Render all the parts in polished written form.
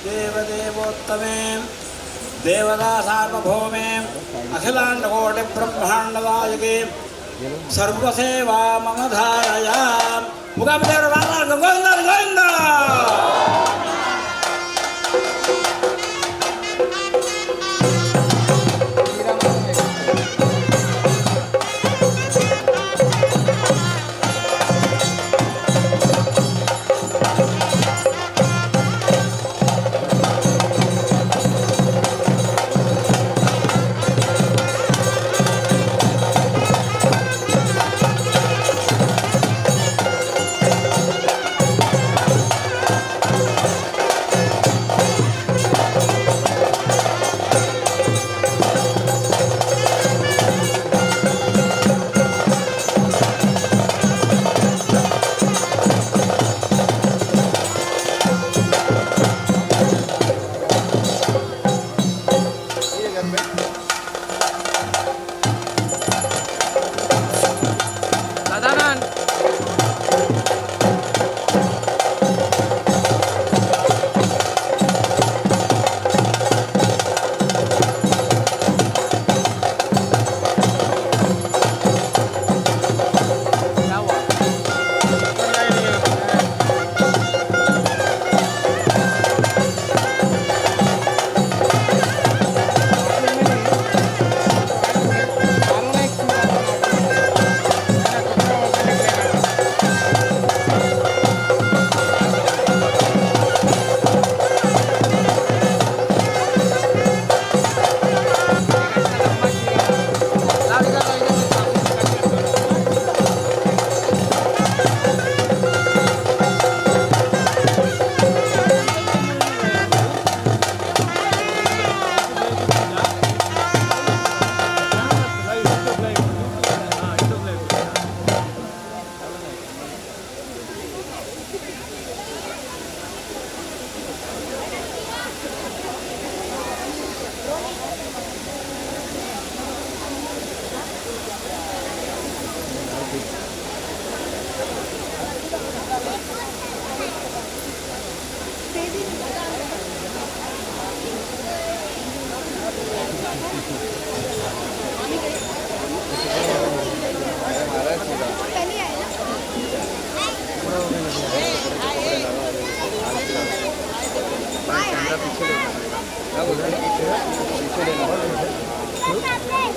देवदेवोत्तमे देवता सार्वभौमे अखिलाण्डकोटि ब्रह्माण्डनायके सर्वसेवा मम धारया मुखामध्ये गोविंद गोविंद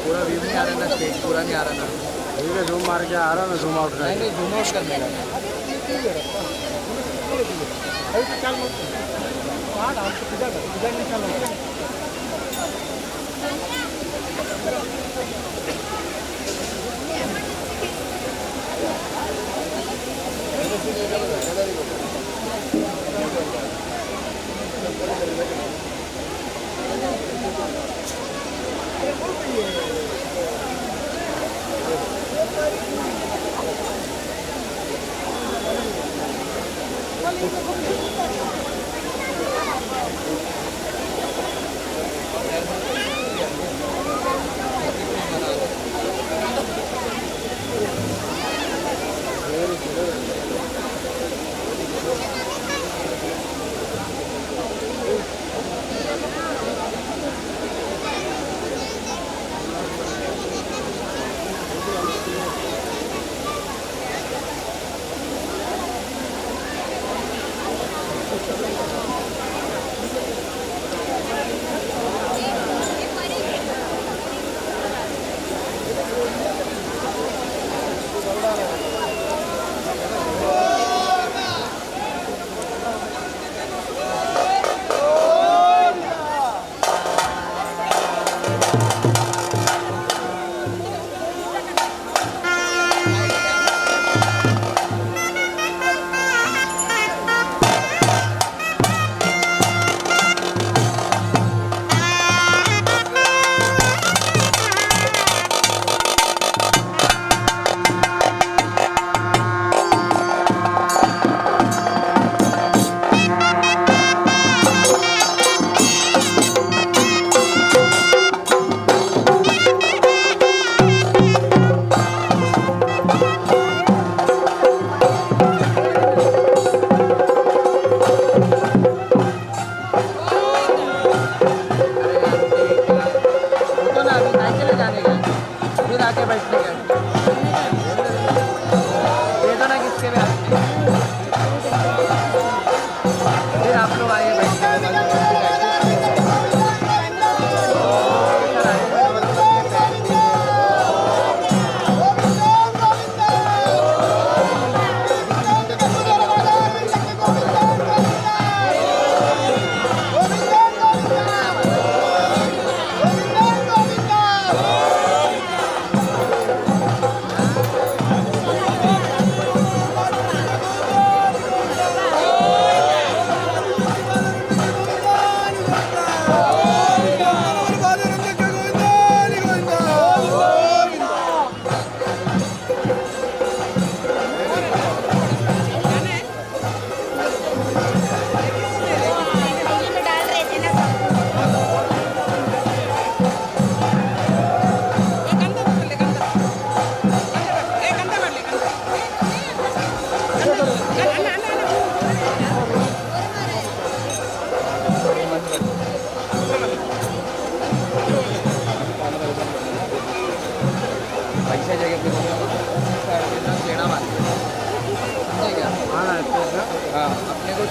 पूरा व्यू नहीं आ रहा ना, स्टेज पूरा नहीं आ रहा ना। ये जूम मार के आ रहा ना, जूम आउट नहीं नहीं, जूम आउट करने का। जाने का फिर आके बैठने का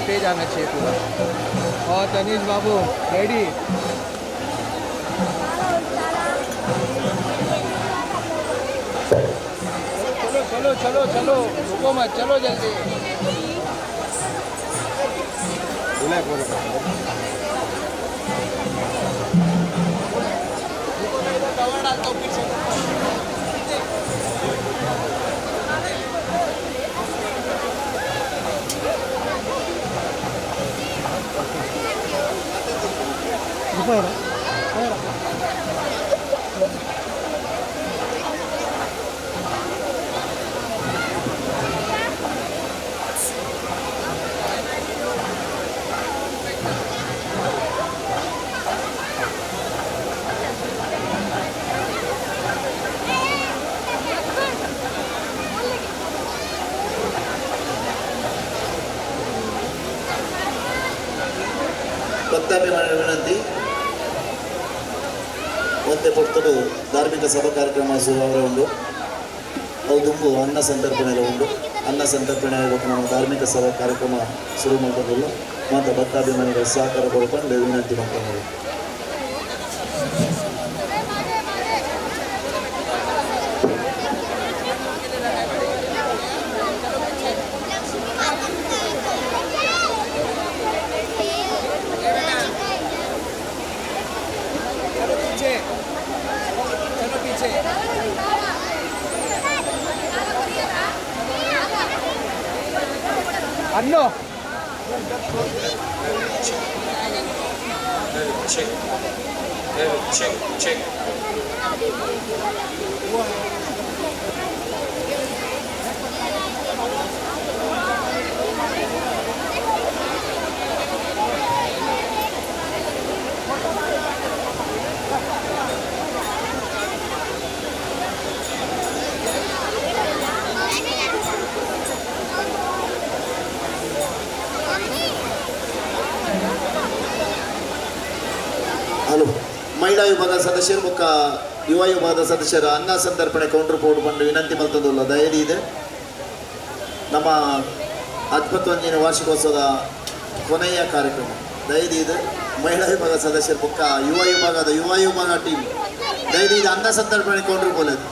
स्टेज आना चाहिए पूरा। और तनीश बाबू रेडी। चलो चलो चलो चलो, रुको मत, चलो जल्दी। कवर डालता हूँ पीछे। ಭಕ್ತಾಭಿಮಾನ ವಿನಂತಿ. ಮತ್ತೆ ಪೊರ್ತಡು ಧಾರ್ಮಿಕ ಸಭಾ ಕಾರ್ಯಕ್ರಮ ಶುರುವಾಗರ ಉಂಡು. ಅವು ದುಂಬು ಅನ್ನ ಸಂತರ್ಪಣೆ ಉಂಡು. ಅನ್ನ ಸಂತರ್ಪಣೆ ಆಗಬೇಕು. ನಮ್ಮ ಧಾರ್ಮಿಕ ಸಭಾ ಕಾರ್ಯಕ್ರಮ ಶುರು ಮಾಡೋದಿಲ್ಲ. ಮತ್ತು ಭಕ್ತಾಭಿಮಾನಿಗಳ ಸಹಕಾರ ಕೊಡ್ಕೊಂಡು ವಿನಂತಿ ಮಾಡ್ಕೊಂಡು चलो पीछे। अन्नो check. ಹಲೋ ಮಹಿಳಾ ವಿಭಾಗದ ಸದಸ್ಯರು ಮುಖ ಯುವ ವಿಭಾಗದ ಸದಸ್ಯರ ಅನ್ನ ಸಂತರ್ಪಣೆ ಕೌಂಟರ್ ಬೋರ್ಡ್ ಬಂದು ವಿನಂತಿ ಮಲ್ತದಲ್ಲ ದಯದಿ ಇದೆ. ನಮ್ಮ 71ನೇ ವಾರ್ಷಿಕೋತ್ಸವದ ಕೊನೆಯ ಕಾರ್ಯಕ್ರಮ ದಯದಿ ಇದೆ. ಮಹಿಳಾ ವಿಭಾಗದ ಸದಸ್ಯರ ಮುಖ ಯುವ ವಿಭಾಗ ಟೀಮ್ ದಯದಿ ಇದೆ. ಅನ್ನ ಸಂತರ್ಪಣೆ ಕೌಂಟರ್ ಬೋಲದು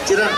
ಚಿರಣ್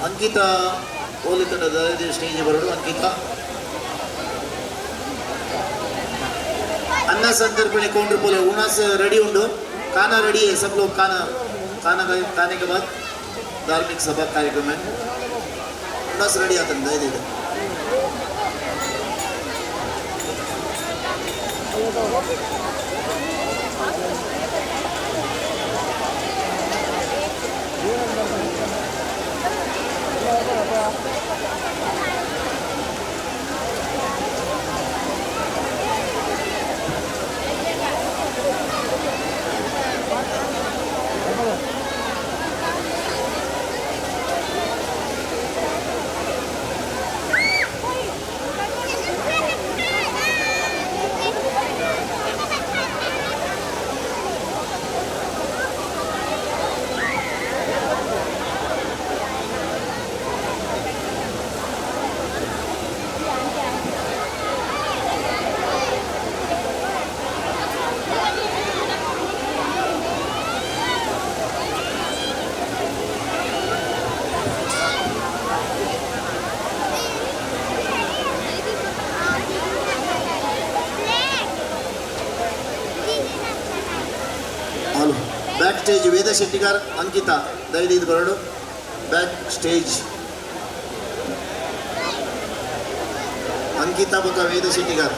ಅಂಕಿತಾ ಓಲಿ ತಂಡದ ಸ್ಟೇಜ್ ಬರೋದು. ಅಂಕಿತಾ ಅನ್ನ संतर्पणे कौंटर बोले उनास रेडी उंडो खाना रेडी है सब लोग खाने के बाद धार्मिक सभा कार्यक्रम है बस रेडी आता है दे दे बैक स्टेज वेद शेट्टिगार अंकिता दयविಟ್ಟು ಇದು ಬರಡು बैक स्टेज अंकिता बक Ved Shettigar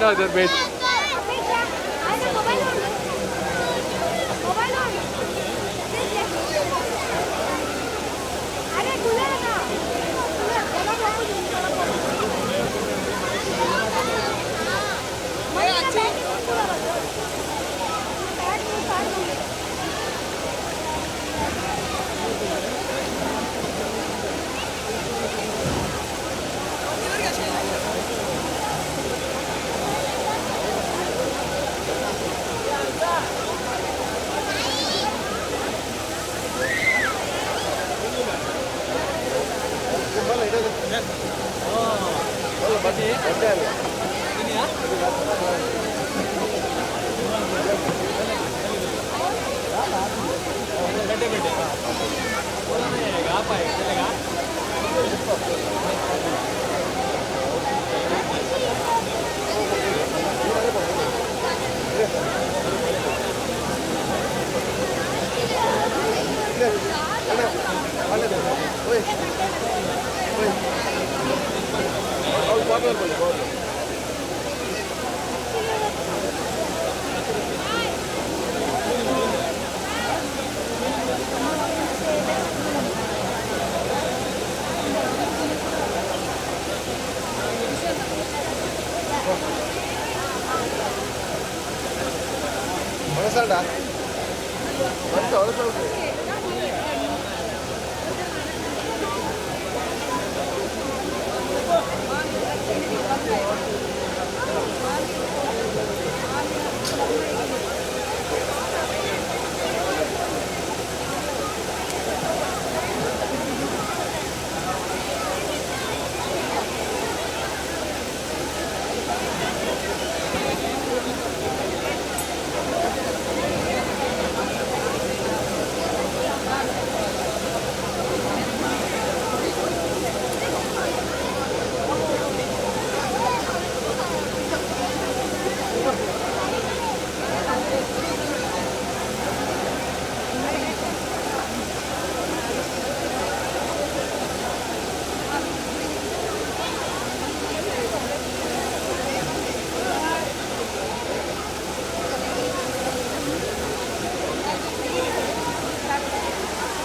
No, the bed.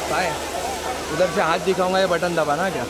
बाय उधर से हाथ दिखाऊंगा, ये बटन दबाना क्या?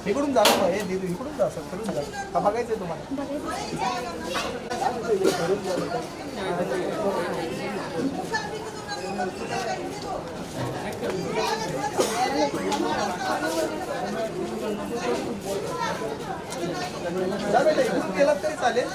इकडून जा ना, हे दीदी इकडून जा, सर फिरून जा. हा बघायचंय तुम्हाला. जा बेटा, इकडून गेलात तरी चालेल.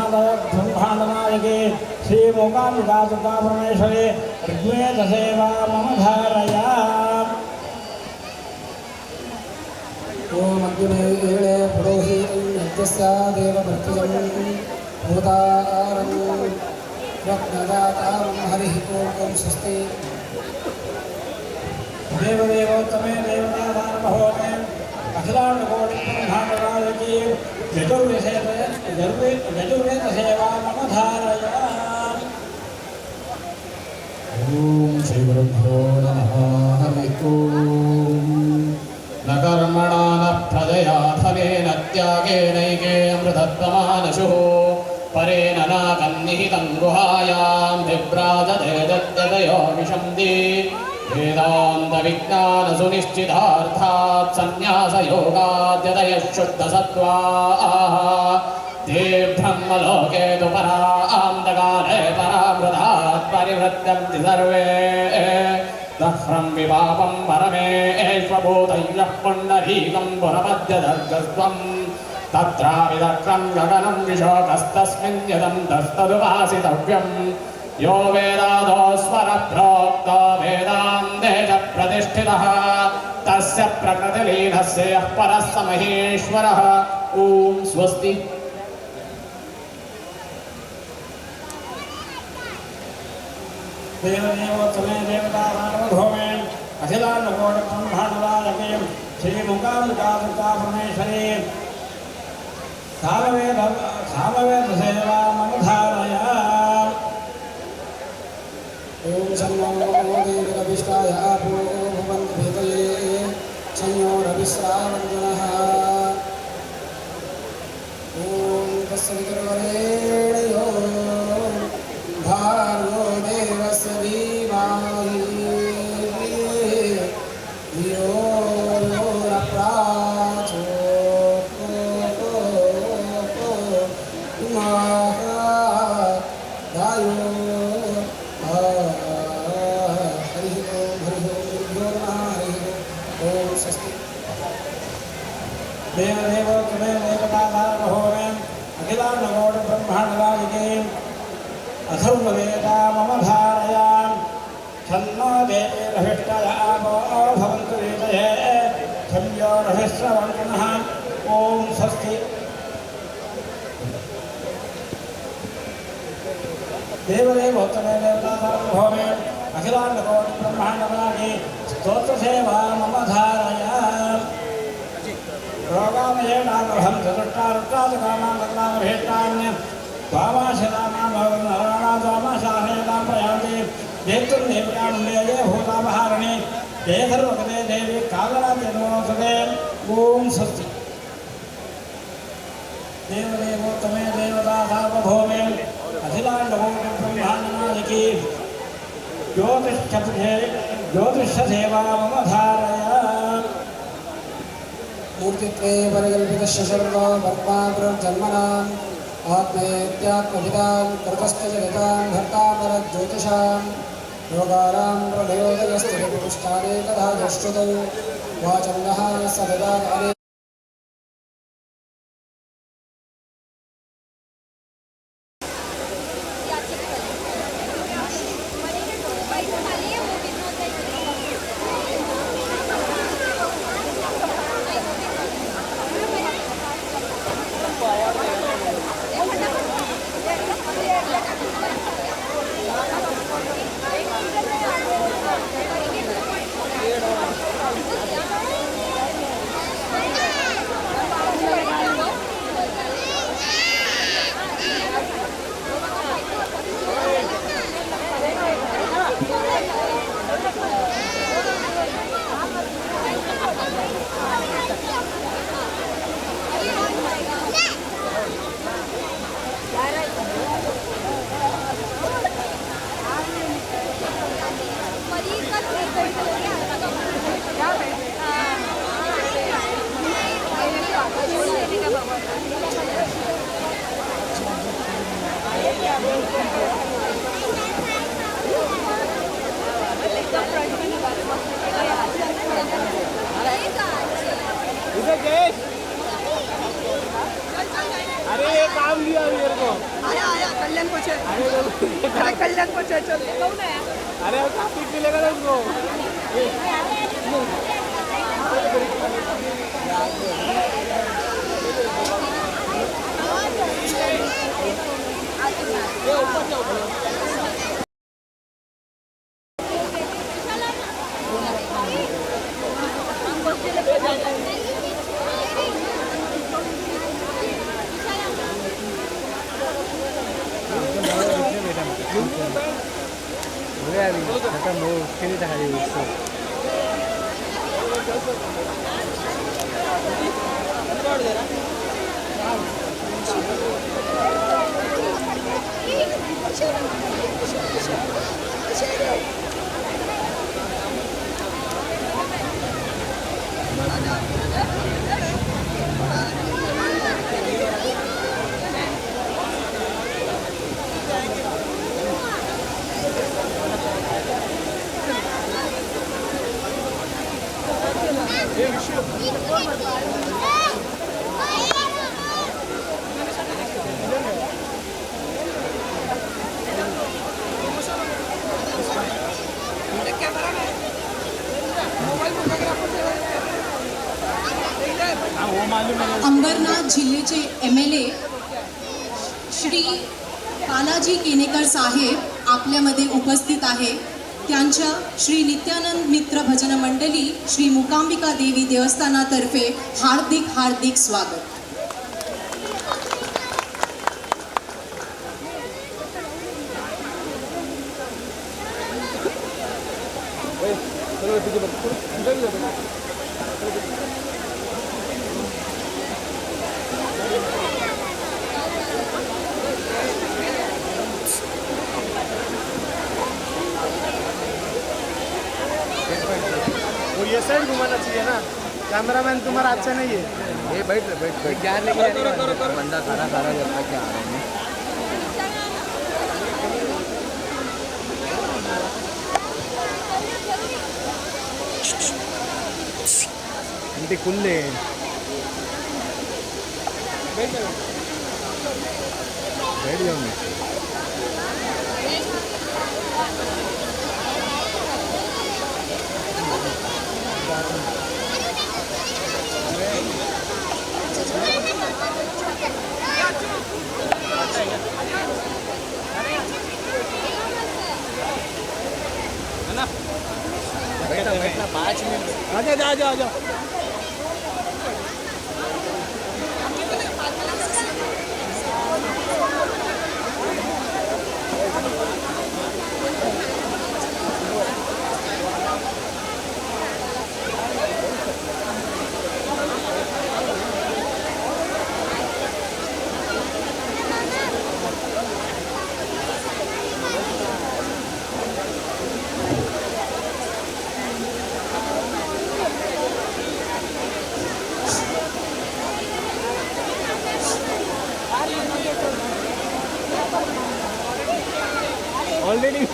ब्रह्मांडनायके श्री मूकाम्बिका परमेश्वरे ऋग्वेद सेवा मम धारया ओम अग्ने एळे पुरोहितं यज्ञस्य देवभृत्यजं भूतारं रत्नदातारं हरिः ओम स्वस्ति देवदेवोत्तमे देवताधारमहोमे अखिलाण्डकोटिब्रह्माण्डनायके यजुर्वेद सेवा मम धारया ओम श्री गुरुभ्यो नमः हरिः ओम न कर्मणा न प्रजया धनेन त्यागेनैके अमृतत्वमानशुः परेण नाकन्निहितं गुहायां विभ्राजते दत्यतयो विशन्ति वेदान्तविज्ञानसुनिश्चितार्थात् सन्न्यासयोगाद्यतयः शुद्धसत्त्वाः ते ब्रह्मलोके तु परान्तकाले परामृतात् परिवृत्यन्ति सर्वे दह्रं विपापं परमेश्वभूतयः पुण्डरीकं पुरमद्यदर्गस्त्वं तत्राविदक्रं गगनं विशोकस्तस्मिन् यदन्तस्तदुपासितव्यम् यो वेदादो स्वरप्रोक्तो वेदान्ते च प्रतिष्ठितः तस्य प्रकृतिलीनस्य यः परः स महेश्वरः ॐ स्वस्ति देवदेवोत्तमे देवताधारमधोमे अखिलाण्डकोटिब्रह्माण्डनायके श्रीमूकाम्बिका परमेश्वरे सामवेद सेवा मम धारया ओम शन्नो देवकविष्टाय आपो भवन्तु भेदये शन्नो रविश्रावणः ओम तस्य विक्रमणेयो भार्गो देवस्य धीमहि धियो यो न देवदेवोत्तमे देवताधारमहोमे अखिलाण्डकोटिब्रह्माण्डनायके अथर्ववेदा मम धारया छन्नो देवीरभिष्टयापो भवन्तु वेदये छन्यो रभिश्रवणः ॐ स्वस्ति देवदेवोत्तमे देवताधारमहोमे अखिलाण्डकोटिब्रह्माण्डनायके स्तोत्रसेवा मम धारया रोगामयेनागभं चतुष्टारुट्टादकामागतामभेष्टान्य त्वामाशरामाभवन्नराणाद्वामाशाहयतां प्रयान्ति देतुं देवकानुण्डये भूतापहारणे ते सर्वगते देवी कालराज्यनमोऽस्तुते ॐ स्वस्ति देवदेवोत्तमे देवता सार्वभौमे अखिलाण्डकोटि ब्रह्माण्डनायकी ज्योतिषसेवा मम धारय मूर्तित्वे परिकल्पितस्य सर्वो वर्माग्रजन्मनाम् आत्मेत्यात्मभिदां कृतस्य जगतां भर्तापरज्योतिषां योगारां प्रलयोदयस्थितिपुरुष्ठाने तथा दुष्टुतौ वाचन्दः सदा अरे ये काम दिया मेरे को आया कल्याण को अरे कल्याण को कौन है अरे काफी मिलेगा ना उसको खत्म हो उसके लिए दिखाई उसको अंबरनाथ जिल्ह्याचे MLA श्री बालाजी केनेकर साहेब आपल्यामध्ये उपस्थित आहे. त्यांच्या श्री नित्यानंद मित्र भजन मंडळी श्री मुकांबिका देवी देवस्थानातर्फे हार्दिक हार्दिक स्वागत. ये साइड घुमाना चाहिए ना, कैमरामैन तुम्हारा अच्छा नहीं है. ये बैठ क्या लेके बंदा खाना खाना करता क्या आ रहा है इंटे खुले बैठ जाऊंगी. बैठना 5 मिनट आ जाओ. ऑलरेडी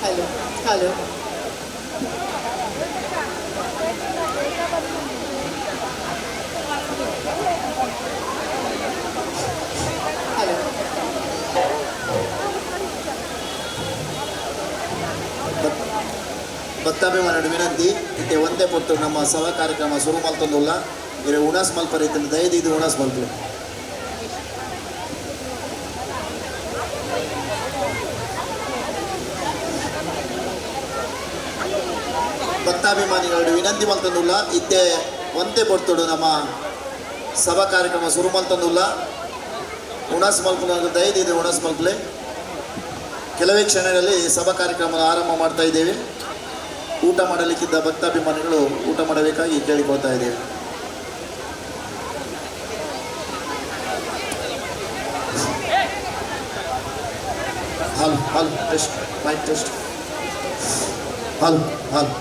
हॅलो हॅलो हॅलो ಭಕ್ತಾಭಿಮಾನಿಗಳು ವಿನಂತಿ ಇತ್ತೆ ಒಂದೇ ಪೊತ್ತು ನಮ್ಮ ಸಭಾ ಕಾರ್ಯಕ್ರಮ ಶುರು ಮಲ್ತೊಂದುಲ್ಲ ಇರೆ ಉಣಾಸ್ ಮಲ್ಪರ ಇತ್ತಂದು ದಯದು ಇದು ಉಣಾಸ್ ಮಲ್ಪರು ಭಕ್ತಾಭಿಮಾನಿಗಳು ವಿನಂತಿ ಮಲ್ತೊಂದುಲ್ಲ ಇತ್ತೆ ಒಂದೇ ಪೊತ್ತುಡು ನಮ್ಮ ಸಭಾ ಕಾರ್ಯಕ್ರಮ ಶುರು ಮಲ್ತೊಂದುಲ್ಲ ಉಣಾಸ್ ಮಲ್ಪನ ದಯದು ಇದು ಉಣಾಸ್ ಮಲ್ಪಲೆ ಕೆಲವೇ ಕ್ಷಣಗಳಲ್ಲಿ ಸಭಾ ಕಾರ್ಯಕ್ರಮ ಆರಂಭ ಮಾಡ್ತಾ ಇದ್ದೇವೆ ಊಟ ಮಾಡಲಿಕ್ಕಿದ್ದ ಭಕ್ತಾಭಿಮಾನಿಗಳು ಊಟ ಮಾಡಬೇಕಾಗಿ ಕೇಳಿಕೊಳ್ತಾ ಇದ್ದೇವೆ ಹಾಲು ಹಾಲು ಟೆಸ್ಟ್ ಮೈಕ್ ಟೆಸ್ಟ್ ಹಾಲು ಹಾಲು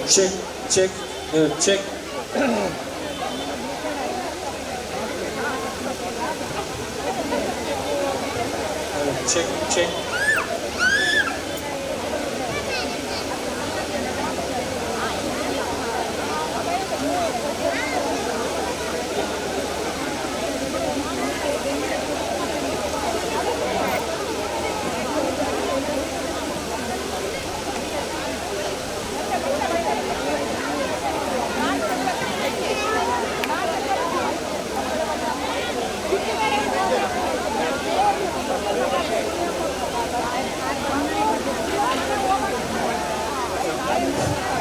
check check check check check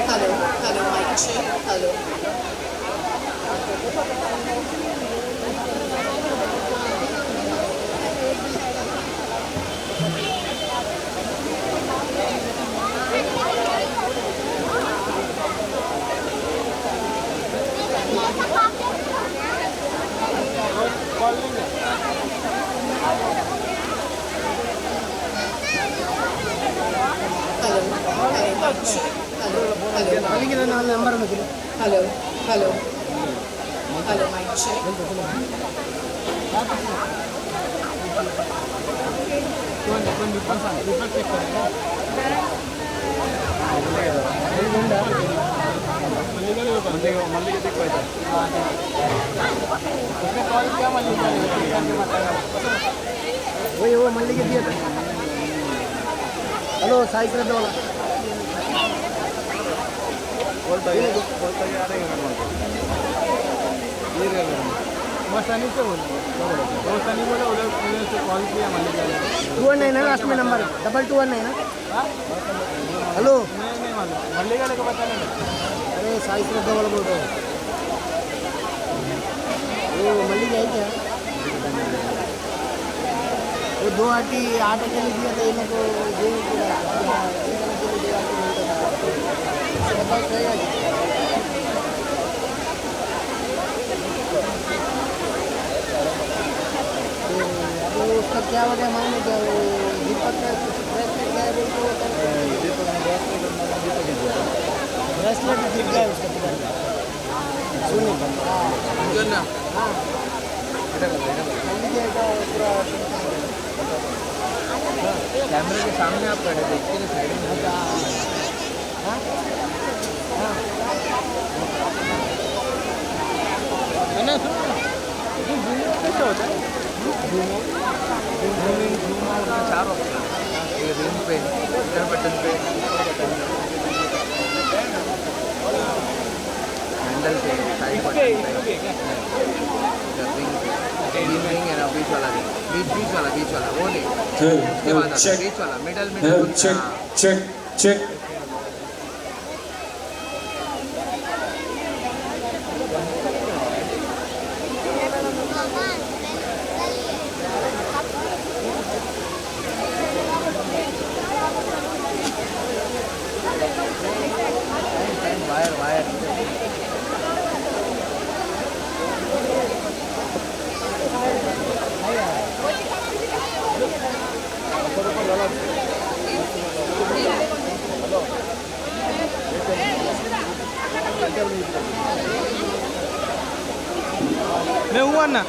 hello hello mike check hello ಅಲ್ಲಿಗೆ ನಾನು ನಂಬರ್ ಅನ್ನೋದಿಲ್ಲ. Hello hello hello mike check. वो मल्लिಗೆ दिया था. हेलो साई कर वाला. मस्तानी से बोल. 219 है लास्ट में नंबर 2219 है. हेलो मल्लिका लेके बता नहीं. अरे साई श्रद्धा वाला बोल रहा हूँ. वो मल्लिका है क्या? वो 2 आटी 8 अकेले दिया था इनको तो उसका क्या हो गया मालूम है क्या? वो दीपक का ब्रेसलेट गया बोल तो ब्रेसलेट दिख गया उसका पूरा. सुनिए हाँ पूरा कैमरे के सामने आप खड़े थे, इसके लिए साइड में कैसे होता है? चार ऑप्शन, ये रिंग पे, इधर बटन पे, हैंडल पे, साइड बटन पे, रिंग है ना, बीच वाला वो नहीं. इसके बाद आता है बीच वाला, मिडल check. वायर मैं हुआ ना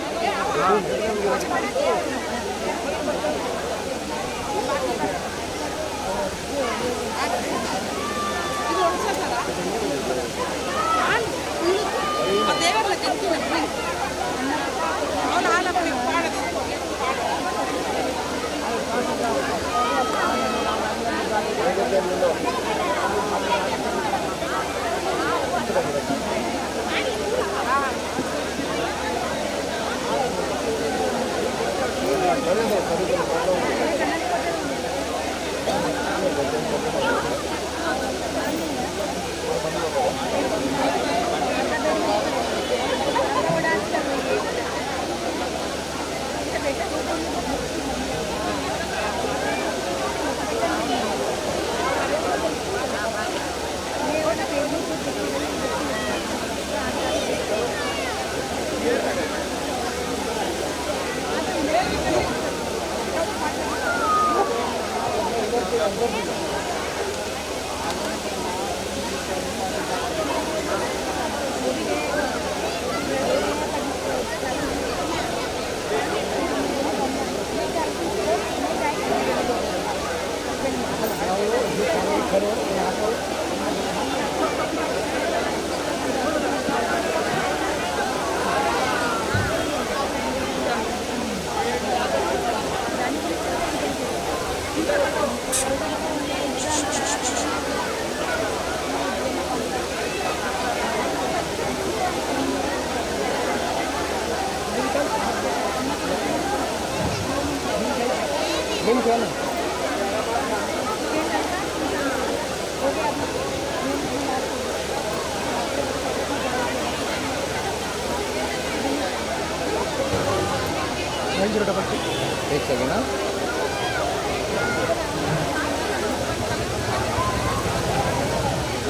एक सेकेंड.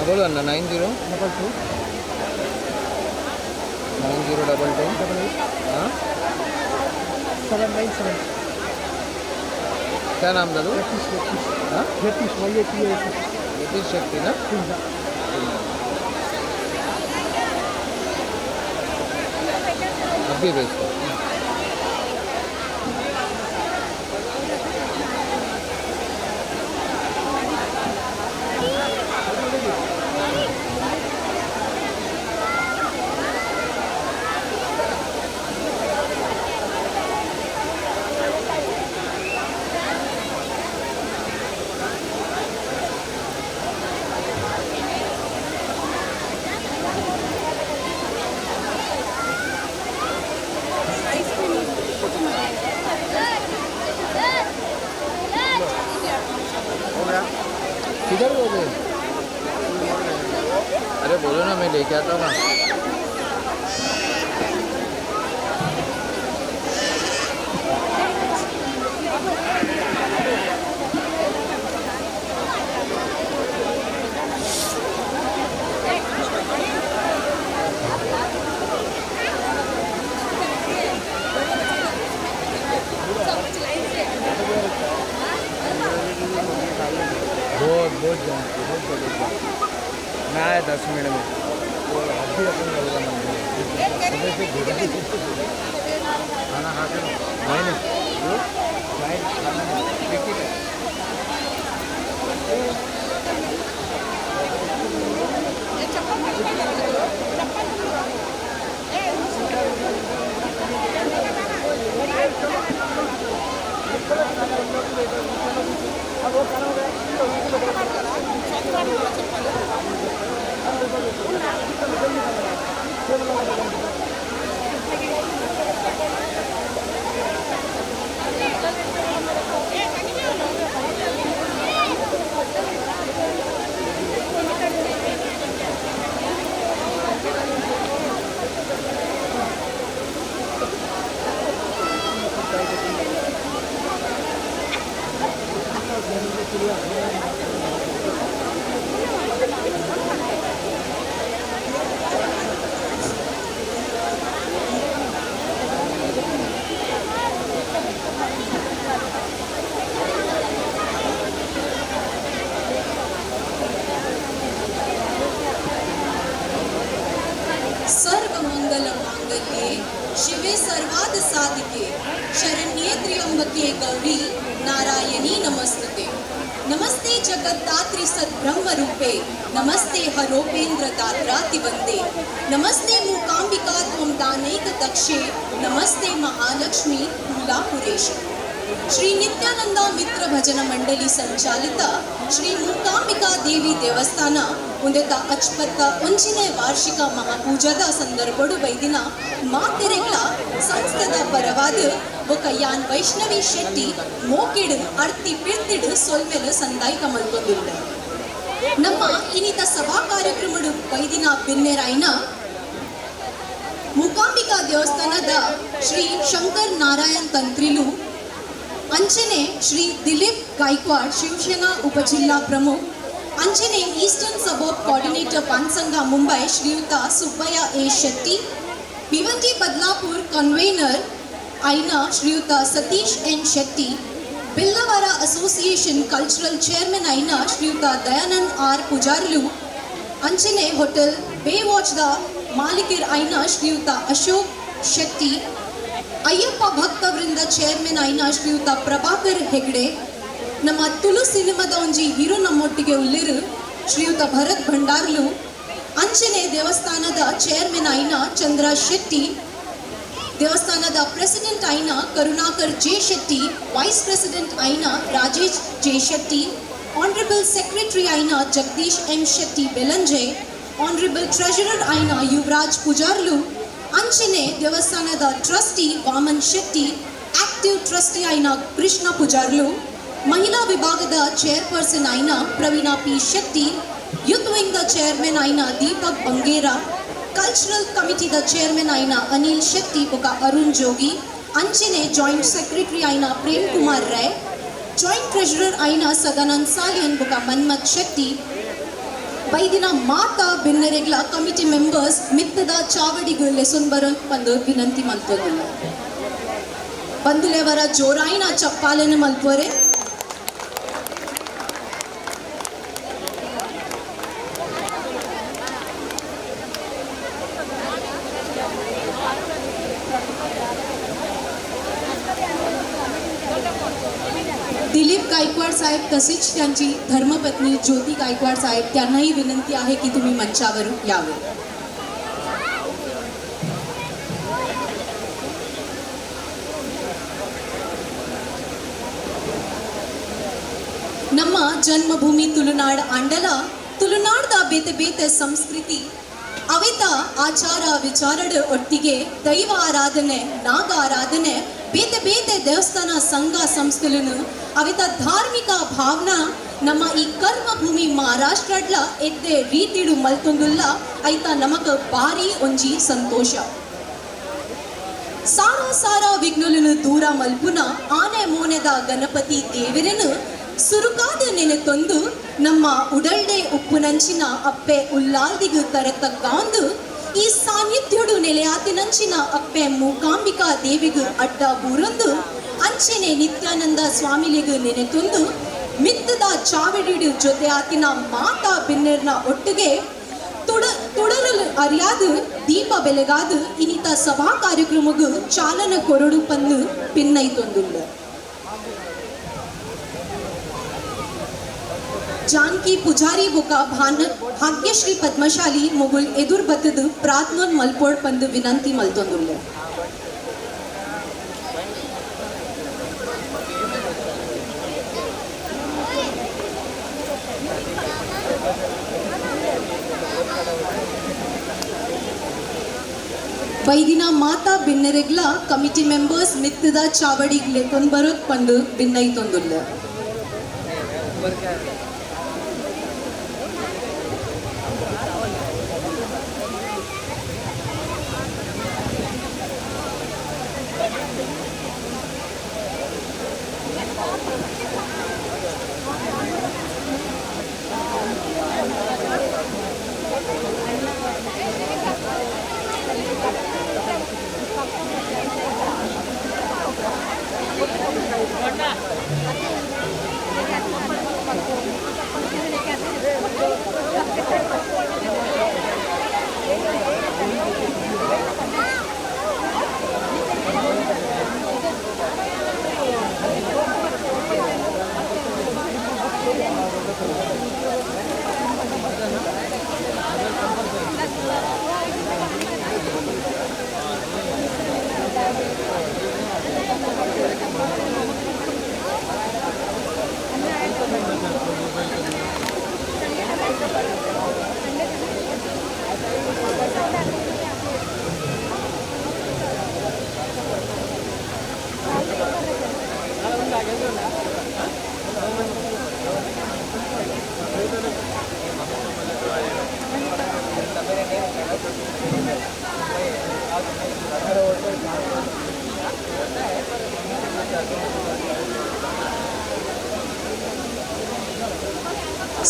बोलो ना 90 हाँ 797 क्या नाम था? हाँ 38 सतीश शेट्टी ना अभी बेचो किधर बोले अरे बोलो ना मैं लेके आता हूँ ना बहुत मैं आया 10 मिनट में खाना खा के शिवे सर्वाद साधिके शरण्ये त्र्यंबके गौरी नारायणी नमस्तुते नमस्ते जगद्धात्री सद्ब्रह्म रूपे नमस्ते हरोपेन्द्र दात्राति वंदे नमस्ते मूकांबिका त्वं दानैक दक्षे नमस्ते महालक्ष्मी मूलापुरेश ಶ್ರೀ ನಿತ್ಯಾನಂದ ಮಿತ್ರ ಭಜನ ಮಂಡಳಿ ಸಂಚಾಲಿತ ಶ್ರೀ ಮೂಕಾಂಬಿಕಾ ದೇವಿ ದೇವಸ್ಥಾನ ಮುಂದೆತ ಅಚ್ಪತ್ತ 1ನೇ ವಾರ್ಷಿಕ ಮಹಾಪೂಜಾದ ಸಂದರ್ಭಡು ಬೈದಿನ ಮಾತೆರೆಗಳ ಸಂಸ್ಥದ ಪರವಾದ ఒక యాన్ వైష్ణవి శెట్టి మోకెడు అర్తి పిర్తిడు సొల్మెలు సందాయిక మల్కొందుండు ನಮ್ಮ ಇನ್ನಿತ ಸಭಾ ಕಾರ್ಯಕ್ರಮಡು ಬೈದಿನ ಬಿನ್ನೆರಾಯಿನ ಮೂಕಾಂಬಿಕಾ ದೇವಸ್ಥಾನದ ಶ್ರೀ ಶಂಕರ್ ನಾರಾಯಣ್ ತಂತ್ರಿಲು अंचने श्री दिलीप गायकवाड शिवसेना उपजिल्हा प्रमुख अंचने ईस्टर्न सबॉर्ब कोऑर्डिनेटर पानसंगा मुंबई श्रीयुता सुब्बಯ್ಯ ए शेट्टी भिवंडी बदलापूर कन्वेनर आईना श्रीयुता सतीश एन शेट्टी बिल्लवारा असोसिएशन कल्चरल चेयरमैन आईना श्रीयुता दयानंद आर पुजारलू अंचने होटल बे वॉच द मालिकर आईना श्रीयुता अशोक शेट्टी ಅಯ್ಯಪ್ಪ ಭಕ್ತವೃಂದ ಚೇರ್ಮನ್ ಆಯ್ನ ಶ್ರೀಯುತ ಪ್ರಭಾಕರ್ ಹೆಗ್ಡೆ ನಮ್ಮ ತುಳು ಸಿನಿಮಾದ ಒಂಜಿ ಹೀರೋ ನಮ್ಮೊಟ್ಟಿಗೆ ಉಳ್ಳಿರು ಶ್ರೀಯುತ ಭರತ್ ಭಂಡಾರ್ಲು ಅಂಚನೆ ದೇವಸ್ಥಾನದ ಚೇರ್ಮನ್ ಆಯ್ನ ಚಂದ್ರ ಶೆಟ್ಟಿ ದೇವಸ್ಥಾನದ ಪ್ರೆಸಿಡೆಂಟ್ ಆಯ್ನ Karunakar J Shetty vice president ಆಯ್ನ Rajesh J Shetty honourable secretary ಆಯ್ನ Jagdish M Shetty Belanje honourable treasurer ಆಯ್ನ ಯುವರಾಜ್ ಪೂಜಾರ್ಲು ಅಂಚನೆ ದೇವಸ್ಥಾನದ trustee Vaman Shetty active trustee ಆಯ್ನ ಕೃಷ್ಣ ಪೂಜಾರ್ಲು ಮಹಿಳಾ ವಿಭಾಗದ ಚೇರ್ಪರ್ಸನ್ ಆಯ್ನ Praveena P Shetty youth wing ದ ಚೇರ್ಮನ್ ಆಯ್ನ ದೀಪಕ್ ಬಂಗೇರಾ ಕಲ್ಚರಲ್ ಕಮಿಟಿದ ಚೇರ್ಮನ್ ಆಯ್ನ ಅನಿಲ್ ಶೆಟ್ಟಿ ಬೊಕ ಅರುಣ್ ಜೋಗಿ ಅಂಚನೆ ಜಾಯಿಂಟ್ ಸೆಕ್ರೆಟರಿ ಆಯ್ನ ಪ್ರೇಮ್ ಕುಮಾರ್ ರಾಯ್ ಜಾಯಿಂಟ್ ಟ್ರೆಜರರ್ ಆಯ್ನ ಸದಾನಂದ್ ಸಾಲಿಯನ್ ಬೊಕ ಮನ್ಮಥ್ ಶೆಟ್ಟಿ ಬೈದಿನ ಮಾತಾ ಬೆನ್ನರೆಗ್ಲ ಕಮಿಟಿ ಮೆಂಬರ್ಸ್ ಮಿತ್ತದ ಚಾವಡಿಗೂ ಲೆಸೊನ್ ಬರೋನ್ ಬಂದು ವಿನಂತಿ ಮಲ್ಪೋದಿಲ್ಲ ಬಂದುಲೆವರ ಜೋರಾಯಿನ ಚಪ್ಪಾಲೆನ ಮಲ್ಪೋರೆ साहेब तसेच त्यांची धर्मपत्नी ज्योती गायकवाड साहेब त्यांनाही विनंती आहे की तुम्ही मंचावर यावे. ನಮ್ಮ ಜನ್ಮಭೂಮಿ ತುಳುನಾಡು ಅಂಡಲ ತುಳುನಾಡ್ದ ಬೇತೆ ಬೇತೆ ಸಂಸ್ಕೃತಿ ಅವಿತ ಆಚಾರ ವಿಚಾರಡ ಒಟ್ಟಿಗೆ ದೈವ ಆರಾಧನೆ ನಾಗ ಆರಾಧನೆ ಬೇತೆ ಬೇತೆ ದೇವಸ್ಥಾನ ಸಂಘ ಸಂಸ್ಥೆలను ಅವಿತ ಧಾರ್ಮಿಕ ಭಾವನಾ ನಮ್ಮ ಈ ಕರ್ಮಭೂಮಿ ಮಹಾರಾಷ್ಟ್ರಡ್ಲ ಎದ್ದೆ ರೀತಿಡು ಮಲ್ತೊಂದುಲ್ಲ ಐತ ನಮಕ ಭಾರಿ ಒಂಜಿ ಸಂತೋಷ. ಸಾರ ಸಾರ ವಿಘ್ನುలను ದೂರ ಮಲ್ಪುನ ಆನೆ ಮೋನೆದ ಗಣಪತಿ ದೇವರನ್ನು ಸುರುಕಾದ ನೆನೆ ತೊಂದು ನಮ್ಮ ಉಡಲ್ಡೆ ಉಪ್ಪುನಂಚಿನ ಅಪ್ಪೆ ಉಲ್ಲಾಲ್ದಿಗು ತರತಕ್ಕಾಂದು ಈ ಸಾನ್ನಿಧ್ಯುಡು ನೆಲೆಯಾತಿನಂಚಿನ ಅಪ್ಪೆ ಮೂಕಾಂಬಿಕಾ ದೇವಿಗು ಅಡ್ಡ ಬೂರೊಂದು ಅಂಚೆನೆ ನಿತ್ಯಾನಂದ ಸ್ವಾಮಿಲಿಗು ನೆನೆ ತೊಂದು ಮಿತ್ತದ ಚಾವಿಡಿಡು ಜೊತೆ ಆತಿನ ಮಾತಾ ಬಿನ್ನೆರ್ನ ಒಟ್ಟಿಗೆ ತುಡರಲು ಅರಿಯಾದು ದೀಪ ಬೆಲೆಗಾದು ಇನಿತ ಸಭಾ ಕಾರ್ಯಕ್ರಮಗು ಚಾಲನ ಕೊರಡು ಪಂದು ಪಿನ್ನೈತೊಂದುಲ್ಲ. जानकी पुजारी बुका भाग्यश्री पद्मशाली मुगुल एदुर बतद प्रार्थनोन मल्पोड पंद विनंती मल्तोंदुल्ले. ವೈದಿನ ಮಾತಾ ಬಿನ್ನೆರೆಗ್ಲ ಕಮಿಟಿ ಮೆಂಬರ್ಸ್ ಮಿತ್ತದ ಚಾವಡಿಗ್ಲೆ ತೊಂಬರೋತ್ ಪಂದು ಬಿನ್ನೈತೊಂದುಲ್ಲೆ.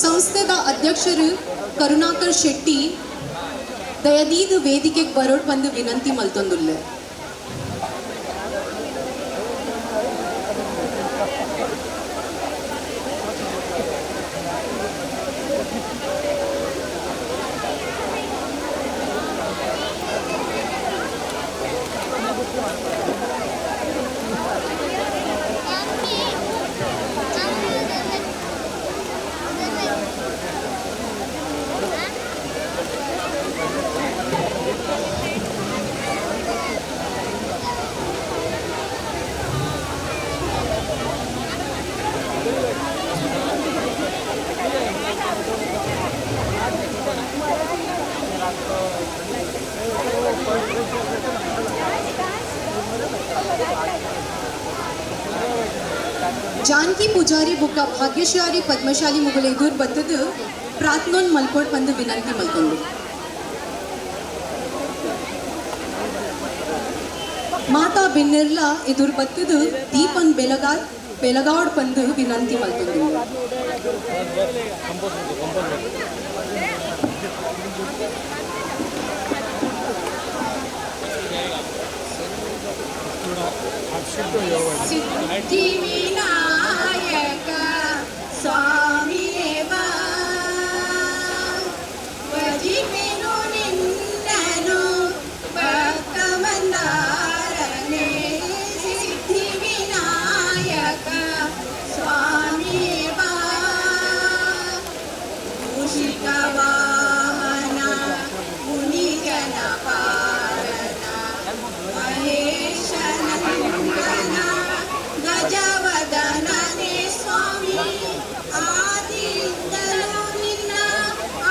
ಸಂಸ್ಥೆದ ಅಧ್ಯಕ್ಷರು ಕರುಣಾಕರ್ ಶೆಟ್ಟಿ ದಯದೀದು ವೇದಿಕೆಗೆ ಬರೋಡ್ ಬಂದು ವಿನಂತಿ ಮಲ್ತೊಂದುಲ್ಲೆ. जानकी पुजारी बुका भाग्यशाली पद्मशाली मुगल एदूर बತ್ತದ ಪ್ರಾರ್ಥನೋನ್ ಮಲ್ಕೋಡ್ ಬಂದು ವಿನಂತಿ ಮಲ್ಕೊಂಡು ಮಾತಾ ಬಿನ್ನೆರ್ಲ ಎದುರು ಬತ್ತದ ದೀಪನ್ ಬೆಳಗಾಡ್ ಬಂದು ವಿನಂತಿ ಮಲ್ಕೊಂಡು सिद्धि विनायक स्वामी वजिमेनु निन्ननु भक्तमंदारने सिद्धि विनायक स्वामी ಮೂಷಿಕ ವಾಹನ ಮುನಿಗಣ ಪಾಲನ ಮಹೇಶ ನಂದನ ಗಜವದನನೇ ಸ್ವಾಮಿ ಆದಿಯಿಂದಲೂ ನಿನ್ನ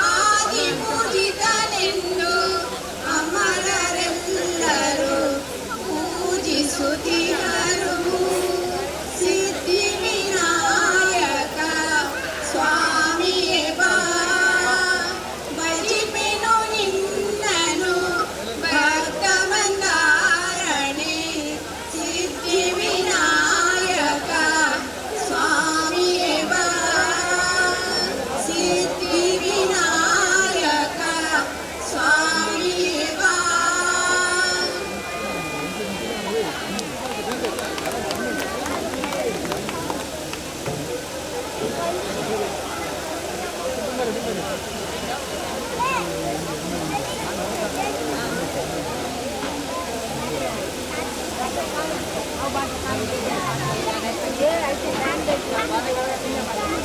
ಆದಿ ಪೂಜಿತನೆಂದು ಅಮರರೆಲ್ಲರೂ ಪೂಜಿಸುತ್ತಿಹರು. ಸಿದ್ಧಿ ವಿನಾಯಕ ಸ್ವಾಮಿಯೇ ಬಾ ಭಜಿಪೆನು ನಿನ್ನನು ಭಕ್ತ ಮಂದಾರಣೆ. ಸಿದ್ಧಿ ವಿನಾಯಕ ಸ್ವಾಮಿಯೇ ಬಾ ಸಿದ್ಧಿ ವಿನಾಯಕ ಸ್ವಾಮಿಯೇ ಬಾ.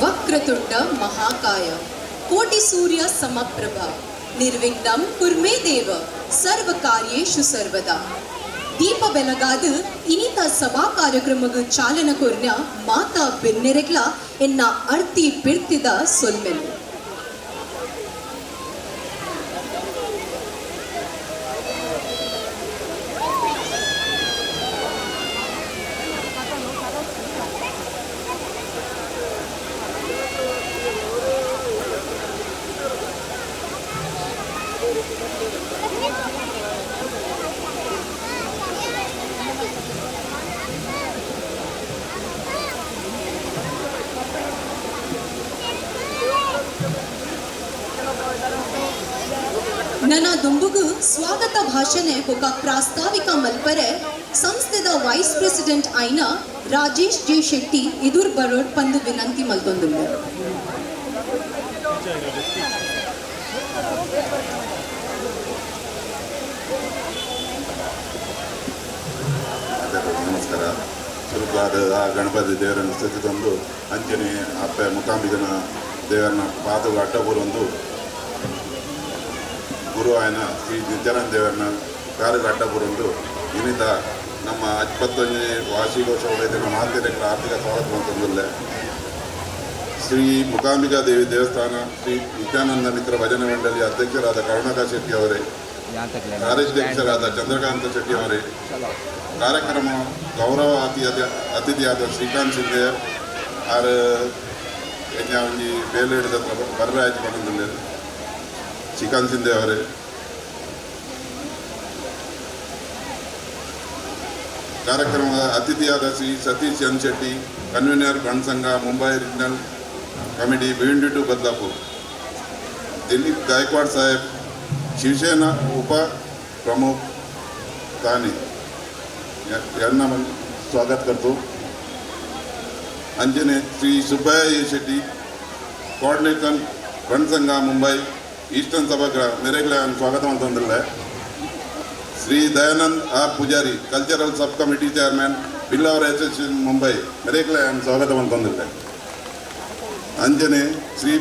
ವಕ್ರತುಂಡ ಮಹಾಕಾಯ ಕೋಟಿ ಸೂರ್ಯ ಸಮಪ್ರಭ ನಿರ್ವಿಘ್ನಂ ಕುರ್ಮೇ ದೇವ ಸರ್ವ ಕಾರ್ಯೇಷು ಸರ್ವದಾ. ದೀಪ ಬೆಳಗಾದ ಇನಿತ ಸಭಾ ಕಾರ್ಯಕ್ರಮಗ ಚಾಲನ ಕೊರ್ನ ಮಾತಾ ಬೆನ್ನೆರೆಗ್ಲ ಎನ್ನ ಅರ್ತಿ ಬಿಡ್ತಿದ ಸೊಲ್ಮೆಲು. ನನ್ನ ದುಂಬುಗು ಸ್ವಾಗತ ಭಾಷಣ ఒక ಪ್ರಾಸ್ತಾವಿಕ ಮಲ್ಪರೆ ಸಂಸ್ಥೆದ ವೈಸ್ ಪ್ರೆಸಿಡೆಂಟ್ ಐನ ರಾಜೇಶ್ ಜೆ ಶೆಟ್ಟಿ ಎದುರು ಬರೋಡ್ ಪಂದು ವಿನಂತಿ ಮಲ್ತೊಂದುಲ್ಲೆ. ನಮಸ್ಕಾರ. ಸುರುಕಾದ ಆ ಗಣಪತಿ ದೇವರನ್ನು ಸ್ಥಿತಿ ತಂದು ಅಂಜನೆ ಅಪ್ಪೆ ಮುಕಾಂಬಿಗನ ದೇವರನ್ನ ಪಾದವು ಅಡ್ಡಬೂರೊಂದು ಗುರು ಆಯನ ಶ್ರೀ ನಿತ್ಯಾನಂದ ದೇವರನ್ನ ಕಾಲಿಗೆ ಅಡ್ಡಬೂರೊಂದು ಇನ್ನಿತ ನಮ್ಮ 21ನೇ ವಾರ್ಷಿಕೋತ್ಸವ ಮಾತೆರೆಗಳ ಆರ್ಥಿಕ ಸ್ವಾಗತ ಅಂತಂದಿಲ್ಲ. ಶ್ರೀ ಮುಕಾಂಬಿಕಾ ದೇವಿ ದೇವಸ್ಥಾನ ಶ್ರೀ ನಿತ್ಯಾನಂದ ಮಿತ್ರ ಭಜನೆ ಮಂಡಳಿ ಅಧ್ಯಕ್ಷರಾದ ಕರುಣಾಕರ್ ಶೆಟ್ಟಿ ಅವರೇ, ಕಾರ್ಯಾಧ್ಯಕ್ಷರಾದ ಚಂದ್ರಕಾಂತ ಶೆಟ್ಟಿ ಅವರೇ, ಕಾರ್ಯಕ್ರಮ ಗೌರವ ಅತಿಥಿಯಾದ ಶ್ರೀಕಾಂತ್ ಶಿಂದೆ ಆರು ಒಂಜಿ ಬೇಲೆ ಹಿಡಿದ ಬರ್ರಾಜ್ ಬಂದಿಲ್ಲ ಶ್ರೀಕಾಂತ್ ಶಿಂದೆ ಅವರೇ, ಕಾರ್ಯಕ್ರಮದ ಅತಿಥಿಯಾದ ಶ್ರೀ ಸತೀಶ್ ಎನ್ ಶೆಟ್ಟಿ, ಕನ್ವೀನರ್ ಬಣ್ಸಂಘ Mumbai regional committee BND2 Badlapur, Dilip Gaikwad साहेब शिवसेना उप प्रमुख ताने यांना स्वागत करतो. अंजने श्री सुब्बाई शेट्टी कोऑर्डिनेटर रणसंघ मुंबई ईस्टर्न सभागृह मेरेगला स्वागत ಅಂತಂದಿಲ್ಲ. Shri Dayanand R Pujari cultural sub committee chairman Billawar association Mumbai मेरेगला स्वागत ಅಂತಂದಿಲ್ಲ. अंजने श्री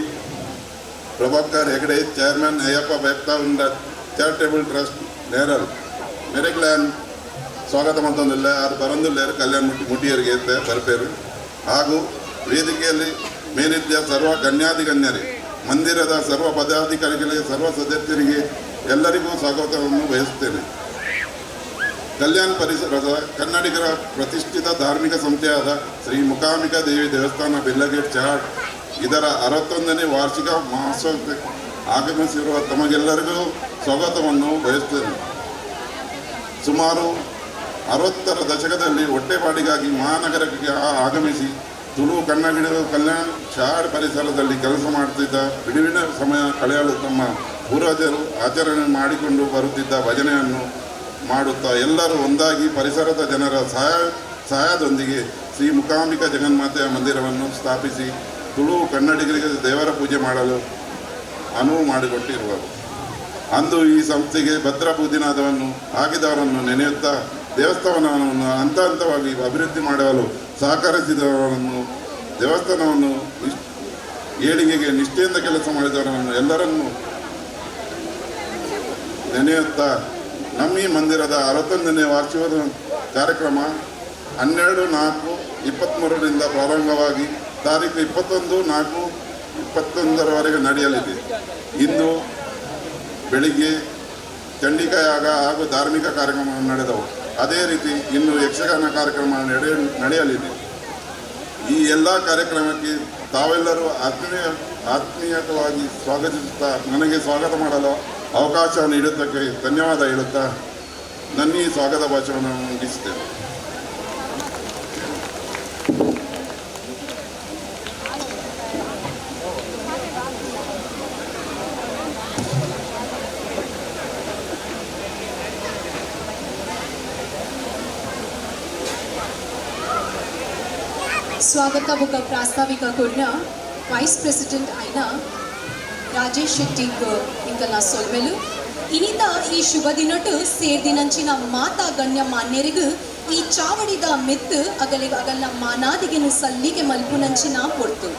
प्रभाकर हेगड़े चेयरमैन अय्यप्पा भक्तवृंद चैरिटेबल ट्रस्ट नेरल मेरेगला स्वागत ಅಂತಂದಿಲ್ಲ. ಅದು ಬರಂದಿಲ್ಲ ಕಲ್ಯಾಣ ಮುಟ್ಟಿಯರಿಗೆ ಬರ್ಪೇರು ಹಾಗೂ ವೇದಿಕೆಯಲ್ಲಿ ಮೇಲಿದ್ದ ಸರ್ವ ಗಣ್ಯಾಧಿಗಣ್ಯರೇ, ಮಂದಿರದ ಸರ್ವ ಪದಾಧಿಕಾರಿಗಳಿಗೆ, ಸರ್ವ ಸದಸ್ಯರಿಗೆ ಎಲ್ಲರಿಗೂ ಸ್ವಾಗತವನ್ನು ಬಯಸುತ್ತೇನೆ. ಕಲ್ಯಾಣ ಪರಿಸರದ ಕನ್ನಡಿಗರ ಪ್ರತಿಷ್ಠಿತ ಧಾರ್ಮಿಕ ಸಂಸ್ಥೆಯಾದ ಶ್ರೀ ಮುಕಾಂಬಿಕಾ ದೇವಿ ದೇವಸ್ಥಾನ ಬೆಲ್ಲಗೇಟ್ ಚಾಟ್ ಇದರ 61ನೇ ವಾರ್ಷಿಕ ಮಹೋತ್ಸವಕ್ಕೆ ಆಗಮಿಸಿರುವ ತಮಗೆಲ್ಲರಿಗೂ ಸ್ವಾಗತವನ್ನು ಬಯಸುತ್ತೇನೆ. ಸುಮಾರು 60ರ ದಶಕದಲ್ಲಿ ಹೊಟ್ಟೆಪಾಡಿಗಾಗಿ ಮಹಾನಗರಕ್ಕೆ ಆಗಮಿಸಿ ತುಳು ಕನ್ನಡಿಗರು ಕಲ್ಯಾಣ ಚಾಡ್ ಪರಿಸರದಲ್ಲಿ ಕೆಲಸ ಮಾಡುತ್ತಿದ್ದ ಬಿಡುವಿನ ಸಮಯ ಕಳೆಯಲು ತಮ್ಮ ಪೂರ್ವಜರು ಆಚರಣೆ ಮಾಡಿಕೊಂಡು ಬರುತ್ತಿದ್ದ ಭಜನೆಯನ್ನು ಮಾಡುತ್ತಾ ಎಲ್ಲರೂ ಒಂದಾಗಿ ಪರಿಸರದ ಜನರ ಸಹಾಯದೊಂದಿಗೆ ಶ್ರೀ ಮುಕಾಂಬಿಕಾ ಜಗನ್ಮಾತೆಯ ಮಂದಿರವನ್ನು ಸ್ಥಾಪಿಸಿ ತುಳು ಕನ್ನಡಿಗರಿಗೆ ದೇವರ ಪೂಜೆ ಮಾಡಲು ಅನುವು ಮಾಡಿಕೊಟ್ಟಿರುವರು. ಅಂದು ಈ ಸಂಸ್ಥೆಗೆ ಭದ್ರ ಬುದ್ಧಿನಾದವನ್ನು ಆಗಿದವರನ್ನು ನೆನೆಯುತ್ತಾ ದೇವಸ್ಥಾನವನ್ನು ಹಂತ ಹಂತವಾಗಿ ಅಭಿವೃದ್ಧಿ ಮಾಡಲು ಸಹಕರಿಸಿದವರನ್ನು ದೇವಸ್ಥಾನವನ್ನು ಏಳಿಗೆಗೆ ನಿಷ್ಠೆಯಿಂದ ಕೆಲಸ ಮಾಡಿದವರನ್ನು ಎಲ್ಲರನ್ನೂ ನೆನೆಯುತ್ತಾ ನಮ್ಮ ಈ ಮಂದಿರದ 61ನೇ ವಾರ್ಷಿಕೋತ್ಸವ ಕಾರ್ಯಕ್ರಮ 12/4/23ರಿಂದ ಪ್ರಾರಂಭವಾಗಿ ತಾರೀಕು 21/4/21ರವರೆಗೆ ನಡೆಯಲಿದೆ. ಇಂದು ಬೆಳಿಗ್ಗೆ ಚಂಡಿಕಾಯಾಗ ಹಾಗೂ ಧಾರ್ಮಿಕ ಕಾರ್ಯಕ್ರಮ ನಡೆದವು. ಅದೇ ರೀತಿ ಇನ್ನು ಯಕ್ಷಗಾನ ಕಾರ್ಯಕ್ರಮ ನಡೆಯಲಿದೆ. ಈ ಎಲ್ಲ ಕಾರ್ಯಕ್ರಮಕ್ಕೆ ತಾವೆಲ್ಲರೂ ಆತ್ಮೀಯವಾಗಿ ಸ್ವಾಗತಿಸುತ್ತಾ ನನಗೆ ಸ್ವಾಗತ ಮಾಡಲು ಅವಕಾಶ ನೀಡುವುದಕ್ಕೆ ಧನ್ಯವಾದ ಹೇಳುತ್ತಾ ನನ್ನ ಈ ಸ್ವಾಗತ ಭಾಷಣವನ್ನು ಮುಗಿಸುತ್ತೇನೆ. स्वागत बुक प्रास्ताविक वैस प्रेसिडेंट आयन राजेश शेट्टी इंकल्ला सोल्वेलु इनित ई शुभ दिनट ಸೇರ್ದಿನಂಚಿನ ಮಾತಾ ಗಣ್ಯ ಮಾನ್ಯರಿಗೂ ಈ ಚಾವಡಿದ ಮೆತ್ತು ಅಗಲ ಮಾನಾದಿಗೆನು ಸಲ್ಲಿಗೆ ಮಲ್ಪುನಂಚಿನ ಪೊರ್ತು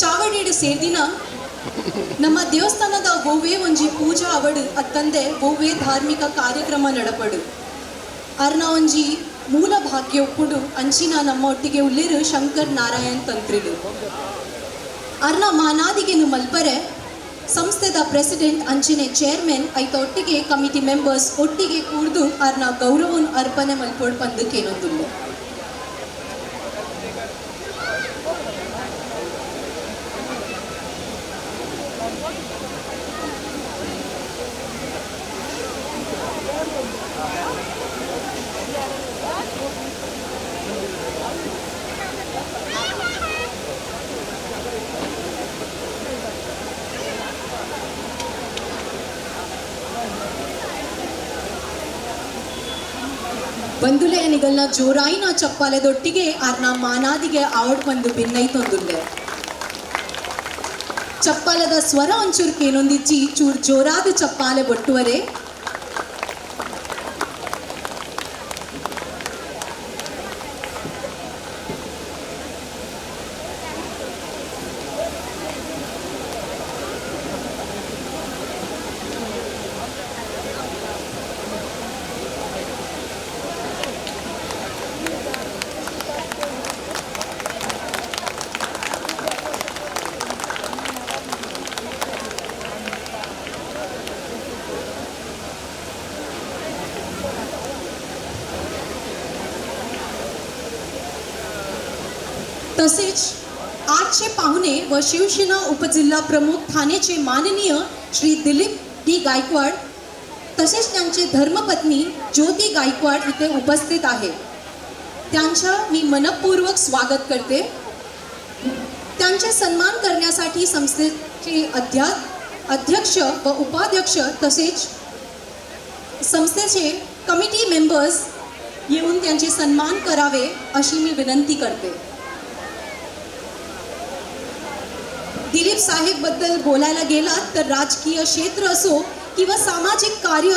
ಚಾವಡಿಡು ಸೇರ್ದಿನ ನಮ್ಮ ದೇವಸ್ಥಾನದ ಗೋವೆ ಒಂಜಿ ಪೂಜಾ ಅವಡು ಅತ್ತಂದೆ ಗೋವೆ ಧಾರ್ಮಿಕ ಕಾರ್ಯಕ್ರಮ ನಡಪಡು ಅರ್ನ ಒಂಜಿ ಮೂಲ ಭಾಗ್ಯ ಒಪ್ಪುಡು ಅಂಚಿನ ನಮ್ಮ ಒಟ್ಟಿಗೆ ಉಳ್ಳಿರು ಶಂಕರ್ ನಾರಾಯಣ್ ತಂತ್ರಿಲು ಅರ್ನ ಮಾನಾದಿಗೆನು ಮಲ್ಪರೆ ಸಂಸ್ಥೆದ ಪ್ರೆಸಿಡೆಂಟ್ ಅಂಚಿನೆ ಚೇರ್ಮನ್ ಐತ ಒಟ್ಟಿಗೆ ಕಮಿಟಿ ಮೆಂಬರ್ಸ್ ಒಟ್ಟಿಗೆ ಕೂಡ್ದು ಅರ್ನ ಗೌರವನ್ ಅರ್ಪಣೆ ಮಲ್ಪೋಡ್ ಪಂದಕ್ಕೇನೊಂದುಲ್ಲ. ಬಂದುಲೆ ನಿಗಲ್ನ ಜೋರಾಯಿನ ಚಪ್ಪಾಲೆದೊಟ್ಟಿಗೆ ಆರ್ನ ಮಾನಾದಿಗೆ ಆವಡ್ ಬಂದು ಭಿನ್ನೈತೊಂದುಲ್ಲೆ ಚಪ್ಪಾಲದ ಸ್ವರ ಒಂಚೂರು ಕೇನೊಂದಿಜ್ಜಿ ಚೂರ್ ಜೋರಾದ ಚಪ್ಪಾಲೆ ಬೊಟ್ಟುವರೆ तसेच आजचे पाहुणे व शिवसेना उपजिल्हा प्रमुख ठाणेचे माननीय श्री दिलीप डी गायकवाड तसेच त्यांचे धर्मपत्नी ज्योती गायकवाड इथे उपस्थित आहे. त्यांचा मी मनपूर्वक स्वागत करते. त्यांचे सन्मान करण्यासाठी संस्थेचे अध्यक्ष व उपाध्यक्ष तसेच संस्थेचे कमिटी मेंबर्स येऊन त्यांचे सन्मान करावे अशी मी विनंती करते. दिलीप साहेब बद्दल बोलायला गेलात तर राजकीय क्षेत्र असो किंवा सामाजिक कार्य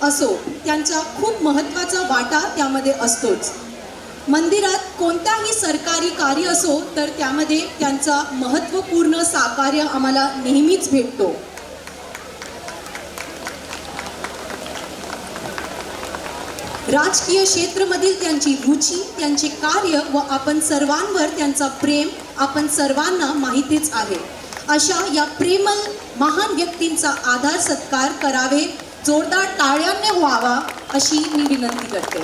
असो त्यांचा खूप महत्त्वाचा वाटा त्यामध्ये असतोच. मंदिरात कोणताही सरकारी कार्य असो तर त्यामध्ये त्यांचा महत्त्वपूर्ण सहकार्य आम्हाला नेहमीच भेटतो. राजकीय क्षेत्रामधील त्यांची रुची त्यांचे कार्य व आपण सर्वांवर त्यांचा प्रेम आपण सर्वांना माहितीच आहे. अशा या प्रेमळ महान व्यक्तींचा आदर सत्कार करावे जोरदार टाळ्यांनी व्हावा अशी मी विनंती करते.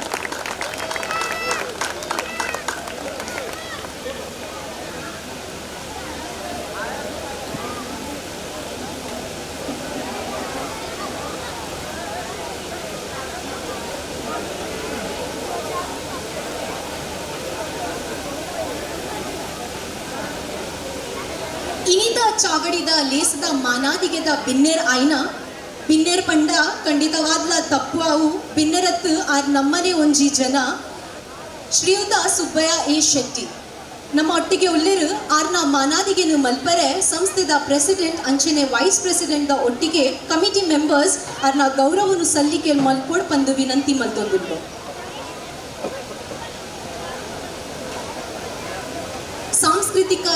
ಇನಿದ ಚಾವಡಿದ ಲೇಸದ ಮಾನಾದಿಗೆದ ಬಿನ್ನೇರ್ ಆಯ್ನ ಬಿನ್ನೇರ್ ಪಂಡ ಖಂಡಿತವಾದ್ಲ ತಪ್ಪು ಅವು ಬಿನ್ನೆರತ್ತು ಆರ್ ನಮ್ಮನೆ ಒಂಜಿ ಜನ ಶ್ರೀಯುತ ಸುಬ್ಬಯ್ಯ ಎ ಶೆಟ್ಟಿ ನಮ್ಮ ಒಟ್ಟಿಗೆ ಉಳ್ಳಿರು ಆರ್ನ ಮಾನಾದಿಗೆನು ಮಲ್ಪರೆ ಸಂಸ್ಥೆದ ಪ್ರೆಸಿಡೆಂಟ್ ಅಂಚೆನೆ ವೈಸ್ ಪ್ರೆಸಿಡೆಂಟ್ ದ ಒಟ್ಟಿಗೆ ಕಮಿಟಿ ಮೆಂಬರ್ಸ್ ಆರ್ನ ಗೌರವನು ಸಲ್ಲಿಕೆ ಮಲ್ಪೋಡ್ ಪಂದು ವಿನಂತಿ ಮಲ್ತೊಂದುಂಡು.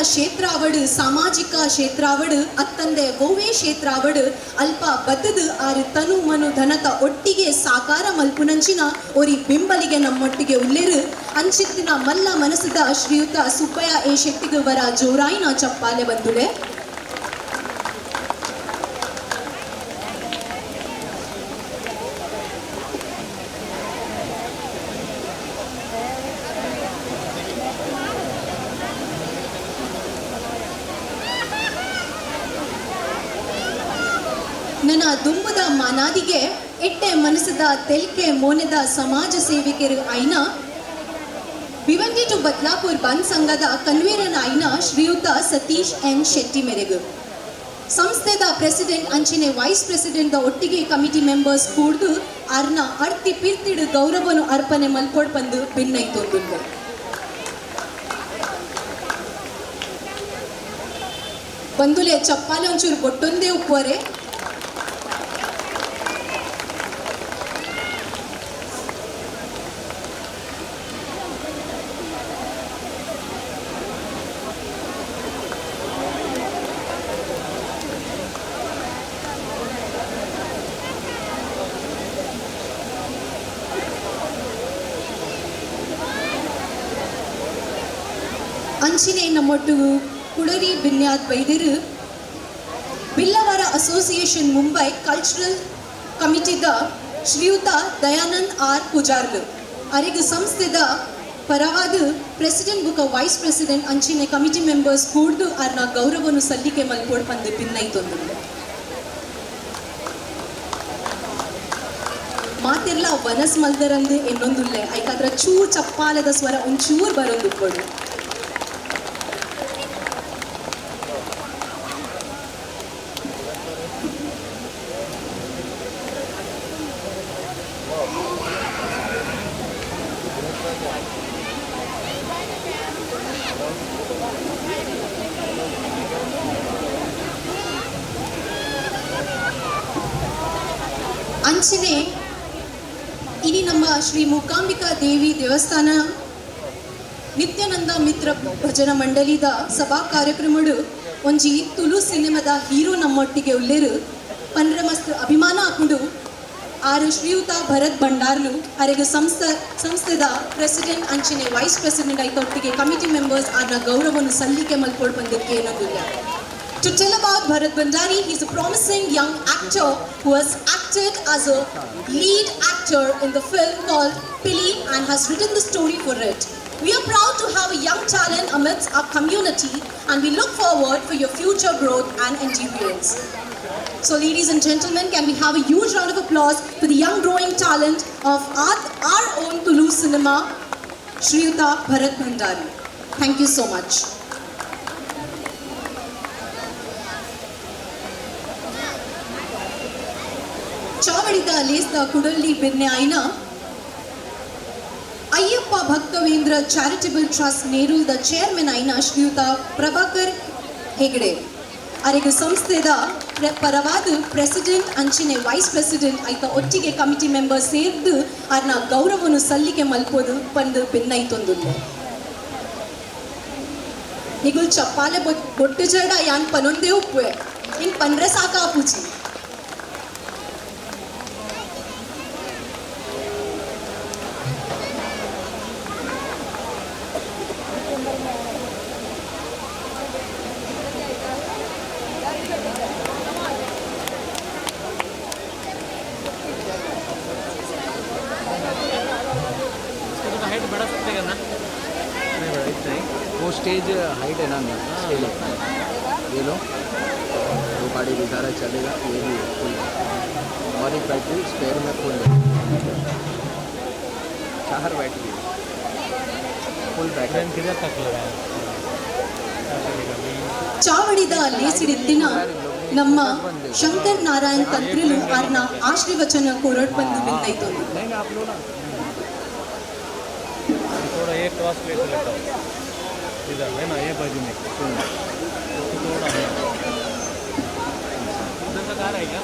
ಕ್ಷೇತ್ರ ಅವಡು ಸಾಮಾಜಿಕ ಕ್ಷೇತ್ರ ಅವಡು ಅತ್ತಂದೆ ಗೋವೆ ಕ್ಷೇತ್ರ ಅವಡು ಅಲ್ಪ ಬದ್ದದು ಆರು ತನು ಮನು ಧನತ ಒಟ್ಟಿಗೆ ಸಾಕಾರ ಮಲ್ಪುನಂಚಿನ ಒರಿ ಬಿಂಬಲಿಗೆ ನಮ್ಮೊಟ್ಟಿಗೆ ಉಲ್ಲೇರು ಅಂಚಿತ್ತಿನ ಮಲ್ಲ ಮನಸ್ಸದ ಶ್ರೀಯುತ ಸುಬ್ಬಯ್ಯ ಎ ಶೆಟ್ಟಿಗೆ ವರ ಜೋರಾಯಿನ ಚಪ್ಪಾಲೆ ಬಂದುಲೆ. ನನ್ನ ದುಂಬದ ಮಾನಾದಿಗೆ ಎಟ್ಟೆ ಮನಸ್ಸದ ತೆಲ್ಕೆ ಮೋನೆದ ಸಮಾಜ ಸೇವಕರು ಐನ ಭಿವಂಡಿ ಟು ಬದ್ಲಾಪುರ್ ಬಂದ್ ಸಂಘದ ಕನ್ವೀನರ್ ಐನ ಶ್ರೀಯುತ ಸತೀಶ್ ಎನ್ ಶೆಟ್ಟಿ ಮೆರೆಗು ಸಂಸ್ಥೆದ ಪ್ರೆಸಿಡೆಂಟ್ ಅಂಚಿನೆ ವೈಸ್ ಪ್ರೆಸಿಡೆಂಟ್ ಒಟ್ಟಿಗೆ ಕಮಿಟಿ ಮೆಂಬರ್ಸ್ ಕೂಡ್ದು ಅರ್ನ ಅರ್ತಿ ಪಿರ್ತಿಡು ಗೌರವನು ಅರ್ಪಣೆ ಮಲ್ಕೊಡ್ ಬಂದು ಭಿನ್ನೈತೊಂದು ಬಂದುಲೆ ಚಪ್ಪಾಲೆ ಒಂಚೂರು ಕೊಟ್ಟೊಂದೇ ಉಪ್ಪುವರೆ. ಅಂಚಿನೆ ನಮ್ಮೊಟ್ಟು ಕುಡರಿ ಬಿನ್ಯಾದ್ ವೈದ್ಯರು ಬಿಲ್ಲವರ ಅಸೋಸಿಯೇಷನ್ ಮುಂಬೈ ಕಲ್ಚರಲ್ ಕಮಿಟಿದ ಶ್ರೀಯುತ ದಯಾನಂದ್ ಆರ್ ಪೂಜಾರ್ಲು ಅರಿಗು ಸಂಸ್ಥೆದ ಪರವಾದ ಪ್ರೆಸಿಡೆಂಟ್ ಬುಕ ವೈಸ್ ಪ್ರೆಸಿಡೆಂಟ್ ಅಂಚಿನೆ ಕಮಿಟಿ ಮೆಂಬರ್ಸ್ ಕೂಡ್ದು ಅರ್ನ ಗೌರವನು ಸಲ್ಲಿಕೆ ಮಲ್ಪೋಡ್ ಬಂದು ಭಿನ್ನೈತೊಂದು ಮಾತಿರ್ಲ ವನಸ್ ಮಲ್ದರಂದು ಇನ್ನೊಂದುಲ್ಲೆ ಐಕಾದ್ರ ಚೂರ್ ಚಪ್ಪಾಲದ ಸ್ವರ ಒಂಚೂರ್ ಬರೋದು ಕೊಡು. ಅಂಚನೆ ಇನಿ ನಮ್ಮ ಶ್ರೀ ಮೂಕಾಂಬಿಕಾ ದೇವಿ ದೇವಸ್ಥಾನ ನಿತ್ಯಾನಂದ ಮಿತ್ರ ಭಜನಾ ಮಂಡಳಿದ ಸಭಾ ಕಾರ್ಯಕ್ರಮಡು ಒಂಜಿ ತುಳು ಸಿನಿಮಾದ ಹೀರೋ ನಮ್ಮೊಟ್ಟಿಗೆ ಉಲ್ಲೇರು ಪಂಡ್ರ ಮಸ್ತ್ ಅಭಿಮಾನ ಹಾಕೊಂಡು ಆರು ಶ್ರೀಯುತ ಭರತ್ ಭಂಡಾರ್ಲು ಅರೆಗೆ ಸಂಸ್ಥೆದ ಪ್ರೆಸಿಡೆಂಟ್ ಅಂಚನೆ ವೈಸ್ ಪ್ರೆಸಿಡೆಂಟ್ ಐತೊಟ್ಟಿಗೆ ಕಮಿಟಿ ಮೆಂಬರ್ಸ್ ಆರ್ನ ಗೌರವವನ್ನು ಸಲ್ಲಿಕೆ ಮಲ್ಪೋಡ್ ಬಂದಕ್ಕೆ ಏನಂದಿಲ್ಲ. To tell about Bharat Bhandari, he is a promising young actor who has acted as a lead actor in the film called Pili and has written the story for it. We are proud to have a young talent amidst our community and we look forward for your future growth and endurance. So ladies and gentlemen, can we have a huge round of applause for the young growing talent of our own Tulu cinema, Shriyuta Bharat Bhandari. Thank you so much. ಚಾವಡಿದ ಲೇಸ್ದ ಕುಡಲ್ಲಿ ಬೆನ್ನೆ ಆಯ್ನ ಅಯ್ಯಪ್ಪ ಭಕ್ತವೇಂದ್ರ charitable trust ನೇರುಲ್ದ chairman ಆಯ್ನ ಶ್ರೀಯುತ ಪ್ರಭಾಕರ್ ಹೆಗಡೆ ಅರೆಗೆ ಸಂಸ್ಥೆದ ಪರವಾದ ಪ್ರೆಸಿಡೆಂಟ್ ಅಂಚಿನೆ ವೈಸ್ ಪ್ರೆಸಿಡೆಂಟ್ ಆಯ್ತ ಒಟ್ಟಿಗೆ ಕಮಿಟಿ ಮೆಂಬರ್ ಸೇರ್ದು ಅರ್ನ ಗೌರವವನ್ನು ಸಲ್ಲಿಕೆ ಮಲ್ಪೋದು ಪಂದು ಬೆನ್ನೈತೊಂದುಲ್ಲ ನಿಗುಲ್ ಚಪ್ಪಾಲೆ ಬೊಟ್ಟು ಜಡ ಯಾನ್ ಪನೊಂದೇ ಉಪ್ಪುವೆ ಇನ್ ಪಂಡ್ರೆ ಸಾಕಾ ಪೂಜಿ. वो स्टेज हाइट है ना स्टेज ये लो वो गाड़ी गुजारा चलेगा ये भी फुल और एक बैटरी स्पेयर में फुल है 4 बैटरी फुल बैटरी किधर तक लगा है. ಚಾವಡಿದ ಲೇಸಿಡಿದ್ದಿನ ನಮ್ಮ ಶಂಕರ್ ನಾರಾಯಣ್ ತಂತ್ರಿಲು ಆರ್ನ ಆಶೀರ್ವಚನ ಕೋರಡ್ ಬಂದು ಬಿಂದೈತು. थोड़ा एक क्रॉस प्लेट लेता हूँ इधर है ना ये बाजू में थोड़ा इधर तक आ रहा है क्या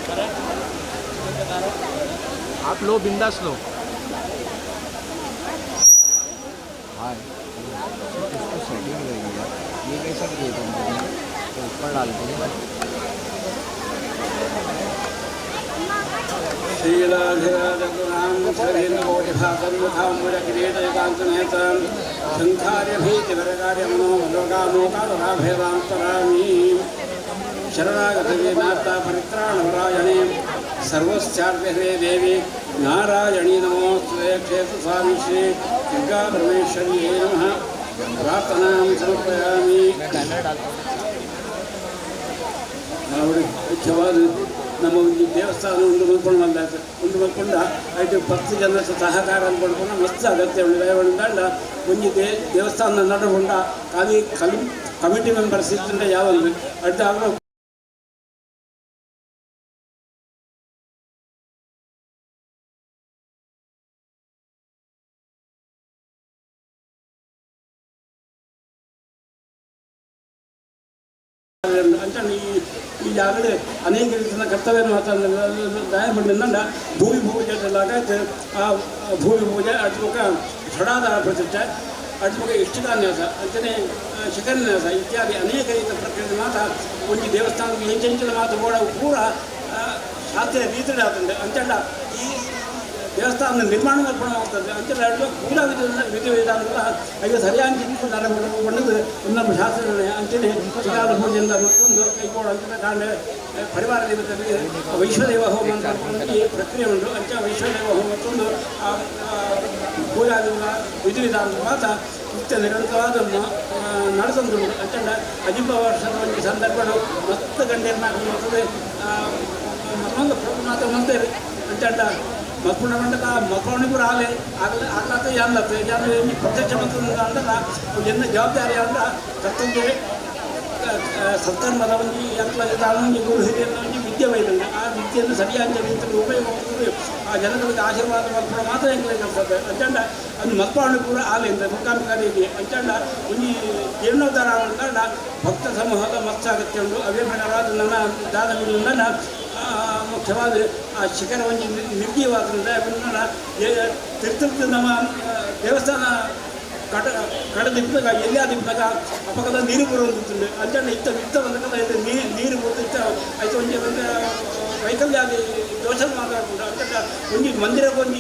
इधर तक आ रहा है आप लो बिंदास लो. हाँ सब दिए थे तो ऊपर डाल देंगे श्रीराधिराजगुणां श्रीर्नकोटिभासन्मुखाम्बुजकिरीटयकान्तनेत्रं शङ्खार्यभीतिवरकार्यमनोमलोकामोकाभेदान्तरामि शरणागतवीनाथा परित्राणपरायणे सर्वस्यार्थे देवी नारायणी नमोस्तुते क्षेत्रस्वामी श्री दुर्गा परमेश्वर्यै नमः प्रार्थनां समर्पयामि ಮುಖ್ಯವಾದ ನಮ್ಮ ಒಂದು ದೇವಸ್ಥಾನ ಒಂದು ಮಲ್ಕೊಂಡು ಬಂದಾಯ್ತು ಒಂದು ಮಲ್ಕೊಂಡ ಆಯ್ತು 10 ಜನ ಸಹಕಾರ ಅಂದ್ಕೊಂಡು ಮಸ್ತ್ ಅಗತ್ಯ ಉಂಟು ದಯವಂಡ ಒಂದು ದೇವಸ್ಥಾನ ನಡುಕೊಂಡ ಖಾಲಿ ಕಮಿಟಿ ಮೆಂಬರ್ಸ್ ಇದ್ದರೆ ಯಾವೊಂದು ಅಡ್ಡ ಆಗೋ అంటే ఈ జాగడే అనేక ರೀತಿಯ ಕರ್ತವ್ಯವನ್ನು ದಯಮಾಡಿದ ಭೂಮಿ ಪೂಜೆ ಆ ಭೂಮಿ ಪೂಜೆ ಅಡ್ಮುಖ ಷಡಾಧಾರ ಪ್ರತಿಷ್ಠೆ ಅಡ್ಮುಖ ಇಷ್ಟಕಾನ್ಯಾಸ ಅಂಚನೆ ಶಿಖರನ್ಯಾಸ ಇತ್ಯಾದಿ ಅನೇಕ ರೀತಿಯ ಪ್ರಕ್ರಿಯೆ ಮಾತ್ರ ಒಂದು ದೇವಸ್ಥಾನಕ್ಕೆ ಹೆಂಚೆಂಚಿನ ಮಾತು ಕೂಡ ಪೂರ ಶಾಸ್ತ್ರೀಯ ರೀತಿಯಲ್ಲಿ ಆಗ್ತದೆ ಅಂಚೆಲ್ಲ ಈ ದೇವಸ್ಥಾನ ನಿರ್ಮಾಣ ಮಾಡ್ಕೊಂಡು ಅಂಚೆಲ್ಲ ಪೂರಾ ವಿಧಿವಿಧಾನಗಳ ಈಗ ಸರಿಯಾಗಿ ನಡೆದುಕೊಂಡು ನಮ್ಮ ಶಾಸ್ತ್ರಗಳೇ ಅಂಚನೆ ಶಿಖಾದ ಪೂಜೆಯಿಂದ ಮತ್ತೊಂದು ಕೈಗೋಳ ಅಂತ ಕಾಂಡ ಪರಿವಾರ ದೇವತೆಗಳಿಗೆ ವೈಶ್ವದೇವ ಹೋಮ ಅಂತ ಈ ಪ್ರಕ್ರಿಯೆ ಉಂಟು ಅಂಚ ವೈಶ್ವದೇವ ಹೋಮ ಮತ್ತೊಂದು ಪೂಜಾದಿಗಳ ವಿಧಿವಿಧಾನದ ಮಾತ್ರ ನಿತ್ಯ ನಿರಂತರವಾದ ನಡೆಸೊಂದು ಅಂಚಂಡ 15 ವರ್ಷದ ಒಂದು ಸಂದರ್ಭಗಳು ಮಸ್ತ್ ಗಂಡೇರು ಮಾಡ್ತದೆ ಮತ್ತೊಂದು ಮಾತ್ರ ಮಂತೇರಿ ಅಂಚಂಡ ಮಕ್ಕಳ ಮಂಡಲ ಮಕ್ಕಳಿಗೂ ರಾಲೆ ಆಗ್ಲತ್ತ ಯಾನ್ಲತ್ತ ಯಾರು ಪ್ರತ್ಯಕ್ಷ ಮಂತ್ರದ ಅಂಡಲ್ಲ ಎನ್ನ ಜವಾಬ್ದಾರಿ ಅಂದ ಕರ್ತಂಗೆ ಸತ್ಕರ್ಮದ ಒಂದು ಯಂತ್ರ ಗುರು ಹಿರಿಯರ ಒಂದು ವಿದ್ಯೆ ಬೈದಂಗೆ ಆ ವಿದ್ಯೆಯನ್ನು ಸರಿಯಾದ ರೀತಿಯಲ್ಲಿ ಉಪಯೋಗ ಮಾಡ್ತಾರೆ ಆ ಜನಗಳಿಗೆ ಆಶೀರ್ವಾದ ಮಾಡ್ಕೊಂಡು ಮಾತ್ರ ಹೆಂಗೆ ಕಲ್ತದೆ ಅಂಚಂಡ ಅದು ಮಕ್ಕಳು ಕೂಡ ಆಲೆಯಿಂದ ಮುಖಾಮುಖಾರಿಗೆ ಅಂಚಂಡ ಒಂದು ಜೀರ್ಣೋದ್ಧಾರ ಅಂದ ಭಕ್ತ ಸಮೂಹದ ಮಸ್ತ್ ಅಗತ್ಯ ಉಂಟು ಅವೇ ಪ್ರಕಾರವಾದ ನನ್ನ ದಾನಗಳಿಂದ ಮುಖ್ಯವಾದ ಆ ಶಿಖರ ಒಂದು ನಿರ್ಜೀವಾದ್ರಿಂದ ತಿರ್ತಿರ್ತು ನಮ್ಮ ದೇವಸ್ಥಾನ ಕಡದಿಪ್ಪಾಗ ಎಲ್ಲಿಯಾದಿಪ್ಪಾಗ ಅಪಕದ ನೀರು ಬರುವಂತಿತ್ತು ಅಂಚಂಡ ಇತ್ತ ಬಂದ ನೀರು ಬರುತ್ತಿತ್ತ ಆಯ್ತು ಒಂದು ವೈಕಲ್ಯಾದಿ ದೋಷ ಮಾತಾಡ್ಕೊಂಡು ಅಂಚಂಡ ಒಂದು ಮಂದಿರಕ್ಕೆ ಒಂದು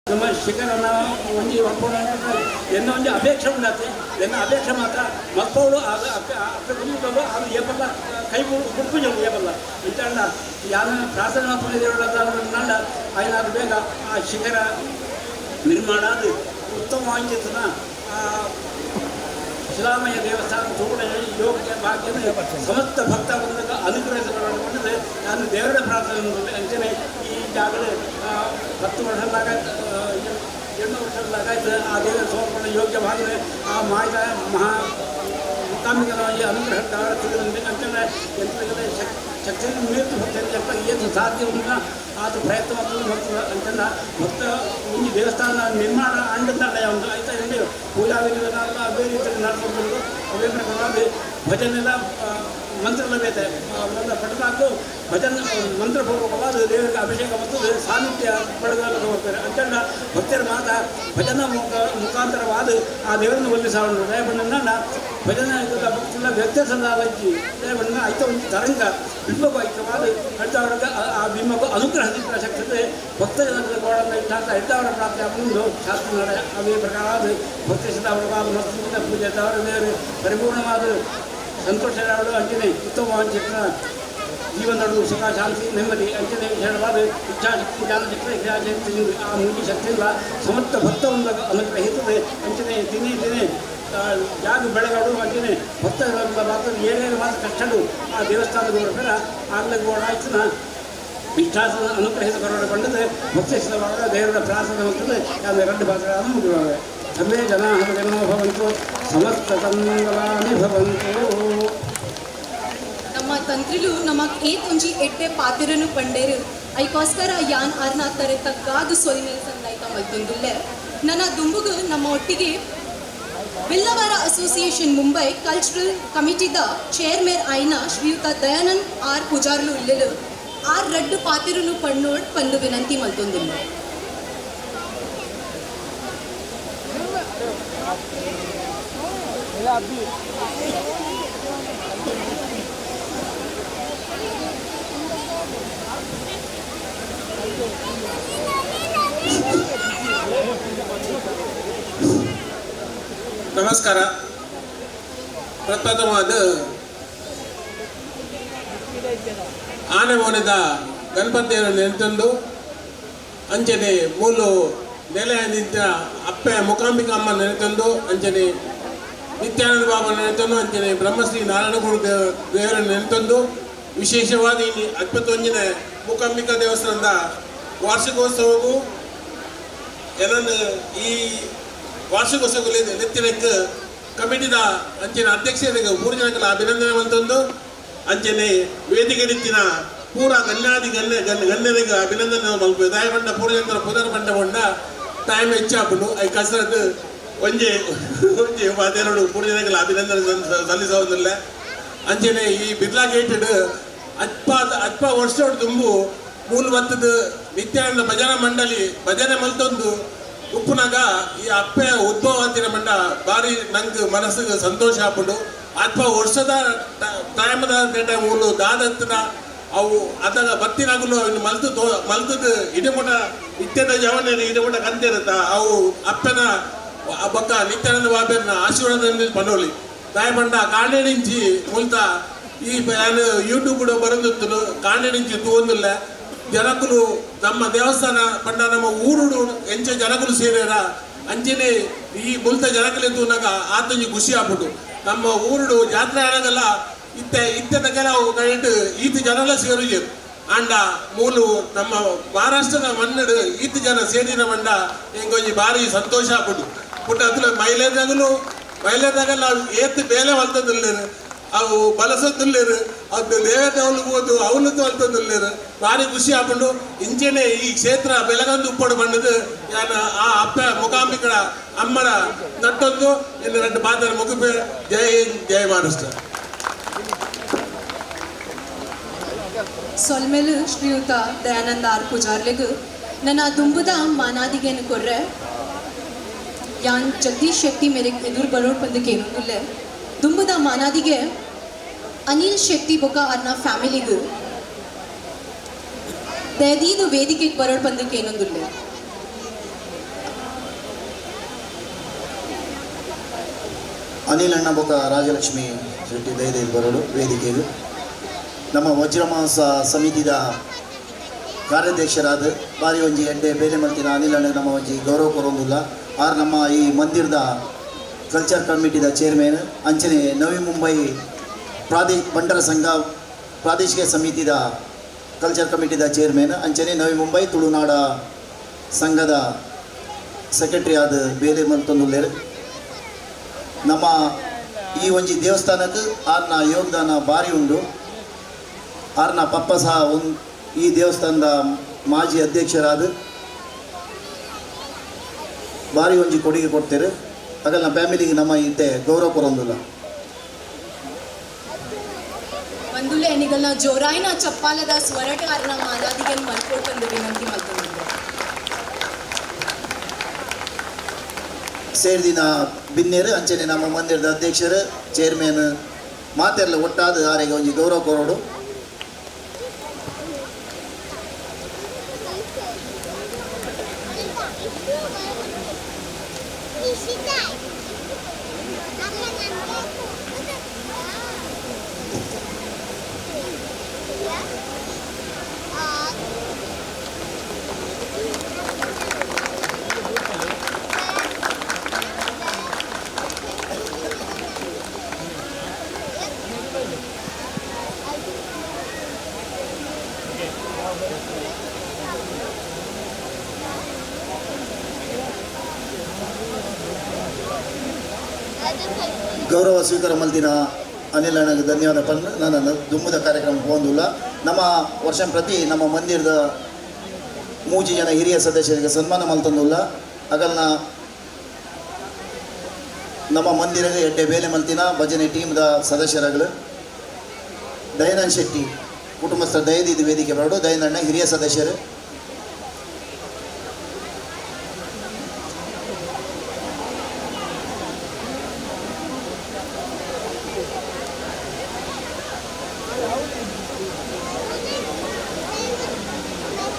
ನಮ್ಮ ಶಿಖರನ ಒಂದು ಒಪ್ಪೋಣ ಎನ್ನ ಒಂದು ಅಪೇಕ್ಷೆ ಉಂಡತ್ತೆ ಎನ್ನ ಅಪೇಕ್ಷೆ ಮಾತ್ರ ಮಕ್ಕಳು ಅದು ಕುಟುಂಬಗಳು ಅದು ಏಪಲ್ಲ ಕೈ ಕುಡ್ಪುಜಲು ಏಪಲ್ಲ ಇಂತಲ್ಲ ಯಾರು ಪ್ರಾರ್ಥನಾ ಪಡೆದ ಐನಾರು ಬೇಗ ಆ ಶಿಖರ ನಿರ್ಮಾಣ ಅದು ಉತ್ತಮವಾಗಿ ಶಿಲಾಮಯ ದೇವಸ್ಥಾನ ತೋಡ ಯೋಗ್ಯ ಭಾಗ್ಯ ಸಮಸ್ತ ಭಕ್ತ ಬಂದಾಗ ಅನುಗ್ರಹಿಸಲ್ಪಟ್ಟರೆ ನಾನು ದೇವರ ಪ್ರಾರ್ಥನೆ ಅಂಚನೆ ಈ ಜಾಗದಲ್ಲಿ 10 ವರ್ಷದಾಗಾಯ್ತು 2 ವರ್ಷದಾಗಾಯ್ತು ಆ ದೇವರ ಸಮರ್ಪಣೆ ಯೋಗ್ಯವಾಗಿದೆ ಆ ಮಾಡಿದ ಮುಖಾಮಿಕವಾಗಿ ಅನುಗ್ರಹ ಅಂಚನೆ ಯಂತ್ರಗಳ ಶಕ್ತಿಯನ್ನು ಮೀರ್ತು ಭಕ್ತರಿಗೆ ಏನು ಸಾಧ್ಯ ಉಂಟ ಅದು ಪ್ರಯತ್ನ ಮಾಡ್ತದೆ ಅಂತಂದ ಭಕ್ತ ಒಂದು ದೇವಸ್ಥಾನ ನಿರ್ಮಾಣ ಅಂಡದಂಡ ಒಂದು ಆಯ್ತಾ ಇಲ್ಲಿ ಪೂಜಾ ವಿಧಿಗಳನ್ನ ಅದೇ ರೀತಿಯಲ್ಲಿ ನಡೆಸ್ಕೊಂಡು ಅವೇ ಪ್ರಕಾರವಾದ ಭಜನೆಲ್ಲ ಮಂತ್ರಗಳ ಬೇತೆ ಅವರೆಲ್ಲ ಪಡೆದಾಕು ಭಜನೆ ಮಂತ್ರಪೂರ್ವಕವಾದ ದೇವರಿಗೆ ಅಭಿಷೇಕ ಮತ್ತು ಸಾನ್ನಿಧ್ಯ ಪಡೆದುಕೊಂಡು ಹೋಗ್ತಾರೆ ಅಂತಂದ ಭಕ್ತರ ಮಾತ ಭಜನ ಮುಖಾಂತರವಾದ ಆ ದೇವರನ್ನು ಒಲಿಸಾಕೊಂಡು ದಯಬಣ್ಣ ಭಜನೆ ಭಕ್ತಿಲ್ಲ ವ್ಯತ್ಯಾಸದ ದಯಬಣ್ಣ ಆಯ್ತಾ ಒಂದು ತರಂಗ ಬಿಂಬకు ಐಕ್ಯವಾದ ಅಡ್ಡವರಿಗೆ ಆ ಬಿಂಬకు ಅನುಗ್ರಹದಿಂದ ಶಕ್ತಿ ಭಕ್ತ ಜನಗಳ ಗೋಡನ್ನು ಇಟ್ಟಾಗ ಅಡ್ಡವರ ಪ್ರಾಪ್ತಿ ಮುಂದೆ ಶಾಸ್ತ್ರ ನಡೆ ಅವೇ ಪ್ರಕಾರವಾದ ಭಕ್ತಿಸಿದ ಅವರ ಮಸ್ತಿಂದ ಪೂಜೆ ಅವರ ದೇವರು ಪರಿಪೂರ್ಣವಾದ ಸಂತೋಷಗಳು ಅಂಚನೆ ಉತ್ತಮವಾದ ಚಿತ್ರ ಜೀವನ ನಡೆದು ಸುಖ ಶಾಂತಿ ನೆಮ್ಮದಿ ಅಂಚನೆ ಹೇಳವಾದ ಇಚ್ಛಾಶಕ್ತಿ ಜ್ಞಾನಶಕ್ತಿ ಕ್ರಿಯಾಶಕ್ತಿ ಆ ಮೂಲ ಶಕ್ತಿಯಿಂದ ಸಮರ್ಥ ಭಕ್ತವನ್ನು ಅನುಗ್ರಹಿಸುತ್ತದೆ ಅಂಚನೆ ದಿನೇ ಯಾಗ ಬೆಳೆಗಳು ಅಂಚನೆ ಭಕ್ತಗಳ ಮಾತ್ರ ಏನೇನು ಮಾತ್ರ ಕಷ್ಟಗಳು ಆ ದೇವಸ್ಥಾನದ ಹೊರಬೇಡ ಆಗಲೇ ಗೋಡಾಯ್ತನ ಇಷ್ಟಾಸನ ಅನುಗ್ರಹಿಸಿಕೊಂಡರೆ ಭಕ್ತಿಸಿದವಾಗ ದೇವರ ಪ್ರಾರ್ಥನೆ ಹೋಗ್ತದೆ ಅದು 2 ಭಾಗಗಳನ್ನು ಮುಗಿಯುವಾಗ ಸರ್ವೇ ಜನಾ ಜನೋ ಭವಂತು ಸಮಸ್ತ ತನ್ಮಂಗಲಾನಿ ಭವಂತು. ನಮ್ಮ ತಂತ್ರಿಲು ನಮಕ್ ಏತೊಂಜಿ ಎಡ್ಡೆ ಪಾತಿರನು ಪಂಡೇರು ಐಕೋಸ್ಕರ ಯಾನ್ ಆರ್ನ ತಾರೆ ತಗ್ಗಾದು ಸೊಲಿಮೇಲ್ ಸಂದಾಯ್ತ ಮಲ್ತೊಂದುಲ್ಲೆ ನನ್ನ ದುಂಬುಗು ನಮ್ಮ ಒಟ್ಟಿಗೆ ಬಿಲ್ಲವರ ಅಸೋಸಿಯೇಷನ್ ಮುಂಬೈ ಕಲ್ಚರಲ್ ಕಮಿಟಿದ ಚೇರ್ಮನ್ ಆಯ್ನ ಶ್ರೀಯುತ ದಯಾನಂದ್ ಆರ್ ಪೂಜಾರ್ಲು ಇಲ್ಲೆಲು ಆರ್ ರಡ್ಡು ಪಾತಿರುನು ಪಣ್ಣೋಡ್ ಪಂದು ವಿನಂತಿ ಮಲ್ತೊಂದಿಲ್ಲ. ನಮಸ್ಕಾರ. ಪ್ರಪ್ರಥಮವಾದ ಆನೆ ಮೋನದ ಗಣಪತಿಯನ್ನು ನೆನೆತಂದು ಅಂಚನೆ ಮೂಲು ನೆಲೆಯಂದಿದ್ದ ಅಪ್ಪೆ ಮುಕಾಂಬಿಕಾ ಅಮ್ಮ ನೆನೆತಂದು ಅಂಚನೆ ನಿತ್ಯಾನಂದ ಬಾಬಾ ನೆನೆತಂದು ಅಂಚನೆ ಬ್ರಹ್ಮಶ್ರೀ ನಾರಾಯಣಗುರು ದೇವರನ್ನು ನೆನೆತಂದು ವಿಶೇಷವಾದ ಈ 21ನೇ ಮುಕಾಂಬಿಕಾ ದೇವಸ್ಥಾನದ ವಾರ್ಷಿಕೋತ್ಸವಕ್ಕೂ ಏನನ್ನು ಈ ವಾರ್ಷಿಕೋತ್ಸವ ನೆತ್ತಿನಕ್ಕೆ ಕಮಿಟಿದ ಅಂಚಿನ ಅಧ್ಯಕ್ಷರಿಗೆ 3 ಜನಗಳ ಅಭಿನಂದನೆ ಅಂತಂದು ಅಂಚನೆ ವೇದಿಕೆ ನಿಂತಿನ ಪೂರ ಗಣ್ಯಾದಿ ಗಣ್ಯರಿಗೆ ಅಭಿನಂದನೆ ಮಲ್ಪು ದಾಯ ಬಂಡ ಪೂರ ಜನರ ಪುನರ್ ಬಂಡ ಬಂಡ ಟೈಮ್ ಹೆಚ್ಚಾಪುಂಡು ಐ ಕಸರತ್ತು ಒಂಜೆ ಮಾತೆರಡು 3 ಜನಗಳ ಅಭಿನಂದನೆ ಸಲ್ಲಿಸೋದಿಲ್ಲ. ಅಂಚನೆ ಈ ಬಿರ್ಲಾ ಗೇಟೆಡ್ ಅಪ್ಪ ವರ್ಷ ತುಂಬು ಮೂಲ ಬತ್ತದ ನಿತ್ಯಾನಂದ ಭಜನಾ ಮಂಡಳಿ ಭಜನೆ ಮಲ್ತೊಂದು ಉಪ್ಪುನಾಗ ಈ ಅಪ್ಪೆ ಉದ್ಭವ ಅಂತಿನ ಮಂಡ ಬಾರಿ ನಂಗೆ ಮನಸ್ಸಿಗೆ ಸಂತೋಷ ಆಪುಂಡು. ಅಪ್ಪ ವರ್ಷದ ಟೈಮದ ಮೂಲು ದಾದತ್ತಿನ ಅವು ಅದಾಗ ಬತ್ತಿನಾಗಲು ಇನ್ನು ಮಲ್ತದ ಇಡಮುಟ ನಿತ್ಯದ ಜವನ ಇಡಮುಟ ಕಂತಿರುತ್ತ ಅವು ಅಪ್ಪನ ಬಕ್ಕ ನಿತ್ಯಾನಂದ ಬಾಬೆನ ಆಶೀರ್ವಾದ ಪನೋಲಿ ದಾಯ ಬಂಡ ಕಾಂಡೆಣಿಂಚಿ ಮೂಲತ ಈ ಯೂಟ್ಯೂಬ್ ಕೂಡ ಬರೋದು ಕಾಂಡೆಣಿಂಚಿ ತೂಂದಿಲ್ಲ ಜನಕುಲು ನಮ್ಮ ದೇವಸ್ಥಾನ ಪಂಡ ನಮ್ಮ ಊರುಡು ಎಂಚ ಜನಕುಲು ಸೇರ್ಯಾರ ಅಂಚನೆ ಈ ಮುಲ್ತ ಜನಕಲೆಂದುನಾಗ ಆತಂಜಿ ಖುಷಿ ಆಗ್ಬಿಟ್ಟು ನಮ್ಮ ಊರುಡು ಜಾತ್ರೆ ಆಡೋದಲ್ಲ ಇತ್ತೆದ ಕೆಲವು ಕೈಟ್ ಈತ ಜನಲ್ಲ ಸೇರುಜೆ ಅಂಡ ಮೂಲು ನಮ್ಮ ಮಹಾರಾಷ್ಟ್ರದ ಮನ್ನಡು ಈತ ಜನ ಸೇರಿನ ಮಂಡ ಹೆಂಗೊಂಜಿ ಭಾರಿ ಸಂತೋಷ ಆಗ್ಬಿಟ್ಟು ಪುಟ್ಟ ಅದ್ರ ಮಹಿಳೆದಾಗಲ್ಲ ಏತ್ ಬೇಲೆ ಹೊಲ್ತದಿಲ್ಲೇರು ಅವು ಬಲಸದಿಲ್ಲೇರು ಅದು ದೇವತೆ ಹೊಲ್ಬೋದು ಅವಲತ್ತು ಹೊಲ್ತದಿಲ್ಲೇರು ಭಾರಿ ಖುಷಿ ಆಗ್ಬಿಟ್ಟು ಇಂಚೆನೆ ಈ ಕ್ಷೇತ್ರ ಬೆಳಗಂದು ಉಪ್ಪಡು ಬಂದದು ಯಾನ ಆ ಅಪ್ಪ ಮುಖಾಂಬಿಕಳ ಅಮ್ಮನ ನಟ್ಟೊಂದು ಇನ್ನು 2 ಮಾತರ ಮುಗುಪೆ ಜೈ ಜೈ ಮಹಾರಾಷ್ಟ್ರ. ಸೊಲ್ಮೆಲು ಶ್ರೀಯುತ ದಯಾನಂದ ಆರ್ ಪೂಜಾರ್ಲೆಗು ನನ್ನ ದುಂಬುದ ಮಾನಾದಿಗೆಯನ್ನು ಕೊರ್ರೆ ಯಾನ್ ಜಗದೀಶ್ ಶೆಟ್ಟಿ ಮೇರೆಗೆ ಎದುರು ಬರೋಡ್ ಬಂದಕ್ಕೇನು ಇಲ್ಲ ದುಂಬುದ ಮಾನಾದಿಗೆ ಅನಿಲ್ ಶೆಟ್ಟಿ ಬೊಕ್ಕ ಅನ್ನ ಫ್ಯಾಮಿಲಿಗೂ ದಯದೀದು ವೇದಿಕೆಗೆ ಬರೋಡ್ ಬಂದಕ್ಕೇನೊಂದಿಲ್ಲ. ಅನಿಲ್ ಅಣ್ಣ ಬೊಕ್ಕ ರಾಜಲಕ್ಷ್ಮಿ ಶೆಟ್ಟಿ ದಯದೇವಿ ಬರೋಡು ವೇದಿಕೆಗೆ ನಮ್ಮ ವಜ್ರಮಾಸ ಸಮಿತಿದ ಕಾರ್ಯಾಧ್ಯಕ್ಷರಾದ ಬಾರಿ ಒಂಜಿ ಎಡ್ಡೆ ಬೇಲೆ ಮಲ್ತಿನ ಅನಿಲ್ ಅಣ್ಣ ನಮ್ಮ ಒಂಜಿ ಗೌರವ ಕೊರೊಂದಿಲ್ಲ ಆರು ನಮ್ಮ ಈ ಮಂದಿರದ ಕಲ್ಚರ್ ಕಮಿಟಿದ ಚೇರ್ಮನ್ ಅಂಚನೆ ನವಿ ಮುಂಬೈ ಬಂಡರ ಸಂಘ ಪ್ರಾದೇಶಿಕ ಸಮಿತಿದ ಕಲ್ಚರ್ ಕಮಿಟಿದ ಚೇರ್ಮನ್ ಅಂಚನೆ ನವಿ ಮುಂಬೈ ತುಳುನಾಡ ಸಂಘದ ಸೆಕ್ರೆಟರಿ ಆದ ಬೇಲೆ ಮಲ್ತೊಂದುಲ್ಲೇರು ನಮ್ಮ ಈ ಒಂಜಿ ದೇವಸ್ಥಾನಕ್ಕೆ ಆರ್ನ ಯೋಗದಾನ ಭಾರಿ ಉಂಡು. ಆರ್ನ ಪಪ್ಪ ಸಹ ಈ ದೇವಸ್ಥಾನದ ಮಾಜಿ ಅಧ್ಯಕ್ಷರಾದ ಭಾರಿ ಒಂಜಿ ಕೊಡುಗೆ ಕೊಡ್ತೇವೆ ಹಾಗಲ್ಲ ಫ್ಯಾಮಿಲಿಗೆ ನಮ್ಮ ಇತ್ತೆ ಗೌರವ ಕೊರೊಂದಿಲ್ಲ. ಬಂದುಲೆ ಎನಿಗಲ್ನ ಜೋರಾಯಿನ ಚಪ್ಪಾಲದ ಸ್ವರಟಗಾರನ ಮಾನಾದಿಗೆ ಮಲ್ಕೊಳ್ತಂದು ವಿನಂತಿ ಮಲ್ತೊಂದಿಲ್ಲ. ಸೇರಿದಿನ ಬಿನ್ನೇರು ಅಂಚನೆ ನಮ್ಮ ಮಂದಿರದ ಅಧ್ಯಕ್ಷರು ಚೇರ್ಮನ್ ಮಾತೆಲ್ಲ ಒಟ್ಟಾದ ಆರೆಗೆ ಒಂಜಿ ಗೌರವ ಕೊರೋಡು. ಗೌರವ ಸ್ವೀಕಾರ ಮಲ್ತಿನ ಅನಿಲ್ ಅಣ್ಣಗೆ ಧನ್ಯವಾದ ಪಂದು ನಾನು ದುಂಬುದ ಕಾರ್ಯಕ್ರಮ ಹೋಗುದಿಲ್ಲ. ನಮ್ಮ ವರ್ಷ ಪ್ರತಿ ನಮ್ಮ ಮಂದಿರದ 3 ಜನ ಹಿರಿಯ ಸದಸ್ಯರಿಗೆ ಸನ್ಮಾನ ಮಲ್ತಂದಿಲ್ಲ. ಅಗಲ್ನ ನಮ್ಮ ಮಂದಿರಗೆ ಎಡ್ಡೆ ಬೇಲೆ ಮಲ್ತಿನ ಭಜನೆ ಟೀಮ್ದ ಸದಸ್ಯರಾಗಲು ದಯಾನಂದ್ ಶೆಟ್ಟಿ ಕುಟುಂಬಸ್ಥರ ದಯದಿದ್ದು ವೇದಿಕೆ ಬರೋಡು ದಯಾನಂದ ಹಿರಿಯ ಸದಸ್ಯರು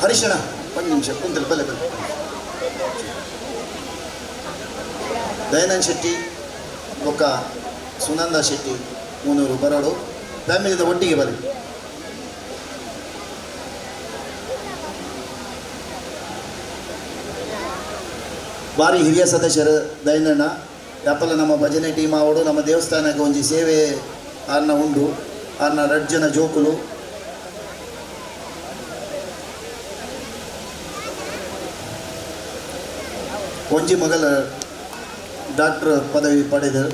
ಹರೀಶಣ್ಣ ಒಂದು ನಿಮಿಷ ಕುಂತಲ್ ಬಲೆ ಬಲೆ ದಯಾನಂದ್ ಶೆಟ್ಟಿ ಬೊಕ್ಕ ಸುನಂದ ಶೆಟ್ಟಿ ಮೂನೂರು ಬರೋಡು ಫ್ಯಾಮಿಲಿದ ಒಟ್ಟಿಗೆ ಬರಲಿ. ಭಾರಿ ಹಿರಿಯ ಸದಸ್ಯರು ದೈನಣ್ಣ ಯಾಪಲ್ಲ ನಮ್ಮ ಭಜನೆ ಟೀಮ್ ಆವಡು ನಮ್ಮ ದೇವಸ್ಥಾನಕ್ಕೆ ಒಂಜಿ ಸೇವೆ ಆರ್ನ ಉಂಡು ಆರ್ನ 2 ಜನ ಜೋಕುಲು ಒಂಜಿ ಮಗಲ ಡಾಕ್ಟರ್ ಪದವಿ ಪಡೆದರು.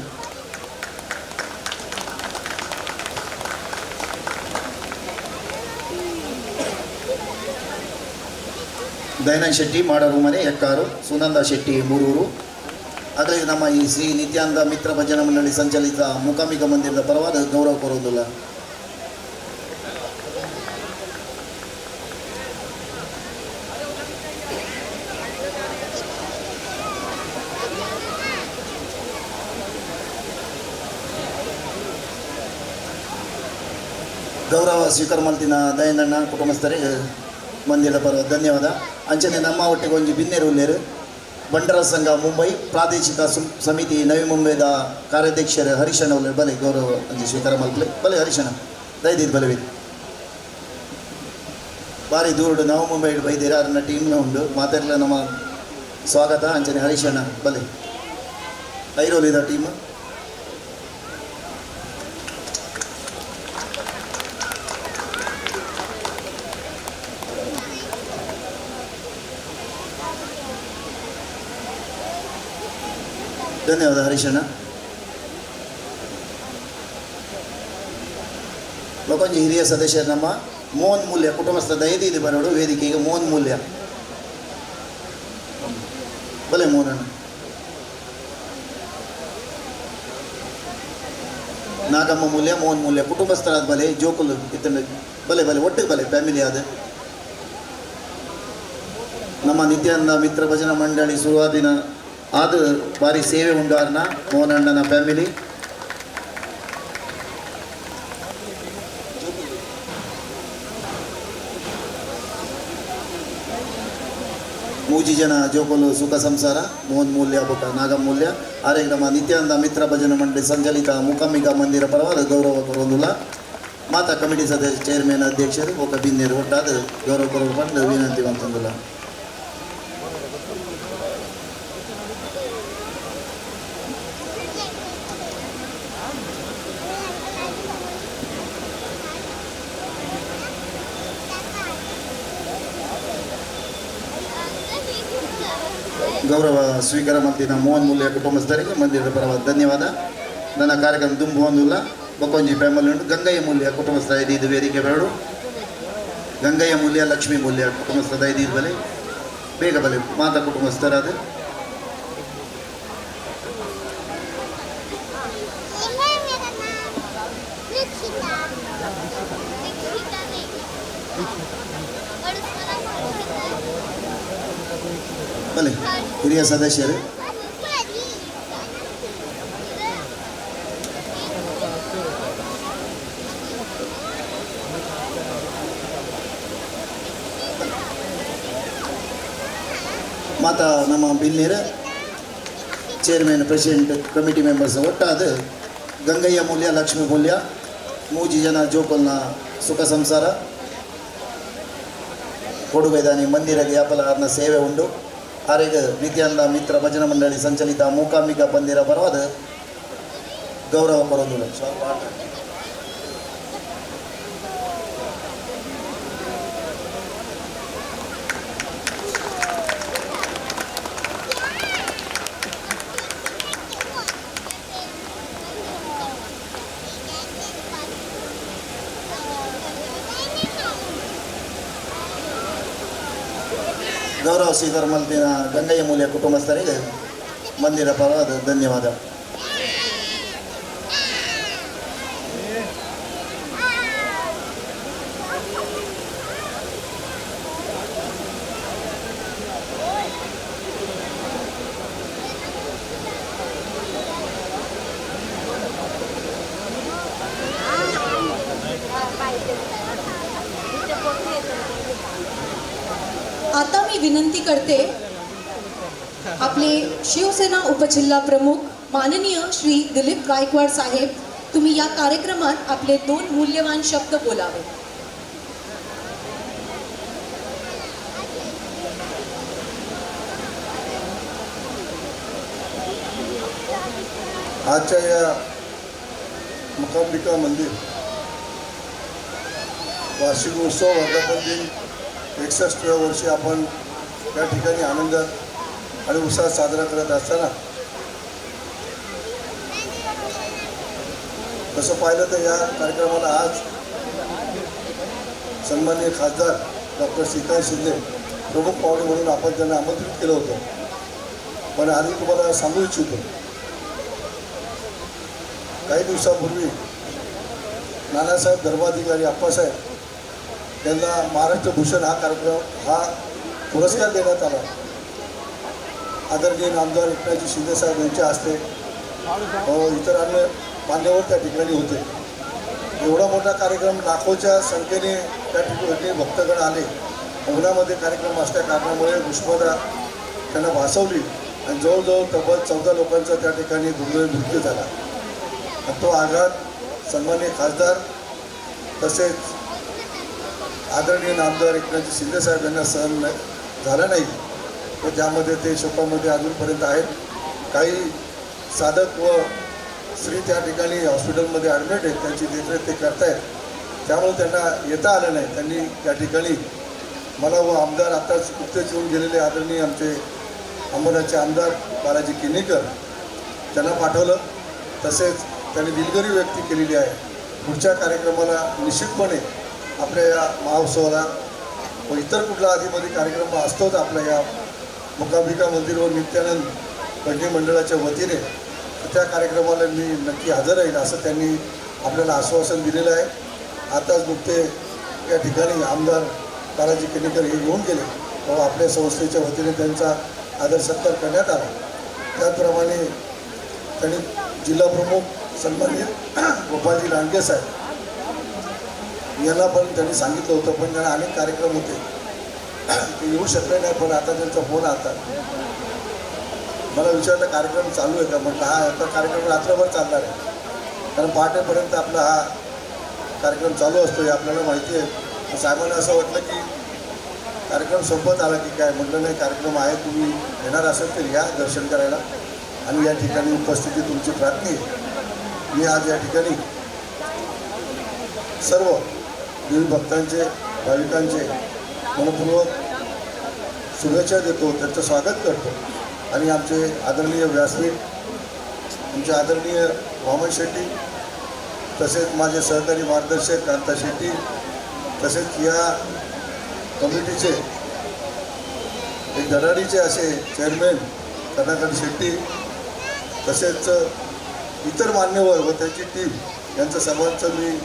ದಯಾನಂದ್ ಶೆಟ್ಟಿ ಮಾಡರು ಮನೆ ಎಕ್ಕಾರು, ಸುನಂದ ಶೆಟ್ಟಿ ಮೂರೂರು. ಅದರಲ್ಲಿ ನಮ್ಮ ಈ ಶ್ರೀ ನಿತ್ಯಾನಂದ ಮಿತ್ರ ಭಜನಾ ಮಂಡಳಿ ಸಂಚಲಿತ ಮೂಕಾಂಬಿಕಾ ಮಂದಿರದ ಪರವಾದ ಗೌರವ ಕೋರುವುದಿಲ್ಲ. ಗೌರವ ಸ್ವೀಕಾರ ಮಾಡ್ತಿನ ದಯನಣ್ಣ ಕುಟುಂಬಸ್ಥರಿಗೆ ಮಂದಿರದ ಪರ ಧನ್ಯವಾದ. ಅಂಚನೆ ನಮ್ಮ ಒಟ್ಟಿಗೆ ಒಂಜಿ ಬಿನ್ನೇರು ಉಲ್ಲೇರು ಬಂಡರ ಸಂಘ ಮುಂಬೈ ಪ್ರಾದೇಶಿಕ ಸಮಿತಿ ನವಿ ಮುಂಬೈದ ಕಾರ್ಯಾಧ್ಯಕ್ಷರು ಹರೀಶಣ್ಣ ಉಲ್ಲೇರು ಬಲೆ ಗೌರವ ಅಂಜಿ ಸ್ವೀಕಾರ ಮಲ್ಪಲೆ ಬಲೆ ಹರೀಶಣ್ಣ ದಯದಿದ್ದು ಬಲೆ ಭಾರಿ ದೂರಡು ನವ ಮುಂಬೈ ಬೈದಿರ ಅನ್ನ ಟೀಮ್ನ ಉಂಡು ಮಾತಾಡಲ ನಮ್ಮ ಸ್ವಾಗತ ಅಂಚನೆ ಹರೀಶಣ್ಣ ಬಲೆ ಐರೋಲಿದ ಟೀಮ್ ಧನ್ಯವಾದ ಹರೀಶಣ್ಣ. ಲೋಕೊಂಜಿ ಹಿರಿಯ ಸದಸ್ಯರು ನಮ್ಮ ಮೋಹನ್ ಮೂಲ್ಯ ಕುಟುಂಬಸ್ಥ ದಯದಿದ್ದು ಬರೋಡು ವೇದಿಕೆಗೆ ಮೋಹನ್ ಮೂಲ್ಯ ಬಲೆ ಮೋಹನಣ್ಣ ನಾಗಮ್ಮ ಮೂಲ್ಯ ಮೋಹನ್ ಮೂಲ್ಯ ಕುಟುಂಬಸ್ಥರಾದ ಬಲೆ ಜೋಕುಲು ಇತ್ತಂಡ ಬಲೆ ಬಲೆ ಒಟ್ಟಿಗೆ ಬಲೆ ಫ್ಯಾಮಿಲಿ ಆದ ನಮ್ಮ ನಿತ್ಯಾನಂದ ಮಿತ್ರ ಭಜನಾ ಮಂಡಳಿ ಶುರುವಾದಿನ ಆದ ಭಾರಿ ಸೇವೆ ಉಂಡಾರ್ನ ಮೋಹನಣ್ಣನ ಫ್ಯಾಮಿಲಿ ಮೂಜಿ ಜನ ಜೋಕುಲು ಸುಖ ಸಂಸಾರ ಮೋಹನ್ ಮೂಲ್ಯ ಬೊಕ್ಕ ನಾಗಮ್ಮ ಮೂಲ್ಯ ಆರೆಗ್ ನಮ್ಮ ನಿತ್ಯಾನಂದ ಮಿತ್ರ ಭಜನಾ ಮಂಡಳಿ ಸಂಚಲಿತ ಮೂಕಾಂಬಿಕಾ ಮಂದಿರ ಪರವಾದ ಗೌರವ ಕೊರೋದಿಲ್ಲ. ಮಾತಾ ಕಮಿಟಿ ಸದಸ್ಯ ಚೇರ್ಮನ್ ಅಧ್ಯಕ್ಷರು ಒಕ್ಕ ಬಿನ್ನೇರು ಒಟ್ಟಾದ ಗೌರವ ಕೊರಲು ಬಂದು ವಿನಂತಿ ಬಂತಂದಿಲ್ಲ. ಗೌರವ ಸ್ವೀಕಾರ ಮಾಡ್ತಿದ್ದ ಮೋಹನ್ ಮೂಲ್ಯ ಕುಟುಂಬಸ್ಥರಿಗೆ ಮಂದಿರದ ಪರವಾದ ಧನ್ಯವಾದ. ನನ್ನ ಕಾರ್ಯಕ್ರಮ ದುಂಬು ಹೊಂದಿಲ್ಲ ಬೊಕ್ಕೊಂಜಿ ಫ್ಯಾಮಿಲಿ ಉಂಟು. ಗಂಗಯ್ಯ ಮೂಲ್ಯ ಕುಟುಂಬಸ್ಥ ಇದು ವೇದಿಕೆ ಬೇಡು. ಗಂಗಯ್ಯ ಮೂಲ್ಯ ಲಕ್ಷ್ಮೀ ಮೂಲ್ಯ ಕುಟುಂಬಸ್ಥದ ಇದು ಬಲೆ ಬೇಗ ಬಲೆ ಮಾತಾ ಕುಟುಂಬಸ್ಥರಾದ ಬಲೆ ಹಿರಿಯ ಸದಸ್ಯರು ಮಾತಾ ನಮ್ಮ ಬಿನ್ನೇರ ಚೇರ್ಮನ್ ಪ್ರೆಸಿಡೆಂಟ್ ಕಮಿಟಿ ಮೆಂಬರ್ಸ್ ಒಟ್ಟಾದ ಗಂಗಯ್ಯ ಮೂಲ್ಯ ಲಕ್ಷ್ಮೀ ಮೂಲ್ಯ ಮೂಜಿ ಜನ ಜೋಕಲ್ನ ಸುಖ ಸಂಸಾರ ಕೊಡುಗೈದಾನಿ ಮಂದಿರಗೆ ಯಾಪಲ ಸೇವೆ ಉಂಡು. ಆರೆಗ ನಿತ್ಯಾನಂದ ಮಿತ್ರ ಭಜನಾ ಮಂಡಳಿ ಸಂಚಲಿತ ಮೂಕಾಂಬಿಕಾ ಮಂದಿರ ಪರವಾದ ಗೌರವ ಕೊರೋದಿಲ್ಲ. ಗೌರವ ಸ್ವೀಕಾರ ಮಲ್ತಿನ ಗಂಗಯ್ಯ ಮೂಲ್ಯ ಕುಟುಂಬಸ್ಥರಿಗೆ ಮಂದಿರ ಪರವಾದ ಧನ್ಯವಾದ. आता मी विनंती करते आपले शिवसेना उपजिल्हा प्रमुख माननीय श्री दिलीप गायकवाड साहेब, तुम्ही या कार्यक्रमात आपले 2 मूल्यवान शब्द बोलावे. आजच्या या मुकांबिका मंदिर वार्षिक उत्सव वर्धापन दिन 61व्या वर्षी आपण त्या ठिकाणी आनंदात आणि उत्साहात साजरा करत असताना तसं पाहिलं तर या कार्यक्रमाला आज सन्माननीय खासदार डॉक्टर श्रीकांत शिंदे प्रमुख पाहुणे म्हणून आपण त्यांना आमंत्रित केलं होतं. पण आधी तुम्हाला सांगू इच्छितो, काही दिवसापूर्वी नानासाहेब धर्माधिकारी अप्पासाहेब यांना महाराष्ट्र भूषण हा पुरस्कार देण्यात आला. आदरणीय आमदार एकनाथजी शिंदेसाहेब यांच्या हस्ते इतर अन्य मान्यवर त्या ठिकाणी होते. एवढा मोठा कार्यक्रम, लाखोच्या संख्येने त्या ठिकाणी भक्तगण आले. उन्हामध्ये कार्यक्रम असल्या कारणामुळे उष्णता त्यांना भासवली आणि जवळजवळ तब्बल 14 लोकांचा त्या ठिकाणी दुर्दैवी मृत्यू झाला. तो आघात सन्माननीय खासदार तसेच आदरणीय आमदार एकनाथजी शिंदेसाहेब यांना सहन झाला नाही व त्यामध्ये ते शोकामध्ये अजूनपर्यंत आहेत. काही साधक व स्त्री त्या ठिकाणी हॉस्पिटलमध्ये ॲडमिट आहेत, त्यांची देखरेख ते करतायत. त्यामुळे त्यांना येता आलं नाही. त्यांनी त्या ठिकाणी मला व आमदार आताच नुकतेच येऊन गेलेले आदरणीय आमचे अंबरनाथचे आमदार बालाजी किनीकर त्यांना पाठवलं. तसेच त्यांनी दिलगिरी व्यक्त केलेली आहे. पुढच्या कार्यक्रमाला निश्चितपणे आपल्या या महोत्सवाला व इतर कुठला आधीमध्ये कार्यक्रम असतोच आपल्या या मुकांबिका मंदिर व नित्यानंद भजनी मंडळाच्या वतीने, त्या कार्यक्रमाला मी नक्की हजर राहील असं त्यांनी आपल्याला आश्वासन दिलेलं आहे. आताच नुकते या ठिकाणी आमदार बालाजी किनीकर हे येऊन गेले व आपल्या संस्थेच्या वतीने त्यांचा आदर सत्कार करण्यात आला. त्याचप्रमाणे त्यांनी जिल्हाप्रमुख सन्माननीय गोपालजी लांडगे साहेब यांना पण त्यांनी सांगितलं होतं, पण त्यांना अनेक कार्यक्रम होते ते येऊ शकले नाही. पण आता त्यांचा फोन आता मला विचारलं कार्यक्रम चालू आहे का. म्हटलं हा आता कार्यक्रम रात्रभर चालणार आहे, कारण पहाटेपर्यंत आपला हा कार्यक्रम चालू असतो हे आपल्याला माहिती आहे. साहेबांना असं वाटलं की कार्यक्रम संपत आला की काय. म्हटलं नाही, कार्यक्रम आहे, तुम्ही येणार असेल तर या दर्शन करायला आणि या ठिकाणी उपस्थिती तुमची प्रार्थना आहे. मी आज या ठिकाणी सर्व देवी भक्तांचे भाविकांचे मनपूर्वक शुभेच्छा देतो, त्यांचं स्वागत करतो. आणि आमचे आदरणीय व्यासपीठ, आमचे आदरणीय वामन शेट्टी, तसेच माझे सहकारी मार्गदर्शक कांता शेट्टी, तसेच या कमिटीचे एक धडाडीचे असे चेअरमॅन कर्णाकर शेट्टी, तसेच इतर मान्यवर व त्यांची टीम, यांचं सर्वांचं मी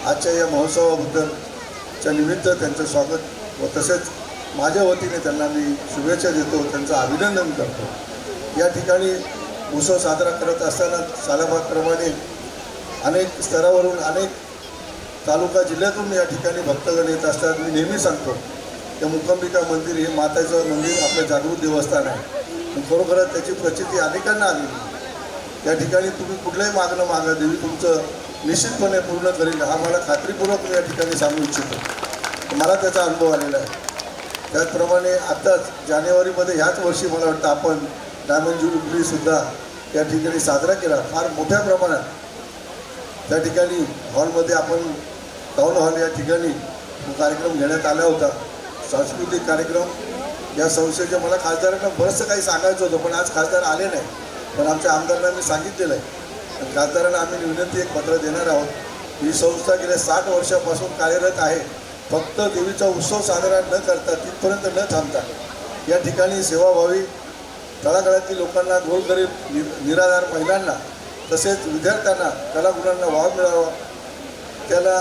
आजच्या या महोत्सवाबद्दलच्या निमित्त त्यांचं स्वागत व तसेच माझ्या वतीने त्यांना मी शुभेच्छा देतो, त्यांचं अभिनंदन करतो. या ठिकाणी उत्सव साजरा करत असताना सालाबादप्रमाणे अनेक स्तरावरून अनेक तालुका जिल्ह्यातून या ठिकाणी भक्तगण येत असतात. मी नेहमी सांगतो की मुकांबिका मंदिर हे माताचं मंदिर आपलं जागृत देवस्थान आहे. खरोखरच त्याची प्रचिती अनेकांना आलेली. त्या ठिकाणी तुम्ही कुठलंही मागणं मागा, देवी तुमचं निश्चितपणे पूर्ण करेल हा मला खात्रीपूर्वक या ठिकाणी सांगू इच्छितो. मला त्याचा अनुभव आलेला आहे. त्याचप्रमाणे आत्ताच जानेवारीमध्ये ह्याच वर्षी मला वाटतं आपण डायमंड जुबलीसुद्धा या ठिकाणी साजरा केला फार मोठ्या प्रमाणात. त्या ठिकाणी हॉलमध्ये आपण टाऊन हॉल या ठिकाणी कार्यक्रम घेण्यात आला होता, सांस्कृतिक कार्यक्रम. या संस्थेचे मला खासदारांना बरंचसं काही सांगायचं होतं, पण आज खासदार आले नाही. पण आमच्या आमदारांना मी सांगितलेलं आहे आणि खासदारांना आम्ही विनंती एक पत्र देणार आहोत. ही संस्था गेल्या 60 वर्षापासून कार्यरत आहे. फक्त देवीचा उत्सव साजरा न करता, तिथपर्यंत न थांबता या ठिकाणी सेवाभावी तळागाळातील लोकांना, गोरगरीब निराधार महिलांना, तसेच विद्यार्थ्यांना, कलागुणांना वाव मिळावा, त्याला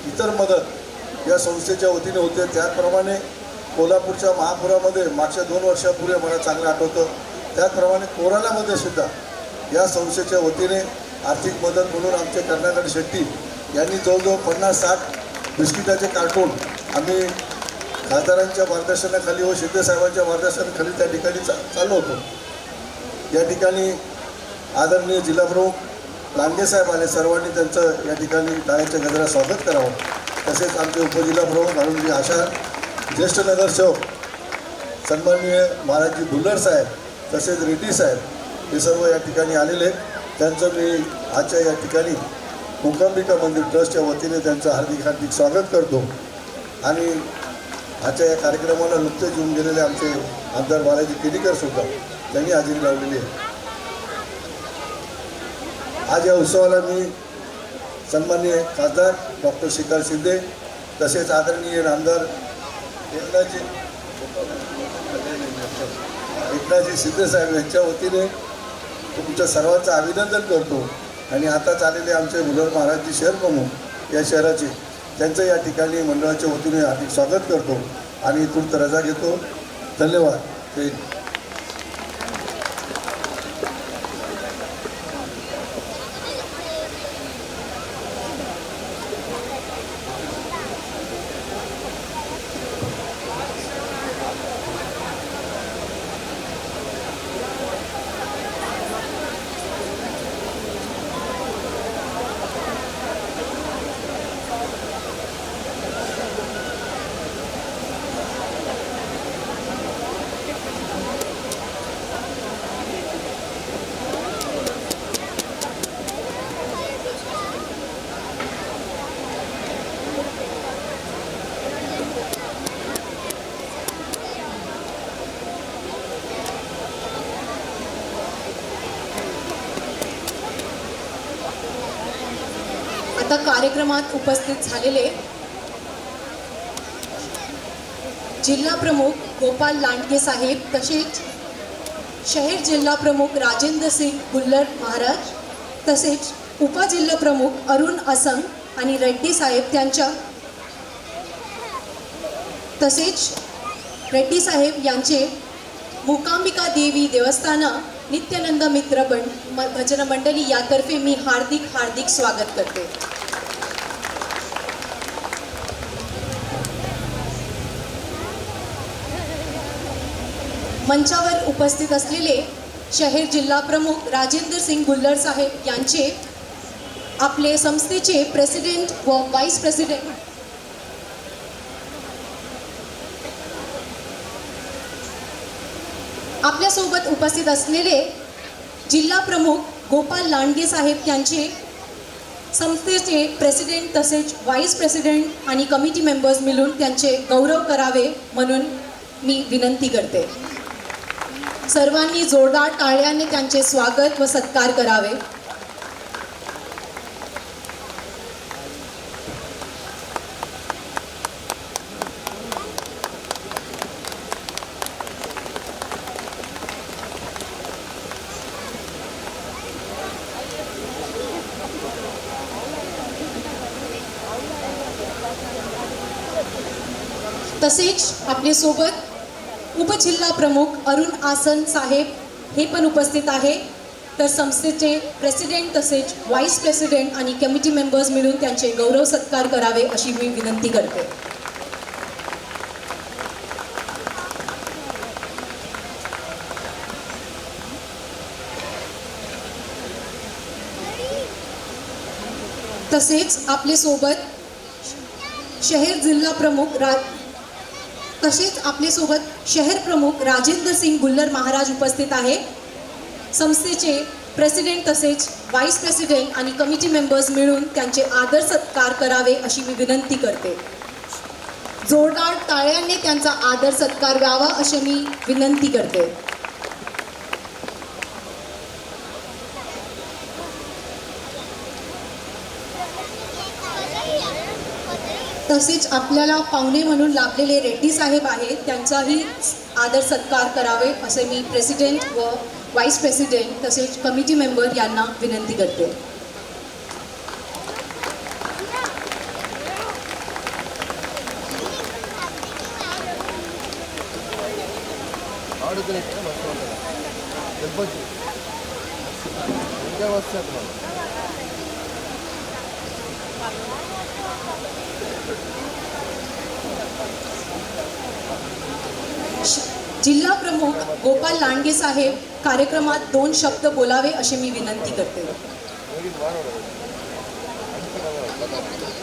इतर मदत या संस्थेच्या वतीने होते. त्याचप्रमाणे कोल्हापूरच्या महापुरामध्ये मागच्या 2 वर्षापूर्वी मला चांगलं आठवतं, त्याचप्रमाणे कोरालामध्ये सुद्धा या संस्थेच्या वतीने आर्थिक मदत म्हणून आमचे कर्णाकर शेट्टी यांनी जवळजवळ 50-60 बिस्किटाचे कार्टून आम्ही खासदारांच्या मार्गदर्शनाखाली व शिंदेसाहेबांच्या मार्गदर्शनाखाली त्या ठिकाणी चाललो होतो. या ठिकाणी आदरणीय जिल्हाप्रमुख लांडेसाहेब आले. सर्वांनी त्यांचं या ठिकाणी टाळ्याच्या गजरात स्वागत करावं. तसेच आमचे उपजिल्हाप्रमुख अरुणजी आशा, ज्येष्ठ नगरसेवक सन्माननीय महाराजजी भुल्लर साहेब, तसेच रेड्डी साहेब, हे सर्व या ठिकाणी आलेले. त्यांचं मी आजच्या या ठिकाणी मूकांबिका मंदिर ट्रस्टच्या वतीने त्यांचं हार्दिक हार्दिक स्वागत करतो. आणि आजच्या या कार्यक्रमाला नुकतेच येऊन गेलेले आमचे आमदार बालाजी केडीकर सुद्धा त्यांनी हजेरी लावलेली आहे. आज या उत्सवाला मी सन्माननीय खासदार डॉक्टर श्रीकांत शिंदे, तसेच आदरणीय आमदार एकनाथजी शिंदेसाहेब यांच्या वतीने तुमच्या सर्वांचं अभिनंदन करतो. आणि आताच आलेले आमचे भुल्लर महाराजजी शहर प्रमुख या शहराचे, त्यांचं या ठिकाणी मंडळाच्या वतीने हार्दिक स्वागत करतो आणि इथून रजा घेतो. धन्यवाद. जय हिंद. आता कार्यक्रमात उपस्थित झालेले जिल्हा प्रमुख गोपाल लांडगे साहेब, तसेच शहर जिल्हा प्रमुख राजेंद्र सिंग भुल्लर महाराज, तसेच उपजिल्हा प्रमुख अरुण असंग आणि रेड्डी साहेब त्यांच्या, तसेच रेड्डी साहेब यांचे मूकांबिका देवी देवस्थान नित्यानंद मित्र भजन मंडळी यातर्फे मी हार्दिक हार्दिक स्वागत करते. मंचावर उपस्थित असलेले शहर जिल्हा प्रमुख राजेंद्र सिंग भुल्लर साहेब यांचे आपले संस्थेचे प्रेसिडेंट व व्हाईस प्रेसिडेंट आपल्यासोबत उपस्थित असलेले जिल्हा प्रमुख गोपाल लांडगे साहेब यांचे संस्थेचे प्रेसिडेंट तसेच व्हाईस प्रेसिडेंट आणि कमिटी मेंबर्स मिळून त्यांचे गौरव करावे म्हणून मी विनंती करते. सर्वांनी जोरदार टाळ्याने त्यांचे स्वागत व सत्कार करावे. तसेच आपले सोबत उपजिल्हा प्रमुख अरुण आसन साहेब हे पण उपस्थित आहे. तर संस्थेचे प्रेसिडेंट तसेच व्हाईस प्रेसिडेंट आणि कमिटी मेंबर्स मिळून त्यांचे गौरव सत्कार करावे अशी मी विनंती करते. तसेच आपले सोबत शहर जिल्हा प्रमुख तसेच आपले सोबत शहर प्रमुख राजेंद्र सिंग भुल्लर महाराज उपस्थित आहे. संस्थेचे प्रेसिडेंट तसेच व्हाईस प्रेसिडेंट आणि कमिटी मेंबर्स मिळून त्यांचे आदर सत्कार करावे अशी मी विनंती करते. जोरदार टाळ्यांनी त्यांचा आदर सत्कार व्हावा अशी मी विनंती करते. तसेच आपल्याला पाहुणे म्हणून लाभलेले रेड्डी साहेब आहेत, त्यांचाही आदर सत्कार करावे असे मी प्रेसिडेंट व व्हाईस प्रेसिडेंट तसेच कमिटी मेंबर यांना विनंती करते. जिल्हा प्रमुख गोपाल लांडगे साहेब कार्यक्रमात 2 शब्द बोलावे अशी मी विनंती करते.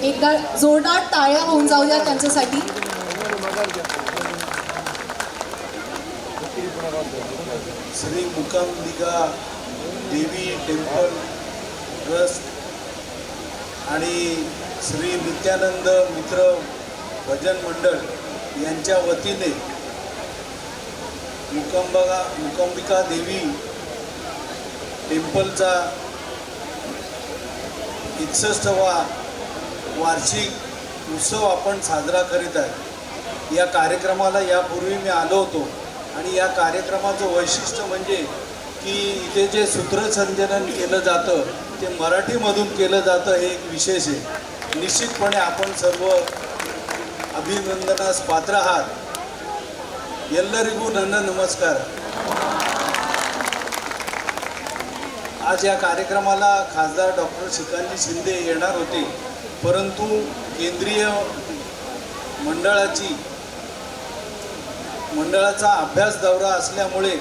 एकदा जोरदार टाळ्या होऊन जाऊ द्या त्यांच्यासाठी. श्री मुकांबिका देवी टेम्पल ट्रस्ट आणि श्री नित्यानंद मित्र भजन मंडळ यांच्या वतीने मुकांबिका देवी टेम्पलचा 61वा वार्षिक उत्सव आपण साजरा करीत आहे. या कार्यक्रमाला यापूर्वी मी आलो होतो आणि या कार्यक्रमाचं वैशिष्ट्य म्हणजे की इथे जे सूत्रसंचलन केलं जातं ते मराठीमधून केलं जातं हे एक विशेष आहे. निश्चितपणे आपण सर्व अभिनंदनास पात्र आहात. ಎಲ್ಲರಿಗೂ ನನ್ನ नमस्कार. आज या कार्यक्रमाला खासदार डॉक्टर श्रीकांतजी शिंदे येणार होते, परंतु केंद्रीय मंडळाचा अभ्यास दौरा असल्यामुळे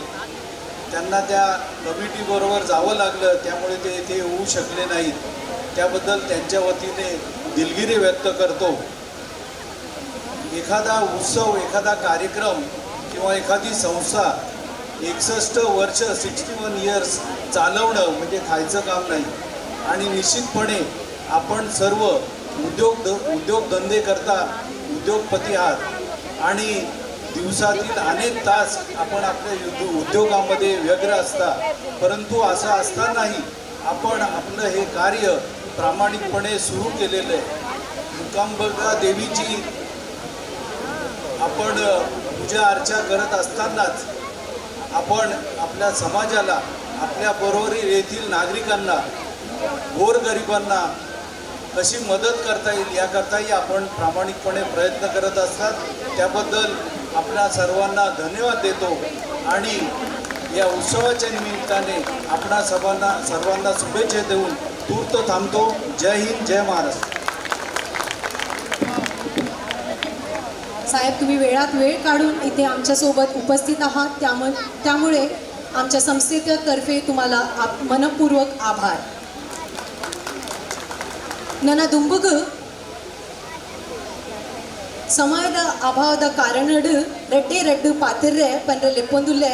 त्यांना त्या कमिटीबरोबर जावं लागलं, त्यामुळे ते येथे येऊ शकले नाहीत. त्याबद्दल त्यांच्या वतीने दिलगिरी व्यक्त करतो. एखादा उत्सव, एखादा कार्यक्रम किंवा एखादी संस्था 61 वर्ष 61 इयर्स चालवणं म्हणजे खायचं काम नाही. आणि निश्चितपणे आपण सर्व उद्योगधंदे करता उद्योगपती आहात आणि दिवसातील अनेक तास आपण आपल्या उद्योगामध्ये व्यग्र असता, परंतु असं असतानाही आपण आपलं हे कार्य प्रामाणिकपणे सुरू केलेलं आहे. मुकांबिका देवीची आपण पूजा अर्चा करत असतानाच आपण आपल्या समाजाला, आपल्या बरोबर येथील नागरिकांना, गोरगरिबांना कशी मदत करता येईल याकरताही आपण प्रामाणिकपणे प्रयत्न करत असतात. त्याबद्दल आपल्या सर्वांना धन्यवाद देतो आणि या उत्सवाच्या निमित्ताने आपणा सर्वांना शुभेच्छा देऊन तूर्त थांबतो. जय हिंद, जय महाराष्ट्र. साहेब, तुम्ही वेळात वेळ काढून इथे आमच्यासोबत उपस्थित आहात, त्यामुळे आमच्या संस्थेतर्फे तुम्हाला मनपूर्वक आभार. ನನ್ನ ದುಂಬುಗು ಸಮಯದ ಅಭಾವದ ಕಾರಣಡು ರೆಡ್ಡು ಪಾತಿರ್ರೆ ಪಂಡ್ರೆ ಲೆಪ್ಪೊಂದುಲ್ಲೆ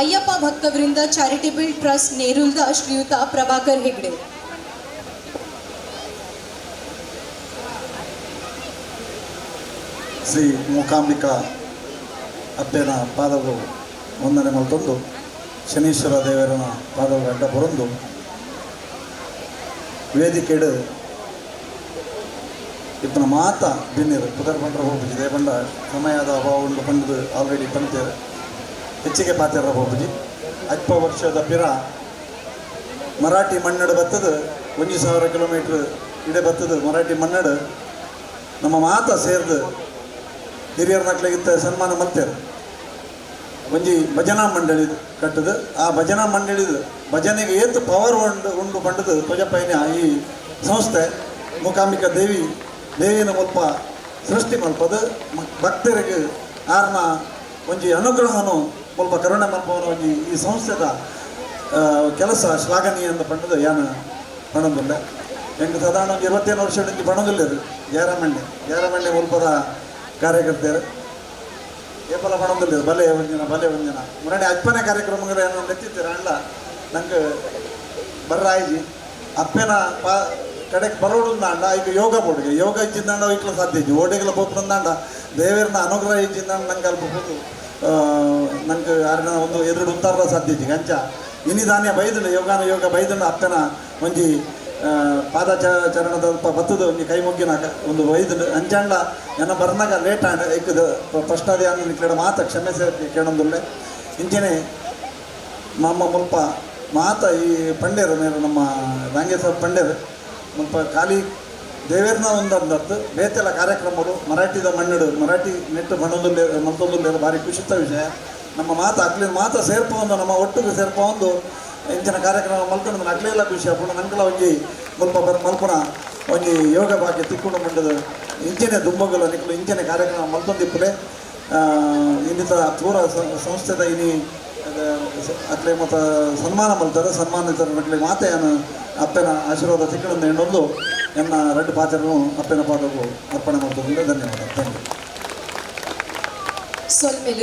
ಅಯ್ಯಪ್ಪ ಭಕ್ತವೃಂದ ಚಾರಿಟೇಬಲ್ ಟ್ರಸ್ಟ್ ನೇರುಲ್ದ ಶ್ರೀಯುತ ಪ್ರಭಾಕರ್ ಹೆಗ್ಡೆ. ಶ್ರೀ ಮೂಕಾಂಬಿಕಾ ಅಪ್ಪೆನ ಪಾದವು ವಂದನೆ ಮಲ್ತೊಂದು ಶನೀಶ್ವರ ದೇವರನ ಪಾದವು ಅಡ್ಡ ಬರೊಂದು ವೇದಿಕೆಡು ಇಪ್ಪನ ಮಾತ ಬಿನ್ನಿರು ಪುದರ್ ಬಂಡ್ರ ಹೋಗ್ಬುಜಿ ದೇ ಬಂಡ ಸಮಯದ ಅಭಾವ ಉಂಡು ಬಂದು ಆಲ್ರೆಡಿ ಬಂತೇವೆ ಹೆಚ್ಚಿಗೆ ಪಾತಿರ ಹೋಗ್ಬುಜಿ 10 ವರ್ಷದ ಪಿರ ಮರಾಠಿ ಮನ್ನಡು ಬತ್ತದು 1000 ಕಿಲೋಮೀಟ್ರ್ ಇಡೆ ಬತ್ತದು ಮರಾಠಿ ಮನ್ನಡು ನಮ್ಮ ಮಾತ ಸೇರ್ದು ಹಿರಿಯರ ನಕ್ಲಿಗಿತ್ತ ಸನ್ಮಾನ ಮಲ್ತೇರು. ಒಂಜಿ ಭಜನಾ ಮಂಡಳಿ ಕಟ್ಟದು. ಆ ಭಜನಾ ಮಂಡಳಿದು ಭಜನೆಗೆ ಏತು ಪವರ್ ಉಂಡು ಪಂಡದು ಧ್ವಜಪೈನ ಈ ಸಂಸ್ಥೆ ಮೂಕಾಂಬಿಕಾ ದೇವಿನ ಮುಲ್ಪ ಸೃಷ್ಟಿ ಮಲ್ಪದು ಭಕ್ತರಿಗೆ ಆರ್ನ ಒಂಜಿ ಅನುಗ್ರಹನು ಮುಲ್ಪ ಕರುಣೆ ಮಲ್ಪವನು ಒಂಜಿ ಈ ಸಂಸ್ಥೆದ ಕೆಲಸ ಶ್ಲಾಘನೀಯ ಅಂತ ಪಂಡದು ಯಾನ ಪಣದಿಲ್ಲ. ಹೆಂಗೆ ಸಾಧಾರಣ ಒಂದು 21 ವರ್ಷ ಪಣದಿಲ್ಲರು ಗ್ಯಾರಮಂಡೆ ಮುಲ್ಪದ ಕಾರ್ಯಕರ್ತರು ಏಪಲ ಪಣದಿಲ್ಲ ಬಲೆ ಒಂದಿನ ಮುರಡೆ ಅಪ್ಪನ ಕಾರ್ಯಕ್ರಮಗಳು ಏನೋ ನೆತ್ತಿತ್ತೀರ ಅಲ್ಲ ನಂಗೆ ಬರ್ರಾಯ್ಜಿ ಅಪ್ಪನ ಕಡೆಗೆ ಬರೋಡುಂದಾಂಡ ಈಗ ಯೋಗ ಬೋರ್ಡ್ಗೆ ಯೋಗ ಇಚ್ಚಿಂದಾಂಡ ಇಟ್ಲ ಸಾಧ್ಯ ಇಜ್ಜಿ ಓಡಿಗಳ ಬೋಪುಂದಾಂಡ ದೇವರನ್ನ ಅನುಗ್ರಹ ಇಚ್ಚಿಂದಾಂಡ ನಂಗೆ ಅಲ್ಪ ಹೋದು ನಂಗೆ ಯಾರನ್ನ ಒಂದು ಎದುರು ಉತ್ತಾರ ಸಾಧ್ಯ ಇಜ್ಜಿ ಅಂಚ ಇನಿಧಾನ್ಯ ಬೈದಳು ಯೋಗ ಬೈದಳು ಅಪ್ಪನ ಒಂಜಿ ಪಾದಚರಣದ ಅಲ್ಪ ಬತ್ತದು ಒಂಜಿ ಕೈ ಮುಗ್ಗಿನ ಒಂದು ಬೈದಳು ಅಂಚಾಂಡ ನನ್ನ ಬರ್ನಾಗ ಲೇಟ್ ಆಂಡ ಇಕ್ಕದು ಫಸ್ಟ್ ಅದೇ ಅನ್ನ ನಿಕ್ಲೆಡ ಮಾತ ಕ್ಷಮೆ ಕೇಳೊಂದುಲ್ಲೆ ಇಂಚನೆ ನಮ್ಮ ಮುಲ್ಪ ಮಾತ ಈ ಪಂಡೇರು ಮೇರು ನಮ್ಮ ರಂಗೇಶ್ವರ ಪಂಡೇರು ಮುಲ್ಪ ಖಾಲಿ ದೇವೇರ್ನ ಒಂದೊಂದತ್ತು ಬೇತೆಲ್ಲ ಕಾರ್ಯಕ್ರಮಗಳು ಮರಾಠಿದ ಮಣ್ಣಡು ಮರಾಠಿ ನೆಟ್ಟು ಮಲ್ತೊಂದುಲ್ಲೇರು ಭಾರಿ ಖುಷಿತ ವಿಷಯ. ನಮ್ಮ ಮಾತ ಅಕ್ಲಿನ ಮಾತ ಸೇರ್ಪೊಂದು ನಮ್ಮ ಒಟ್ಟಿಗೆ ಸೇರ್ಪೊಂದು ಇಂಚಿನ ಕಾರ್ಯಕ್ರಮ ಮಲ್ಕೊಂಡು ಅಕ್ಲೆಲ್ಲ ಖುಷಿ ಅಪ್ಪಣ ನಂಕಲ ಒಂಜಿ ಮುಲ್ಪ ಮಲ್ಪುನ ಒಂಜಿ ಯೋಗ ಭಾಗ್ಯ ತಿಕ್ಕೊಂಡು ಮಂಡದು ಇಂಚಿನ ದುಂಬಗಲ ನಿಕ್ಕಲು ಇಂಚಿನ ಕಾರ್ಯಕ್ರಮ ಮಲ್ತೊಂದಿಪ್ಪಲೆ ಇನ್ನಿತರ ಪೂರ ಸಂಸ್ಥೆದ ಇನಿ ಅಕ್ಲೆ ಮತ್ತು ಸನ್ಮಾನ ಮಲ್ತಾರೆ ಸನ್ಮಾನಿತರ ಮಕ್ಕಳಿಗೆ ಮಾತೆಯನ್ನು ಅಪ್ಪನ ಆಶೀರ್ವಾದ ತಿಕ್ಕಳನ್ನು ಹೆಣ್ಣೊಂದು ಎನ್ನ ರೆಡ್ ಪಾತ್ರನು ಅಪ್ಪನ ಪಾದಕ್ಕೂ ಅರ್ಪಣೆ ಮಾಡ್ತದೆ. ಧನ್ಯವಾದ. ಥ್ಯಾಂಕ್ ಯू. सोलमेल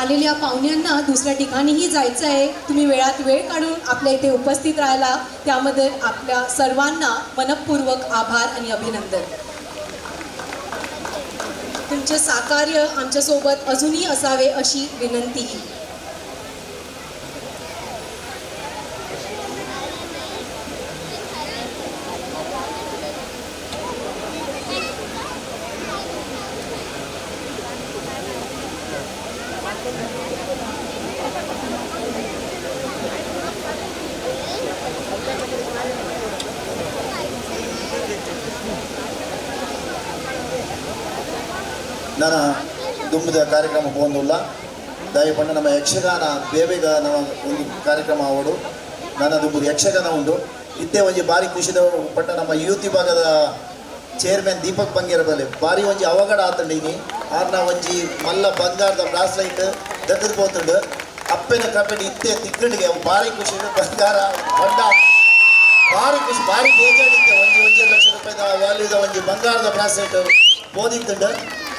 आलेल्या पाहुण्यांना दुसऱ्या ठिकाणीही जायचं आहे. तुम्ही वेळात वेळ काढून आपल्या इथे उपस्थित राहिला त्याबद्दल आपल्या सर्वांना मनपूर्वक आभार आणि अभिनंदन. तुमचे सहकार्य आमच्यासोबत अजूनही असावे अशी विनंती. ನಾನು ದುಂಬದ ಕಾರ್ಯಕ್ರಮ ಹೋಗೋದಿಲ್ಲ ದಯಪಂಡು ನಮ್ಮ ಯಕ್ಷಗಾನ ಬೇಗ ನಮ್ಮ ಒಂದು ಕಾರ್ಯಕ್ರಮ ಆವಡು ನನ್ನ ದುಂಬದ ಯಕ್ಷಗಾನ ಉಂಟು ಇದ್ದೇ ಒಂಜಿ ಭಾರಿ ಖುಷಿದ ಪಟ್ಟ ನಮ್ಮ ಯೂತ್ ವಿಭಾಗದ ಚೇರ್ಮನ್ ದೀಪಕ್ ಬಂಗೇರಬಲ್ಲೆ ಭಾರಿ ಒಂಜಿ ಅವಘಡ ಆತಂಡೀನಿ ಆರ್ನ ಒಂಜಿ ಮಲ್ಲ ಬಂಗಾರದ ಬ್ರಾಸ್ಲೈಟ್ ದಗ್ಗದು ಹೋತುಂಡು ಅಪ್ಪನ ಕಪೆಡ್ ಇತ್ತೆ ತಿಕ್ಕಂಡಿಗೆ ಭಾರಿ ಖುಷಿ ಬಂಗಾರ ಬಂಡ ಭಾರಿ ಖುಷಿ ಭಾರಿ ಬೇಜಾರಿದ್ದೆ ಒಂಜಿ ಲಕ್ಷ ರೂಪಾಯಿದ ವ್ಯಾಲ್ಯೂದ ಒಂಜಿ ಬಂಗಾರದ ಬ್ರಾಸ್ಲೈಟ್ ಓದಿತ್ತುಂಡು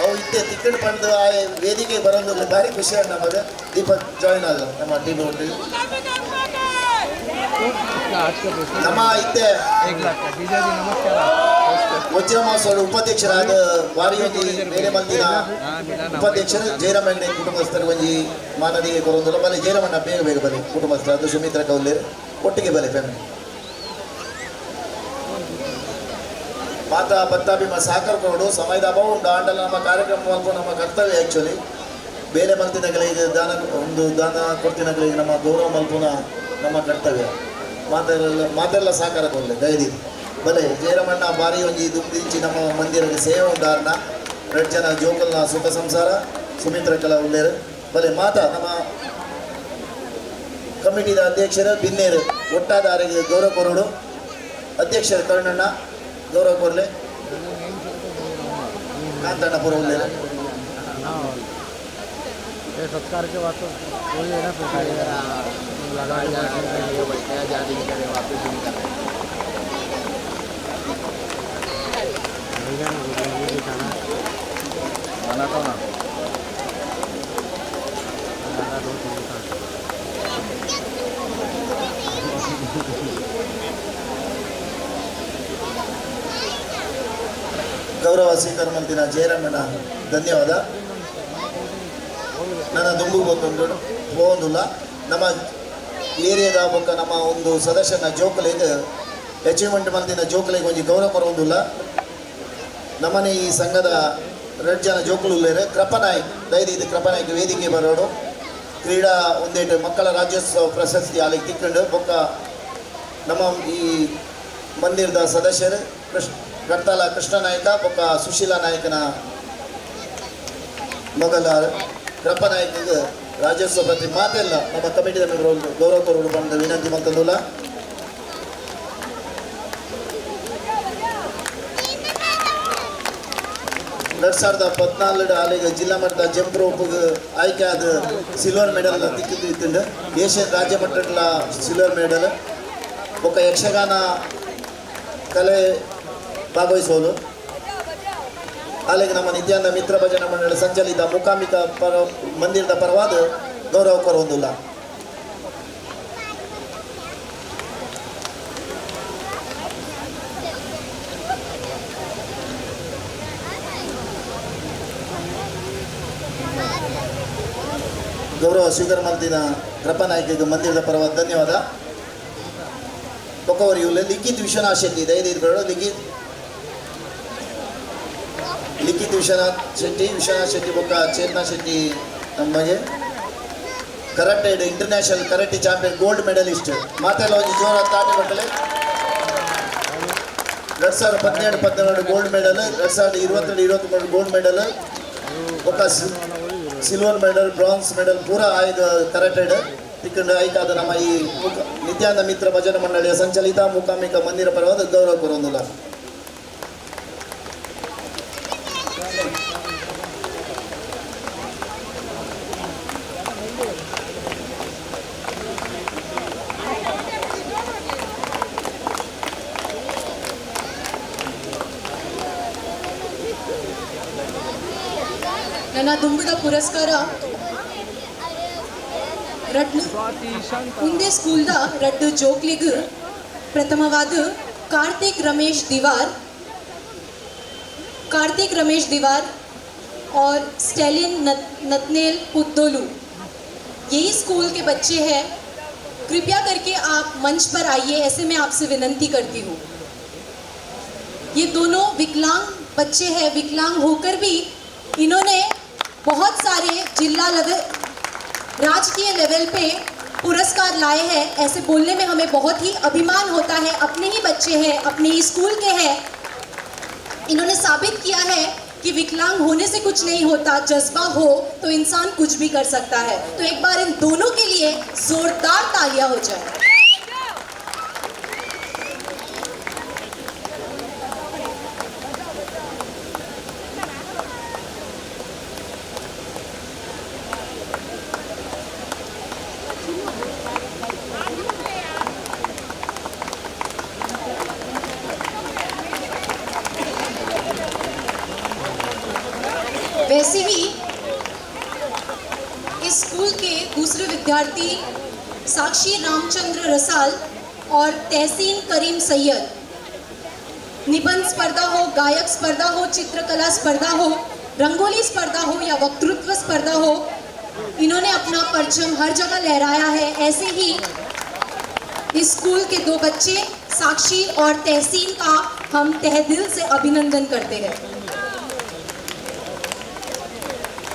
ಅವು ಇತ್ತೆ ತಿಕ್ಕಂಡು ಪಡೆದು ಆ ವೇದಿಕೆ ಬರೋದು ಭಾರಿ ಖುಷಿ ಆಗ ನಮಗೆ ದೀಪಕ್ ಜಾಯಿನ್ ಆದ ನಮ್ಮ ಟೀಮ್ ಒಟ್ಟಿಗೆ ನಮ್ಮ ಇತ್ತೆ ವಜ್ರ ಮಹೋತ್ಸವದ ಉಪಾಧ್ಯಕ್ಷರಾದ ಭಾರಿ ಒಂಜಿ ಬೇರೆ ಮಂದಿನ ಉಪಾಧ್ಯಕ್ಷರು ಜಯರಾಮ ಹೆಗ್ಡೆ ಕುಟುಂಬಸ್ಥರು ಒಂಜಿ ಮಾನದಿಗೆ ಕೊರೊಂದಿಲ್ಲ ಬಲೆ ಜಯರಾಮಣ್ಣ ಬೇಗ ಬಲೆ ಕುಟುಂಬಸ್ಥರು ಅದು ಸುಮಿತ್ರ ಕೌಲೇರು ಒಟ್ಟಿಗೆ ಬಲೆ ಫ್ಯಾಮಿಲಿ ಮಾತಾ ಬತ್ತಾಭಿಮ ಸಾಕರ್ ಕೊರಡು ಸಮಯದ ಅಭಾವ ಉಂಟು ಆಂಡಲ್ಲ ನಮ್ಮ ಕಾರ್ಯಕ್ರಮ ಮಲ್ಪು ನಮ್ಮ ಕರ್ತವ್ಯ ಆ್ಯಕ್ಚುಲಿ ಬೇರೆ ಮಲ್ತಿನಗಳಿಗೆ ದಾನ ಕೊಡ್ತಿನಗಳಿಗೆ ನಮ್ಮ ಗೌರವ ಮಲ್ಪುನ ನಮ್ಮ ಕರ್ತವ್ಯ ಮಾತೆಲ್ಲ ಸಾಕಾರ ಕೊಡಲೆ ದಯದಿ ಬಲೆ ಜಯರಮಣ್ಣ ಬಾರಿ ಒಂಜಿ ದುಂಬಿಂಚಿ ನಮ್ಮ ಮಂದಿರಕ್ಕೆ ಸೇವೆ ಉಂಟಾರಣ 2 ಜನ ಜೋಕಲ್ನ ಸುಖ ಸಂಸಾರ ಸುಮಿತ್ರ ಕಲಾ ಉಳ್ಳೇರು ಬಲೆ ಮಾತಾ ನಮ್ಮ ಕಮಿಟಿದ ಅಧ್ಯಕ್ಷರು ಬಿನ್ನೇರು ಒಟ್ಟಾದಾರಿಗೆ ಗೌರವ ಕೊರಡು ಅಧ್ಯಕ್ಷರು ಕರ್ಣಣ್ಣ ಗೌರವ ಕೊರಲೆ ಕಾಂತಣ್ಣ ಪುರ ಉಳ್ಳೇರು सत्कार के बाद तो कोई है ना सरकारी लगा बैठे आज़ादी की तरह वापस नहीं कर रहे खाना तो ना ಗೌರವ ಸ್ವೀಕಾರ ಮಾಡ್ತೀನಿ ಜಯರಾಮಣ್ಣ ಧನ್ಯವಾದ. ನನ್ನ ದುಂಬು ಹೋಗೋದಿಲ್ಲ ನಮ್ಮ ಏರಿಯಾದ ಬೊಕ್ಕ ನಮ್ಮ ಒಂದು ಸದಸ್ಯನ ಜೋಕಲಿಗೆ ಅಚೀವ್ಮೆಂಟ್ ಮಂದಿನ ಜೋಕಲಿಗೆ ಒಂಜಿ ಗೌರವ ಕೊರೋದಿಲ್ಲ. ನಮ್ಮನೆ ಈ ಸಂಘದ 2 ಜನ ಜೋಕಲು ಉಳ್ಳೇರು ಕೃಪನಾಯಕ್ ದಯದಿ ಇದು ಕೃಪನಾಯಕ್ ವೇದಿಕೆ ಬರೋಡು ಕ್ರೀಡಾ ಒಂದೇಟು ಮಕ್ಕಳ ರಾಜ್ಯೋತ್ಸವ ಪ್ರಶಸ್ತಿ ಅಲ್ಲಿಗೆ ತಿಕ್ಕೊಂಡು ಬೊಕ್ಕ ನಮ್ಮ ಈ ಮಂದಿರದ ಸದಸ್ಯರು ಕರ್ತಾಲ ಕೃಷ್ಣ ನಾಯಕ ಬೊಕ್ಕ ಸುಶೀಲಾ ನಾಯಕನ ಮಗಲ ಕೃಪ ನಾಯಕಿಗೆ ರಾಜ್ಯೋತ್ಸವ ಪ್ರತಿ ಮಾತೆಲ್ಲ ನಮ್ಮ ಕಮಿಟಿದ ಮೆಂಬರ್ ಗೌರವ ಕೊರಡು ಬಂದ ವಿನಂತಿ ಮಂತಂದುಲ್ಲ. ಎರಡು 2014 ಆಲಿಗೆ ಜಿಲ್ಲಾ ಮಟ್ಟದ ಜಂಪ್ ರೋಪ್ಗೆ ಆಯ್ಕೆ ಆದ ಸಿಲ್ವರ್ ಮೆಡಲ್ ತಿಕ್ಕಿದ್ದು ಇತ್ತುಂಡು ಏಷ್ಯನ್ ರಾಜ್ಯ ಮಟ್ಟದ ಸಿಲ್ವರ್ ಮೆಡಲ್ ಬೊಕ್ಕ ಯಕ್ಷಗಾನ ಕಲೆ ಭಾಗವಹಿಸೋದು ಅಲ್ಲಿಗೆ ನಮ್ಮ ನಿತ್ಯಾನಂದ ಮಿತ್ರ ಭಜನಾ ಮಂಡಳಿ ಸಂಚಲಿತ ಮೂಕಾಂಬಿಕ ಮಂದಿರದ ಪರವಾದ ಗೌರವ ಕೊರೊಂದಿಲ್ಲ. ಗೌರವ ಸ್ವೀಕಾರ ಮಾಡ್ತಿನ ಕೃಪನಾಯಕಿಗೆ ಮಂದಿರದ ಪರವಾದ ಧನ್ಯವಾದ. ಒಕ್ಕವರಿ ಇವ್ಲೆ ಲಿಖಿತ್ ವಿಶ್ವನಾಥ್ ಶೆಟ್ಟಿ ದಯದಿದ್ದು ಬೇಡ ಲಿಖಿತ್ ವಿಶ್ವನಾಥ್ ಶೆಟ್ಟಿ ಬೊಕ್ಕ ಚೇತನಾ ಶೆಟ್ಟಿ ನಮಗೆ karate international karate champion gold medalist ಮಾತೆಲ್ಲ ಒಂದು ಜೋರ ತಾಟಿ ಮಕ್ಕಳೇ 2017-18 ಗೋಲ್ಡ್ ಮೆಡಲ್ 2022-23 ಗೋಲ್ಡ್ ಮೆಡಲ್ ಬೊಕ್ಕ ಸಿಲ್ವರ್ ಮೆಡಲ್ ಬ್ರಾನ್ಸ್ ಮೆಡಲ್ ಪೂರ ಆಯ್ದ ಕರಾಟೆಡ್ ತಿಕ್ಕೊಂಡು ಆಯ್ಕಾದ ನಮ್ಮ ಈ ನಿತ್ಯಾನಂದ ಮಿತ್ರ ಭಜನಾ ಮಂಡಳಿಯ ಸಂಚಲಿತ ಮೂಕಾಂಬಿಕ ಮಂದಿರ ಪರವಾದ ಗೌರವ ಕೊರೊಂದಿಲ್ಲ. ನನ್ನ ದುಂಬುದ ಪುರಸ್ಕಾರ ರಡ್ಡು ಮುಂದೆ ಸ್ಕೂಲ್ದ ರಡ್ಡು ಜೋಕ್ಲಿಗ್ ಪ್ರಥಮವಾದ कार्तिक रमेश दीवार और स्टेलिन नतनेल पुद्दोलू, यही स्कूल के बच्चे हैं। कृपया करके आप मंच पर आइए, ऐसे मैं आपसे विनंती करती हूँ। ये दोनों विकलांग बच्चे हैं, विकलांग होकर भी इन्होंने बहुत सारे जिला लेवल, राजकीय लेवल पे पुरस्कार लाए हैं। ऐसे बोलने में हमें बहुत ही अभिमान होता है। अपने ही बच्चे हैं, अपने ही स्कूल के हैं। इन्होंने साबित किया है कि विकलांग होने से कुछ नहीं होता, जज्बा हो तो इंसान कुछ भी कर सकता है। तो एक बार इन दोनों के लिए जोरदार तालियां हो जाए। वैसे ही इस स्कूल के दूसरे विद्यार्थी साक्षी रामचंद्र रसाल और तहसीन करीम सैयद, निबंध स्पर्धा हो, गायक स्पर्धा हो, चित्रकला स्पर्धा हो, रंगोली स्पर्धा हो या वक्तृत्व स्पर्धा हो, इन्होंने अपना परचम हर जगह लहराया है। ऐसे ही इस स्कूल के दो बच्चे साक्षी और तहसीन का हम तहे दिल से अभिनंदन करते हैं।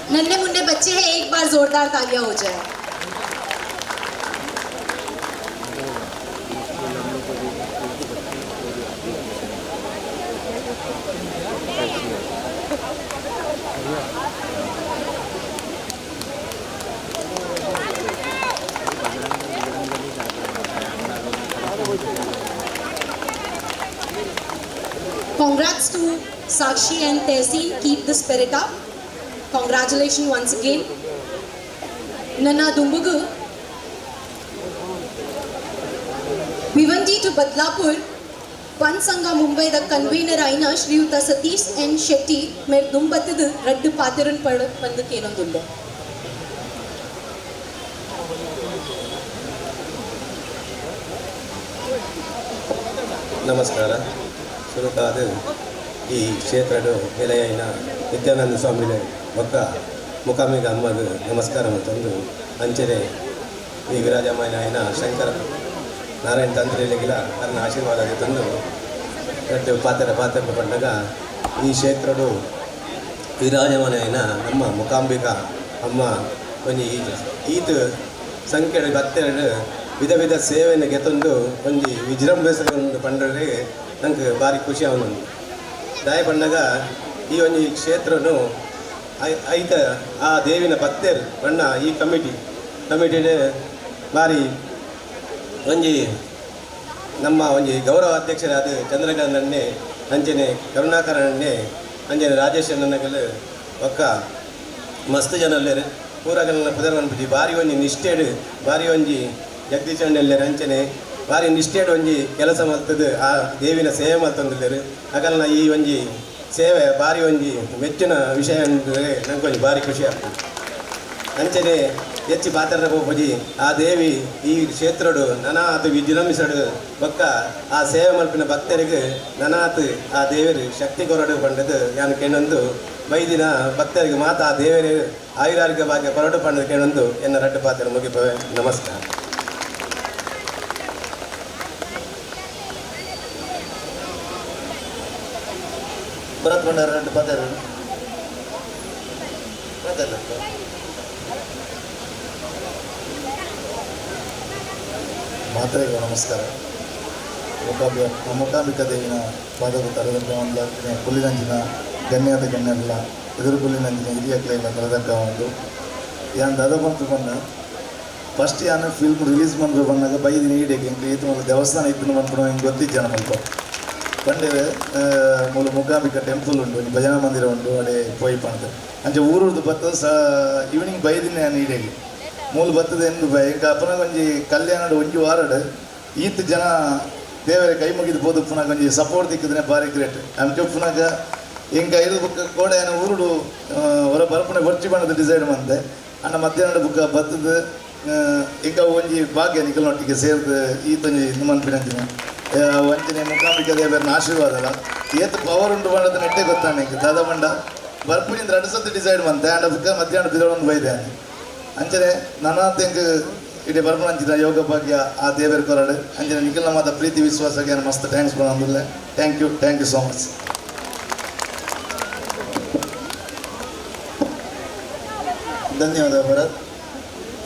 नन्हे मुन्ने बच्चे हैं, एक बार जोरदार तालियां हो जाए। Congrats to Sakshi and Tehseen. Keep the spirit up. Congratulations once again. Nana Dumbugu, Vivanti to Badlapur, Pansanga Mumbai the convener Aina Shriyuta Satish N Shetty Mer Dumbatadu Raddu Pathiran Pandu Kenondulla. ನಮಸ್ಕಾರ. ಸುರುಕಾದ ಈ ಕ್ಷೇತ್ರದ ನೆಲೆಯೈನ ನಿತ್ಯಾನಂದ ಸ್ವಾಮಿಲೆ ಒಕ್ಕ ಮುಖಾಮಿಗ ಅಮ್ಮದು ನಮಸ್ಕಾರ ತಂದು ಅಂಚನೆ ಈ ವಿರಾಜಮಾನ ಆಯ್ನ ಶಂಕರ ನಾರಾಯಣ ತಂತ್ರಿಲಿಗಿಲ ಅದನ್ನ ಆಶೀರ್ವಾದ ತಂದು ದೊಡ್ಡ ಪಾತ್ರ ಪಂಡಗ ಈ ಕ್ಷೇತ್ರಡು ವಿರಾಜಮಾನ ಆಯ್ನ ನಮ್ಮ ಮುಖಾಂಬಿಕ ಅಮ್ಮ ಒಂಜಿ ಈತ ಸಂಖ್ಯೆ ಬತ್ತೆರಡು ವಿಧ ವಿಧ ಸೇವೆಯನ್ನು ಗೆತ್ತೊಂದು ಒಂಜಿ ವಿಜೃಂಭಿಸಲು ಪಂಡ್ರೆ ನಂಗೆ ಭಾರಿ ಖುಷಿ ಅವನು ದಾಯ ಪಂಡಗ ಈ ಒಂಜಿ ಕ್ಷೇತ್ರನು ಐತ ಆ ದೇವಿನ ಭಕ್ತರು ಬಣ್ಣ ಈ ಕಮಿಟಿಡ್ ಭಾರಿ ಒಂಜಿ ನಮ್ಮ ಒಂಜಿ ಗೌರವ ಅಧ್ಯಕ್ಷರಾದ ಚಂದ್ರಕಾಂತನ್ನೇ ಅಂಚನೆ ಕರುಣಾಕರನ್ನೇ ಅಂಚನೆ ರಾಜೇಶ್ ಅನ್ನಗಲು ಒಕ್ಕ ಮಸ್ತ್ ಜನ ಅಲ್ಲೇರು ಪೂರಗಲ್ನ ಪುದರ್ವನ್ಪುಜಿ ಭಾರಿ ಒಂಜಿ ನಿಷ್ಠೆಡು ಭಾರಿ ಒಂಜಿ ಜಗದೀಶ್ ಅಣ್ಣೆಲ್ಲರು ಅಂಚನೆ ಭಾರಿ ನಿಷ್ಠೆಡು ಒಂಜಿ ಕೆಲಸ ಮಲ್ತದ್ದು ಆ ದೇವಿನ ಸೇವೆ ಮಲ್ತೊಂದಿಲ್ಲೇರು ಹಾಗಲ್ನ ಈ ಒಂಜಿ ಸೇವೆ ಭಾರಿ ಒಂಜಿ ಮೆಚ್ಚಿನ ವಿಷಯ ಅಂದರೆ ನಂಗೆ ಒಂಜಿ ಭಾರಿ ಖುಷಿ ಆಗ್ತದೆ. ಅಂಚನೆ ಹೆಚ್ಚು ಪಾತ್ರ ಹೋಗಿ ಆ ದೇವಿ ಈ ಕ್ಷೇತ್ರಡು ನನಾತು ವಿಜೃಂಭಿಸಡು ಬೊಕ್ಕ ಆ ಸೇವೆ ಮಲ್ಪಿನ ಭಕ್ತರಿಗೆ ನನಾತು ಆ ದೇವರು ಶಕ್ತಿ ಕೊರಡು ಪಂಡದು ಯಾನು ಕೆಣಂದು ಬೈದಿನ ಭಕ್ತರಿಗೆ ಮಾತ ಆ ದೇವರು ಆಯುರಾರೋಗ್ಯ ಭಾಗ್ಯ ಕೊರಡು ಪಂಡದು ಕೆಣಂದು ಎನ್ನ ರಡ್ಡು ಪಾತ್ರ ಮುಗಿಪವೆ. ನಮಸ್ಕಾರ. ಭರತ್ ಭಂಡಾರ ரெண்டு பார்த்தாரு ಮಾತ್ರೆಗೆ ನಮಸ್ಕಾರ. ಮೂಕಾಂಬಿಕಾ ದೇವಿನ ಪಾದದ ತರದಂತ ಒಂದು ಪುಲ್ಲಿನಂಜಿನ ಗಣ್ಯಾದ ಗಣ್ಯಲ್ಲ ಎದುರು ಪುಲ್ಲಿನಂಜಿನ ಹಿರಿಯ ಕ್ಲೈನ ತರದಕ್ಕ ಒಂದು ಯಾನ್ ದಾದ ಬಂತು ಬಣ್ಣ ಫಸ್ಟ್ ಯಾನು ಫಿಲ್ಮ್ ರಿಲೀಸ್ ಮಾಡಿದ್ರು ಬಂದಾಗ ಬೈದಿನ ಈಡೆಗೆ ಹಿಂಗೆ ಈತ ಒಂದು ದೇವಸ್ಥಾನ ಇದ್ದನ್ನು ಬಂದ್ಬಿಡೋ ಹಿಂಗೆ ಗೊತ್ತಿದ್ದ ಜನ ಮಲ್ಪ ಪಂಡೆ ಮೂಲ ಮೂಕಾಂಬಿಕಾ ಟೆಂಪಲ್ ಉಂಟು ಭಜನಾ ಮಂದಿರ ಉಂಟು ಅಡೆ ಪೋಯಿ ಪಂಡ ಅಂಚೆ ಊರದ್ದು ಬತ್ತದ ಈವ್ನಿಂಗ್ ಬೈದಿನ ನಾನು ಈಡೆಗೆ ಮೂಲ ಬತ್ತದ ಎಂದು ಬೈ ಈಗ ಪುನಃ ಒಂಜಿ ಕಲ್ಯಾಣ ಒಂಜಿ ವಾರಡ್ ಈತ ಜನ ದೇವರ ಕೈ ಮುಗಿದು ಬೋದು ಪುನಃ ಒಂಜಿ ಸಪೋರ್ಟ್ ದಿಕ್ಕಿದ್ರೆ ಭಾರಿ ಗ್ರೇಟ್ ಅಂಚೆ ಪುನಃ ಇಂಕ ಇದು ಬುಕ್ ಗೋಡೆಯನ್ನು ಊರುಡು ಹೊರ ಬರಪಣೆ ಬರ್ಚಿ ಬಣ್ಣದ ಡಿಸೈಡ್ ಬಂದೆ ಅಣ್ಣ ಮಧ್ಯಾಹ್ನದ ಬುಕ್ಕ ಬತ್ತದು ಇಂಕ ಒಂಜಿ ಭಾಗ್ಯ ನಿಖಲ್ನೊಟ್ಟಿಗೆ ಸೇರಿದು ಈತೊಂಜಿ ಇದು ಮನ್ಪಿನಂತಿನ ವಂಚನೆ ಮುಖಾಂಬಿಕೆ ದೇವರನ್ನ ಆಶೀರ್ವಾದ ಅಲ್ಲ ಏತು ಪವರ್ ಉಂಟು ಮಾಡೋದು ನೆಟ್ಟೆ ಗೊತ್ತಾನೆ ಇಂಕ ದಾದ ಬಂಡ ಬರ್ಪುನಿಂದ ಅಡ್ಸತ್ತು ಡಿಸೈಡ್ ಬಂತೆ ಅಂಡ ಬುಕ್ಕ ಮಧ್ಯಾಹ್ನ ಬಿದೊಂದು ಬೈದೆ ಅಂಚನೆ ನನ್ನ ತೆಂಗ್ ಇಡೀ ಬರ್ಪಣ ಅಂಚಿನ ಯೋಗ ಭಾಗ್ಯ ಆ ದೇವರ ಕೊರಡು ಅಂಚನೆ ನಿಖಿಲ್ ನಮ್ಮದ ಪ್ರೀತಿ ವಿಶ್ವಾಸಕ್ಕೆ ಮಸ್ತ್ ಥ್ಯಾಂಕ್ಸ್ ಬಂದಿಲ್ಲ ಥ್ಯಾಂಕ್ ಯು ಸೋ ಮಚ್. ಧನ್ಯವಾದ ಭರತ್.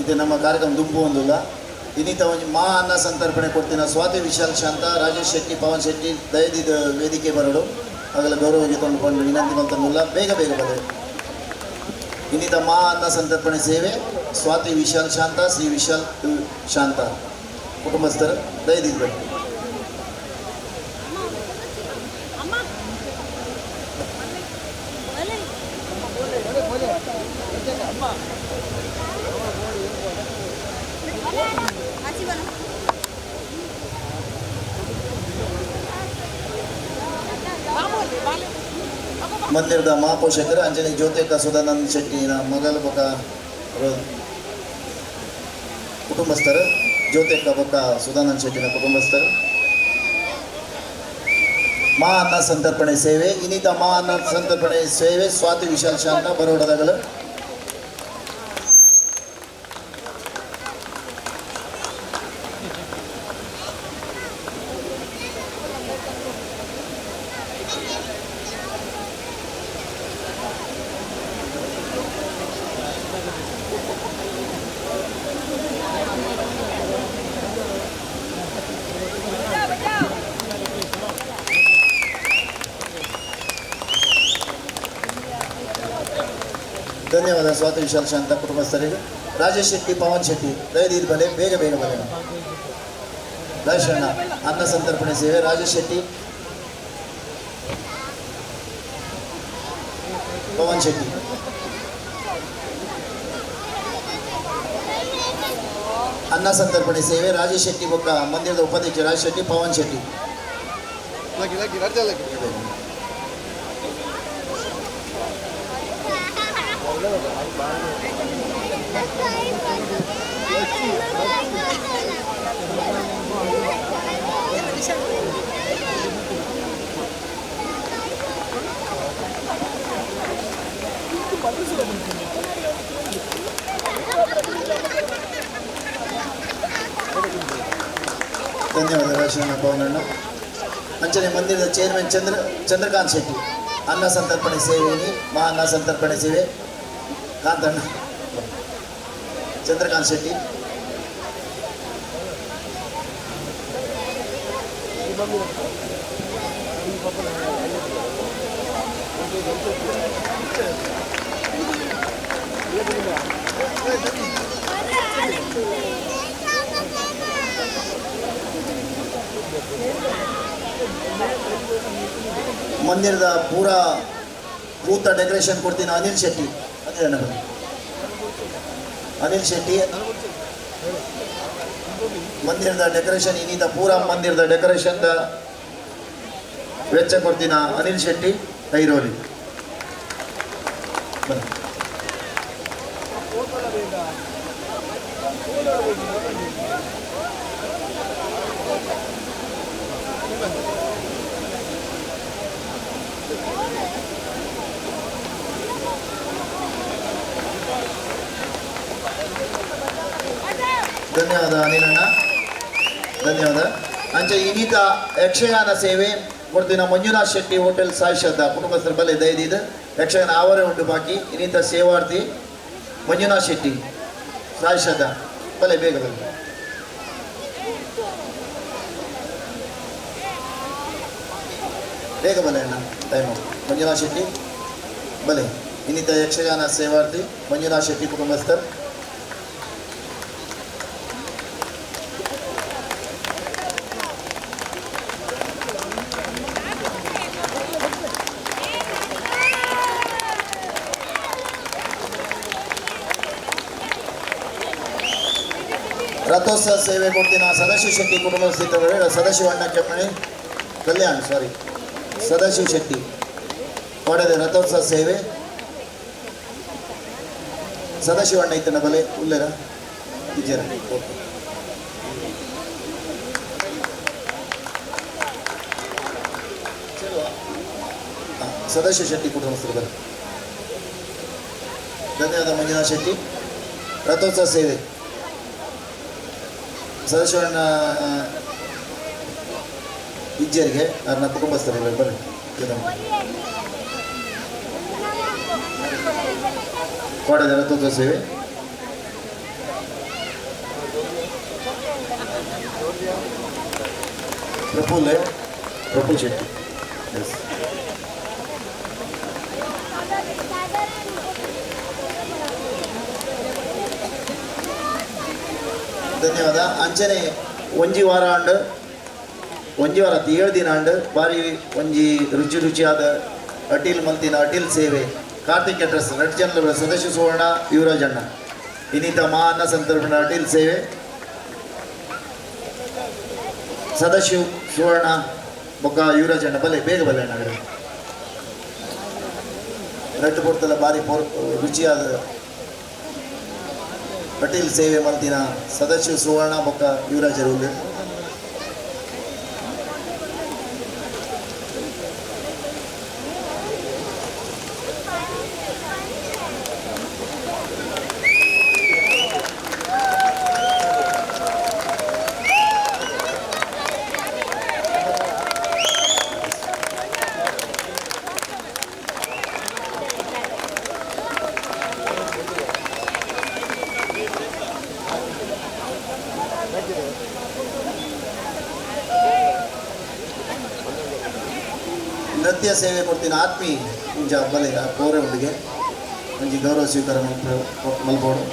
ಇದು ನಮ್ಮ ಕಾರ್ಯಕ್ರಮ ದುಂಬು ಒಂದಿಲ್ಲ ಇನ್ನಿತ ಒಂದು ಮಾ ಅನ್ನ ಸಂತರ್ಪಣೆ ಕೊಡ್ತೀನಿ. ಸ್ವಾತಿ ವಿಶಾಲ್ ಶಾಂತ, ರಾಜೇಶ್ ಶೆಟ್ಟಿ, ಪವನ್ ಶೆಟ್ಟಿ ದಯದಿದ ವೇದಿಕೆ ಬರಡು ಆಗಲ ಗೌರವಕ್ಕೆ ತೊಂದುಕೊಂಡು ವಿನಂತಿ ಮಂತನ್ನುಲ್ಲ ಬೇಗ ಬರಲಿ. ಇನ್ನಿತ ಮಾ ಅನ್ನ ಸಂತರ್ಪಣೆ ಸೇವೆ ಸ್ವಾತಿ ವಿಶಾಲ್ ಶಾಂತ, ಶ್ರೀ ವಿಶಾಲ್ ಶಾಂತ ಕುಟುಂಬಸ್ಥರು ದಯದಿದ್ದು ಬನ್ನಿ. ಮಂದಿರದ ಮಹಾಪೋಷಕರು ಅಂಜನಿ ಜ್ಯೋತಿಕ ಸುಧಾನಂದ್ ಶೆಟ್ಟಿನ ಮಗಲ ಬೊಕ್ಕ ಕುಟುಂಬಸ್ಥರು, ಜ್ಯೋತಿಕ ಬೊಕ್ಕ ಸುಧಾನಂದ್ ಶೆಟ್ಟಿನ ಕುಟುಂಬಸ್ಥರು ಮಾ ಅನ್ನ ಸಂತರ್ಪಣೆ ಸೇವೆ ಇನ್ನಿತ ಮಾ ಅನ್ನ ಸಂತರ್ಪಣೆ ಸೇವೆ ಸ್ವಾತಿ ವಿಶಾಲ್ ಶಾಂತ ಬರೋಡದಗಳು. ಧನ್ಯವಾದ ಸ್ವಾತಿ ವಿಶಾಲ್ ಶಾಂತ ಕುಟುಂಬಸ್ಥರಿಗೆ. ರಾಜೇಶ್ ಶೆಟ್ಟಿ, ಪವನ್ ಶೆಟ್ಟಿ ದಯದಿದ್ದು ಬಲೆ ಬೇಗ ಬಲೆ. ದರ್ಶನ ಅನ್ನ ಸಂತರ್ಪಣೆ ಸೇವೆ ರಾಜೇಶ್ ಶೆಟ್ಟಿ, ಪವನ್ ಶೆಟ್ಟಿ. ಅನ್ನ ಸಂತರ್ಪಣೆ ಸೇವೆ ರಾಜೇಶ್ ಶೆಟ್ಟಿ ಬೊಕ್ಕ ಮಂದಿರದ ಉಪಾಧ್ಯಕ್ಷ ರಾಜೇಶ್ ಶೆಟ್ಟಿ, ಪವನ್ ಶೆಟ್ಟಿ. ಧನ್ಯವಾದ ರಾಜೇಶ್ ಪವನಣ್ಣ. ಅಂಚನೆ ಮಂದಿರದ ಚೇರ್ಮನ್ ಚಂದ್ರಕಾಂತ್ ಶೆಟ್ಟಿ ಅನ್ನ ಸಂತರ್ಪಣೆ ಸೇವೆಯಲ್ಲಿ ಮಾ ಅನ್ನ ಸಂತರ್ಪಣೆ ಸೇವೆ ಕಾಂತಣ್ಣ ಚಂದ್ರಕಾಂತ್ ಶೆಟ್ಟಿ. ಮಂದಿರದ ಪೂರ ಭೂತ ಡೆಕೋರೇಷನ್ ಕೊಡ್ತೀನಿ ಅನಿಲ್ ಶೆಟ್ಟಿ. ಅನಿಲ್ ಶೆಟ್ಟಿ ಮಂದಿರದ ಡೆಕೋರೇಷನ್ ಇನ್ನಿತ ಪೂರ ಮಂದಿರದ ಡೆಕೋರೇಷನ್ ವೆಚ್ಚ ಕೊಡ್ತೀನ ಅನಿಲ್ ಶೆಟ್ಟಿ ಐರೋಲಿ. ಧನ್ಯವಾದ ಅನಿಲಣ್ಣ, ಧನ್ಯವಾದ. ಅಂಚೆ ಇನ್ನಿತ ಯಕ್ಷಗಾನ ಸೇವೆ ಕೊಡ್ತಿನ ಮಂಜುನಾಥ್ ಶೆಟ್ಟಿ ಹೋಟೆಲ್ ಸಾಯಿ ಶ್ರದ್ಧಾ ಕುಟುಂಬಸ್ಥರ ಬಲೆ ದಯದಿದ್ದು ಯಕ್ಷಗಾನ ಆವರೇ ಉಂಟು ಬಾಕಿ ಇನ್ನಿತ ಸೇವಾರ್ಥಿ ಮಂಜುನಾಥ್ ಶೆಟ್ಟಿ ಸಾಯಿ ಶ್ರದ್ಧಾ ಬಲೆ ಬೇಗ ಬಲೆ ಅಣ್ಣ ಟೈಮು. ಮಂಜುನಾಥ್ ಶೆಟ್ಟಿ ಬಲೆ ಇನ್ನಿತ ಯಕ್ಷಗಾನ ಸೇವಾರ್ಥಿ ಮಂಜುನಾಥ್ ಶೆಟ್ಟಿ ಕುಟುಂಬಸ್ಥರು. ರಥೋತ್ಸವ ಸೇವೆ ಕೊಡ್ತೀನಿ ಸದಾಶಿವ ಶೆಟ್ಟಿ ಕುಟುಂಬ ಸ್ಥಿತಗಳು ಸದಾಶಿವ ಅಣ್ಣ ಕೆಮ್ಮಣಿ ಕಲ್ಯಾಣ್ ಸದಾಶಿವ ಶೆಟ್ಟಿ ಒಡೆದ ರಥೋತ್ಸವ ಸೇವೆ ಸದಾಶಿವಣ್ಣ ಇತ್ತನ ಬಲೆ ಉಲ್ಲೆರ ವಿಜಯ ಸದಾಶಿವ ಶೆಟ್ಟಿ ಕುಟುಂಬಸ್ಥರು ಬಲೆ ಧನ್ಯವಾದ ಮಂಜುನಾಥ್ ಶೆಟ್ಟಿ. ರಥೋತ್ಸವ ಸೇವೆ ಸದಾಶಿವಣ್ಣ ಇಜ್ಜರಿಗೆ ನನ್ನ ಕುಟುಂಬಸ್ಥರು ಬರ್ರಿ. ಕೋಟದ ರಥೋತ್ಸವ ಸೇವೆ ಪ್ರಫುಲ್ ಶೆಟ್ಟಿ. ಎಸ್ ಧನ್ಯವಾದ. ಅಂಚನೆ ಒಂಜಿ ವಾರ 7 ದಿನ ಬಾರಿ ಒಂಜಿ ರುಚಿಯಾದ ಅಟೀಲ್ ಮಲ್ತಿನ ಅಟೀಲ್ ಸೇವೆ ಕಾರ್ತಿಕ್ ಅಡ್ರೆಸ್ ರೆಡ್ ಜನರಲ್ ಸದಸ್ಯ ಸುವರ್ಣ ಯುವರಾಜಣ್ಣ ಇನ್ನಿತ ಅನ್ನ ಸಂತರ್ಪಣೆ ಅಟೀಲ್ ಸೇವೆ ಸದಸ್ಯ ಸುವರ್ಣ ಬೊಕ್ಕ ಯುವರಾಜಣ್ಣ ಬಲೆ ಬೇಗ ಬಲೆ ಅಣ್ಣ ರೆಡ್ ಪೊರ್ತಲ ಬಾರಿ ರುಚಿಯಾದ ಅಟೀಲ್ ಸೇವೆ ಮಲ್ತಿನ ಸದಸ್ಯ ಸುವರ್ಣ ಬೊಕ್ಕ ಯುವರಾಜರು ನೃತ್ಯ ಸೇವೆ ಕೊಡ್ತೀನಿ ಆತ್ಮೀ ಮುಂಜ ಬಲೆಗ ಪೌರೆ ಉಂಡಿಗೆ ಮುಂಜಿ ಗೌರವ ಸ್ವೀಕಾರ ಮಲ್ಪೋಡು.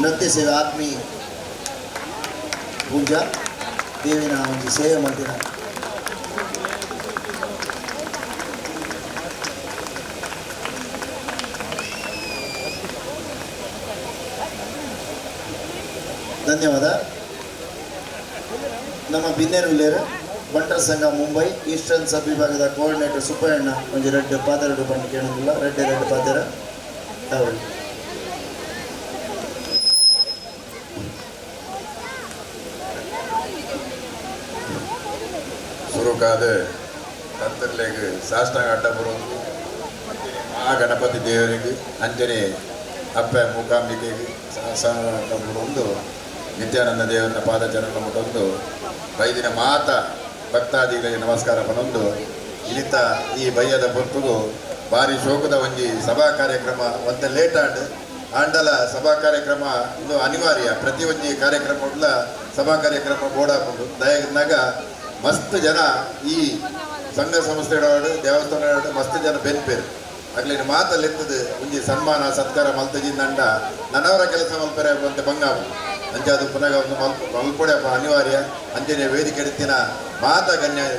ನೃತ್ಯ ಸೇವೆ ಆತ್ಮೀ ಪೂಜಾ ದೇವಿನ ಒಂಜಿ ಸೇವೆ ಮಾಡ್ತೀನ ಧನ್ಯವಾದ. ನಮ್ಮ ಬಿನ್ನೇರುಲೇರು ಬಂಟರ್ ಸಂಘ ಮುಂಬೈ ಈಸ್ಟರ್ನ್ ಸಬ್ ವಿಭಾಗದ ಕೋಆರ್ಡಿನೇಟರ್ ಸುಬ್ಬಣ್ಣ ಒಂದು ರೆಡ್ ಪಾದರಡು ಬಂದು ಕೇಳೋದಿಲ್ಲ ರೆಡ್ ಪಾದರ ಅವರು ಸುರುಕಾದ ತಂತ್ರಲೆಗೆ ಸಾಷ್ಟಾಂಗ ಅಡ್ಡ ಬರೋದು ಆ ಗಣಪತಿ ದೇವರಿಗೆ ಅಂಜನೆ ಅಪ್ಪ ಮೂಕಾಂಬಿಕೆಗೆ ಒಂದು ನಿತ್ಯಾನಂದ ದೇವರ ಪಾದಚರಣ ಮುಟ್ಟೊಂದು ಬೈದಿನ ಮಾತ ಭಕ್ತಾದಿಗಳಿಗೆ ನಮಸ್ಕಾರ ಪನೊಂದು ಇನಿತ ಈ ಬಯ್ಯದ ಪೊರ್ತುಗು ಭಾರಿ ಶೋಕದ ಒಂಜಿ ಸಭಾ ಕಾರ್ಯಕ್ರಮ ಒಂದ ಲೇಟ್ ಆಂಡಲ ಸಭಾ ಕಾರ್ಯಕ್ರಮ ಇದು ಅನಿವಾರ್ಯ. ಪ್ರತಿ ಒಂಜಿ ಕಾರ್ಯಕ್ರಮ ಸಭಾ ಕಾರ್ಯಕ್ರಮ ಬೋಡಾಪುಂಡು ದಯನಾಗ ಮಸ್ತ್ ಜನ ಈ ಸಂಘ ಸಂಸ್ಥೆಗಳು ದೇವಸ್ಥಾನ ಮಸ್ತ್ ಜನ ಬೆನ್ಪೇರು ಆಗ್ಲಿನ ಮಾತಲ್ಲಿರ್ತದೆ ಒಂಜಿ ಸನ್ಮಾನ ಸತ್ಕಾರ ಮಲ್ತಜಿಂದಂಡ ನನವರ ಕೆಲಸ ಮಲ್ಪರೆ ಅಂತ ಬಂಗಾವು ಅಂಚಾದು ಪುನಃ ಒಂದು ಮಲ್ಪೊಡೆ ಅನಿವಾರ್ಯ. ಅಂಜನೆ ವೇದಿಕೆ ಎಡ್ತಿನ ಮಾತಾ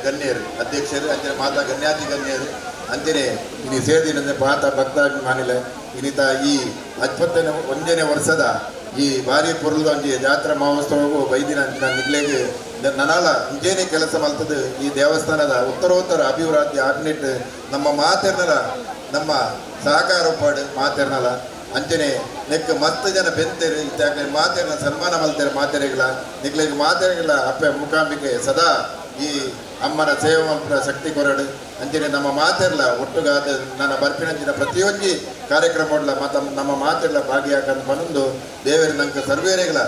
ಗಣ್ಯರು ಅಧ್ಯಕ್ಷರು ಅಂಜನೆ ಮಾತಾ ಗಣ್ಯಾತಿ ಗಣ್ಯರು ಅಂಜನೆ ಇನಿ ಸೇರಿದ ಮಾತಾ ಭಕ್ತಾಭಿಮಾನಿಲೆ ಇನ್ನಿತ ಈ 51ನೇ ವರ್ಷದ ಈ ಭಾರಿ ಪುರ್ಲದ ಒಂಜಿ ಜಾತ್ರಾ ಮಹೋತ್ಸವವು ಬೈದಿನ ನಿಗ್ಲೆಗೆ ನನಾಲ ಇಂಜೇನೆ ಕೆಲಸ ಮಲ್ತದ ಈ ದೇವಸ್ಥಾನದ ಉತ್ತರೋತ್ತರ ಅಭಿವೃದ್ಧಿ ಆಗ್ನೆಟ್ ನಮ್ಮ ಮಾತೆರ್ನಲ ನಮ್ಮ ಸಹಕಾರ ಪಾಡು ಮಾತೆರ್ನಲ ಅಂಚನೆ ನೆಕ್ ಮಸ್ತ್ ಜನ ಬೆಂತೇರು ಇತ್ತಾಗ ಮಾತೆರ್ನ ಸನ್ಮಾನ ಮಲ್ತೇರು ಮಾತೆರೆಗಳ ನಿಗ್ಲೆಗೆ ಮಾತೆರೆಗಳ ಅಪ್ಪೆ ಮುಖಾಂಬಿಕೆ ಸದಾ ಈ ಅಮ್ಮನ ಸೇವೆ ಮಲ್ಪನ ಶಕ್ತಿ ಕೊರಡು ಅಂಚನೆ ನಮ್ಮ ಮಾತೆರ್ಲ ಒಟ್ಟುಗಾದ ನನ್ನ ಬರ್ಪಿನಂಚಿನ ಪ್ರತಿಯೊಂದು ಕಾರ್ಯಕ್ರಮಗಳ ನಮ್ಮ ಮಾತೆರ್ಲ ಭಾಗಿಯಾಕಂತ ಬಂದು ದೇವರ ನಂಗೆ ಸರ್ವೇರೆಗಳ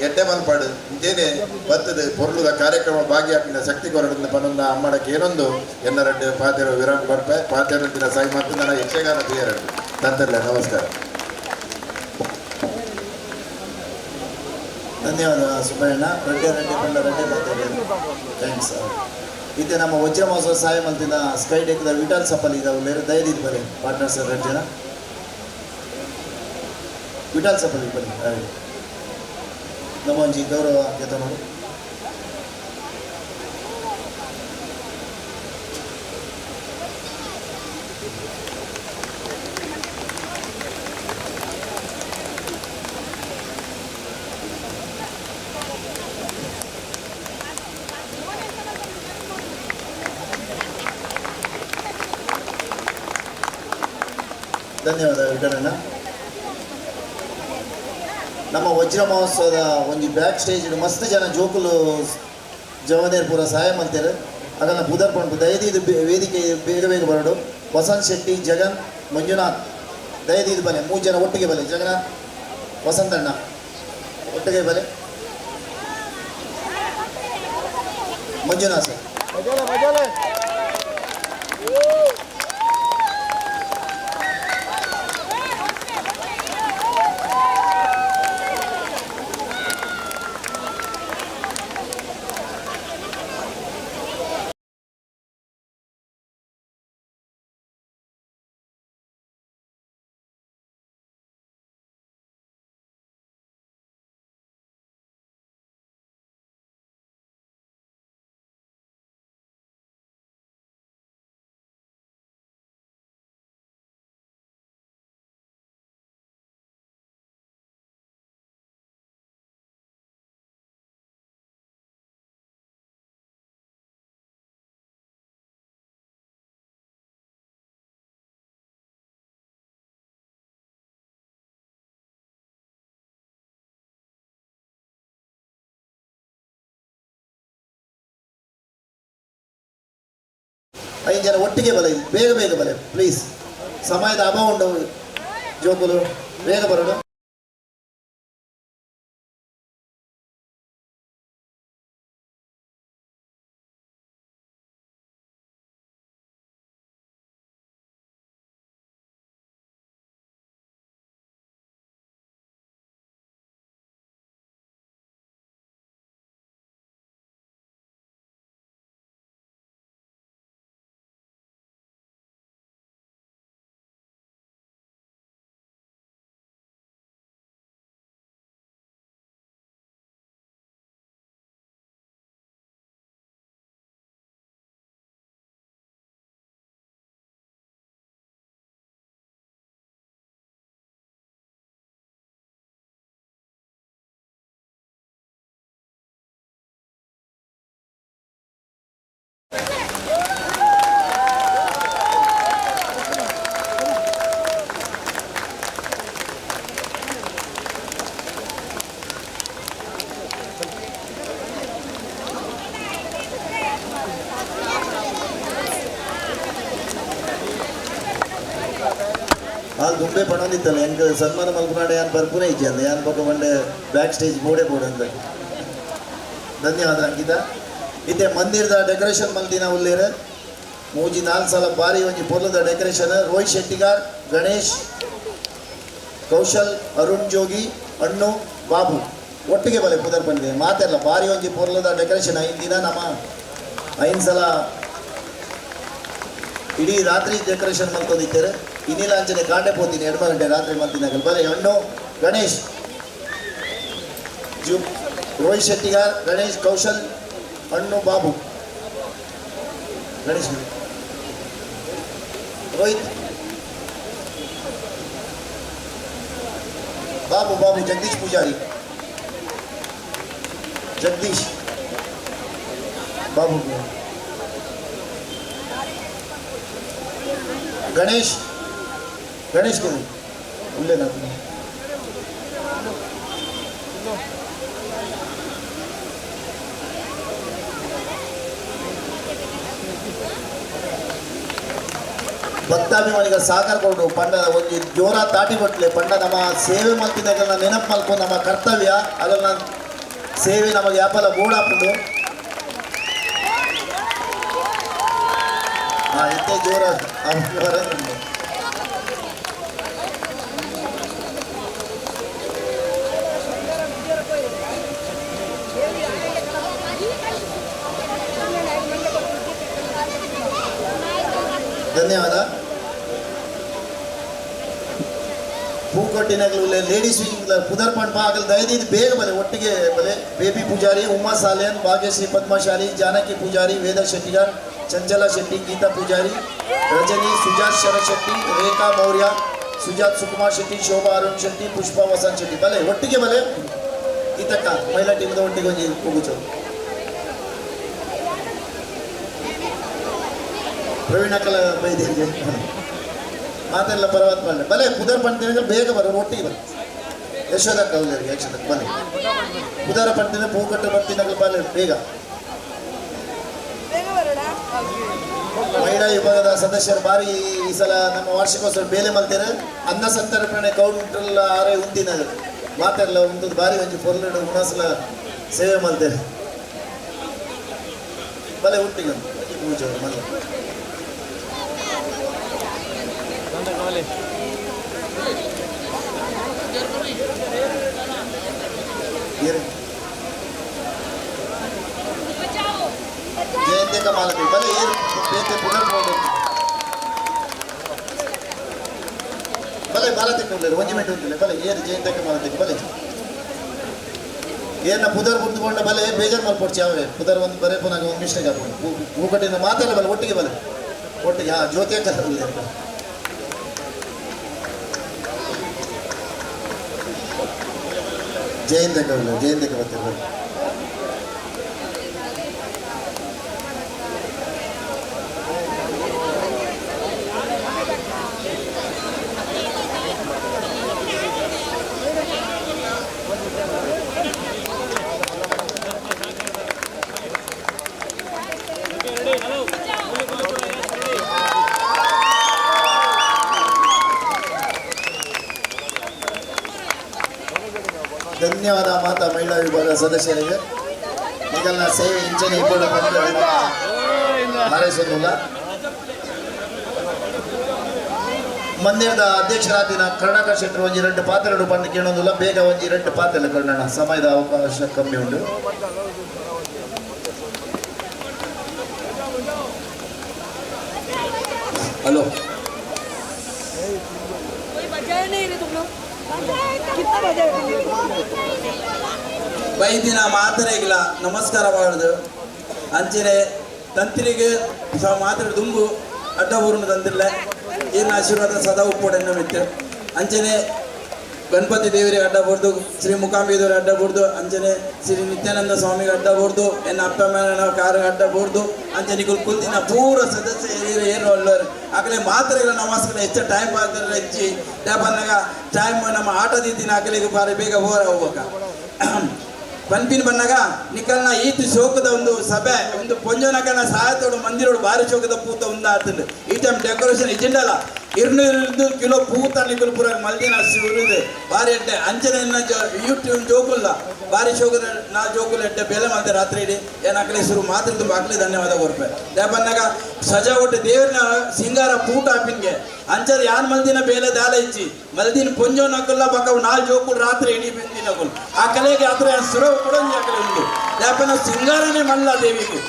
ಎಡ್ಡೆ ಮಲ್ಪಾಡು ಇಂತೇನೆ ಬರ್ತದೆ ಪೊರ್ಲುದ ಕಾರ್ಯಕ್ರಮ ಭಾಗಿಯಾಕಿನ ಶಕ್ತಿ ಕೊರಡಿನ ಪನೊಂದ ಅಮ್ಮಡಕ್ಕೆ ಏನೊಂದು ಎನ್ನರಡ್ಡು ಪಾತೆರು ವಿರಾಮ್ ಬರ್ಪೆ ಪಾತೆರಂತಿನ ಸಾಯಿ ಮತ್ತು ನನ್ನ ಯಕ್ಷಗಾನ ಪ್ರಿಯರಡು ನಂತರಲ್ಲ ನಮಸ್ಕಾರ. ಧನ್ಯವಾದ ಸುಬ್ಬಣ್ಣ. ರೆಡ್ಡೆ ಪಂಡ ರೆಡ್ಡೆ ಪಾತೆರು ಥ್ಯಾಂಕ್ಸ್. ಇತ್ತೆ ನಮ್ಮ ವಜ್ರ ಮಹೋತ್ಸವ ಸಹಾಯ ಮಲ್ತಿನ ಸ್ಕೈ ಡೆಕ್ದ ವಿಟಾಲ್ ಸಫಲ್ ಇದಾವೆ ದಯದಿದ್ದು ಬರೀ ಪಾರ್ಟ್ನರ್ಸ್ 2 ಜನ ವಿಟಾಲ್ ಸಫಲ್ ಬನ್ನಿ ನಮ್ಮ ಒಂಜಿ ಗೌರವ ಕೇತನವರು ಧನ್ಯವಾದ ವಿಠಲಣ್ಣ. ನಮ್ಮ ವಜ್ರ ಮಹೋತ್ಸವದ ಒಂದು ಬ್ಯಾಕ್ ಸ್ಟೇಜ್ ಮಸ್ತ್ ಜನ ಜೋಕುಲು ಜವನೇರ್ ಪೂರ ಸಹಾಯ ಮಾಡ್ತಾರೆ. ಅದನ್ನು ಬುಧರ್ ಪಂಡು ದಯದೀದು ವೇದಿಕೆ ಬೇಗ ಬೇಗ ಬರಡು. ವಸಂತ್ ಶೆಟ್ಟಿ, ಜಗನ್, ಮಂಜುನಾಥ್ ದಯದೀದು ಬಲೆ 3 ಜನ ಒಟ್ಟಿಗೆ ಬಲೆ. ಜಗನ್ನಾಥ್, ವಸಂತಣ್ಣ ಒಟ್ಟಿಗೆ ಬಲೆ. ಮಂಜುನಾಥ್ ಸರ್ ಐದು ಜನ ಒಟ್ಟಿಗೆ ಬಲೆ. ಬೇಗ ಬೇಗ ಬಲೆ ಪ್ಲೀಸ್. ಸಮಯದ ಅಭಾವ ಉಂಟು ಜೋಕುಲು, ಬೇಗ ಬರೋಣ. ಹಾಲು ದುಂಬೆ ಪಣೊಂದಿತ್ತಲ್ಲ ಹೆಂಗೆ ಸನ್ಮಾನ ಮಲ್ಪನಾಡೆ ಯಾನ್ ಬರ್ಪುನೇ ಇಜ್ಜೆ ಅಂದ ಯಾನ್ ಪಕ್ಕ ಬಂಡೆ ಬ್ಯಾಕ್ ಸ್ಟೇಜ್ ಬೋಡೆ ಬೋರ್ಡ್ ಅಂತ. ಧನ್ಯವಾದ ಅಂಕಿತ. ಇತ್ತೆ ಮಂದಿರದ ಡೆಕೋರೇಷನ್ ಮಲ್ದಿನ ಉಲ್ಲೇರ 3-4 ಸಲ ಬಾರಿ ಒಂಜಿ ಪೊರ್ಲದ ಡೆಕೋರೇಷನ್. ರೋಹಿತ್ ಶೆಟ್ಟಿಗಾರ್, ಗಣೇಶ್, ಕೌಶಲ್, ಅರುಣ್ ಜೋಗಿ, ಅಣ್ಣು, ಬಾಬು ಒಟ್ಟಿಗೆ ಬಲೆ ಪುದರ್ ಬಂದಿದೆ ಮಾತೆಲ್ಲ ಬಾರಿ ಒಂಜಿ ಪೊರ್ಲದ ಡೆಕೋರೇಷನ್. 5 ದಿನ ನಮ್ಮ 5 ಸಲ ಇಡೀ ರಾತ್ರಿ ಡೆಕೋರೇಷನ್ ಮಲ್ಕೊಂಡಿದ್ದಾರೆ. ಇನ್ನಿಲ್ಲ ಅಂಚನೆ ಕಾಂಡೆ ಪೋತೀನಿ 2 ಗಂಟೆ ರಾತ್ರಿ ಮಲ್ತಿನಾಗ ಬಲೆ. ಅಣ್ಣು, ಗಣೇಶ್, ರೋಹಿತ್ ಶೆಟ್ಟಿಗಾರ್, ಗಣೇಶ್, ಕೌಶಲ್, ಅಣ್ಣು, ಬಾಬು, ಗಣೇಶ್, ರೋಹಿತ್, ಬಾಬು, ಜಗದೀಶ್ ಪೂಜಾರಿ, ಜಗದೀಶ್, ಬಾಬು, ಗಣೇಶ್ ಉಲ್ಲೇಖ ಭಕ್ತಾಭಿಮಾನಿಗಳ ಸಹಕಾರ ಕೊಡು. ಪಂಡ ಒಂದು ಜೋರ ತಾಟಿ ಕೊಟ್ಲೆ ಪಂಡ ನಮ್ಮ ಸೇವೆ ಮಲ್ತಿದಾಗ ನೆನಪು ಮಲ್ಕೊಂಡು ನಮ್ಮ ಕರ್ತವ್ಯ ಅದನ್ನ ಸೇವೆ ನಮಗೆ ಯಾಪಲ ಬೋರ್ಡ್ ಹಾಕೊಂಡು ಎತ್ತೆ ಜೋರ ಧನ್ಯವಾದ. ಹೂಕೊಟ್ಟಿನಾಗಲೂ ಲೇಡೀಸ್ ವಿಂಗ್ ಪುದರ್ ಪಂಡ್ ಆಗಲು ದಯದಿದ್ದು ಬೇಗ ಬಲೆ ಒಟ್ಟಿಗೆ ಬಲೆ. ಬೇಬಿ ಪೂಜಾರಿ, ಉಮಾ ಸಾಲೇನ್, ಭಾಗ್ಯಶ್ರೀ ಪದ್ಮಶಾಲಿ, ಜಾನಕಿ ಪೂಜಾರಿ, ವೇದ ಶೆಟ್ಟಿಗಾರ್, ಚಂಚಲ ಶೆಟ್ಟಿ, ಗೀತಾ ಪೂಜಾರಿ, ರಜನಿ, ಸುಜಾತ್ ಶರತ್ ಶೆಟ್ಟಿ, ರೇಖಾ ಮೌರ್ಯ, ಸುಜಾತ್ ಸುಕುಮಾರ್ ಶೆಟ್ಟಿ, ಶೋಭಾ ಅರುಣ್ ಶೆಟ್ಟಿ, ಪುಷ್ಪ ವಸಂತ್ ಶೆಟ್ಟಿ ಬಲೆ ಒಟ್ಟಿಗೆ ಬಲೆ. ಈತಕ್ಕ ಮಹಿಳಾ ಟೀಮ್ದ ಒಟ್ಟಿಗೆ ಒಂದು ಹೋಗುಚು. ಪ್ರವೀಣ ಕಲ ಬೈದೇರಿಗೆ ಮಾತೆಲ್ಲ ಪರವಾದ ಮಾಡಲಿ ಬಲೆ ಪುದರ್ ಪಂಡಿತ ಬೇಗ ಬರೋರು ಒಟ್ಟಿಗೆ ಬನ್ನಿ ಯಶೋಧ ಕೌಲರಿಗೆ ಯಕ್ಷದಕ್ಕೆ ಬನ್ನಿ ಪುದರ ಪಂಡಿತ ಪೂಕಟ್ಟು ಬರ್ತಿನಾಗಲು ಬಾಲೆ ಬೇಗ ಮಹಿಳಾ ವಿಭಾಗದ ಸದಸ್ಯರು ಬಾರಿ ಈ ಸಲ ನಮ್ಮ ವಾರ್ಷಿಕೋತ್ಸವ ಬೇಲೆ ಮಲ್ತೇನೆ ಅನ್ನ ಸಂತರ್ಪಣೆ ಕೌಂಟ್ರಲ್ ಆರೇ ಉಂದಿನ ಮಾತೆಲ್ಲ ಒಂದು ಬಾರಿ ಒಂಜಿ ಪೊರ್ಲೆಡು ಉಣಸಲ ಸೇವೆ ಮಲ್ತೇನೆ ಬಲೆ ಒಟ್ಟಿಗೆ ಪೂಜೆ ಮಲ್ಲ ಜಯಂತಿ का मालक भले ये बेटे पुनः भले मालक को ले 1 मिनट उंटले भले ये जयंती का मालक भले ಏನ ಪುದರ್ ಬಂದುಕೊಂಡ ಬಲೆ ಬೇಜಾರು ಮಾಡ್ಕೊಡ್ಸಿ ಅವೇ ಪುದರ್ ಒಂದು ಬರೇ ಪುನಃ ಒಂದು ಮಿಸ್ಟೇಕ್ ಆಗ್ಬೋದು ಮೂಕಟ್ಟಿನ ಮಾತಾಡ ಬಲೆ ಒಟ್ಟಿಗೆ ಬಲೆ ಒಟ್ಟಿಗೆ ಹಾಂ ಜ್ಯೋತಿ ಕಲಿಲ್ಲ ಜಯಂತಕ್ಕೆ ಬರ್ತಾರೆ ಬಲೆ ಧನ್ಯವಾದ ಮಾತಾ ಮಹಿಳಾ ವಿಭಾಗ ಸದಸ್ಯರಿಗೆ ಈಗಲ್ಲ ಸೇವೆ ಇಂಚನೆ ಇಬ್ಬರು ಹಾರೈಸೋದಿಲ್ಲ ಮಂದಿರದ ಅಧ್ಯಕ್ಷರಾದಿನ ಕರ್ನಾಟಕ ಶೆಟ್ಟರು ಒಂಜಿ 2 ಪಾತ್ರೆಗಳು ಬಂದು ಕೇಳೋದಿಲ್ಲ ಬೇಗ ಒಂಜಿ 2 ಪಾತ್ರೆ ಕರ್ನಾಟಕ ಸಮಯದ ಅವಕಾಶ ಕಮ್ಮಿ ಉಂಟು ಹಲೋ ಬೈದಿನ ಮಾತರೆಗಿಲ್ಲ ನಮಸ್ಕಾರ ಮಾಡುದು ಅಂಚನೆ ತಂತ್ರಿಗೆ ಮಾತ್ರ ದುಂಬು ಅಡ್ಡ ಊರಿನ ತಂದಿಲ್ಲ ಏನು ಆಶೀರ್ವಾದ ಸದಾ ಉಪ್ಪೋಡೆನ್ನ ಮಿತ್ತು ಅಂಚನೆ ಗಣಪತಿ ದೇವರಿಗೆ ಅಡ್ಡ ಬರ್ದು ಶ್ರೀ ಮುಕಾಂಬಿದೇವರಿಗೆ ಅಡ್ಡ ಬರ್ದು ಅಂಚನೆ ಶ್ರೀ ನಿತ್ಯಾನಂದ ಸ್ವಾಮಿಗೆ ಅಡ್ಡ ಬರ್ದು ಎನ್ನ ಅಪ್ಪ ಮೇಲನ ಕಾರಿಗೆ ಅಡ್ಡ ಬರ್ದು ಅಂಚನೆ ಕುಲ್ತಿನ ಪೂರ ಸದಸ್ಯ ಏನು ಒಳ್ಳೆಯವರು ಆಗಲೇ ಮಾತ್ರೆಗಳ ನಮಸ್ಕಾರ ಹೆಚ್ಚು ಟೈಮ್ ಆಗ್ತಾರೆ ಹೆಚ್ಚಿ ಯಾಪನ್ನಾಗ ಟೈಮ್ ನಮ್ಮ ಆಟದಿದ್ದಿನ ಆಗಲಿಗೆ ಬಾರಿ ಬೇಗ ಹೋಗ್ಬೇಕ ಪನ್ಪಿನ ಬನ್ನಾಗ ನಿಕಲ್ನ ಈತ ಶೋಕದ ಒಂದು ಸಭೆ ಒಂದು ಪೊಂಜನಕನ ಸಹಾಯತೋಡು ಮಂದಿರೋಡು ಬಾರಿ ಶೋಕದ ಪೂತ ಒಂದು ಆತಂಡು ಈ ಟೈಮ್ ಡೆಕೋರೇಷನ್ ಇಜಿಂಡಲ್ಲ 200 ಕಿಲೋ ಪೂತ ನಿಕಲ್ ಪೂರ ಮಲ್ದಿನ ಉರಿದು ಬಾರಿ ಎಡ್ಡೆ ಅಂಚನೆ ಯೂಟ್ಯೂಬ್ ಜೋಕುಲ್ಲ ಬಾರಿ ಶೋಕದ ನಾ ಜೋಕುಲ್ ಎಡ್ಡೆ ಬೆಲೆ ಮಾಡ್ತಾರೆ ರಾತ್ರಿ ಇಡೀ ಏನು ಅಕಲೆ ಶುರು ಮಾತ್ರ ಬಾಕ್ಲಿ ಧನ್ಯವಾದ ಕೊರ್ಪೆ ದೇಪನ್ನಾಗ ಸಜಾವಟ್ಟು ದೇವರಿನ ಸಿಂಗಾರ ಪೂಟ ಹಾಪಿನ್ಗೆ ಅಂಚದ ಯಾನ್ ಮಲ್ದಿನ ಬೇಲೆ ದಾಲ ಇಚ್ಚಿ ಮಲ್ದಿನ ಪೊಂಜೋ ನಕಲ್ಲ ಬಕ್ಕ 4 ಜೋಕುಲ್ ರಾತ್ರಿ ಇಡೀ ಬೆಂದಿ ನಕಲ್ ಆ ಕಲೆಗೆ ಆದ್ರೆ ಸುರ ಕೊಡೋದು ಅಕಲೆ ಉಂಟು ದೇಪನ ಸಿಂಗಾರನೇ ಮಲ್ಲ ದೇವಿಗೆ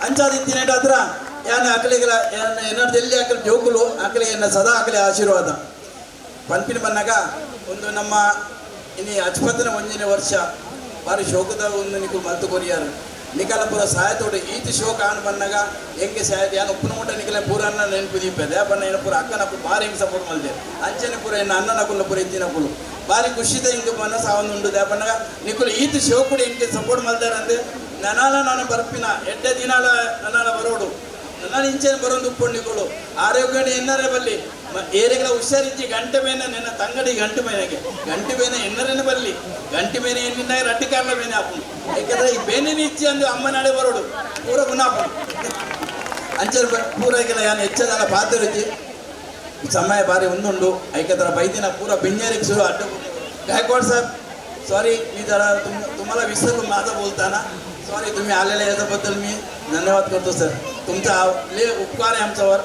ಅಂಚಾದಿತ್ತಿನ ಹತ್ರ ಯಾನ ಅಕಲಿಗಳ ಏನಾದ್ರು ಎಲ್ಲಿ ಅಕಲಿ ಜೋಕುಲು ಅಕಲಿ ಎನ್ನ ಸದಾ ಅಕಲಿ ಆಶೀರ್ವಾದ ಪನ್ಪಿನ ಬನ್ನಾಗ ಒಂದು ನಮ್ಮ ಇನ್ನು ಅಚ್ಪತ್ತನ 1ನೇ ವರ್ಷ ಬಾರಿ ಶೋಕದ ಒಂದು ನಿಕು ಮಲ್ತು ಕೊರಿಯಾರು ನಿಕಲಪುರ ಸಹಾಯತೋಡು ಈತಿ ಶೋಕ ಆನ್ ಬನ್ನಾಗ ಹೆಂಗೆ ಸಹಾಯತ ಯಾನು ಉಪ್ಪನ ಮುಟ್ಟ ನಿಕಲ ಪೂರ ಅನ್ನ ನೆನಪು ದೀಪದೆ ಬಣ್ಣ ಏನ ಪೂರ ಅಕ್ಕನಪ್ಪು ಬಾರಿ ಹೆಂಗೆ ಸಪೋರ್ಟ್ ಮಲ್ದೆ ಅಂಚನೆ ಪೂರ ಎನ್ನ ಅಣ್ಣನ ಕುಲ್ಲ ಪೂರ ಇದ್ದಿನ ಕುಲು ಬಾರಿ ಖುಷಿದ ಹಿಂಗೆ ಮನಸ್ಸು ಸಾವೊಂದುಂಡು ದೇಪನ್ನಾಗ ನಿಕುಲು ಈತಿ ಶೋಕುಡು ಹೆಂಗೆ ಸಪೋರ್ಟ್ ಮಲ್ದಾರ ಅಂದ್ರೆ ನಾನು ಬರ್ಪಿನ ಎಡ್ಡೆ ದಿನಾಲ ನನ್ನಾಲ ಬರೋಡು ನನ್ನ ಇಂಚನೆ ಬರೋದು ಉಪ್ಪೊಂಡಿಗಳು ಆರೋಗ್ಯ ಎನ್ನರೇ ಬಲ್ಲಿ ಏರಿಗಳ ಹುಷಾರಿಜ್ಜಿ ಗಂಟೆ ಬೇನೆ ನಿನ್ನ ತಂಗಡಿ ಗಂಟು ಬೇನೆಗೆ ಗಂಟು ಬೇನೆ ಎನ್ನರೇನೆ ಬರಲಿ ಗಂಟು ಬೇನೆ ಎನ್ನಿನ ರಡ್ಡಿ ಕಾರಣ ಬೇನೆ ಹಾಪು ಯಾಕಂದ್ರೆ ಈ ಬೇನೆ ಇಚ್ಚಿ ಅಂದು ಅಮ್ಮ ನಾಳೆ ಬರೋಡು ಪೂರ ಗುಣಾಪು ಅಂಚೆ ಪೂರೈಕೆಲ್ಲ ಯಾನು ಹೆಚ್ಚದಲ್ಲ ಪಾತ್ರ ರುಚಿ ಸಮಯ ಬಾರಿ ಒಂದುಂಡು ಐಕತರ ಬೈದಿನ ಪೂರ ಬೆಂಜೇರಿಗೆ ಶುರು ಅಡ್ಡ गायकवाड साहेब सॉरी मी जरा तुम्हाला विसरलो माझा बोलताना सॉरी तुम्ही आलेल्या याच्याबद्दल मी धन्यवाद करतो सर तुमचा लय उपकार आहे आमच्यावर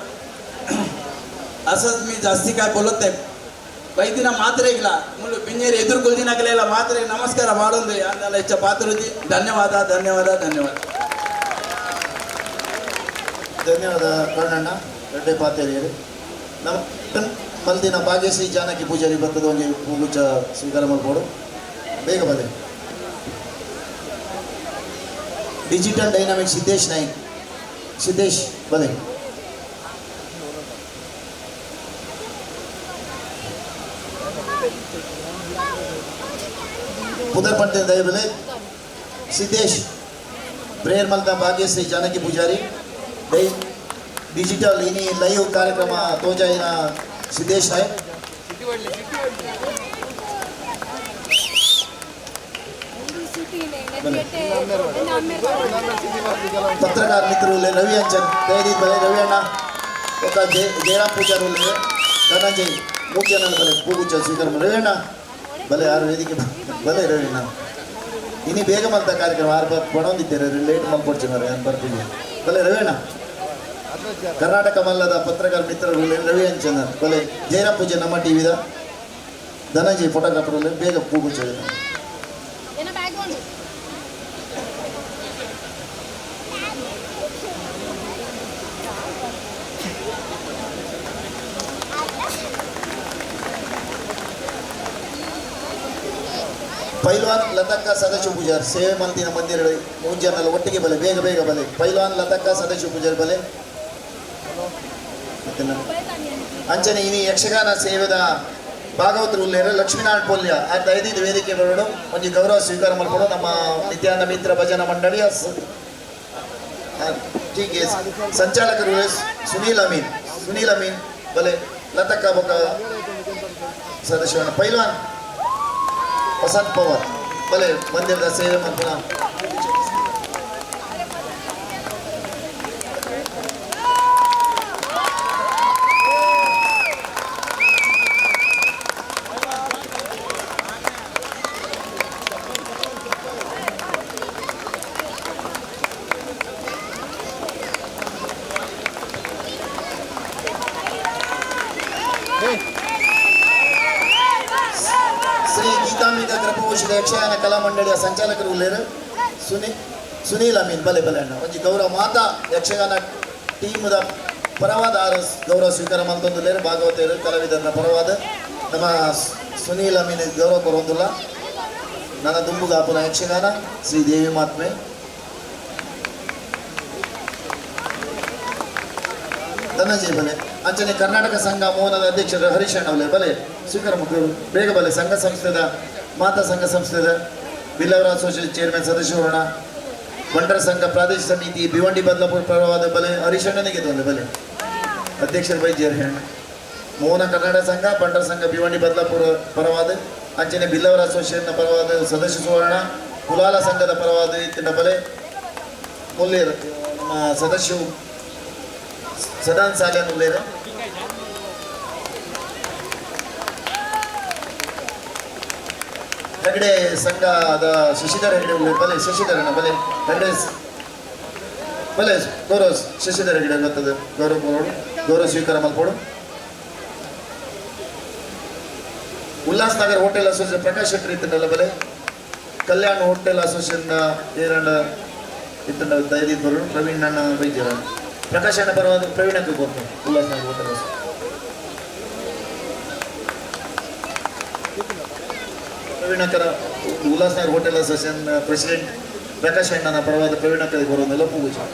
असंच मी जास्ती काय बोलत नाही ವೈದ್ಯನ ಮಾತ್ರೆ ಇಲ್ಲ ಮುಳ್ಳು ಬಿಂಜೇರಿ ಎದುರುಗೊಳ್ದಿನಾಗಲೆಲ್ಲ ಮಾತ್ರೆ ನಮಸ್ಕಾರ ಮಾಡೋದು ಅದೆಲ್ಲ ಹೆಚ್ಚ ಪಾತ್ರದಿ ಧನ್ಯವಾದ ಧನ್ಯವಾದ ಧನ್ಯವಾದ ಧನ್ಯವಾದ ಕರ್ಣಣ್ಣ ರೆಡ್ಡೆ ಪಾತೇರಿಯರು ನಮ್ಮ ಮಲ್ದಿನ ಭಾಗ್ಯಶ್ರೀ ಜಾನಕಿ ಪೂಜಾರಿ ಬರ್ತದ ಒಂದು ಹೂಗುಚ್ಚ ಸ್ವೀಕಾರ ಮಾಡ್ಬೋದು ಬೇಗ ಬನ್ನಿ ಡಿಜಿಟಲ್ ಡೈನಾಮಿಕ್ ಸಿದ್ದೇಶ್ ನಾಯ್ಕ್ ಸಿದ್ದೇಶ್ ಬನ್ನಿ पुदर पड़ते दया बेले सिद्धेश प्रेयर मलता भाग्यश्री जानकी पुजारी डिजिटल इनी लाइव कार्यक्रम तोजा सिद्धेश नायक पत्रकार मित्र उरले रवी अंचन दयदीत भले रवी अण्णा ఒక జయరాం పూజారు ఉరले ధనంజయ్ మూడు జనాలు భలే పూగుచ్చ స్వీకారం రవి అಣ್ಣ ಭಲೆ ಯಾರು ವೇದಿಕೆ ಭಲೆ ರವಿ ಅಣ್ಣ ಇನ್ನು ಬೇಗ ಮಲ್ತ ಕಾರ್ಯಕ್ರಮ ಯಾರು ಬಡೊಂದಿದ್ದಾರೆ ಲೇಟ್ ಮಲ್ಕೊಡ್ತಿದ್ದಾರೆ ಏನು ಬರ್ತೀವಿ ಭಲೆ ರವಿ ಅಣ್ಣ ಕರ್ನಾಟಕ ಮಲ್ಲದ ಪತ್ರಕಾರ ಮಿತ್ರರು ರವಿ ಅಂಚನ ಭಲೆ ಜಯರಾಮ್ ಪೂಜೆ ನಮ್ಮ ಟಿವಿದ ಧನಂಜಯ್ ಫೋಟೋಗ್ರಾಫರ್ ಬೇಗ ಕೂಗುಚ್ಚ ಪೈಲ್ವಾನ್ ಲತಕ್ಕ ಸದಾಶಿವ ಪೂಜಾರಿ ಸೇವೆ ಮಲ್ತಿನ ಮಂದಿರ ಮೂರು ಜನಲ್ಲ ಒಟ್ಟಿಗೆ ಬಲೆ ಬೇಗ ಬೇಗ ಬಲೆ ಪೈಲ್ವಾನ್ ಲತಕ್ಕ ಸದಾಶಿವ ಪೂಜಾರಿ ಬಲೆ ಅಂಚನೆ ಇನಿ ಯಕ್ಷಗಾನ ಸೇವೆದ ಭಾಗವತರು ಉಲ್ಲೇರ ಲಕ್ಷ್ಮೀನಾರಾಯಣ ಪೊಲ್ಯ ಆ ದೈದಿದ ವೇದಿಕೆ ಬರೋಡು ಒಂದು ಗೌರವ ಸ್ವೀಕಾರ ಮಾಡ್ಕೊಂಡು ನಮ್ಮ ನಿತ್ಯಾನಂದ ಮಿತ್ರ ಭಜನಾ ಮಂಡಳಿಯ ಟೀಕೆ ಸಂಚಾಲಕರು ಸುನೀಲ್ ಅಮೀನ್ ಬಲೆ ಲತಕ್ಕ ಬೊಕ್ಕ ಸದಾಶಿವನ ಪೈಲ್ವಾನ್ ವಸಂತ್ ಪವಾರ್ ಭಲೆ ಮಂದಿರದ ಸೇವೆ ಮಾಡ್ತಾನ ಶ್ರೀ ಗೀತಾಂಬಿಕಾ ಕೃಪೋಷಿತ ಯಕ್ಷಗಾನ ಕಲಾ ಮಂಡಳಿಯ ಸಂಚಾಲಕರು ಉಲ್ಲೇರು ಸುನೀಲ್ ಅಮೀನ್ ಬಲೆ ಅಣ್ಣ ಒಂಜಿ ಗೌರವ ಮಾತಾ ಯಕ್ಷಗಾನ ಟೀಮ್ದ ಪರವಾದ ಆರು ಗೌರವ ಸ್ವೀಕಾರ ಮಲ್ತೊಂದುಲ್ಲೇರು ಭಾಗವತರು ಕಲಾವಿದರ ಪರವಾದ ನಮ್ಮ ಸುನೀಲ್ ಅಮೀನ್ ಗೌರವ ಕೊರೊಂದುಲ್ಲ ನನ್ನ ದುಂಬುಗಾಪುನ ಯಕ್ಷಗಾನ ಶ್ರೀ ದೇವಿ ಮಾತ್ಮೆ ಧನಂಜಯ್ ಬಲೆ ಅಂಚನೆ ಕರ್ನಾಟಕ ಸಂಘ ಮೋಹನದ ಅಧ್ಯಕ್ಷರು ಹರೀಶ್ ಅಣ್ಣ ಬಲೆ ಸ್ವೀಕಾರ ಮುಖ್ಯರು ಬೇಗ ಬಲೆ ಸಂಘ ಸಂಸ್ಥೆದ ಮಾತಾ ಸಂಘ ಸಂಸ್ಥೆದ ಬಿಲ್ಲವರ ಅಸೋಸಿಯೇಷನ್ ಚೇರ್ಮನ್ ಸದಸ್ಯರೋಣ ಬಂಡರ ಸಂಘ ಪ್ರಾದೇಶಿಕ ಸಮಿತಿ ಭಿವಂಡಿ ಬದಲಾಪುರ ಪರವಾದ ಬಲೆ ಹರೀಶ್ ಅಣ್ಣನಿಗೆ ತೊಂದರೆ ಬಲೆ ಅಧ್ಯಕ್ಷರ ಬೈ ಜೇರ್ಹಣ್ಣ ಮೋಹನ ಕನ್ನಡ ಸಂಘ ಬಂಡರ ಸಂಘ ಭಿವಂಡಿ ಬದಲಾಪುರ ಪರವಾದ ಅಂಚನೆ ಬಿಲ್ಲವರ ಅಸೋಸಿಯೇಷನ್ನ ಪರವಾದ ಸದಸ್ಯ ಸುವರ್ಣ ಕುಲಾಲ ಸಂಘದ ಪರವಾದ ಇತ್ತಿನ ಬಲೆ ಮುಲ್ಲೇರು ನಮ್ಮ ಸದಸ್ಯರು ಸದಾನ್ ಸಾಗನ್ ಉಲ್ಲೇರ ಹೆಗಡೆ ಸಂಘದ ಶಶಿಧರ್ ಹೆಗಡೆ ಉಲ್ಲೇರ ಬಲೆ ಶಶಿಧರನ ಬಲೆ ಹೆಗಡೆ ಬಲೆ ಗೌರವ ಶಶಿಧರ್ ಹೆಗಡೆ ಬರ್ತದೆ ಗೌರವ ಸ್ವೀಕಾರ ಮಲ್ಪೋಡು ಉಲ್ಲಾಸ್ ನಗರ್ ಹೋಟೆಲ್ ಅಸೋಸಿಯೇಷನ್ ಪ್ರಕಾಶ್ ಶೆಟ್ಟಿ ಇತ್ತಲ್ಲ ಬಲೆ ಕಲ್ಯಾಣ ಹೋಟೆಲ್ ಅಸೋಸಿಯೇಷನ್ ಏರಣ್ಣ ಇತ್ತಂಡ ದಯದಿ ಬರು ಪ್ರವೀಣ್ ಅಣ್ಣ ವೈದ್ಯರ ಪ್ರಕಾಶ್ ಅಣ್ಣ ಪರವಾದ ಪ್ರವೀಣಕ್ಕೆ ಬರ್ತಾರೆ ಉಲ್ಲಾಸ್ ನಗರ್ ಹೋಟೆಲ್ ಪ್ರವೀಣಕರ Ullas Nagar hotel association president Prakash ಅಣ್ಣನ ಪರವಾದ ಪ್ರವೀಣಕ್ಕೆ ಬರೋದೆಲ್ಲ ಪೂಜೆ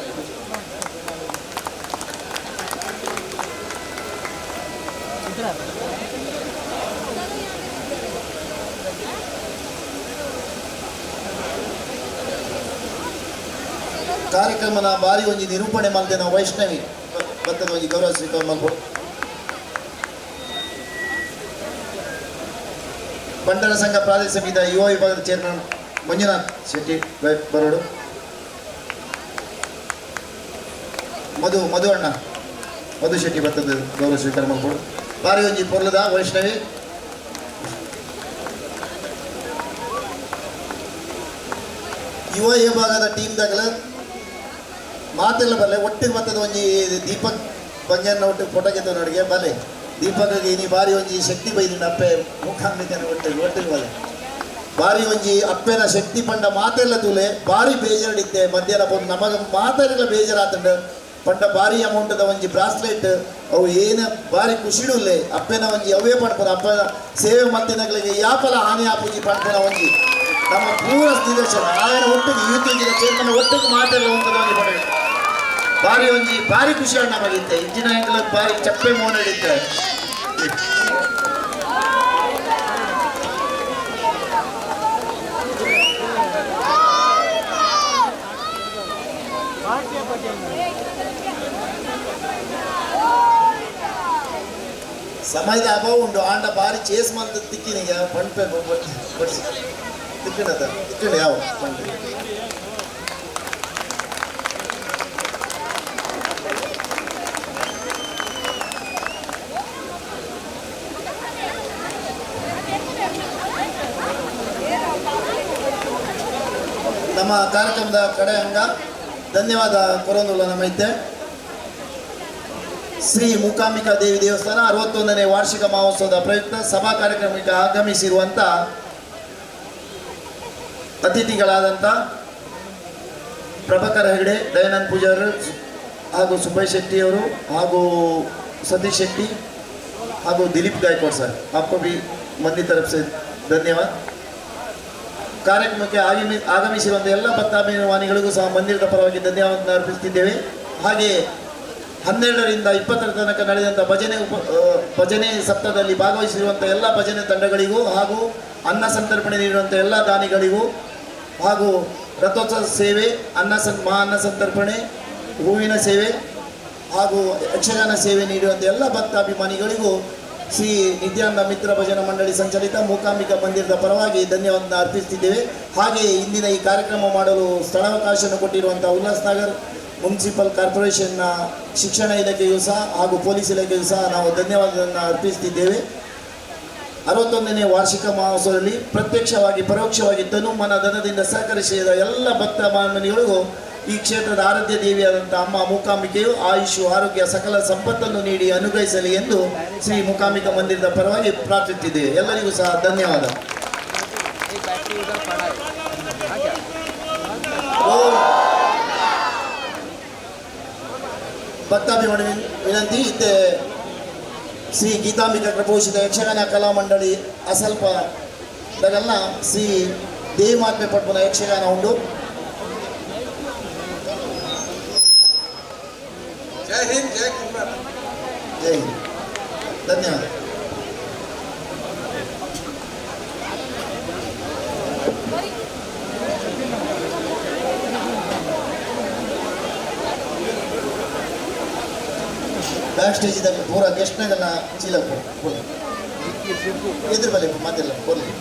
ಕಾರ್ಯಕ್ರಮನ ಬಾರಿ ಒಂಜಿ ನಿರೂಪಣೆ ಮಲ್ದೆ ನಾವು ವೈಷ್ಣವಿ ಭತ್ತದ ಒಂಜಿ ಗೌರವ ಸ್ವೀಕಾರ ಮಲ್ಬೋದು ಬಂಡರ ಸಂಘ ಪ್ರಾದೇಶಿಕ ಸಮಿತಿಯ ಯುವ ವಿಭಾಗದ ಚೇರ್ಮನ್ ಮಂಜುನಾಥ್ ಶೆಟ್ಟಿ ಬರೋಡು ಮಧು ಅಣ್ಣ ಮಧು ಶೆಟ್ಟಿ ಭತ್ತದ ಗೌರವ ಸ್ವೀಕಾರ ಮಲ್ಬೋದು ಬಾರಿ ಒಂಜಿ ಪೊರ್ಲದ ವೈಷ್ಣವಿ ಯುವ ವಿಭಾಗದ ಟೀಮ್ದಾಗಲ ಮಾತೆಲ್ಲ ಬಲ್ಲೆ ಒಟ್ಟಿಗೆ ಬರ್ತದ ಒಂಜಿ ದೀಪಕ್ ಪಂಜನ್ನ ಒಟ್ಟಿಗೆ ಫೋಟೋ ಗೆತ್ತ ನೋಡಿಗೆ ಬಲೆ ದೀಪಕ್ಗೆ ಇನಿ ಬಾರಿ ಒಂಜಿ ಶಕ್ತಿ ಬೈದಿನ ಅಪ್ಪೆ ಮುಖಾಂಬಿತನ ಒಟ್ಟಿಗೆ ಬಲೆ ಬಾರಿ ಒಂಜಿ ಅಪ್ಪೆನ ಶಕ್ತಿ ಪಂಡ ಮಾತೆಲ್ಲ ತೂಲೆ ಬಾರಿ ಬೇಜಾರಿದ್ದೆ ಮಧ್ಯಾಹ್ನ ಬಂದು ನಮಗೆ ಮಾತೆಲ್ಲ ಬೇಜಾರಾತಂಡ ಪಂಡ ಬಾರಿ ಅಮೌಂಟದ ಒಂಜಿ ಬ್ರಾಸ್ಲೆಟ್ ಅವು ಏನು ಬಾರಿ ಖುಷಿಡುಲ್ಲೆ ಅಪ್ಪೆನ ಒಂಜಿ ಅವೇ ಪಡ್ಪದ ಅಪ್ಪನ ಸೇವೆ ಮತ್ತಿನಗಳಿಗೆ ಯಾಪಲ ಹಾನಿ ಆಪುಜಿ ಪಡ್ಪನ ಒಂಜಿ ನಮ್ಮ ಪೂರ ನಿದರ್ಶನ ఆయన ಒಟ್ಟಿಗೆ ಯೂತ್ಗೆ ಚೇರ್ಮನ್ ಒಟ್ಟಿಗೆ ಮಾತೆಲ್ಲ ಉಂಟದ ಒಂಜಿ ಪಡೆ ಬಾರಿ ಒಂಜಿ ಬಾರಿ ಖುಷಿ ಅಣ್ಣ ನಮಗಿತ್ತೆ ಇಂಜಿನ ಎಂಕಲ ಬಾರಿ ಚಪ್ಪೆ ಮೋನ ಹಿಡಿತ್ತೆ ಸಮಯದ ಅಭಾವ ಉಂಟು ಆಂಡ ಬಾರಿ ಚೇಸ್ ಮಾಡ್ತ ತಿಕ್ಕಿನಿಗೆ ಪಂಪೆ ಬಡಿಸಿ ತಿಕ್ಕಿಣದ ತಿಕ್ಕಿಣ ಯಾವ ಪಂಪೆ ನಮ್ಮ ಕಾರ್ಯಕ್ರಮದ ಕಡೆ ಅಂಗ ಧನ್ಯವಾದ ಕೊರೋನುಲ್ಲ ನಮ್ಮೈತೆ ಶ್ರೀ ಮೂಕಾಂಬಿಕಾ ದೇವಿ ದೇವಸ್ಥಾನ 61ನೇ ವಾರ್ಷಿಕ ಮಹೋತ್ಸವದ ಪ್ರಯುಕ್ತ ಸಭಾ ಕಾರ್ಯಕ್ರಮಕ್ಕೆ ಆಗಮಿಸಿರುವಂಥ ಅತಿಥಿಗಳಾದಂಥ ಪ್ರಭಾಕರ್ ಹೆಗಡೆ, ದಯಾನಂದ್ ಪೂಜಾರಿ ಹಾಗೂ ಸುಬ್ಬಯ್ಯ ಶೆಟ್ಟಿಯವರು ಹಾಗೂ ಸತೀಶ್ ಶೆಟ್ಟಿ ಹಾಗೂ ದಿಲೀಪ್ ಗಾಯಕ್ವಾಡ್ ಸರ್ आपको भी मंदिर तरफ से धन्यवाद. ಕಾರ್ಯಕ್ರಮಕ್ಕೆ ಆಗಮಿಸಿರುವಂಥ ಎಲ್ಲ ಭಕ್ತಾಭಿಮಾನಿಗಳಿಗೂ ಸಹ ಮಂದಿರದ ಪರವಾಗಿ ಧನ್ಯವಾದ ಅರ್ಪಿಸುತ್ತಿದ್ದೇವೆ. ಹಾಗೆ 12ರಿಂದ 20ರ ತನಕ ನಡೆದಂಥ ಭಜನೆ ಸಪ್ತಾಹದಲ್ಲಿ ಭಾಗವಹಿಸಿರುವಂಥ ಎಲ್ಲ ಭಜನೆ ತಂಡಗಳಿಗೂ ಹಾಗೂ ಅನ್ನ ಸಂತರ್ಪಣೆ ನೀಡುವಂಥ ಎಲ್ಲ ದಾನಿಗಳಿಗೂ ಹಾಗೂ ರಥೋತ್ಸವ ಸೇವೆ, ಮಹಾ ಅನ್ನ ಸಂತರ್ಪಣೆ, ಹೂವಿನ ಸೇವೆ ಹಾಗೂ ಯಕ್ಷಗಾನ ಸೇವೆ ನೀಡುವಂಥ ಎಲ್ಲ ಭಕ್ತಾಭಿಮಾನಿಗಳಿಗೂ ಶ್ರೀ ನಿತ್ಯಾನಂದ ಮಿತ್ರ ಭಜನಾ ಮಂಡಳಿ ಸಂಚಾಲಿತ ಮೂಕಾಂಬಿಕಾ ಮಂದಿರದ ಪರವಾಗಿ ಧನ್ಯವಾದ ಅರ್ಪಿಸುತ್ತಿದ್ದೇವೆ. ಹಾಗೆ ಇಂದಿನ ಈ ಕಾರ್ಯಕ್ರಮ ಮಾಡಲು ಸ್ಥಳಾವಕಾಶವನ್ನು ಕೊಟ್ಟಿರುವಂಥ ಉಲ್ಲಾಸ್ನಗರ್ ಮುನ್ಸಿಪಲ್ ಕಾರ್ಪೊರೇಷನ್ನ ಶಿಕ್ಷಣ ಇಲಾಖೆಯೂ ಸಹ ಹಾಗೂ ಪೊಲೀಸ್ ಇಲಾಖೆಯೂ ಸಹ ನಾವು ಧನ್ಯವಾದವನ್ನು ಅರ್ಪಿಸುತ್ತಿದ್ದೇವೆ. 61ನೇ ವಾರ್ಷಿಕ ಮಹೋತ್ಸವದಲ್ಲಿ ಪ್ರತ್ಯಕ್ಷವಾಗಿ ಪರೋಕ್ಷವಾಗಿ ತನು ಮನ ಧನದಿಂದ ಸಹಕರಿಸಿದ ಎಲ್ಲ ಭಕ್ತಾಭಿಮಾನಿಗಳಿಗೂ ಈ ಕ್ಷೇತ್ರದ ಆರಾಧ್ಯ ದೇವಿಯಾದಂಥ ಅಮ್ಮ ಮೂಕಾಂಬಿಕೆಯು ಆಯುಷು ಆರೋಗ್ಯ ಸಕಲ ಸಂಪತ್ತನ್ನು ನೀಡಿ ಅನುಗ್ರಹಿಸಲಿ ಎಂದು ಶ್ರೀ ಮೂಕಾಂಬಿಕಾ ಮಂದಿರದ ಪರವಾಗಿ ಪ್ರಾರ್ಥಿಸುತ್ತಿದ್ದೇವೆ. ಎಲ್ಲರಿಗೂ ಸಹ ಧನ್ಯವಾದ. ಭಕ್ತಾಭಿಮಾನಿ ವಿನಂತಿ ಇತ್ತೆ ಶ್ರೀ ಗೀತಾಂಬಿಕಾ ಪ್ರಪೋಷಿತ ಯಕ್ಷಗಾನ ಕಲಾ ಮಂಡಳಿ ಅಸಲ್ಪ ದಗಲ್ನ ಶ್ರೀ ದೇವಿ ಮಾತ್ಮೆ ಪಡ್ಪುನ ಯಕ್ಷಗಾನ ಉಂಡು. ಜೈ ಹಿಂದ್, ಜೈ ಕರ್ನಾಟಕ. ಜೈ ಹಿಂದ್, ಧನ್ಯವಾದ. ಬ್ಯಾಕ್ ಸ್ಟೇಜ್ ಇದ್ದಾಗ ಪೂರ ಗೆಸ್ಟ್ನಾಗೆಲ್ಲ ಚೀಲ ಎದುರು ಬಲೆ ಮಾತೆಲ್ಲ ಕೊಡಲಿ.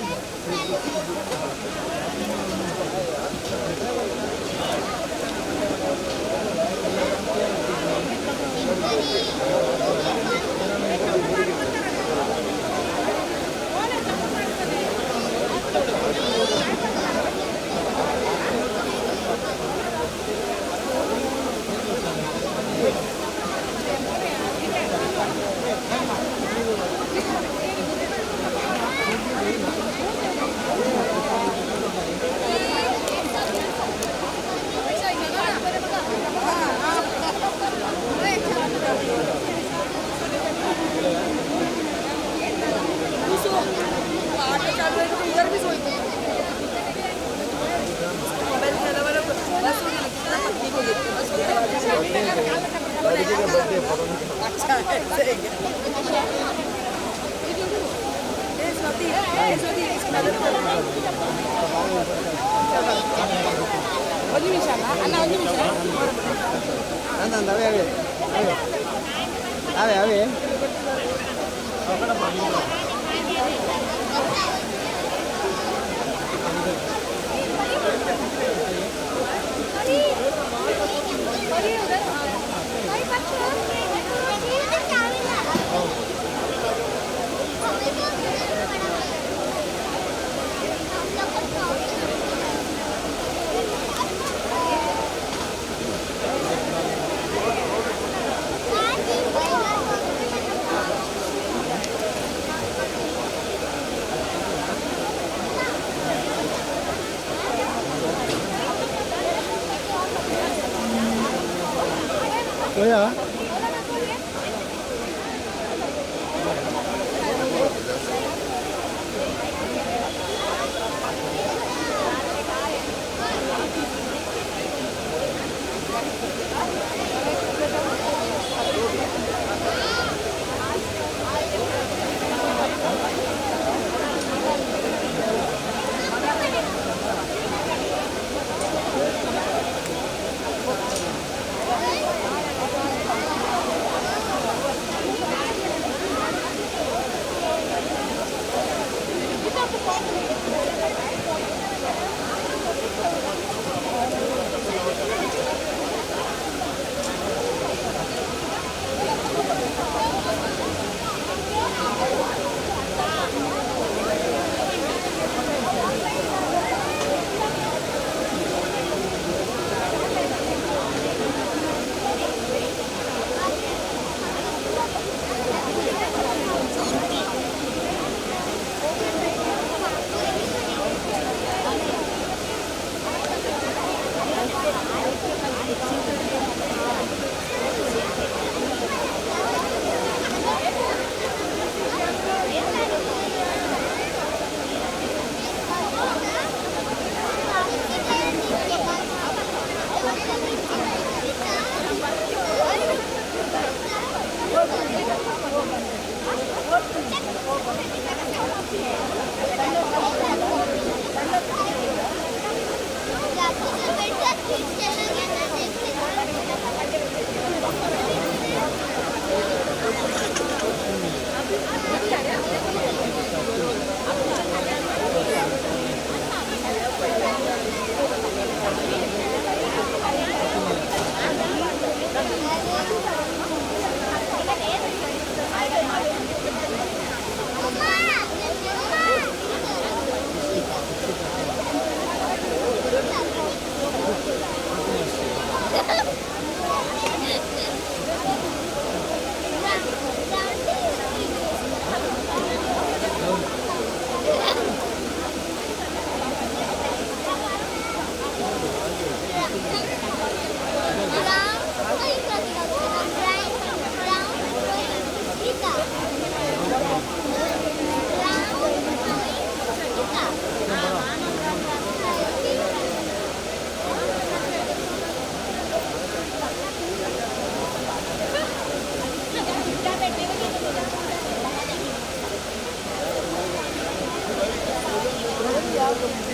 चप्पल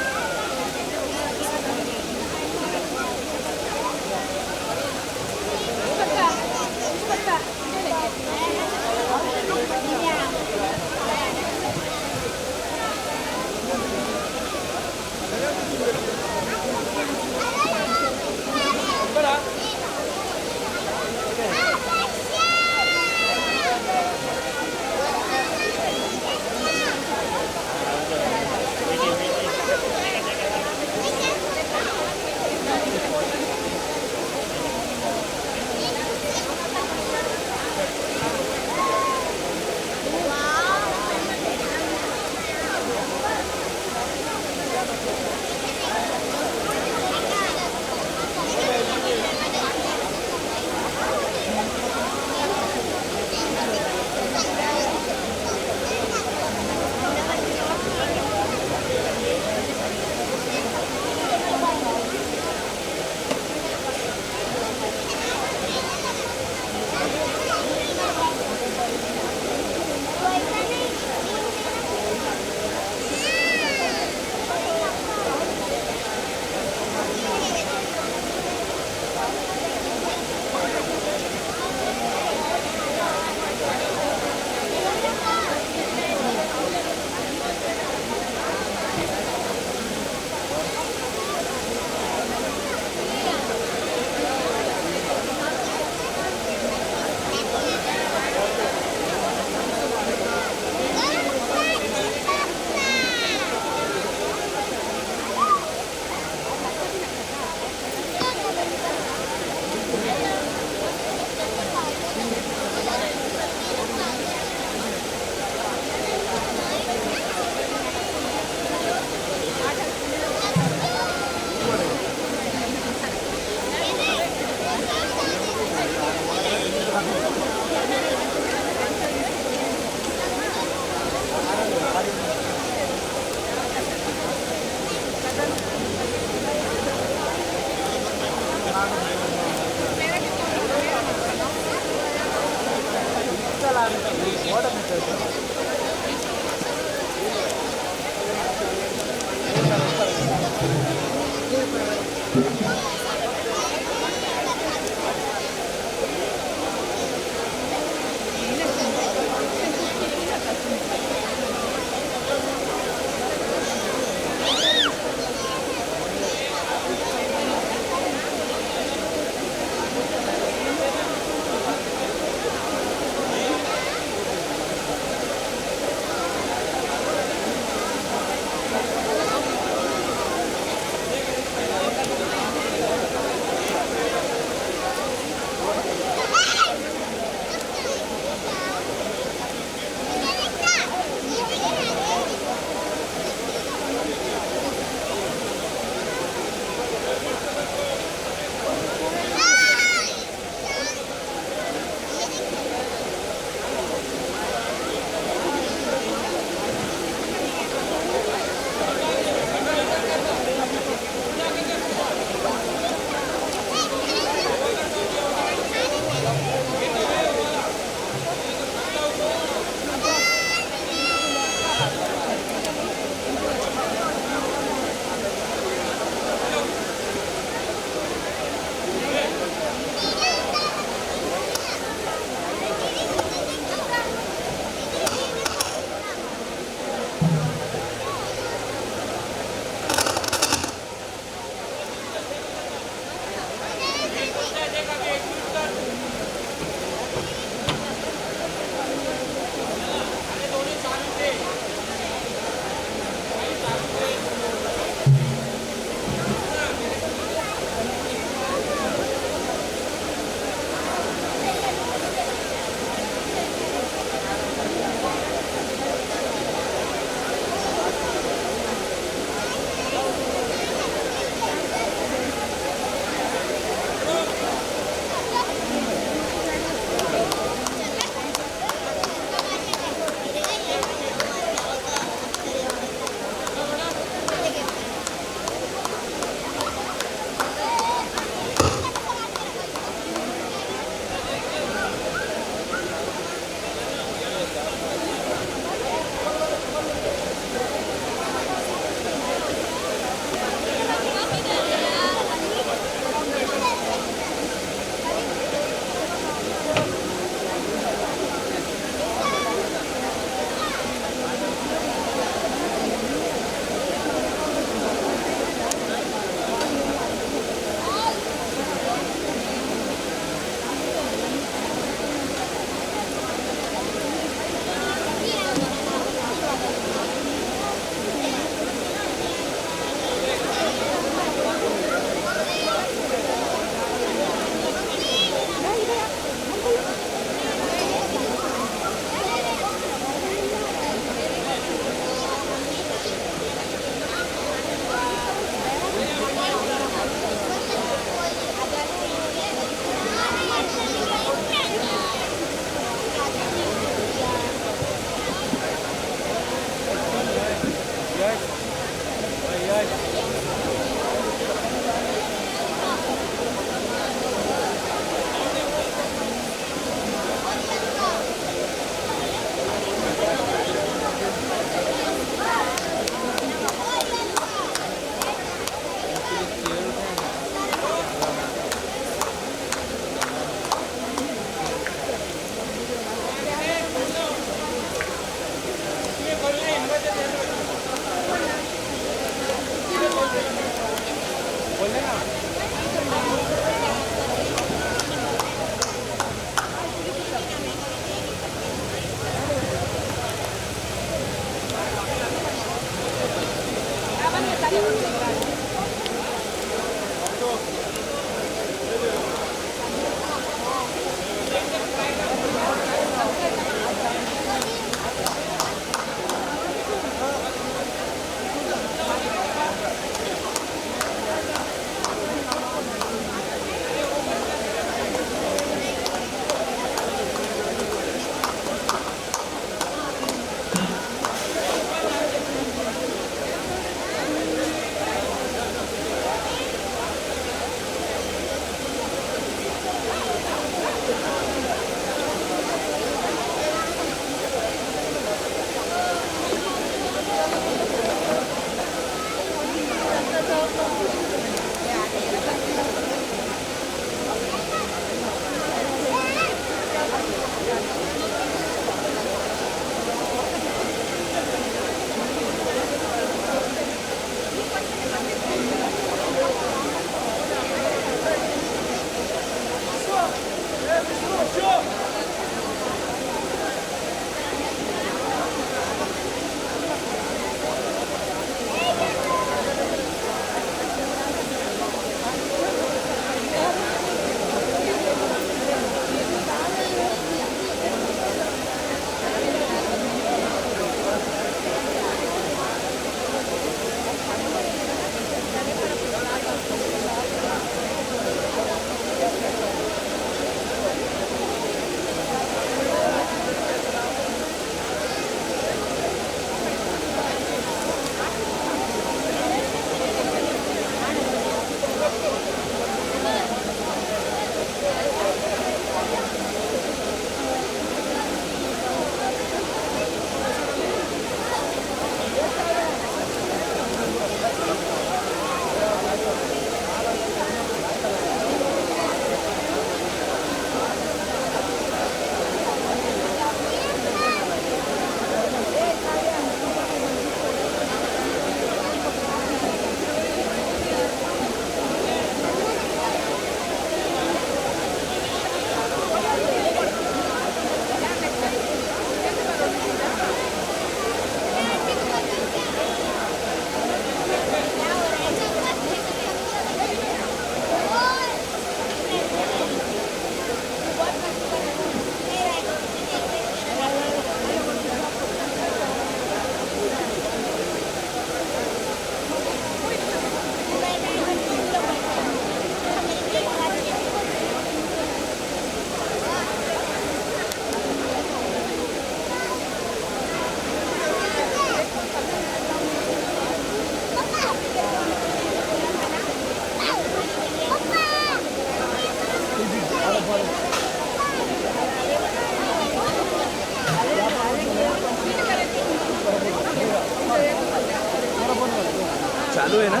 चालू आहे ना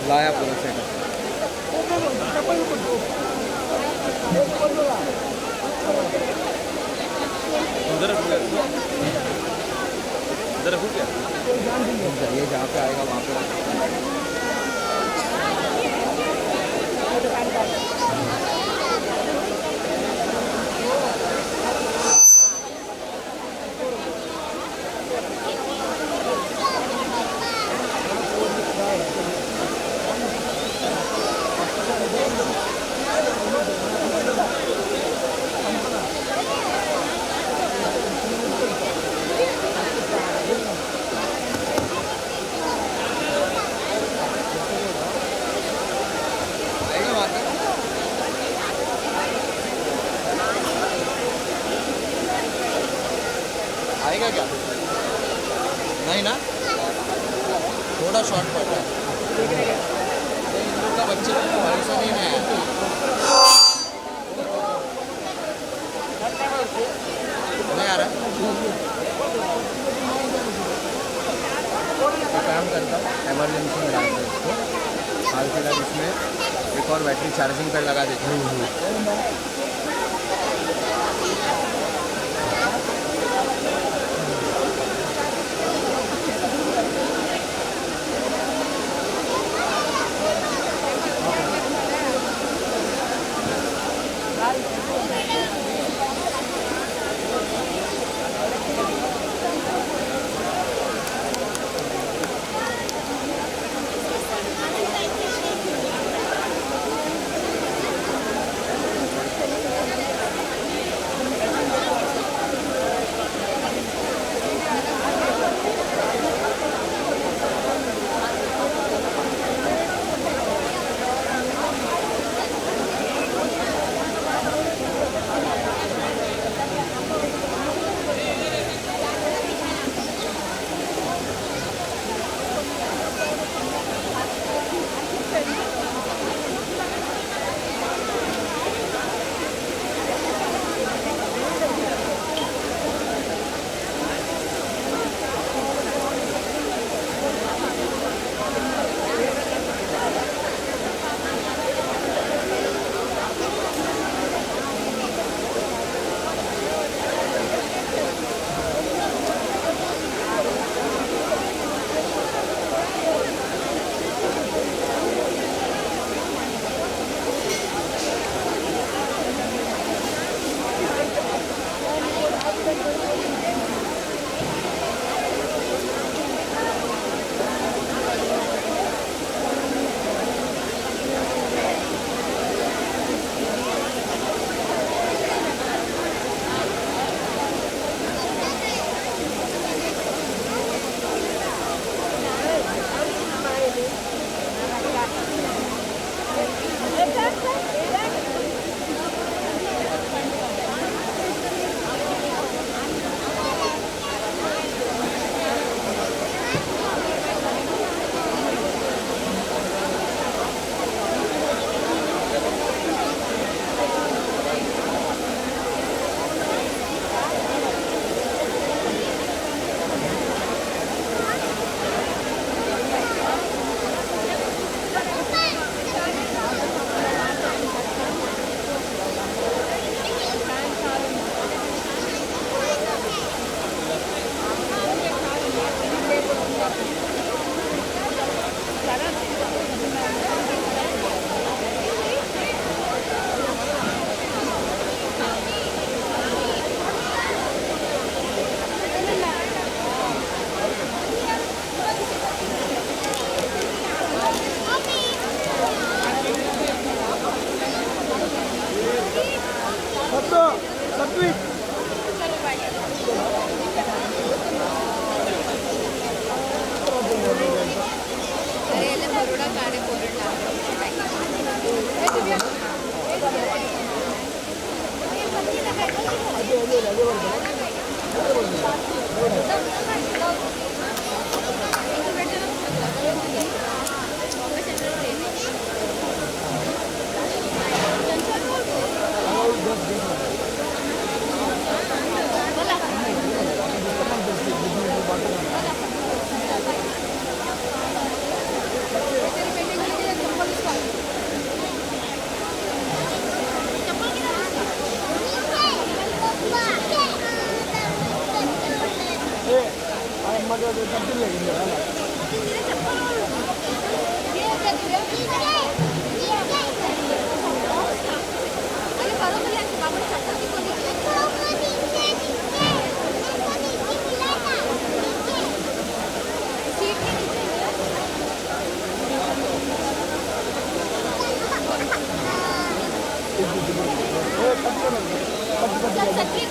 लाया पूरा सेट ये जहाँ पे आएगा वहाँ पे आएगा क्या नहीं ना थोड़ा शॉर्ट पड़ रहा है इन लोग का बच्चे को भरोसा नहीं है नहीं आ रहा काम करता हूँ एमरजेंसी में डालता हूँ इसको हाल फिलहाल इसमें एक और बैटरी चार्जिंग पर लगा देता हूँ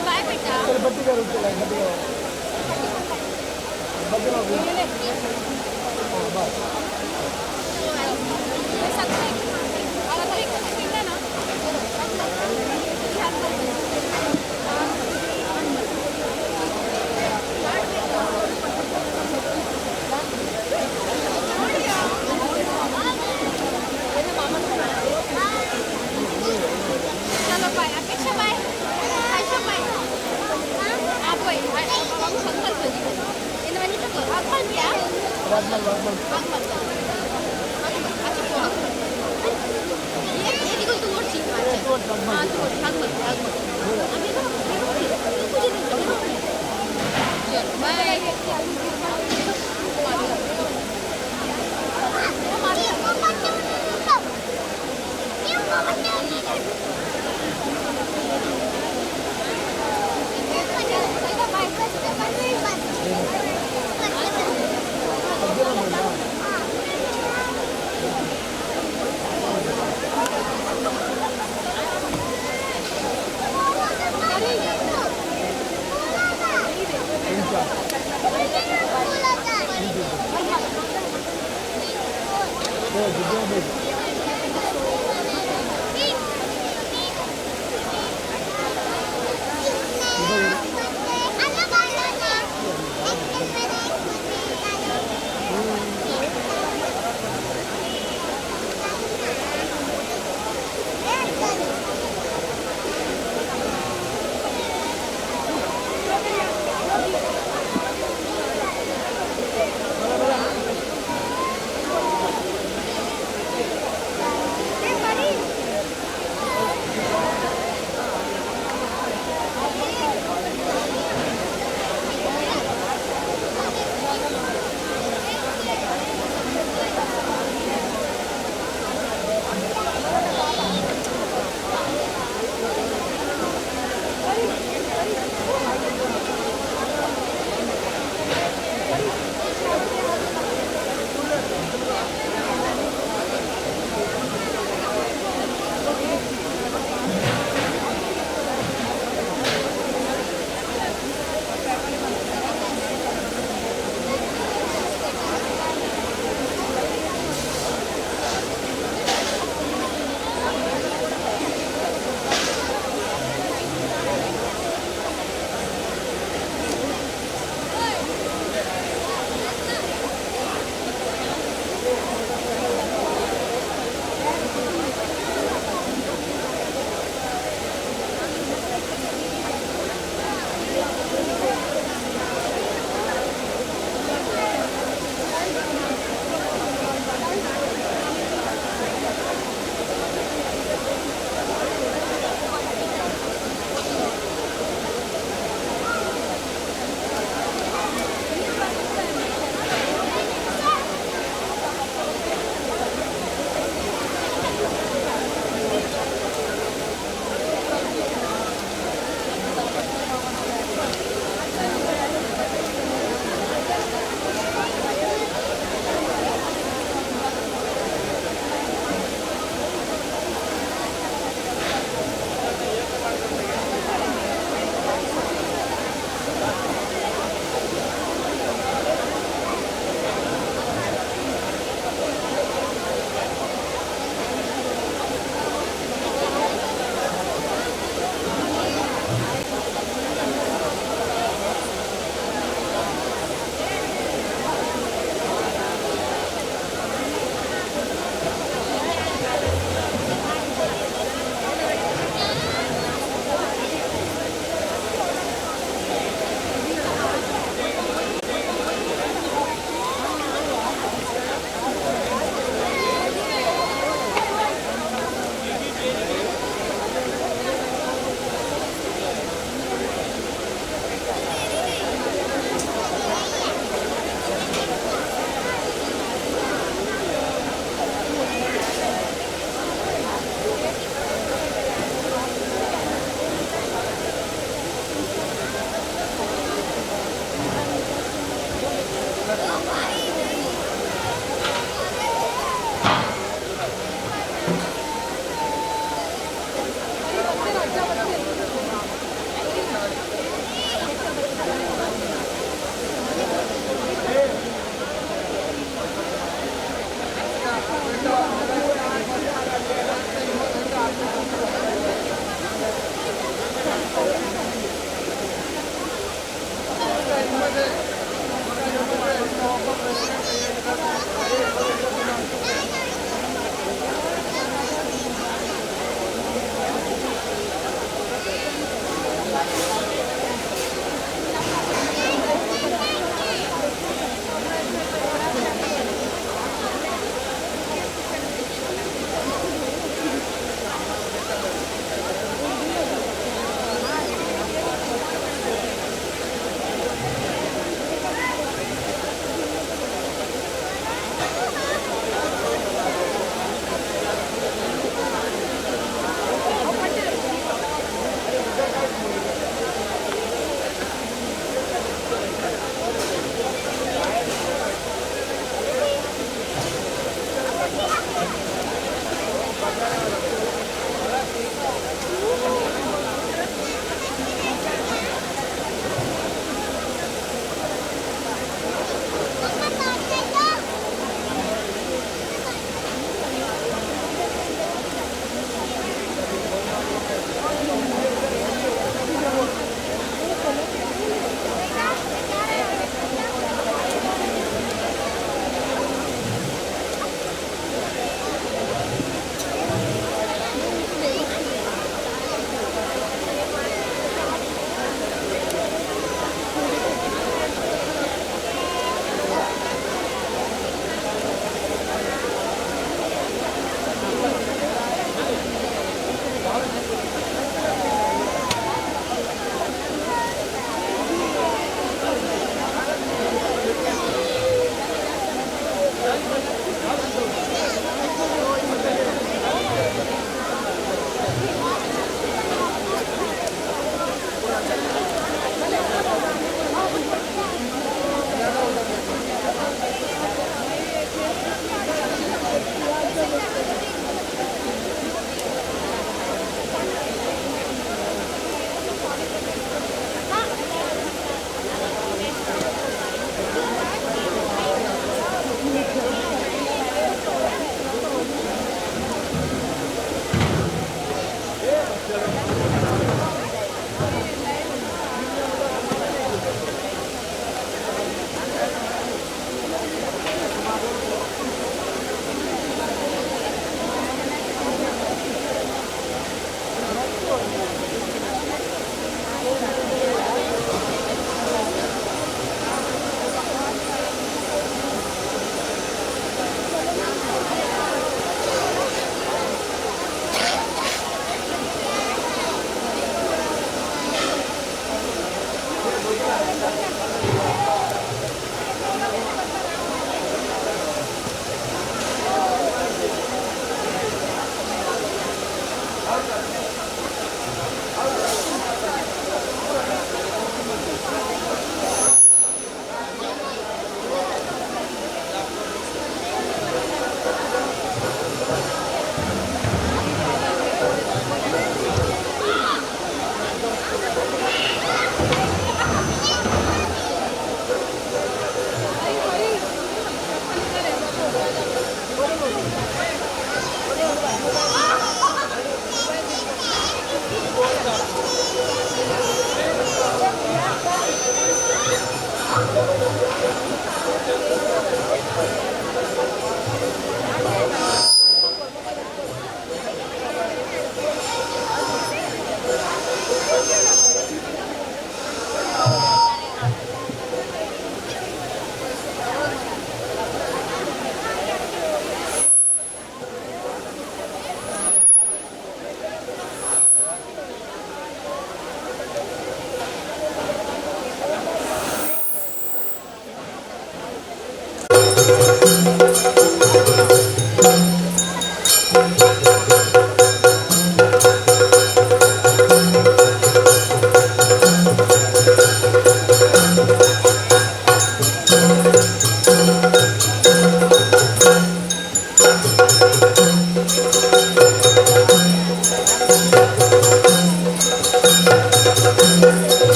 बाय बेटा बत्ती का रूट चला बत्ती चलो बाय अपेक्षा बाय आयशा बाय आप बाय बाबा संकल्प कधी इन म्हणजे तो आगमन क्या आगमन अच्छा ये देखो तू और चीज हां तो आगमन अभी तो मुझे चल बाय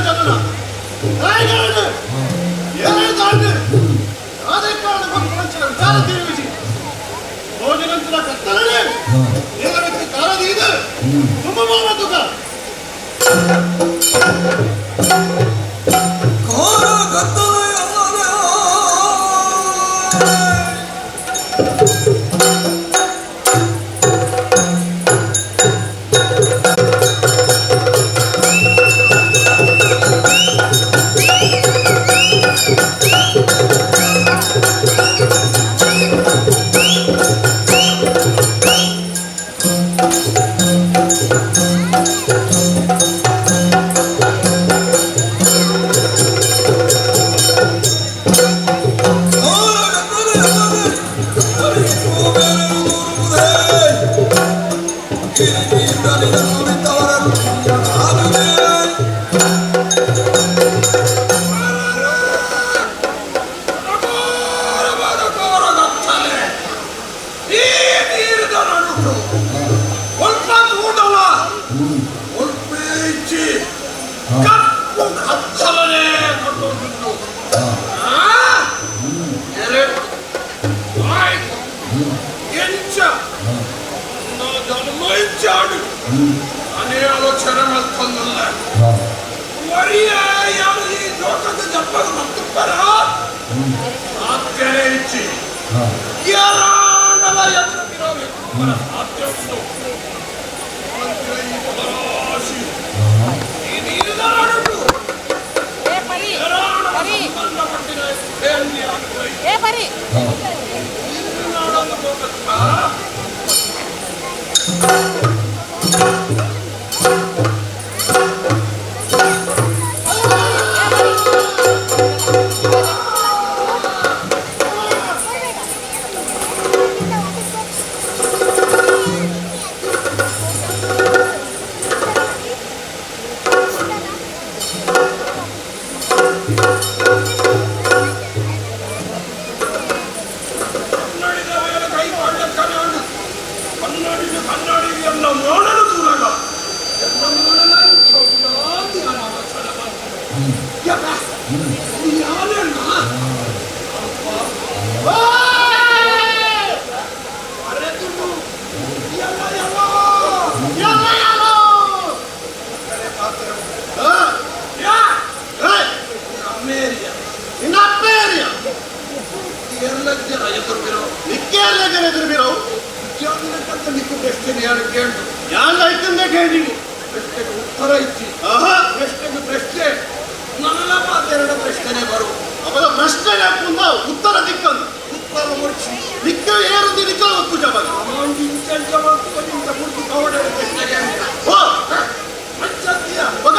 ಜನನ ನಾಯಿಗಾಡು ಏನೇದಾಡು ಅದಕ್ಕಾണ് മക്കളെ വിചാര തിരിവിച്ച് ഭോജനത്തിലെ കത്തലേ ഏകരക്ക് കാലതീത് തുമ്പമാണ തുക കോര കത്തലേ అనే ఆలోచన వస్తుందిలే మరి యారు ఈ లోకకు చెప్పక మత్తుపరా ఆత్మనే ఇచ్చి యారానల ఎదురు తిరోవి మన ఆత్మను మంత్రి పరాశి ఈ నీరుదారుడు ఏ పరి పరి ఏ పరి నాడను పోకతా ಉತ್ತರ ಇಚ್ಚಿ ಪ್ರಶ್ನೆಗೆ ಪ್ರಶ್ನೆ ನನ್ನ ಮಾತೆರಡ ಪ್ರಶ್ನೆ ಬರು ಅವಾಗ ಪ್ರಶ್ನೆಗೆ ಹಾಕುಂದ ಉತ್ತರ ದಿಕ್ಕಂದು ಉತ್ತರ ಮುಚ್ಚಿ ದಿಕ್ಕ ಏರುದು ದಿಕ್ಕ ಒತ್ತು ಜವಾಗ ಅಮಾಂಗಿ ಇಂಚ ಇಂಚ ಮುಟ್ಟು ಕವಡ ಪ್ರಶ್ನೆಗೆ ಓ ಪಂಚಾಯತಿಯ ಮಗ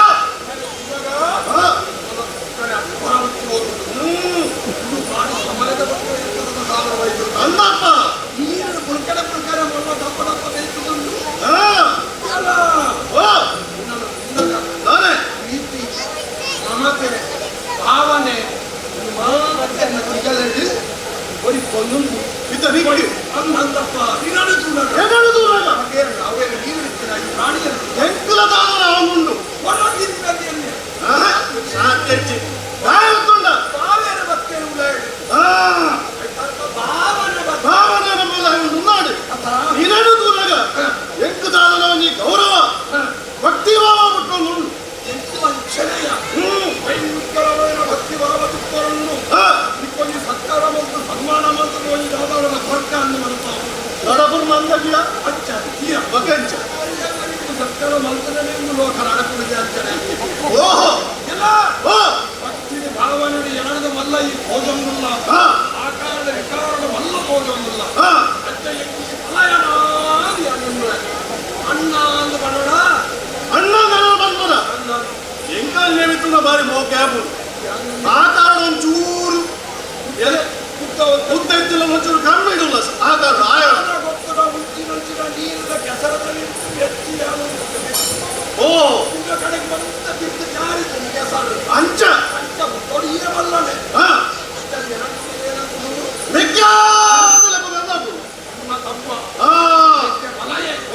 ಅಂದಪ್ಪ ನೀರು ಪುಲ್ಕಡ ಪ್ರಕಾರ ಮೊಲ್ಲ ದಪ್ಪ ದಪ್ಪ ಬೇಯಿಸಿಕೊಂಡು ಪ್ರೀತಿ ಮಮತೆ ಭಾವನೆ ತಿಗಲಲ್ಲಿ ಬರೀ ಕೊಂದುಂಡು ಅಂದಪ್ಪ ಅವೇನು ನೀರು ಇರ್ತೀರ ಈ ಪ್ರಾಣಿಯಲ್ಲಿ ಎಂಕುಲದಾದ ಅವನುಂಡು ಹೊರಗಿದ್ದೆಯಲ್ಲಿ ಸಾಕೆಚ್ಚಿ ಬಾಯುತ್ತುಂಡ ಬಾವೇನ ಬತ್ತೇನು ಭಾವನೆ ನಮ್ಮಲ್ಲ ఉన్నాడు ನೀನೇನು ದೂರಾಗ ಎಂಕುದಾದ ನೀ ಗೌರವ ಭಕ್ತಿ ಭಾವ ಬಿಟ್ಕೊಂಡು ಎಂಕು ಅಂಚನೆಯ ಭಯಂಕರమైన ಭಕ್ತಿ ಭಾವ ತುಪ್ಪರನ್ನು ನಿಕ್ಕೊಂದು ಸತ್ಕಾರ ಮತ್ತು ಸನ್ಮಾನ ಮತ್ತು ಒಂದು ದಾದವರ ಸ್ವರ್ಗಾన్ని ಮಾಡ್ತಾವ ನಡಪುರ ಮಂದಗಿಯ ಅಚ್ಚ ತೀಯ ಬಗಂಚ ಸತ್ಕಾರ ಮಂತ್ರನೇ ಲೋಕ ನಡಪುರಿಗೆ ಅಂಚನೆ ಓಹೋ ಎಲ್ಲ ಭಕ್ತಿ ಭಾವನೆ ಎಣದ ಮಲ್ಲ ಈ ಭೋಜನಲ್ಲ ಆಕಾರದ ವಿಕಾರದ ಮಲ್ಲ ಭೋಜನಲ್ಲ ಅಚ್ಚ ಎಂಕಿ ಫಲಯನಾದಿ ಅಣ್ಣ ಅಂದು ಬರೋಣ ಅಣ್ಣ ಬಂದ ಎಂಕಲ್ ನೇಮಿತ್ತುನ ಬಾರಿ ಮೋ ಕ್ಯಾಬ್ ಆಕಾರ ಒಂಚೂರು ಉದ್ದ ಇದ್ದಿಲ್ಲ ಒಂಚೂರು ಕಮ್ಮಿ ಇಡಲ್ಲ ಆಕಾರ ಆಯಾಳ ಗೊತ್ತದ ಉಂಚಿನ ನೀರಿನ ಕೆಸರದಲ್ಲಿ ಎತ್ತಿ ಓ ಈಗ ಕಡೆಗೆ ಬಂದ ಬಿದ್ದು ಜಾರಿತು ಕೆಸರು ಅಂಚ ಅಂಚ ತೊಡಿಯೇ ಬಲ್ಲನೆ ನಮ್ಮ ತಮ್ಮ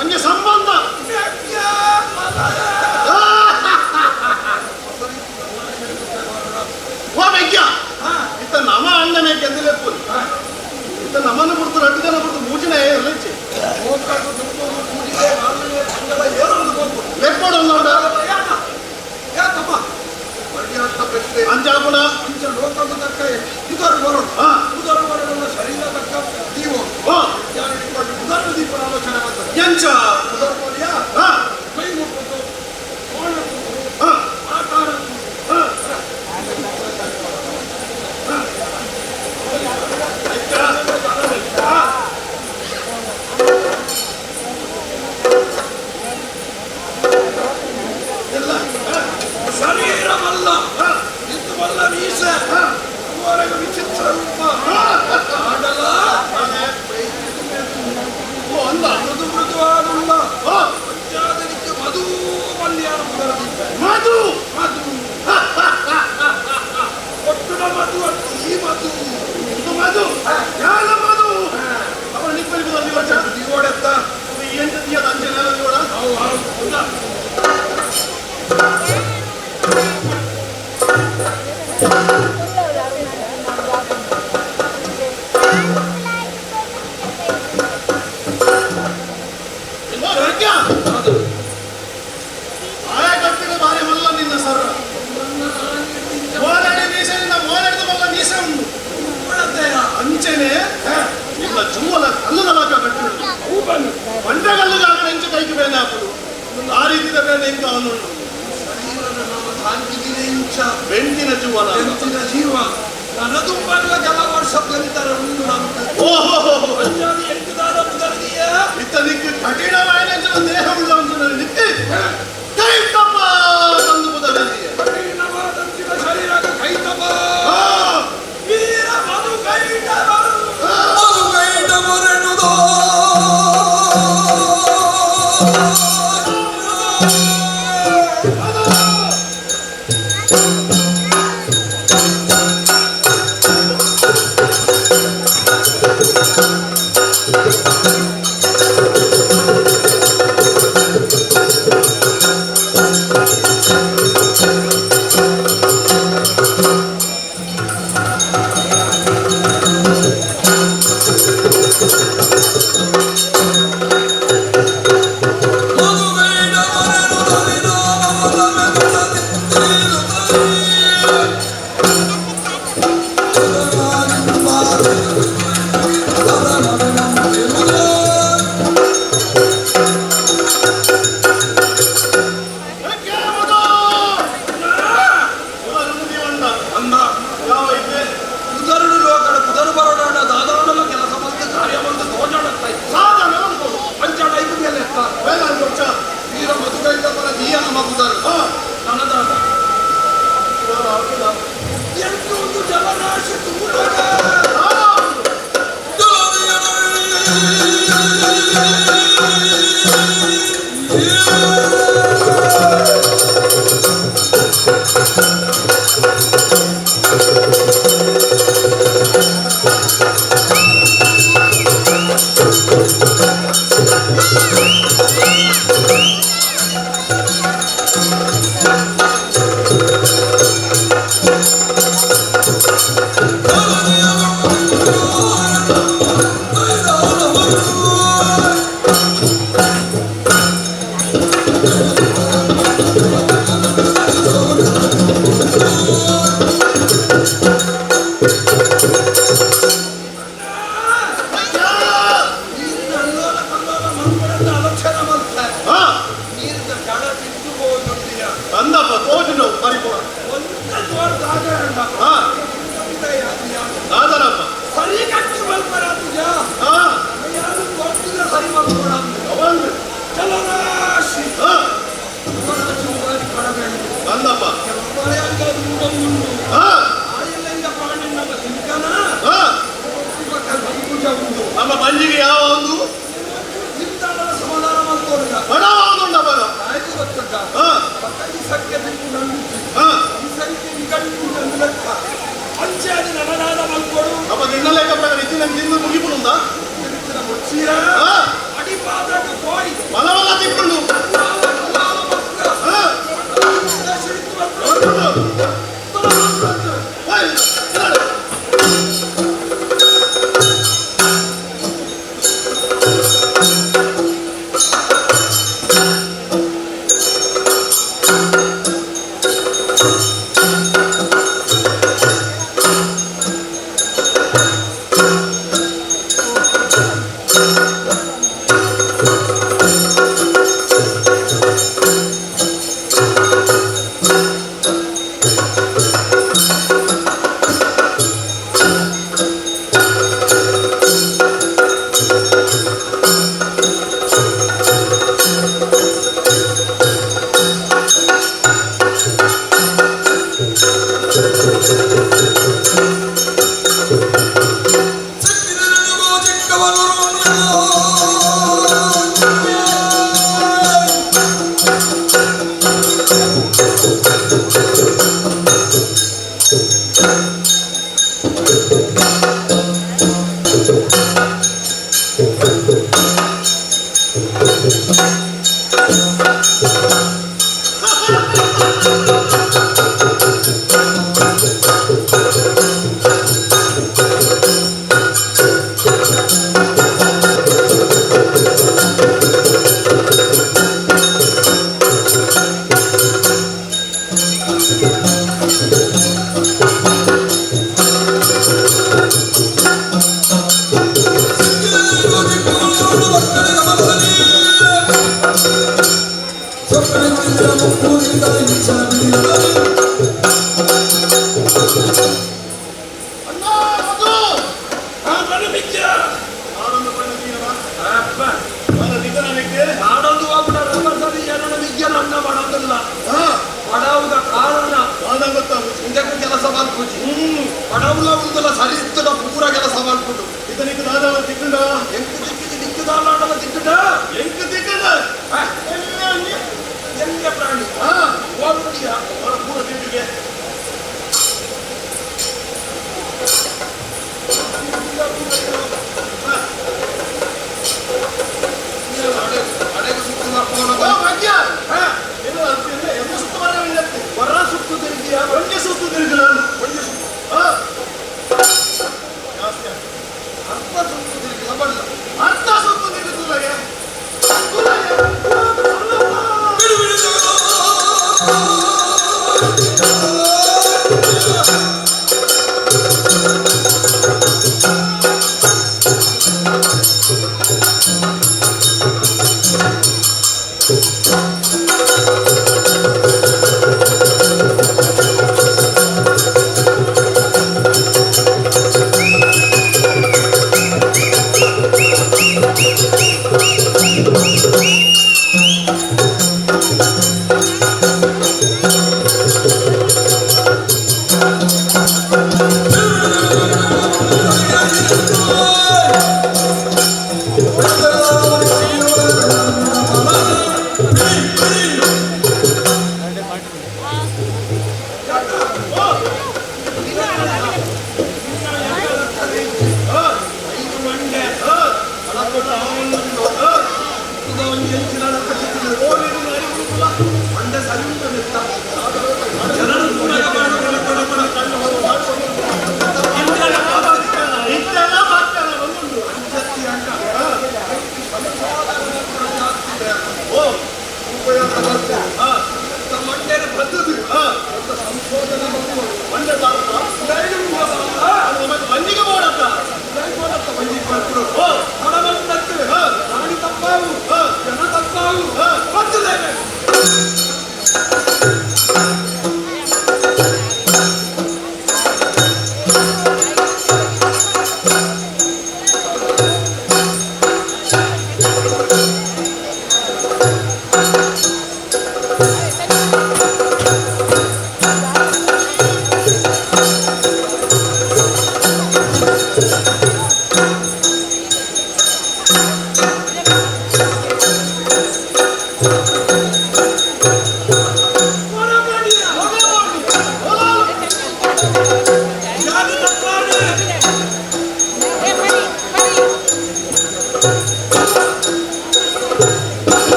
ಒಂದೇ ಸಂಬಂಧ ಬೈಕ್ಯ ಇತ್ತ ನಮ ಅಣ್ಣನೇ ಗೆದ್ದಲೆಪ್ಪು ಇತ್ತ ನಮ್ಮನ್ನು ಬಿಡ್ತು 2 ಜನ ಬಿಡ್ತು 3 ಜನ ಇರಲಿಚ್ಚಿ ಲೆಕ್ಕೋಡು ನೋಡ ಅಂಜಾಪುಣ ಶರೀರ ತಕ್ಕ ನೀವು ದೀಪ ಆಲೋಚನೆ ಮಾಡ್ತಾರೆ ಎಂಚ ಕೈ ಮುಟ್ಟು ಶರೀರವಲ್ಲ ಇದು ವಲ್ಲ ಮೀಸ ಅವರಿಗೆ ವಿಚಿತ್ರ ರೂಪ ಆಡಲ ಅಂದ ಮೃದು ಮೃದುವಾಡುಲ್ಲ ಪಂಚಾದನಿಗೆ ಮಧು ಮಲ್ಯಾಣ ಮಧು ಮಧು ಒಟ್ಟುನ ಮಧು ಈ ಮಧು ಇದು ಮಧು ಯಾರ ಮಧು ಅವರ ನಿಪ್ಪಲಿಗೆ ದಿಗೋಡೆತ್ತ ಎಂತ ದಿಯದ ಅಂಜನ ದಿಗೋಡ ಆಯಕಟ್ಟಿನ ಬಾರಿ ಮಲ್ಲ ನಿನ್ನ ಸರ್ ಮೋಲಾಡಿ ಮೀಸಲಿಂದ ಮೋಲಾಡಿದ ಮಲ್ಲ ಮೀಸ ಉಂಟು ಅಂಚನೆ ಇಲ್ಲ ಜುಮ್ಮಲ ಕಲ್ಲದ ಲಾಕ ಕಟ್ಟಿರುವುದು ಬಂಡೆಗಲ್ಲುಗ ಎಂಚ ಕೈಗೆ ಬೇನೆ ಹಾಕುದು ಆ ರೀತಿಯ ಬೇನೆ ಇಂಕ ಅವನುಂಟು ಬೆಂಟಿನ ಜೀವನ ಬೆಂಟಿನ ಜೀವ ನನ್ನದು ಬರಲ ಕೆಲವು ವರ್ಷ ಕಲಿತಾರೆ ಉಂಟು ಇತ್ತ ನಿಕ್ಕೆ ಕಠಿಣವಾದ ದೇಹ ಉಳ್ಳ ನಿಕ್ಕೆ ಕೈ ತಪ್ಪ ತಂದು ಬದಲಿದೆಯೇ ಕಠಿಣವಾದಂತಿನ ಶರೀರ ಕೈ ತಪ್ಪ ವೀರ ಮಧು ಕೈಟ ಬರೆನುದೋ ನಮ್ಮ ಮಂಜಿಗೆ ಯಾವ ಒಂದು ಸಮಾಧಾನ ಮಾಡ್ಕೊಳ್ಳ ಬಡ ಬರ ಪಂಚಾಯತ್ ನಮನಾದ ಮಲ್ಕೊಡು ಅಪ್ಪ ನಿನ್ನ ಲೆಕ್ಕ ಪ್ರಕಾರ ಇದ್ದು ನಂಗೆ ತಿಂದು ಮುಗಿಪುನುಂದ ಅಡಿಪಾತ್ರಕ್ಕೆ ಹೋಯ್ ಬಲವಲ್ಲ ತಿಕ್ಕೊಂಡು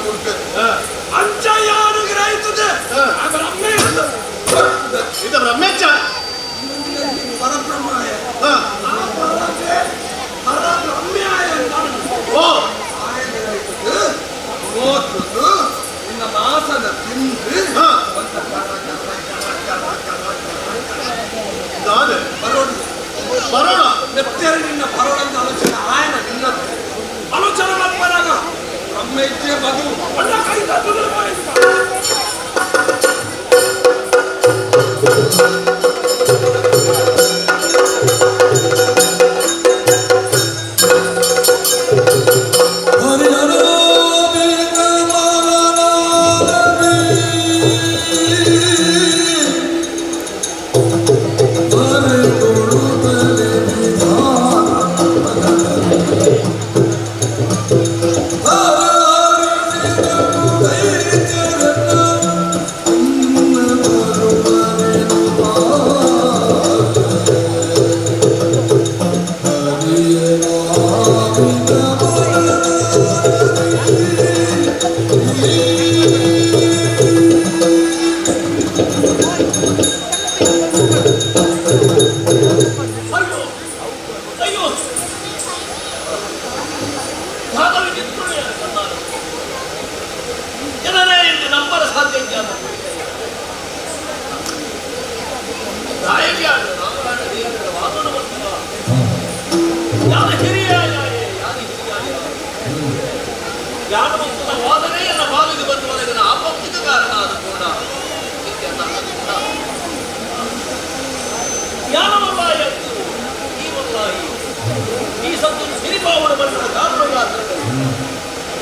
ಕೊಡ್ತೇನೆ ಅಂಚ ಯಾರು ಗ್ರಹಿಸುತ್ತೆ ಇದು ಬ್ರಹ್ಮೇಚ್ಛ ಪರಬ್ರಹ್ಮಾಯ ಪರಬ್ರಹ್ಮ್ಯಾಯ ಓ ಓದ್ಬಿಟ್ಟು ನಿನ್ನ ಮಾಸದ ತಿಂದು ಬರೋಣ ನೆತ್ತೇರಿ ನಿನ್ನ ಬರೋಣಂತ ಆಲೋಚನೆ ಆಯನ ನಿನ್ನದು ಆಲೋಚನೆ ಮತ್ಪರಾಗ ಬ್ರಹ್ಮೇಚ್ಛೆ ಬದು ಅಣ್ಣ ಕೈ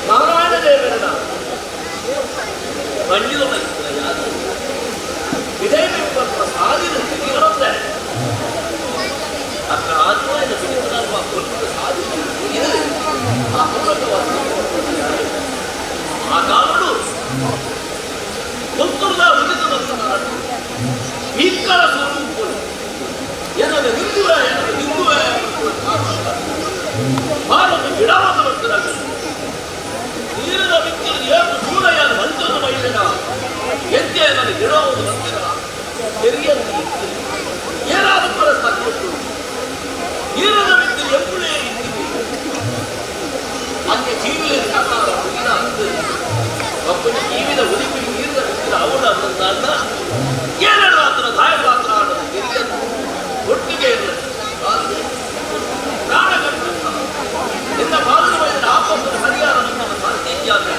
ನಾರಾಯಣ ದೇವರನ್ನ ಮಂಡಿದ ಇದೇ ಸಾಧಿನ ತೆಗೆಯುತ್ತೆ ಅక్కడ ಆತ್ಮನ ಬಿಡುವ ಸಾಧಿಸಿ ಆ ಕಾರಣ ಒತ್ತುರದ ಉಳಿದ ಭೀಕರ ಸ್ವರೂಪಗಳು ಏನದು ಹಿಂದುವೆ ಭಾರತ ಗಿಡವಾದ ನೀರಿನ ವ್ಯಕ್ತಿ ಏನು ಸೂರ್ಯನ ಮಂಚದ ಮೈಲಿನ ಎದ್ದೆ ನನಗೆ ಗಿಡವಾದ ಮಂದಿರ ತೆರಿಯಲ್ಲಿ ಏನಾದ ಪರ ಸಾಧ್ಯ ನೀರಿನ ವ್ಯಕ್ತಿ ಎಪ್ಪುಳೇ ಅಂತೆ ಜೀವಿಯ ಒಬ್ಬನ ಜೀವಿನ ಉಳಿಪಿ ನೀರಿನ ವ್ಯಕ್ತಿನ ಅವಳ ಅನ್ನ ಏನಾದ ಆತನ ದಾಯಪಾತ್ರ ಆಡೋದು ತೆರಿಯನ್ನು ಒಟ್ಟಿಗೆ ಇರಲಿ ನಿನ್ನ ಬಾಲುವೈದ ಆಪತ್ತು ಹರಿಯಾಣ ನಮ್ಮ ಸಾಹಿತ್ಯಾದ್ರೆ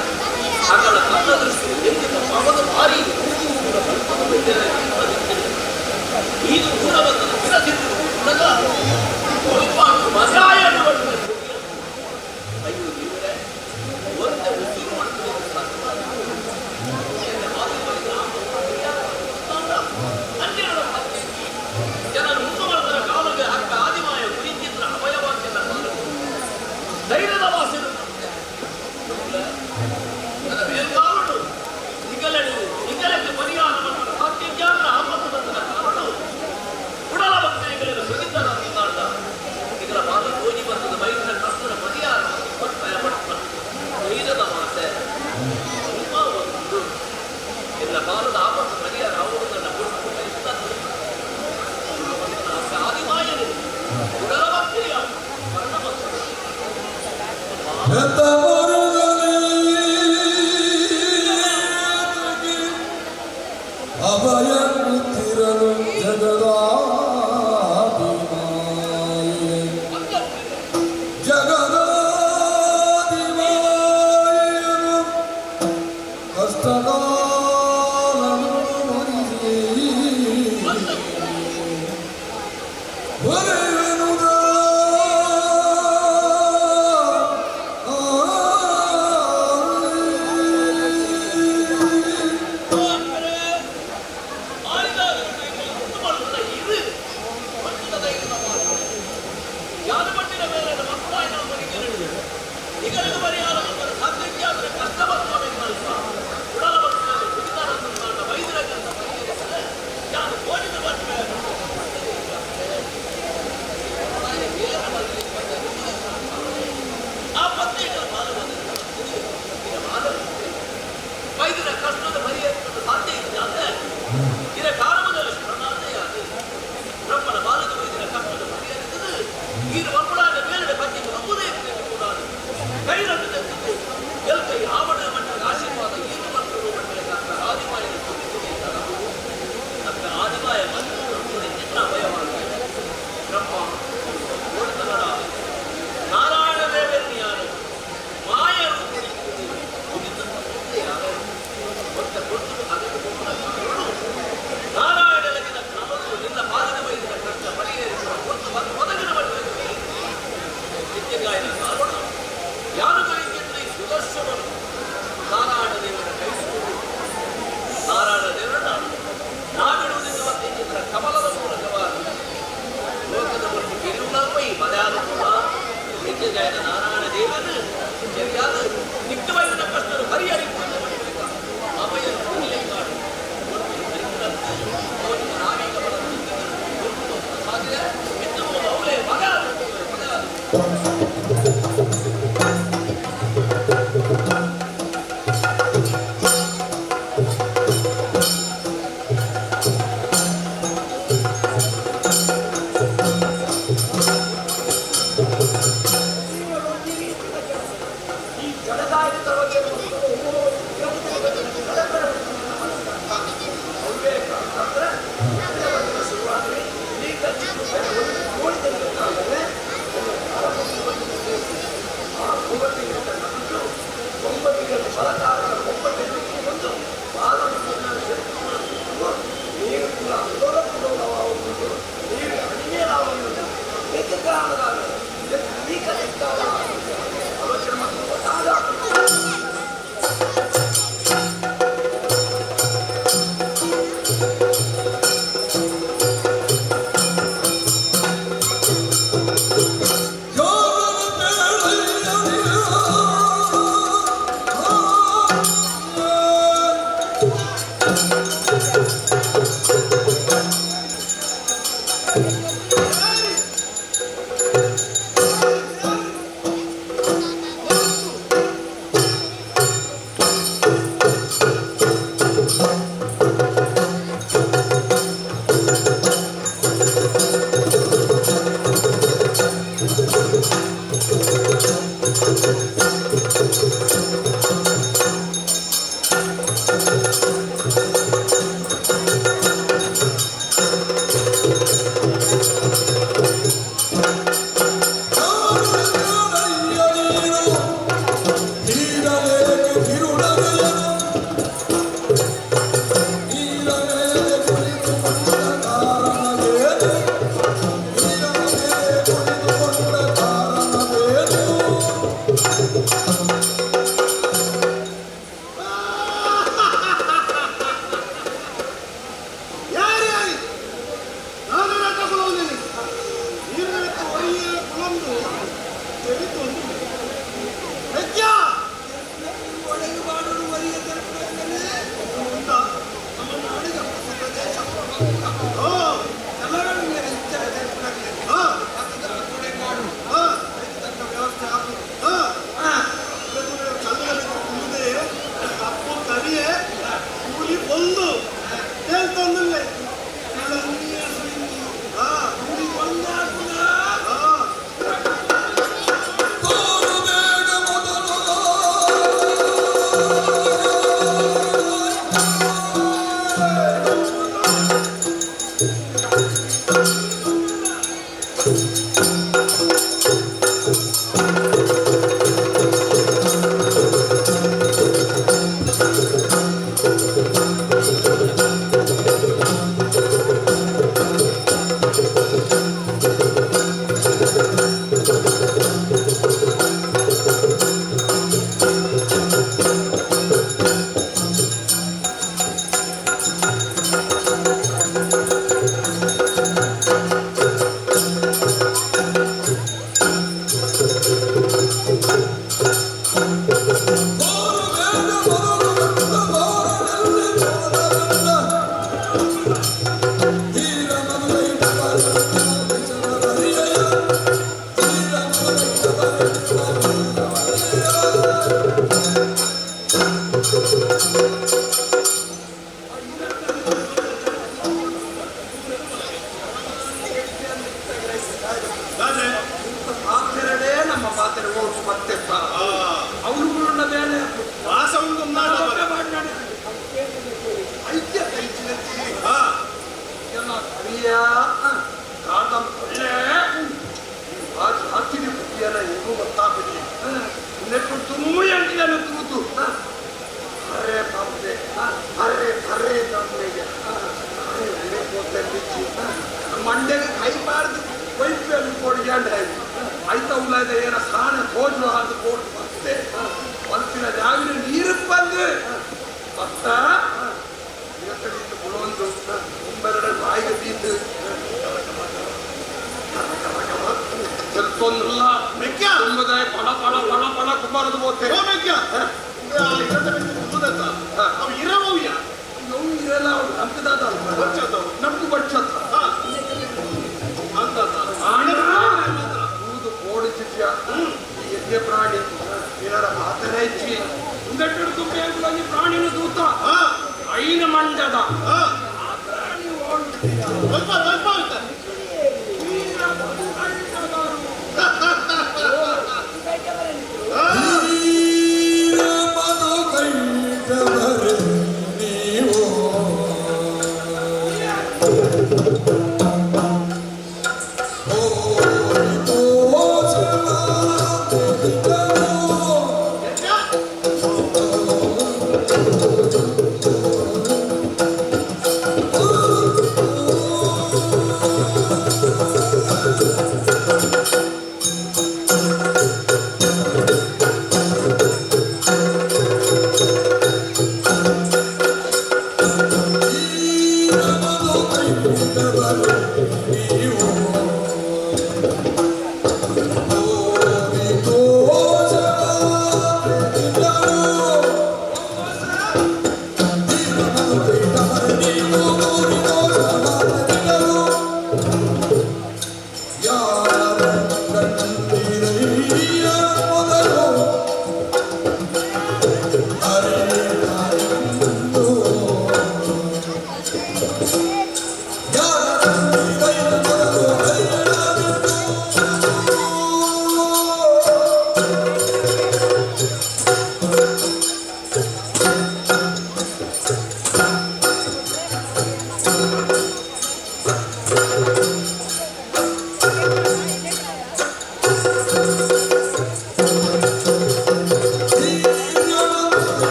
ಹಾಗಳ ಕನ್ನ ದೃಷ್ಟಿ ಎಂದಿನ ಪಾವದ ಭಾರಿ ಇದು ಗುಣವಂತನ ಬಿಡದಿದ್ದು ಗುಣದ ಮಜಾಯ ಅಯ್ಯೋ ದೇವರೇ ಒಂದೇ ಉಸಿರು ಮಾಡ್ತೀನಿ ಜನರು ಮುಂದುವರೆದ ಕಾಲಕ್ಕೆ ಹಕ್ಕ ಆದಿಮಾಯ ಗುರಿಚಿತ್ರ ಅಭಯವಾಕ್ಯದ ಧೈರ್ಯದ ವಾಸನೆ ನನ್ನ ಮೇಲ್ಗಾವಲು ನಿಗಲಕ್ಕೆ ಪರಿಹಾರವನ್ನು ಸಾತ್ಯಜ್ಞಾನ ಆಪತ್ತು ಬಂದ ಕಾರಣ ಕುಡಲ ಭಕ್ತಿಗಳನ್ನು ಸುಗಿದ್ದರಾದ ಇದರ ಬಾಲ ಹೋಗಿ ಬಂದದ ಬೈಲಿನ ಕರ್ತನ ಪರಿಹಾರ ಭಯಪಟ್ಟ ಧೈರ್ಯದ ಮಾತೆ ತುಂಬ ಒಂದು ಎಲ್ಲ ಕಾಲದ ಆಪತ್ತು ಪರಿಹಾರ ಅವರು ನನ್ನ ಆದಿಮಾಯನೇ ಕುಡಲ ಭಕ್ತಿಯ ವರ್ಣ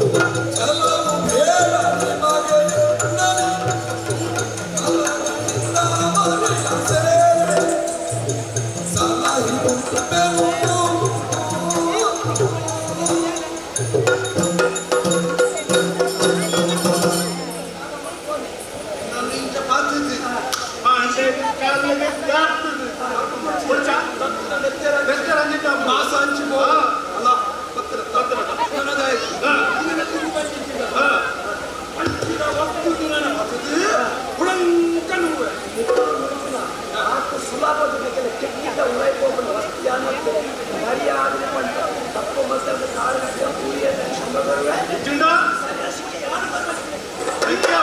Thank you. ಹೆಚ್ಚುಂಡ ಐಕ್ಯ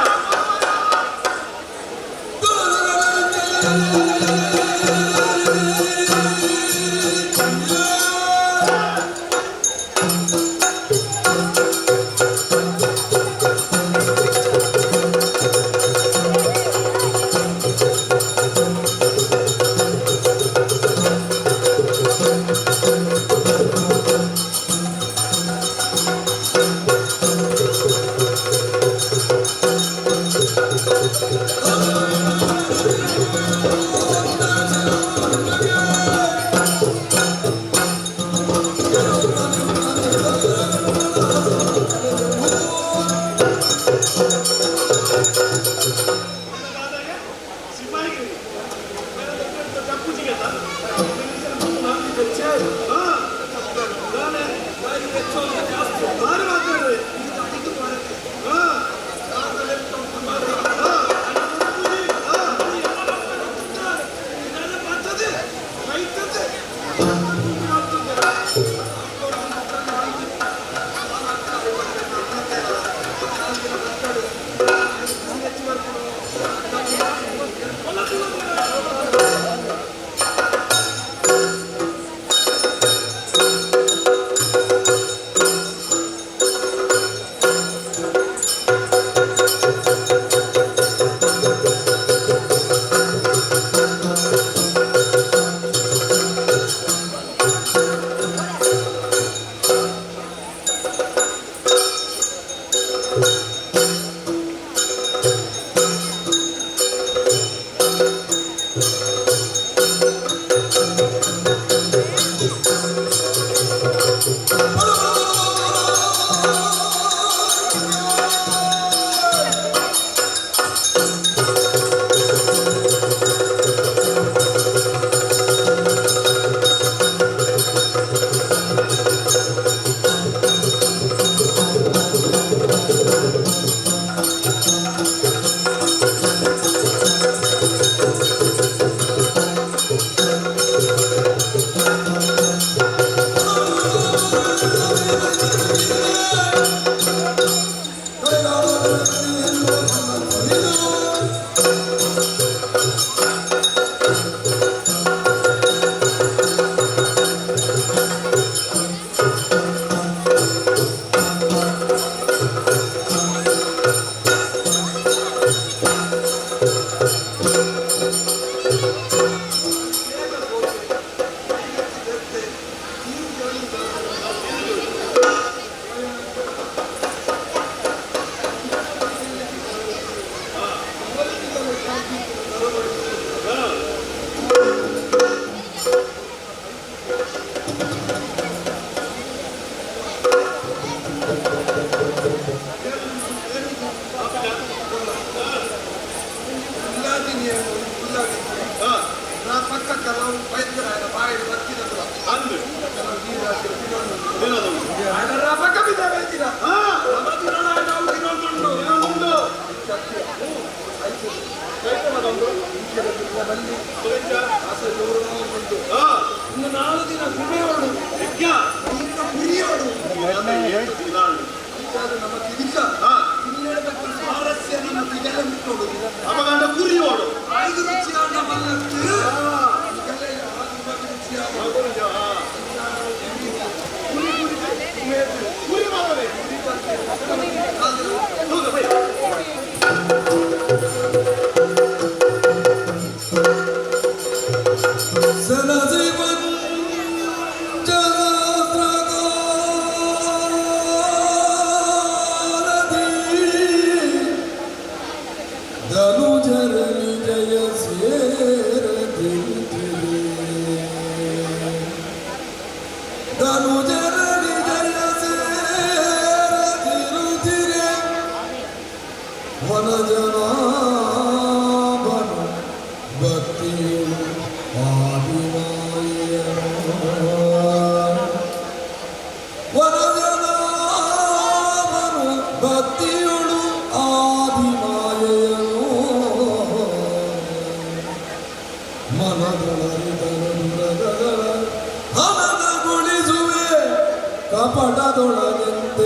ಕಪಟದೊಳಗೆಂತೆ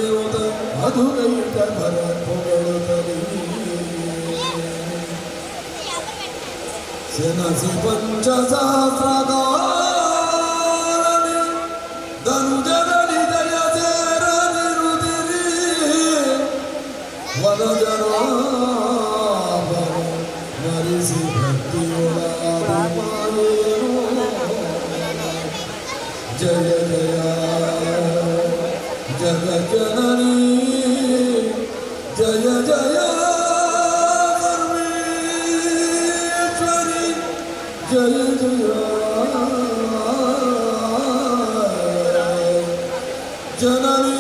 ಮಧುರೈಕ ಭರ ಪೊಗಳುತ್ತಲಿ ಸೆನಸಿ ಪಂಚಸಹಸ್ರಗಾರನಿ ಧನುಜನನಿ ದಯ ಸೇರದಿರುದಿರಿ ವನಜನ ಮರಿಸಿ ಭಕ್ತಿಯೊಳಾದಿ ಜಯ ಜಯ ಜಗಜ್ಜನನಿ ಜಯ ಜಯ ಸರ್ವೇಶ್ವರಿ ಜಯ ಜಯ ಜನನಿ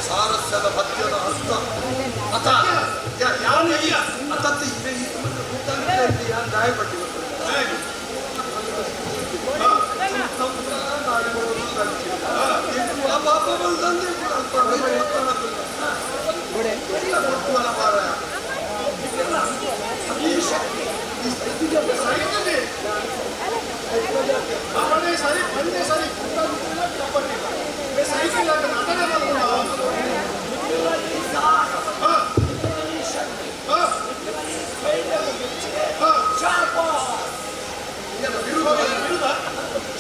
ಸಾರಸ್ಯದ ಭಕ್ತಿಯದ ಹಸ್ತ ಅತ ಅತತ್ತು ಗಾಯಪಟ್ಟಿ ಪಾಪ ಬಂದಂದ್ರೆ ಸರಿ ಒಂದೇ ಸರಿ ಸೈಕಲ್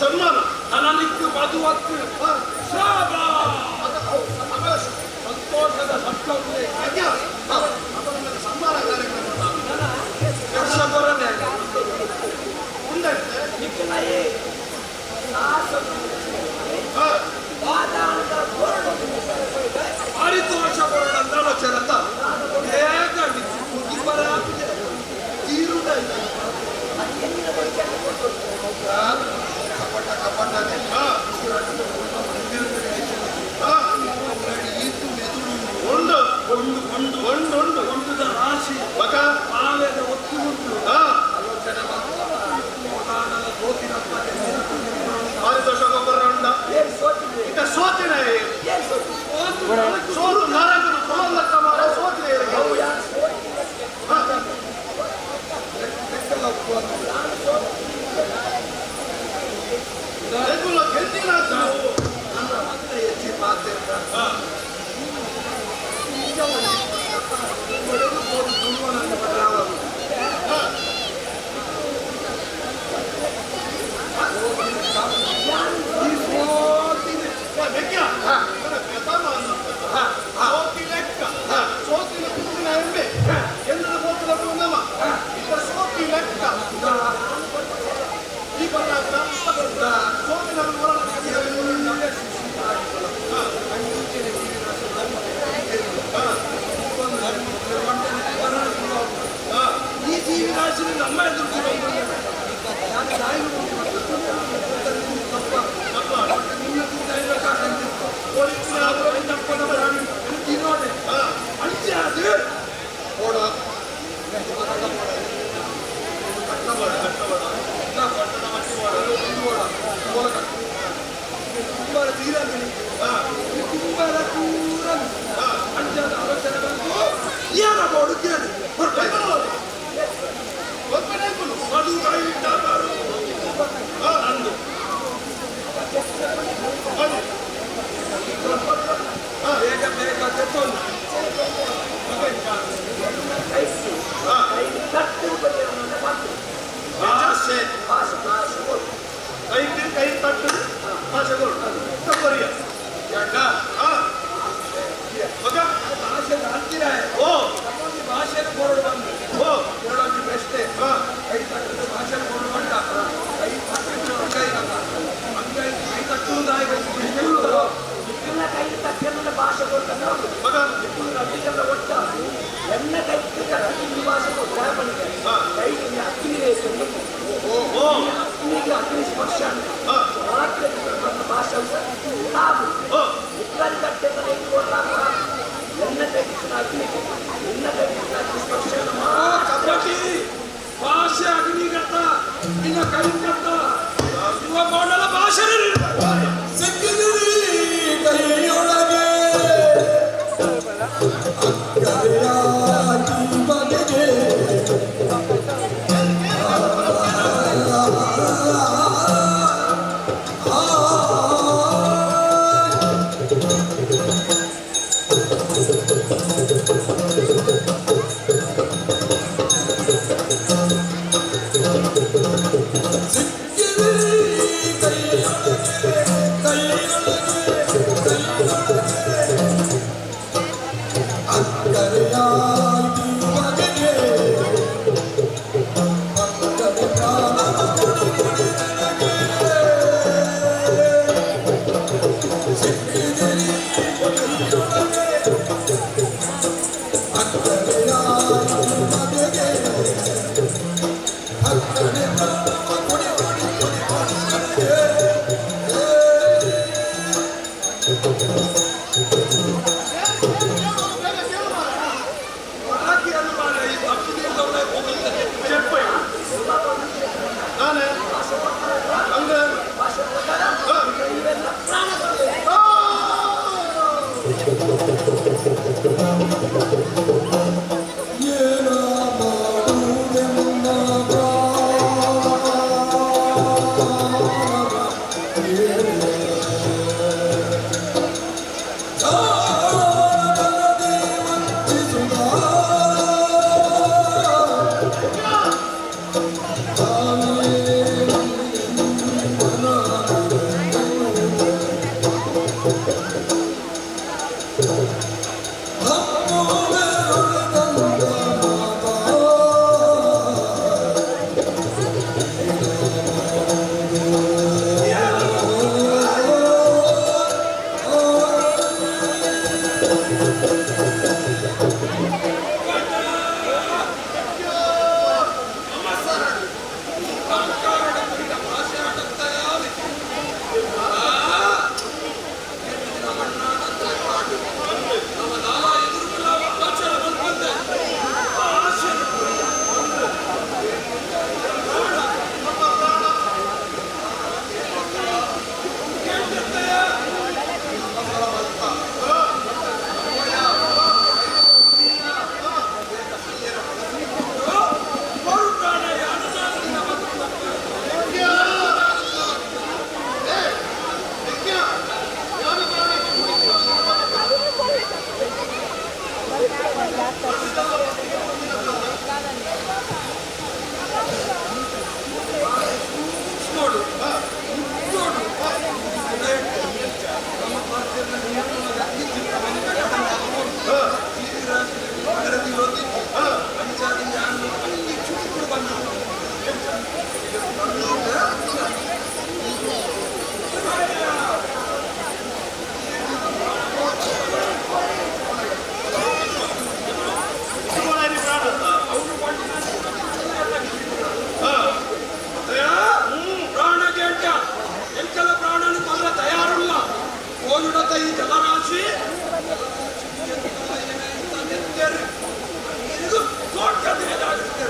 ಸನ್ಮಾನ ಅನನಿಕ್ಕು ಮಧುವತ್ತು ಸಂತೋಷದ ಸತ್ಯವೇ ಸನ್ಮಾನ ಕಾರ್ಯಕ್ರಮ ವರ್ಷ ಮುಂದೆ ಪಾರಿತೋಷ ಚರಂತ ಬೇಗ ತೀರುವುದಿಲ್ಲ ಈ ಜಲರಾಶಿ ಇದು ದೊಡ್ಡದೇನಾಗುತ್ತದೆ.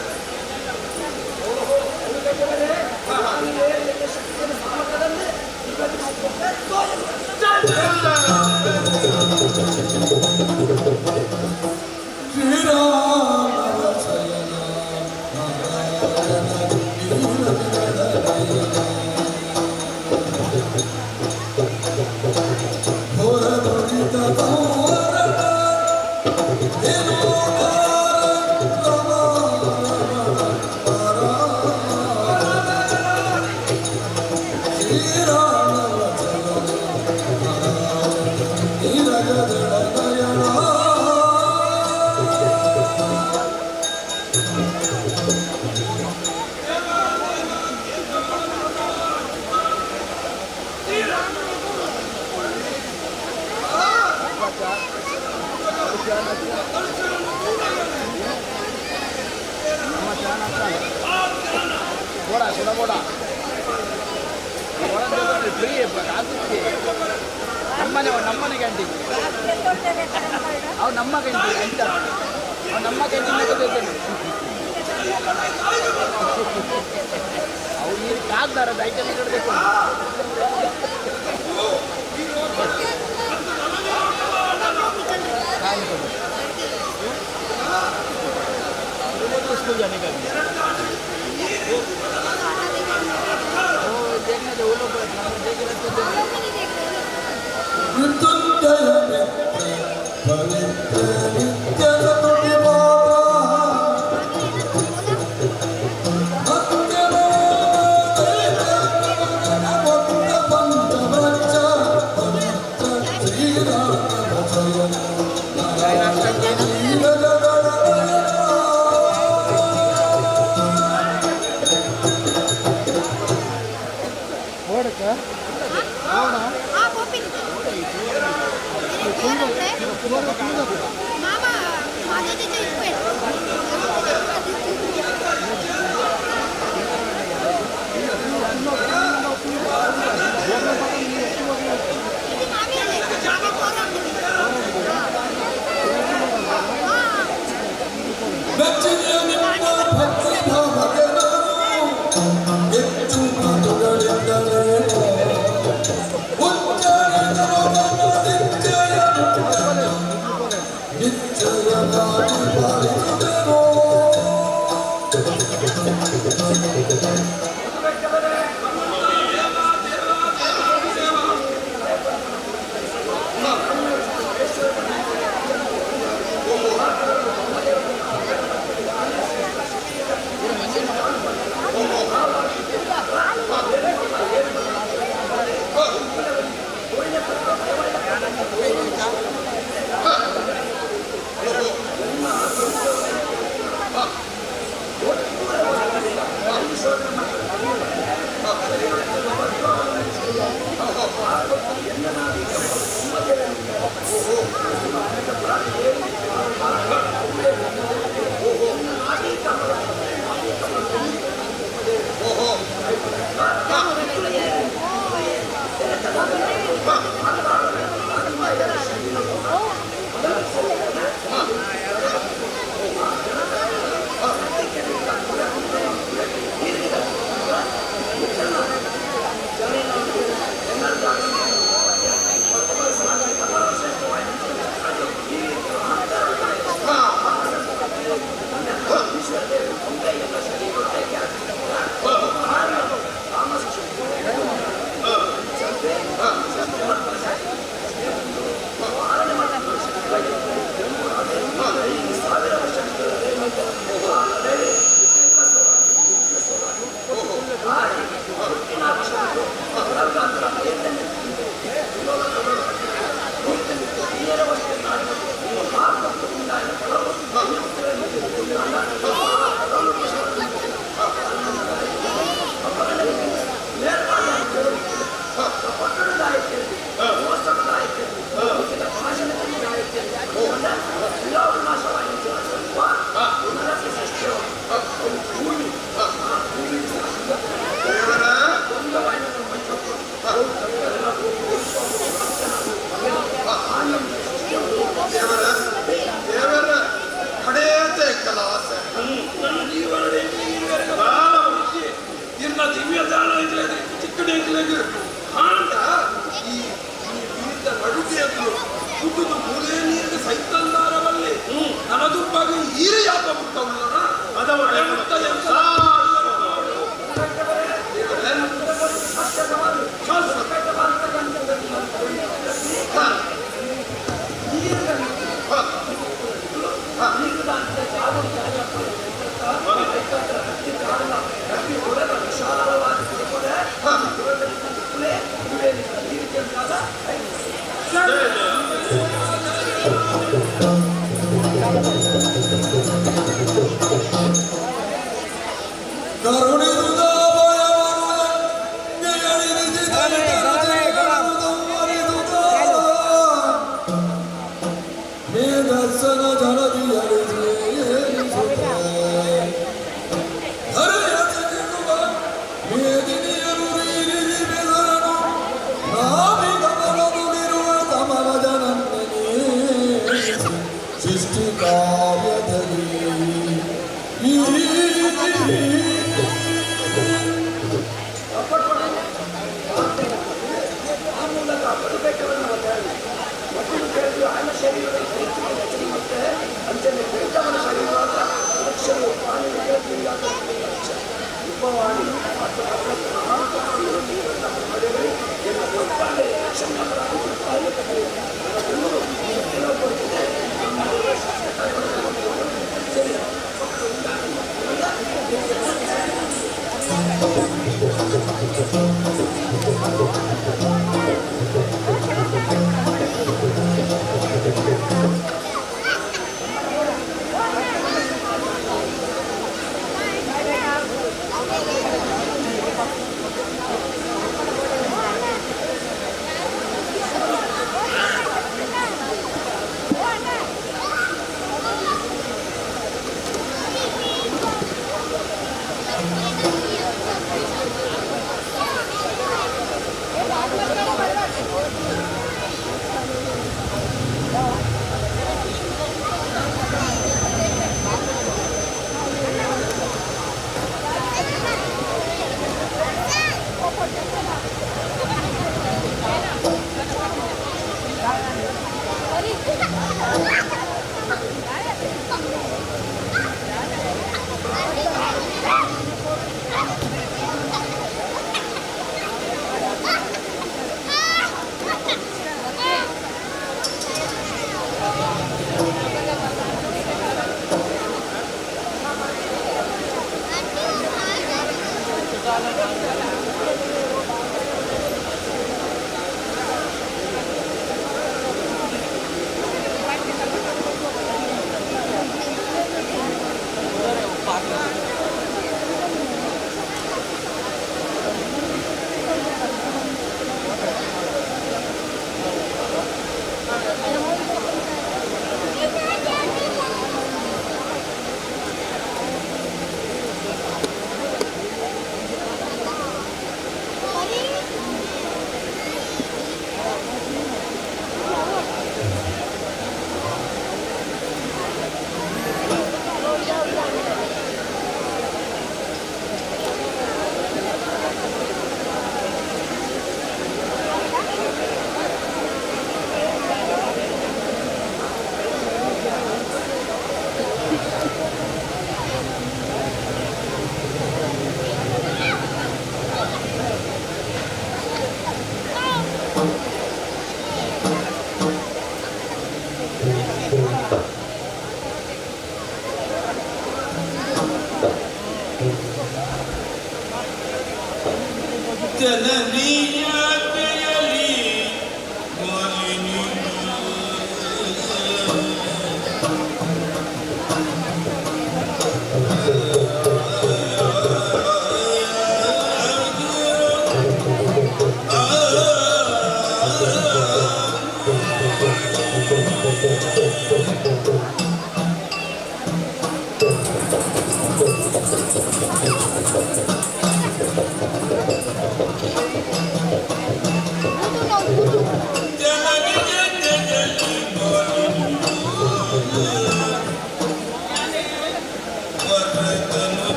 बोड़ा थोड़ा बोड़ा फ्री नम्मने क्ಯಾಂಟೀನ್ ಅವು ನಮ್ಮ ಕ್ಯಾಂಟೀನ್ ಅಂತ ಅವು ನಮ್ಮ ಕ್ಯಾಂಟೀನ್ ಅವು ನೀರು ಕಾಗ್ದಾರ ಐಟಮ್ ಇಡಬೇಕು स्कूल जाने का देखना जो वो लोग देख रहे मामा माझ्या तिथे ಕುದ್ದು ಮೂಲೆ ನೀರಿಗೆ ಸೈತಂದಾರವಲ್ಲಿ ನನದುಬ್ಬಗೆ ಈರಿ ಯಾಕ ಮುಟ್ಟ ಉಳ್ಳನ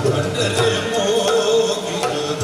ಕಂಡರೆ ಮೋಗಿದ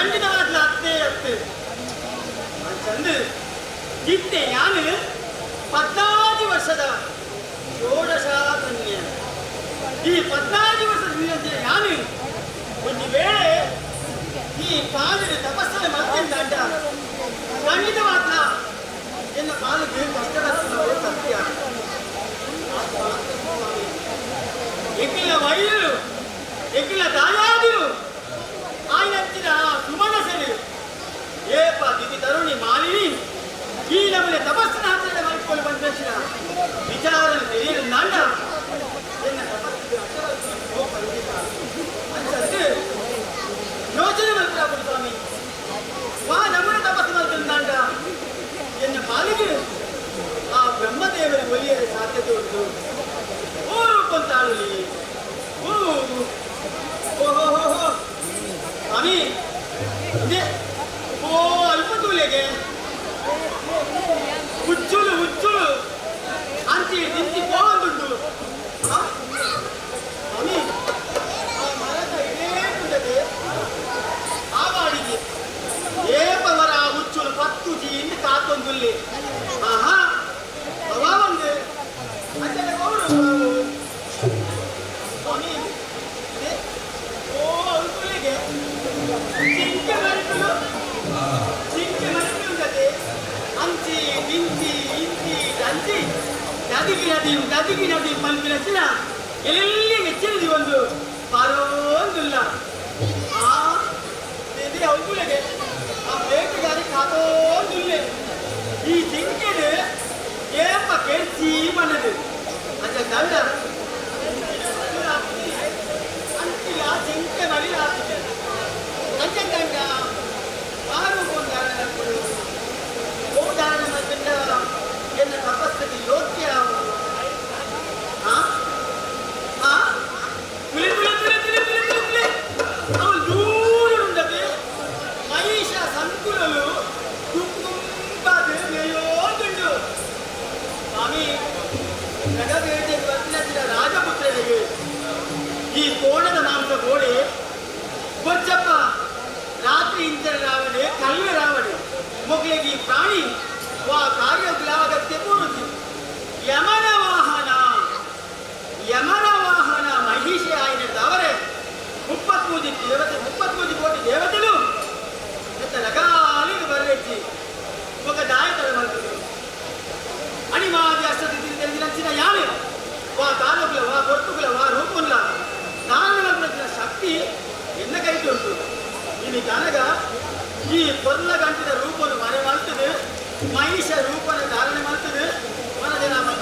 ಖಂಡಿತವಾಗ್ಲೂ ಅತ್ತೆ ಅತ್ತೆ ಚಂದ ಇತ್ತೆ ನಾನು 14 ವರ್ಷದ ಷೋಡಶಾತನ್ಯ ಈ 14 ವರ್ಷದ ನಾನು ಒಂದು ವೇಳೆ ಈ ಪಾಲಿನ ತಪಸ್ಸನ್ನು ಮಾಡ್ತೇನೆ ಅಂಟ ಖಂಡಿತವಾಗ್ಲ ಎನ್ನ ಪಾಲಿಗೆ ಕಷ್ಟದ ಸತ್ಯ ಎಕ್ಕಿಲ ವೈರು ಎಕ್ಕಿಲ ದಾಯಾದಿರು ಆಯ್ನಂಚಿನ ಸುಮನಸರು ಏಪ ದಿತಿ ತರುಣಿ ಮಾಲಿನಿ ಈ ನಮ್ಮನೆ ತಪಸ್ಸಿನ ಹತ್ತಿರ ಮಾಡಿಕೊಂಡು ಬಂದ ವಿಚಾರ ತಿಳಿಯಲು ನಾಂಡ ಎನ್ನ ತಪಸ್ಸಿಗೆ ಅಂತಂದು ಯೋಚನೆ ಮಾಡ್ತಾರೆ ಸ್ವಾಮಿ ವಾ ನಮ್ಮನೆ ತಪಸ್ಸು ಮಾಡ್ಕೊಂಡು ನಾಂಡ ಎನ್ನ ಪಾಲಿಗೆ ಆ ಬ್ರಹ್ಮದೇವರ ಒಲಿಯದ ಸಾಧ್ಯತೆ ಉಂಟು ಓ ರೂಪಂತಾಳಲಿ ಓಹೋ ಸ್ವಾಮಿ ಓ ಅಲ್ಪ ತೂಲೆಗೆ ಹುಚ್ಚುಳು ಹುಚ್ಚುಳು ಅಂತಿ ನಿಂತಿ ಹೋಗುಂಟು ಸ್ವಾಮಿ ಆ ಮರದ ಇಡೇಟುಂಟದೆ ಆ ಬಾಡಿಗೆ ಏಪವರ ಆ ಹುಚ್ಚುಳು 10 ಜೀಂದು ಕಾತೊಂದುಲ್ಲಿ ಆಹಾ ಅವ ಒಂದು ಅಜ್ಜನ ಗೌರು ಸ್ವಾಮಿ ಓ ಅಲ್ಪುಲಿಗೆ ಜಿಂಕೆ ಮರಿಕುಂಟದೆ ಅಂಚಿ ಮಿಂಚಿ ಇಂಚಿ ದಂಚಿ ನದಿಗಿ ನದಿ ಮಲ್ಪಿನ ಎಲ್ಲಿ ಹೆಚ್ಚಿನది ಒಂದು ಪಾರೋಂದಿಲ್ಲ ಆ ಇದೆ ಅಲ್ಪುಲಿಗೆ ಆ ಬೇಟೆಗಾರಿ ಕಾತೋಂದಿಲ್ಲ ಈ ಜಿಂಕೆದು ಏಪ ಕೆಡ್ಚಿ ಮನದು ಅಜ್ಜ ಗಂಡ ಅಂತಿಲ್ಲ ಜಿಂಕೆ ಮರಿ ಹಾಕಿದೆ ಅಜ್ಜ ಗಂಡ ಆರು ಕೊಂಡಾಡಗಳು ಹೋದಾಡ ಮತ್ತಿಂದ ಎನ್ನ ತಪಸ್ಸಿಗೆ ಯೋಗ್ಯ ಅವಳು ದೂರ ಉಂಡದೆ ಮಹಿಷ ಸಂಕುಲಲು ತುಂಬಾದ ಮೇಯೋದುಂಡು ಸ್ವಾಮಿ ಜಗವೇಟೆ ವರ್ತಿನ ರಾಜಪುತ್ರರಿಗೆ ಈ ಕೋಣದ ನಾಮದ ಗೋಡೆ ಕೊಚ್ಚಪ್ಪ ರಾತ್ರಿ ಇಂಚರ ರಾವಣೆ ಕಲ್ವ ರಾವಣೆ ಮೊಗಲಿಗೆ ಈ ಪ್ರಾಣಿ ವಾ ಕಾರ್ಯಗ್ಲಾಗತ್ಯ ಪೂರ್ತಿ ಯಮನ ವಾಹನ ಮಹಿಷಿ ಆಯ್ನವರೆ 33 ಕೋಟಿ ದೇವತೆಗಳು ಎತ್ತ ರಗಾಲಿಗೆ ಬರಲೆಚ್ಚಿ ఒక దాయతల మల్పులు అని మాది అష్టదితి తెలిసిన యాని వా తాలూకుల వా పొట్టుకుల వా రూపంల దానవలసిన శక్తి ఎన్నకైతే ఉంటుంది ఇది కనగా ఈ పొర్ల గంటిన రూపను మరమల్తుడు మహిష రూపన కారణమల్తుడు మన జనాభా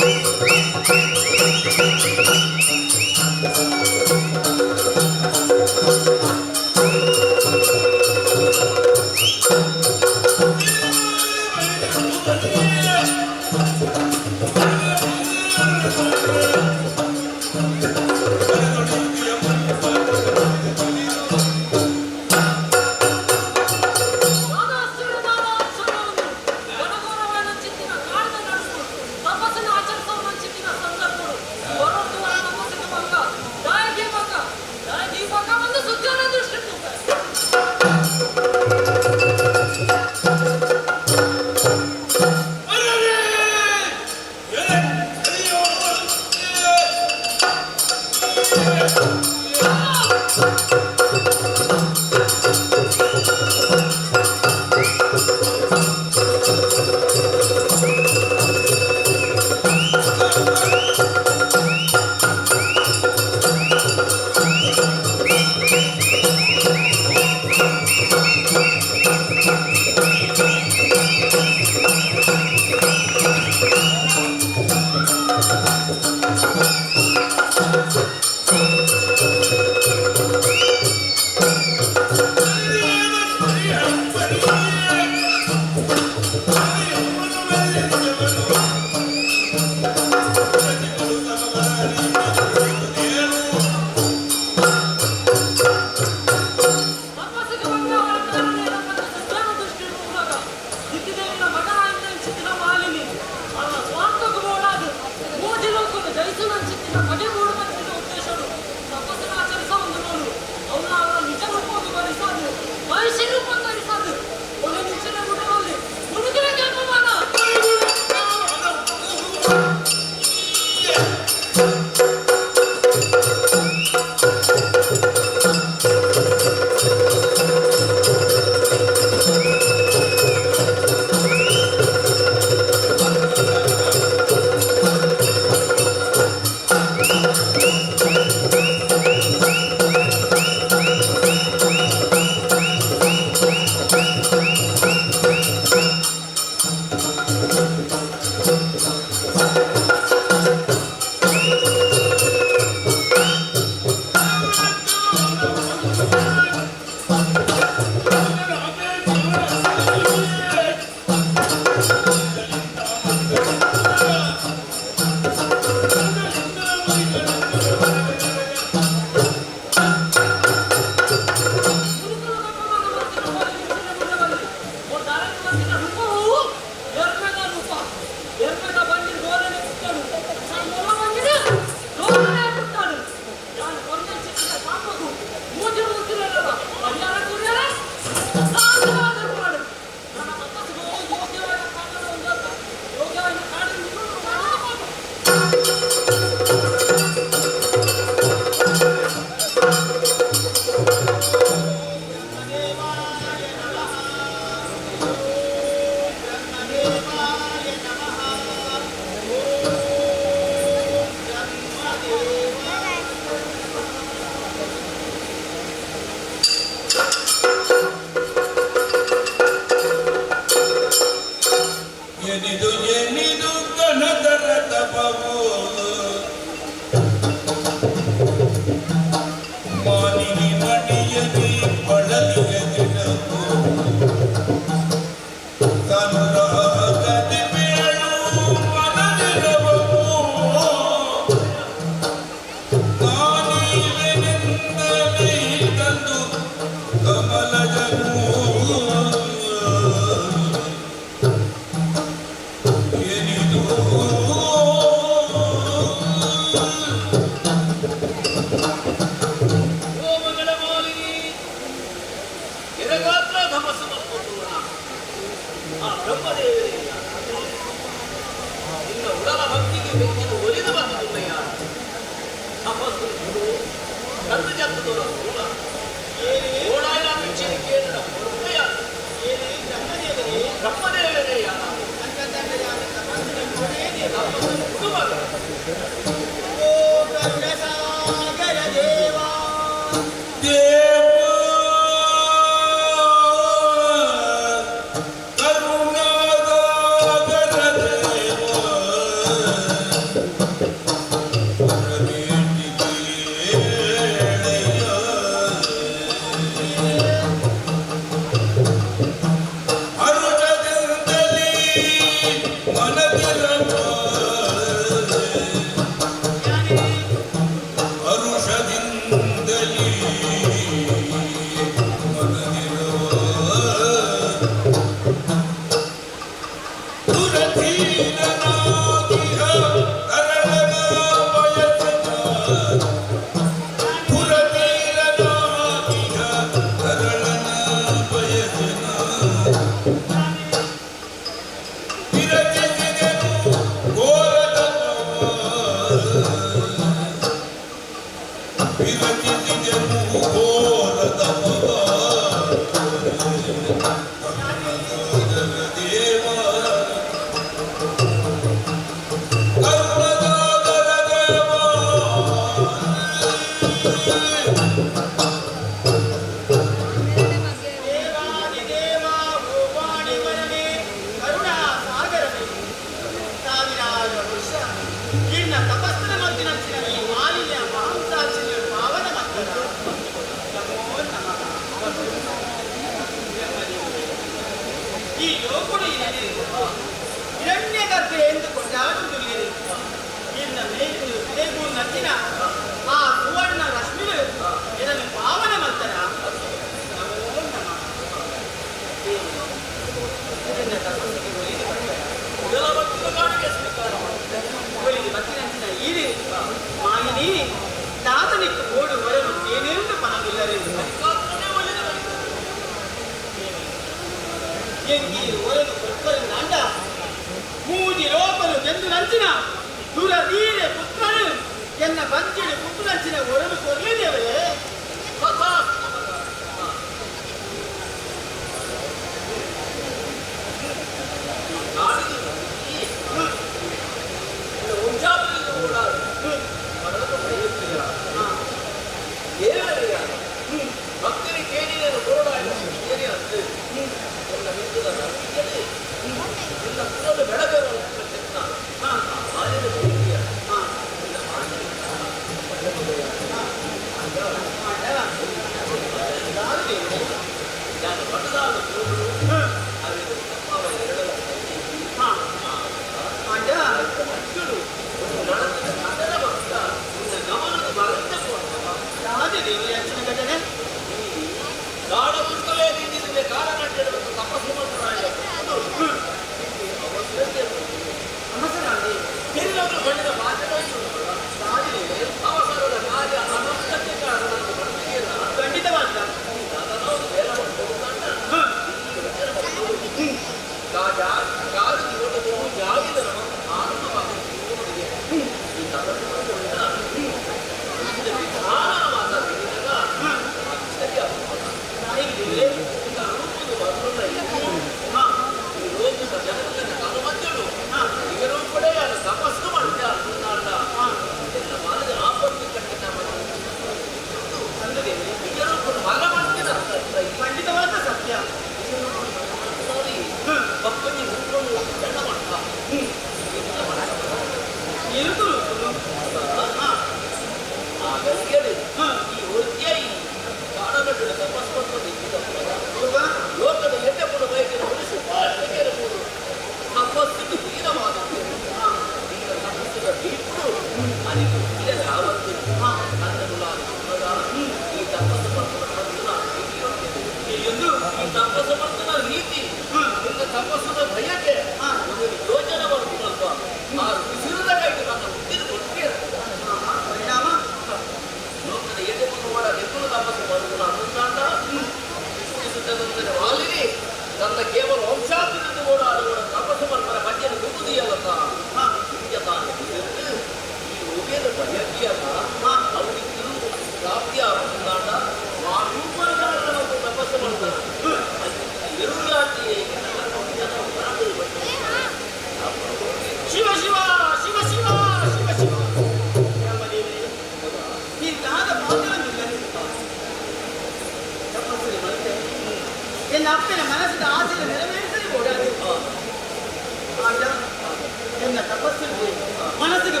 ಮನಸ್ಸಿಗೆ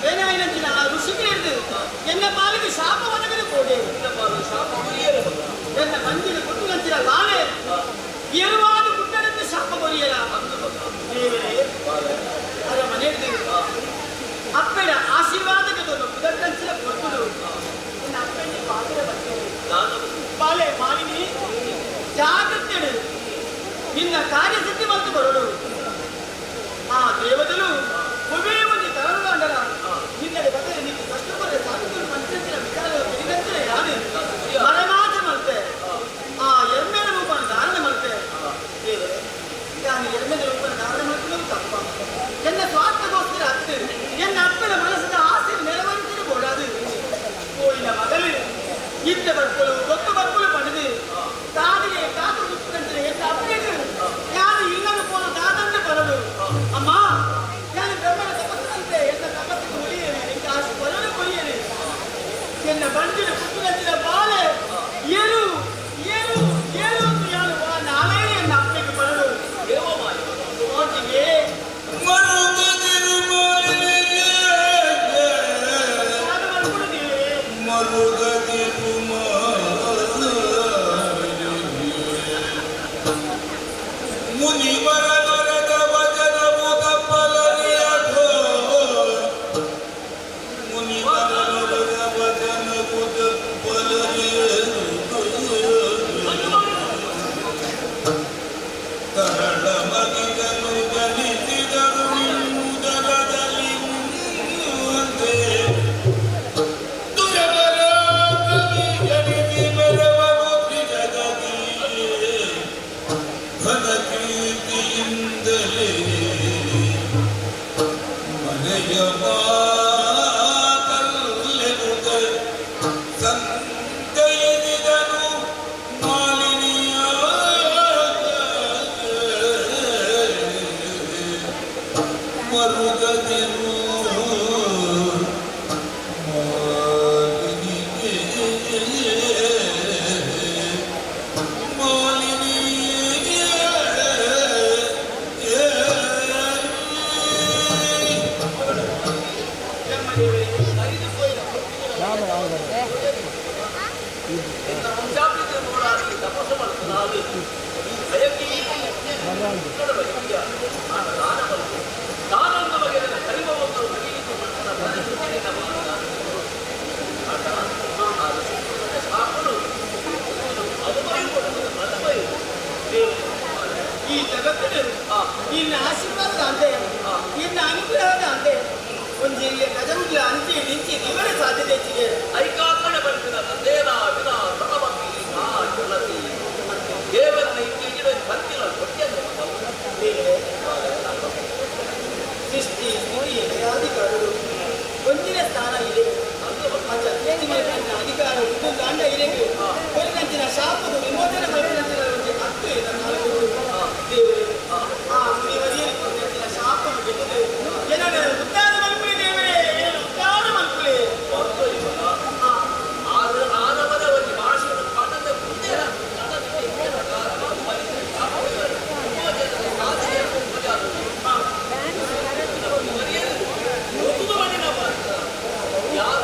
ಬೇನಾಯಿನಂಚಿನ ಆ ಋಷಿಗೆ ಹಿಡಿದು ಎನ್ನ ಪಾಲಿಗೆ ಶಾಪ ಒದಗದೆ ಕೊಡೆ ಎನ್ನ ಮಂಜಿನ ಕುಟ್ಟುಗಂಚಿನ ಲಾಲೆ ಎರುವಾದ ಕುಟ್ಟಡನ್ನು ಶಾಪ ಕೊರಿಯಲ ದೇವರೇ ಅರಮನೆ ಅಪ್ಪೆಡ ಆಶೀರ್ವಾದಕ್ಕೆ ಕುದಕ್ಕಂಚಿನ ಕೊಟ್ಟುಡು ಎನ್ನ ಅಪ್ಪೆಣ್ಣೆ ಪಾತ್ರ ಬಾಲೆ ಮಾಲಿನಿ ಜಾಗ್ರತೆ ನಿನ್ನ ಕಾರ್ಯಸಿದ್ಧಿ ಮತ್ತು ಬರಡು ಆ ದೇವತಲು ಒಬ್ಬೇ ಒಂದು ತರಲು ಅಂಡಲ ನಿನ್ನಡೆ ಬಗ್ಗೆ ನಿನ್ನ ಕಷ್ಟಪಟ್ಟರೆ ಸಾಕು ಮಂತ್ರಿಸಿನ ವಿಚಾರ ತಿಳಿದಂತೆ ಯಾರು ಮರಮಾತ ಮಲ್ತೆ ಆ ಎಮ್ಮೆನ ರೂಪನ ಧಾರಣೆ ಮಲ್ತೆ ದೇವರೇ ನಾನು ಎಮ್ಮೆನ ರೂಪನ ಧಾರಣೆ ಮಾಡ್ಕೊಳ್ಳೋದು ತಪ್ಪ ಎನ್ನ ಸ್ವಾರ್ಥಗೋಸ್ಕರ ಹತ್ತು ಎನ್ನ ಅಪ್ಪನ ಮನಸ್ಸಿನ ಆಸೆ ನೆರವೇರಿಸಿದ ಬೋಡಾದು ಕೋಯಿನ ಮಗಲು ಇದ್ದ ಬರ್ಕೊಳು ಗೊತ್ತು ಬರ್ಕೊಳು ಪಡೆದು ಕಾದಿಗೆ ಕಾದು ಮುಚ್ಚಿದಂತೆ ಎನ್ನ ಅಪ್ಪನಿಗೆ ಯಾರು ಇಲ್ಲದ ಪೋಲು ದಾದಂತೆ ಬರಲು ಅಮ್ಮ ನಾನು ಬ್ರಹ್ಮನ ತಪಸ್ಸಂತೆ ಎನ್ನ ತಪಸ್ಸಿಗೆ ಒಲಿಯೇನೆ ನಿನ್ನ ಆಶೆ ಬರಲು ಕೊರಿಯೇನೆ ಎನ್ನ ಬಂದಿನ ಪುಟ್ಟುಗಂಚಿನ ಬಾಳೆ ಏನು ಏನು ಏನು ಅಂತ ಹೇಳುವ ನಾನೇ ಎನ್ನ ಅಪ್ಪನಿಗೆ ಬರಲು ಓಟಿಗೆ ಈ ಜಗತ್ತಿನ ನಿನ್ನ ಆಶೀರ್ವಾದದ ಅಂತೆ ನಿನ್ನ ಅನುಗ್ರಹದ ಅಂತೆ ಒಂದು ಗಜಮುಗ್ಲ ಅಂಚೆ ನಿಂಚೆ ಇವರ ಸಾಧ್ಯತೆ ಹೆಚ್ಚಿಗೆ ಐಕಾತ್ಮನ ಬಳಿಸಿದ ತಂದೇನ ವಿನ ಸಹಮತಿ ಗೆಳತಿ ದೇವರನ್ನ ಇಟ್ಟಿಗೆ ಬಂತಿಲ್ಲ ಕೊಟ್ಟಿಯನ್ನು ಸೃಷ್ಟಿ ಸ್ಥಿತಿ ಅಧಿಕಾರಗಳು ಒಂದಿನ ಸ್ಥಾನ ಇದೆ ಅಧಿಕಾರ ಒಂದು ದಾಂಡ ಇದೆ ಕೊರಿನಂಚಿನ ಶಾಪದ ವಿಮೋಚನೆ ಮಾಡಿದಂಚಿನ ಹತ್ತು ಇಲ್ಲ ನಾಲ್ಕು ದೇವರು ಆ ಮುನಿವರಿಯಲ್ಲಿ ಕೊರಿನಂಚಿನ ಶಾಪವನ್ನು ಗೆದ್ದು ಏನನ್ನ ಉದ್ದಾರ ಮಲ್ಪುಳಿ ದೇವರೇ ಏನು ಉದ್ದಾರ ಮಲ್ಪುಳಿ ಆನವನ ಒಂದು ಭಾಷೆಯನ್ನು ಪಡೆದ ಮುಂದೆ ಯಾರ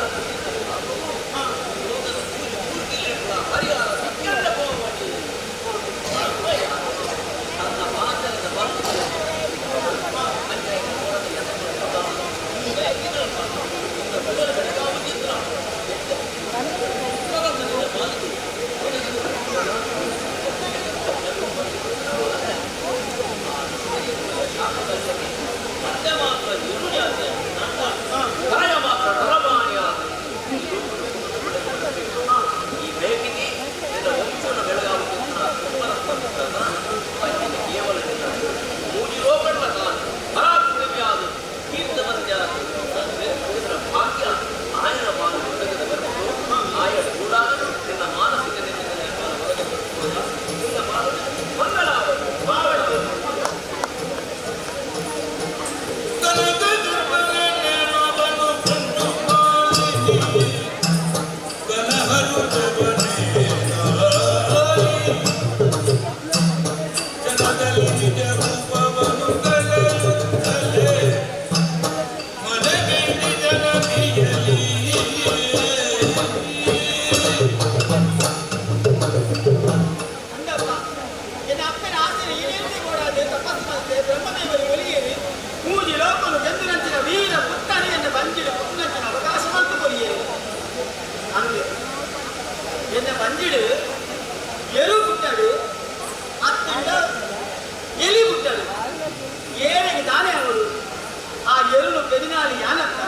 ఎరులు పెదినాలి యానక్క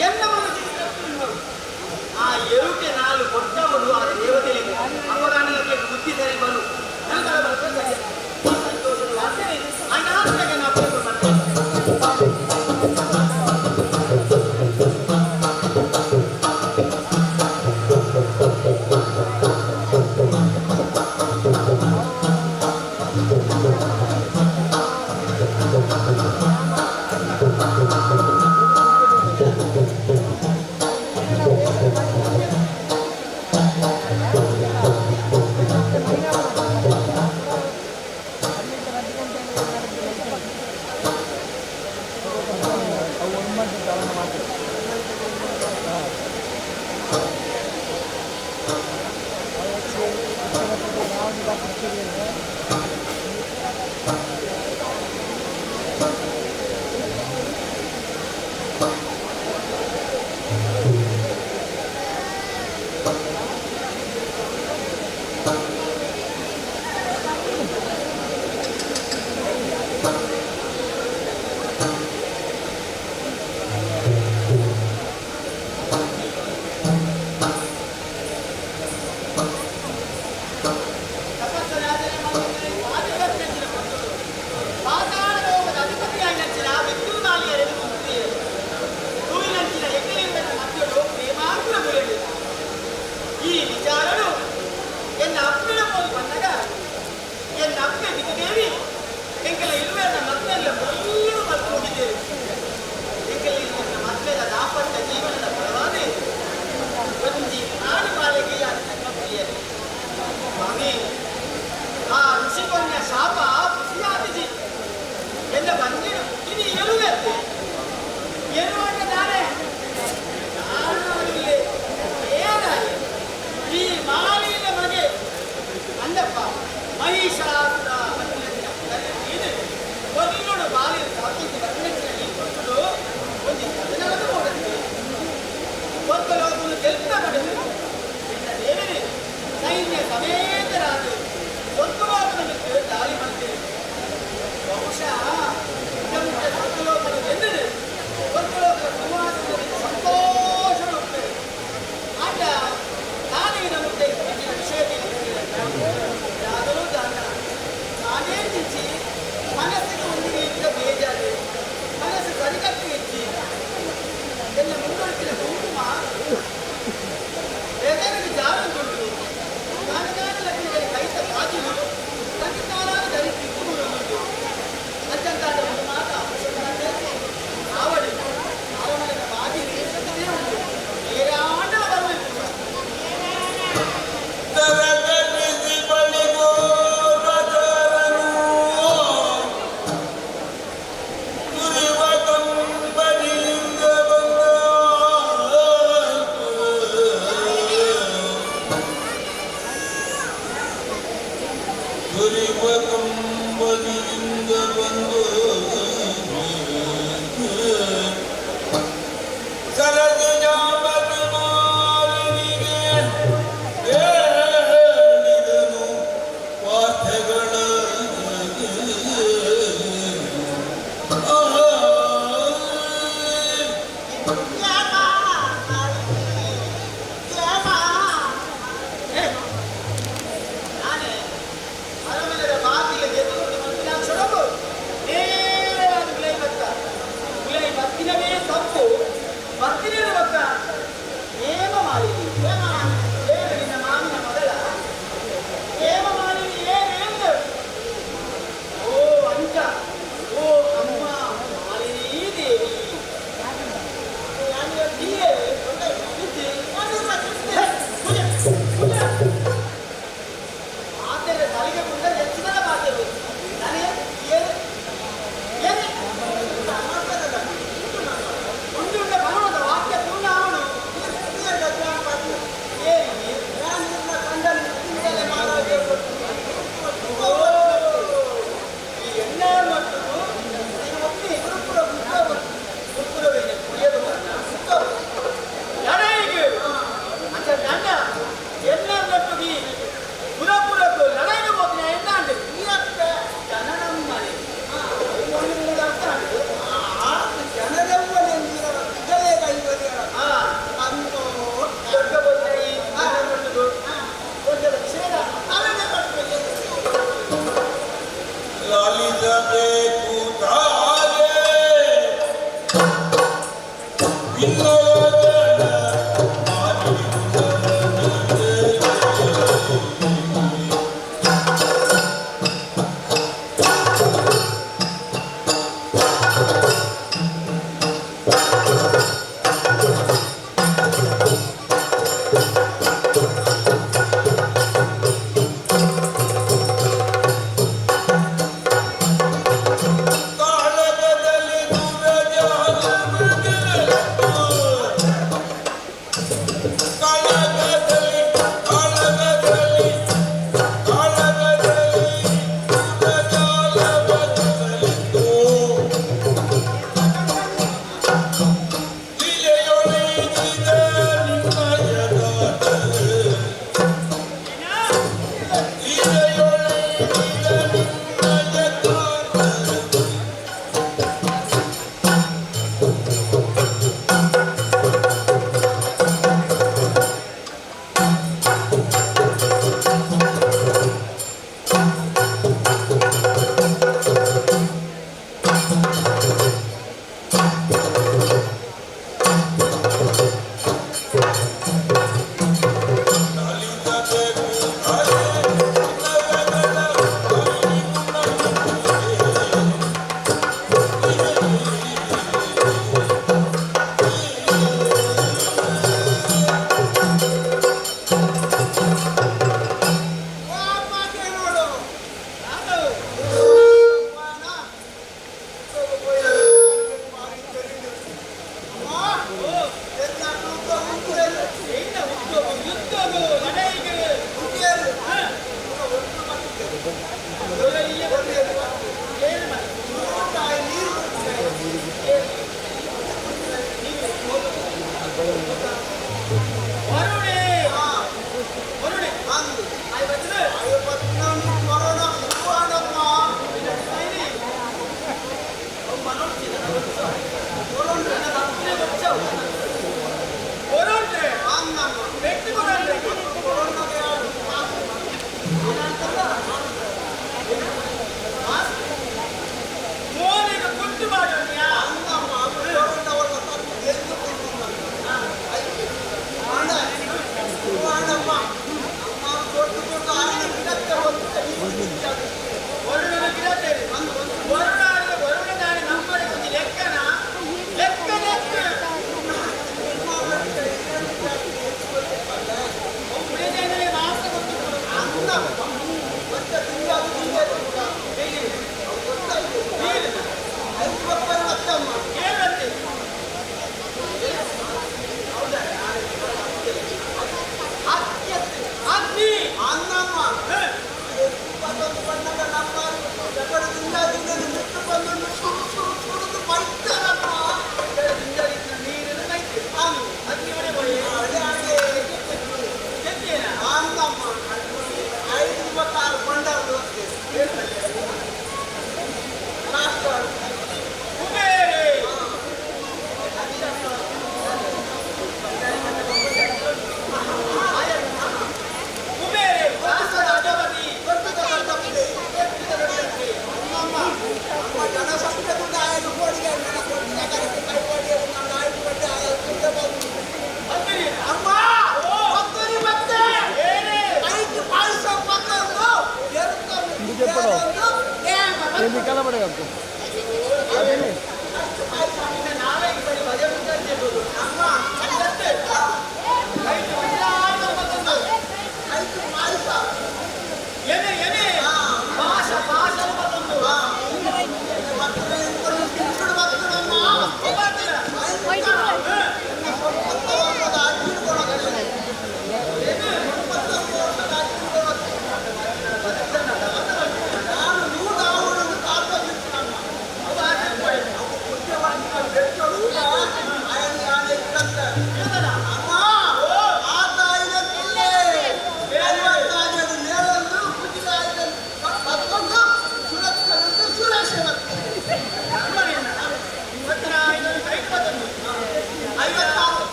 ఎన్న మనసు ఆ ఎరుకే నాలుగు కొట్టములు ఆ దేవతలకి అపరాణలకి బుద్ధి సరిపడు సంతోషం వార్తే ఆయన ఆత్మగా నా పేరు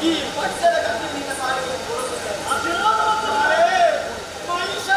ಈ ಪಕ್ಷದ ಗಂಟಿನಿಂದ ಸಾರಿಗೆ ಆಶೀರ್ವಾದವನ್ನು ಮಾಡೆ ಮಹಿಷ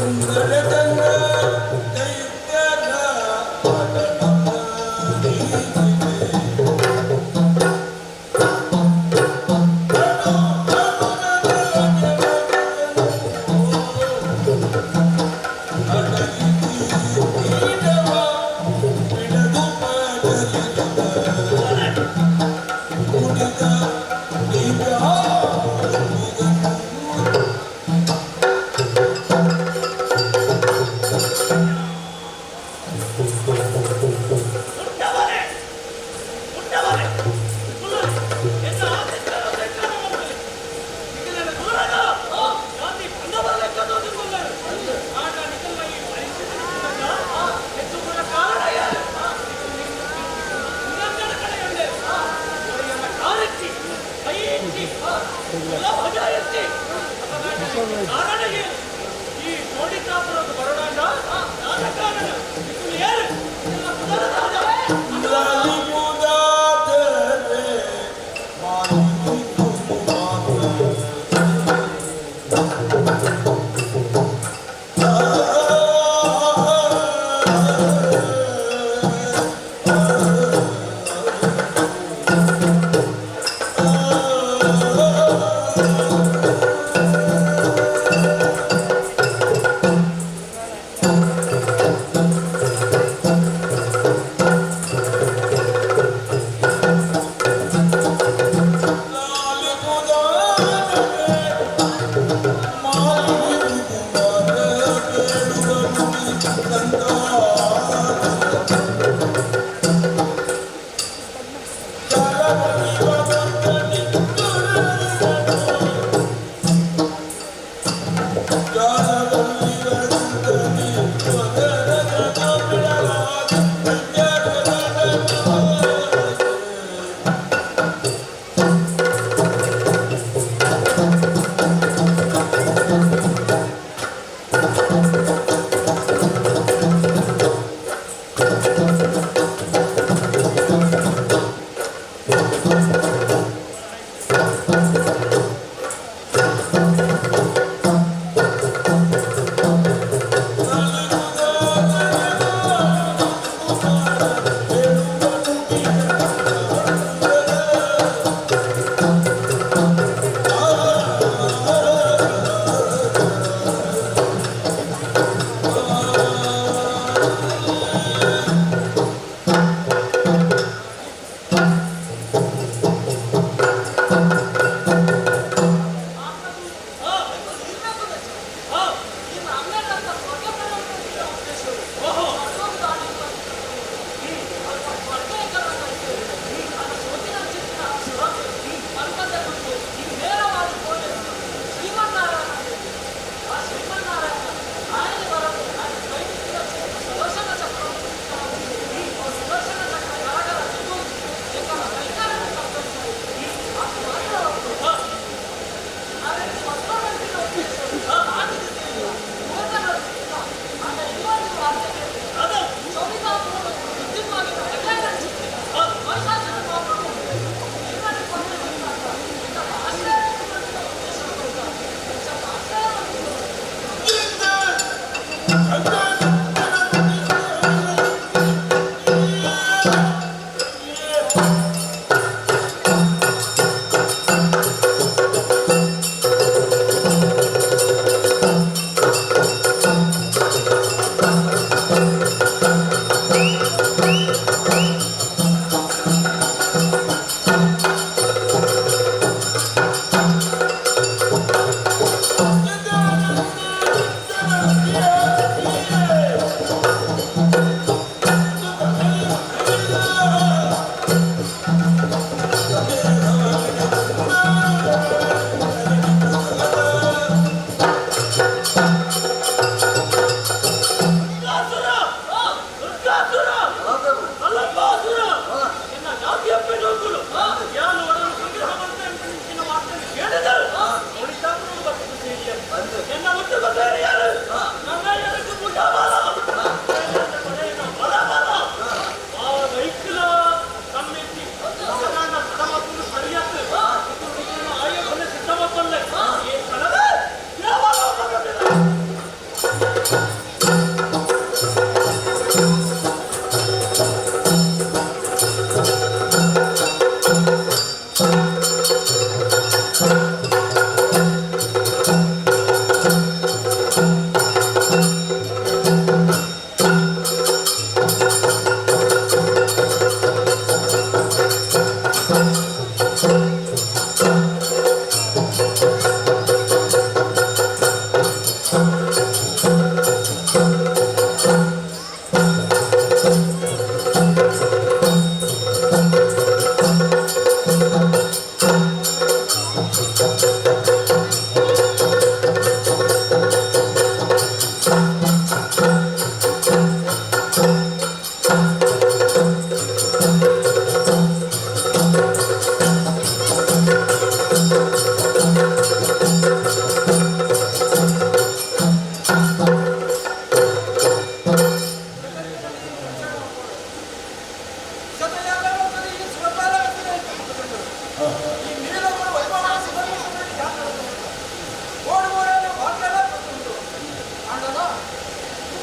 ಸಿದ್ಧವಾಗಲ್ಲ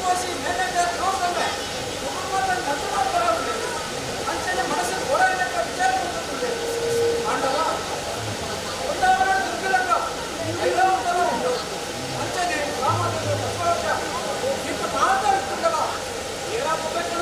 ತೋರಿಸಿ ಮೇಲೆ ನೋಡ್ಕೊಂಡೆ ಕುಟುಂಬದಲ್ಲಿ ನಂತರ ಬರೋದು ಅಂಚನೆ ಮನಸ್ಸಿನ ಓಡಾಡಕ್ಕೆ ವಿಚಾರ ಮಾಡ್ಕೊಂಡೆ ಪಾಂಡವ ಒಂದವರ ದುರ್ಗಲಕ ಐದವರ ಉಂಟು ಅಂಚನೆ ರಾಮಚಂದ್ರ ಪುಷ್ಪವರ್ಷ ಇಟ್ಟು ಕಾಣ್ತಾ ಇರ್ತದಲ್ಲ ಏನ ಹೋಗ್ಬೇಕು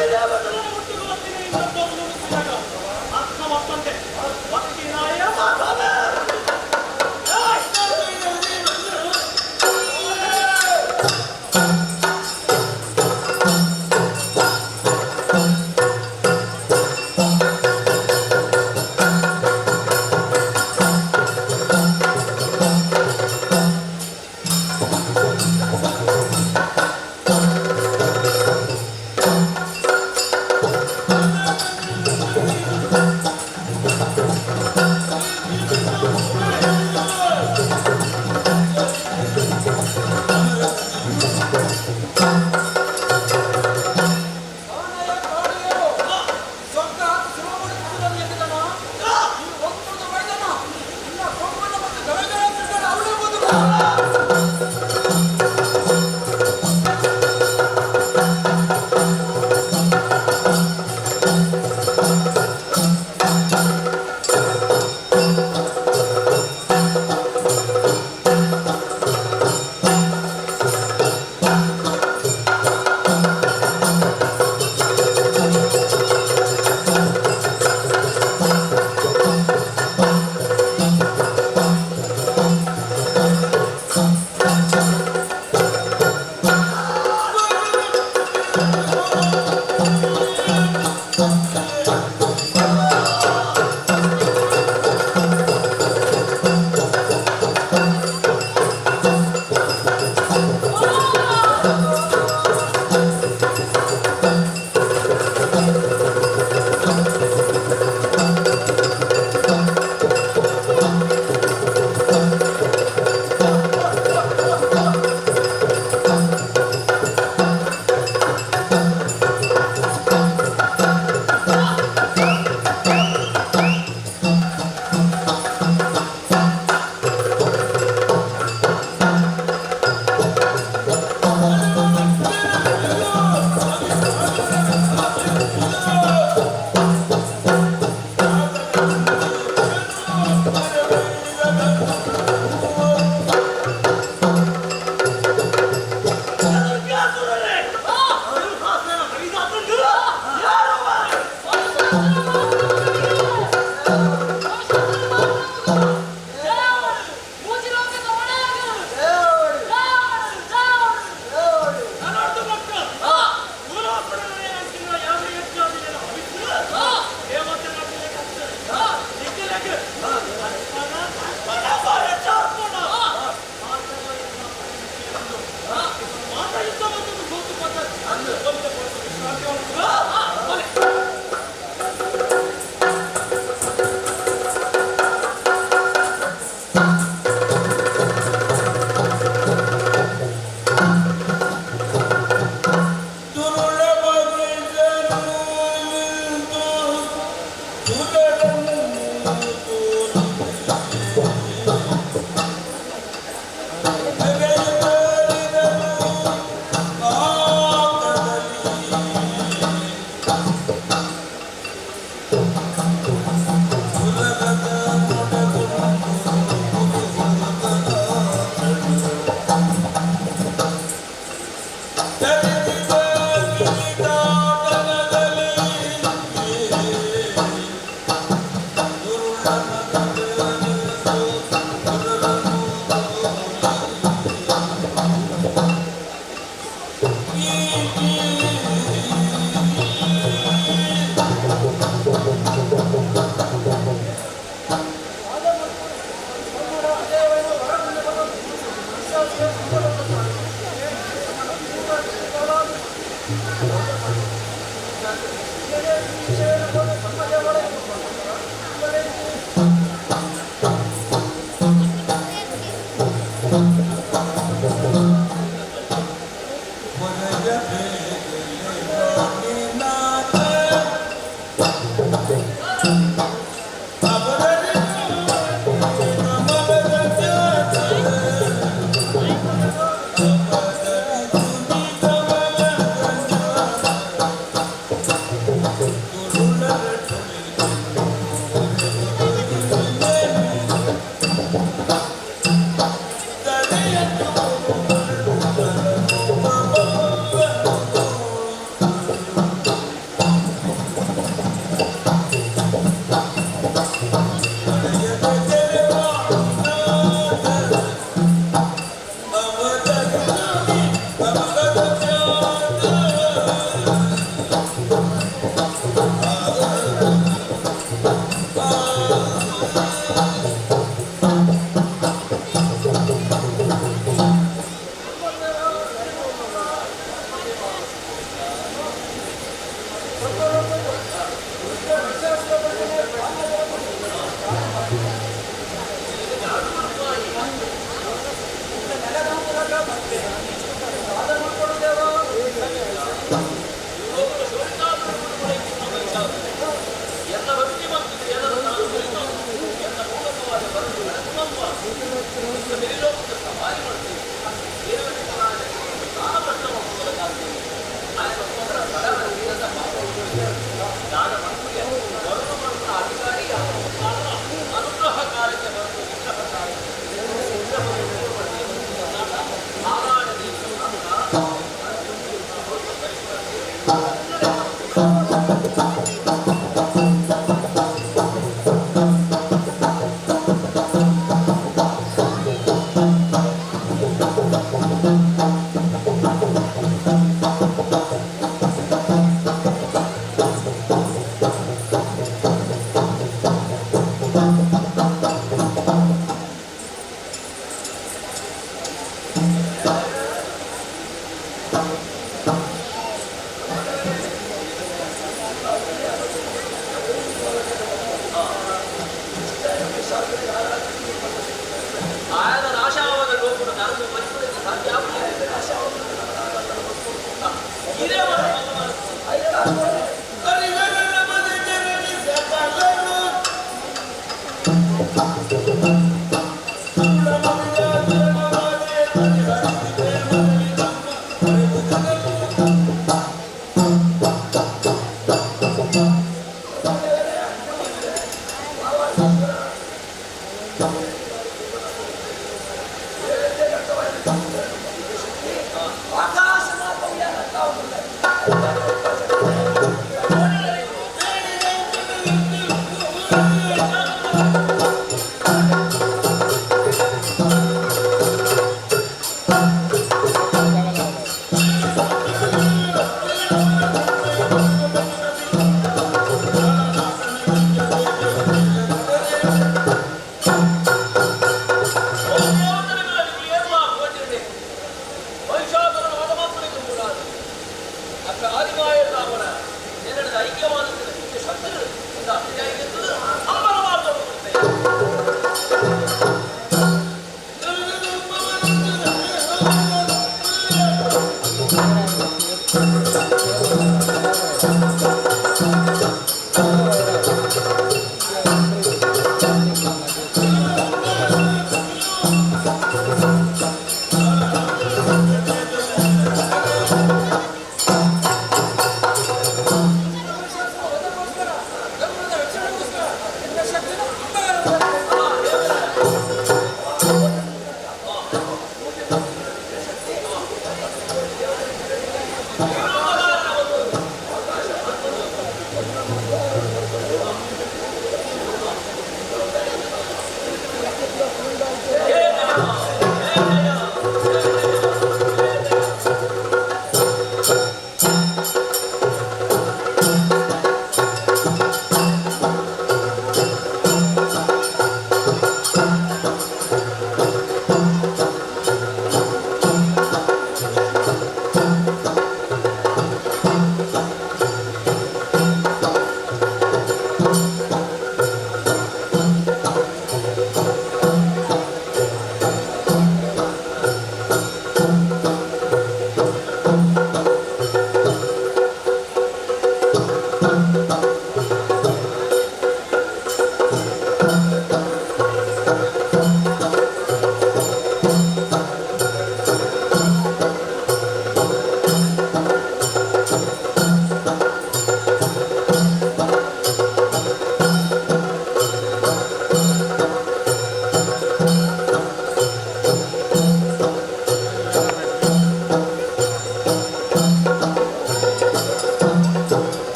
ದೇವತೆಗಳನ್ನು ಮುಟ್ಟುಕೊಳ್ತೀನಿ ಇನ್ನೊಬ್ಬರು ನುಡಿಸಿದಾಗ ಅರ್ಥ ಮತ್ತಂತೆ ಭಕ್ತಿನಾಯ ಮಾತಾವೆ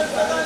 Thank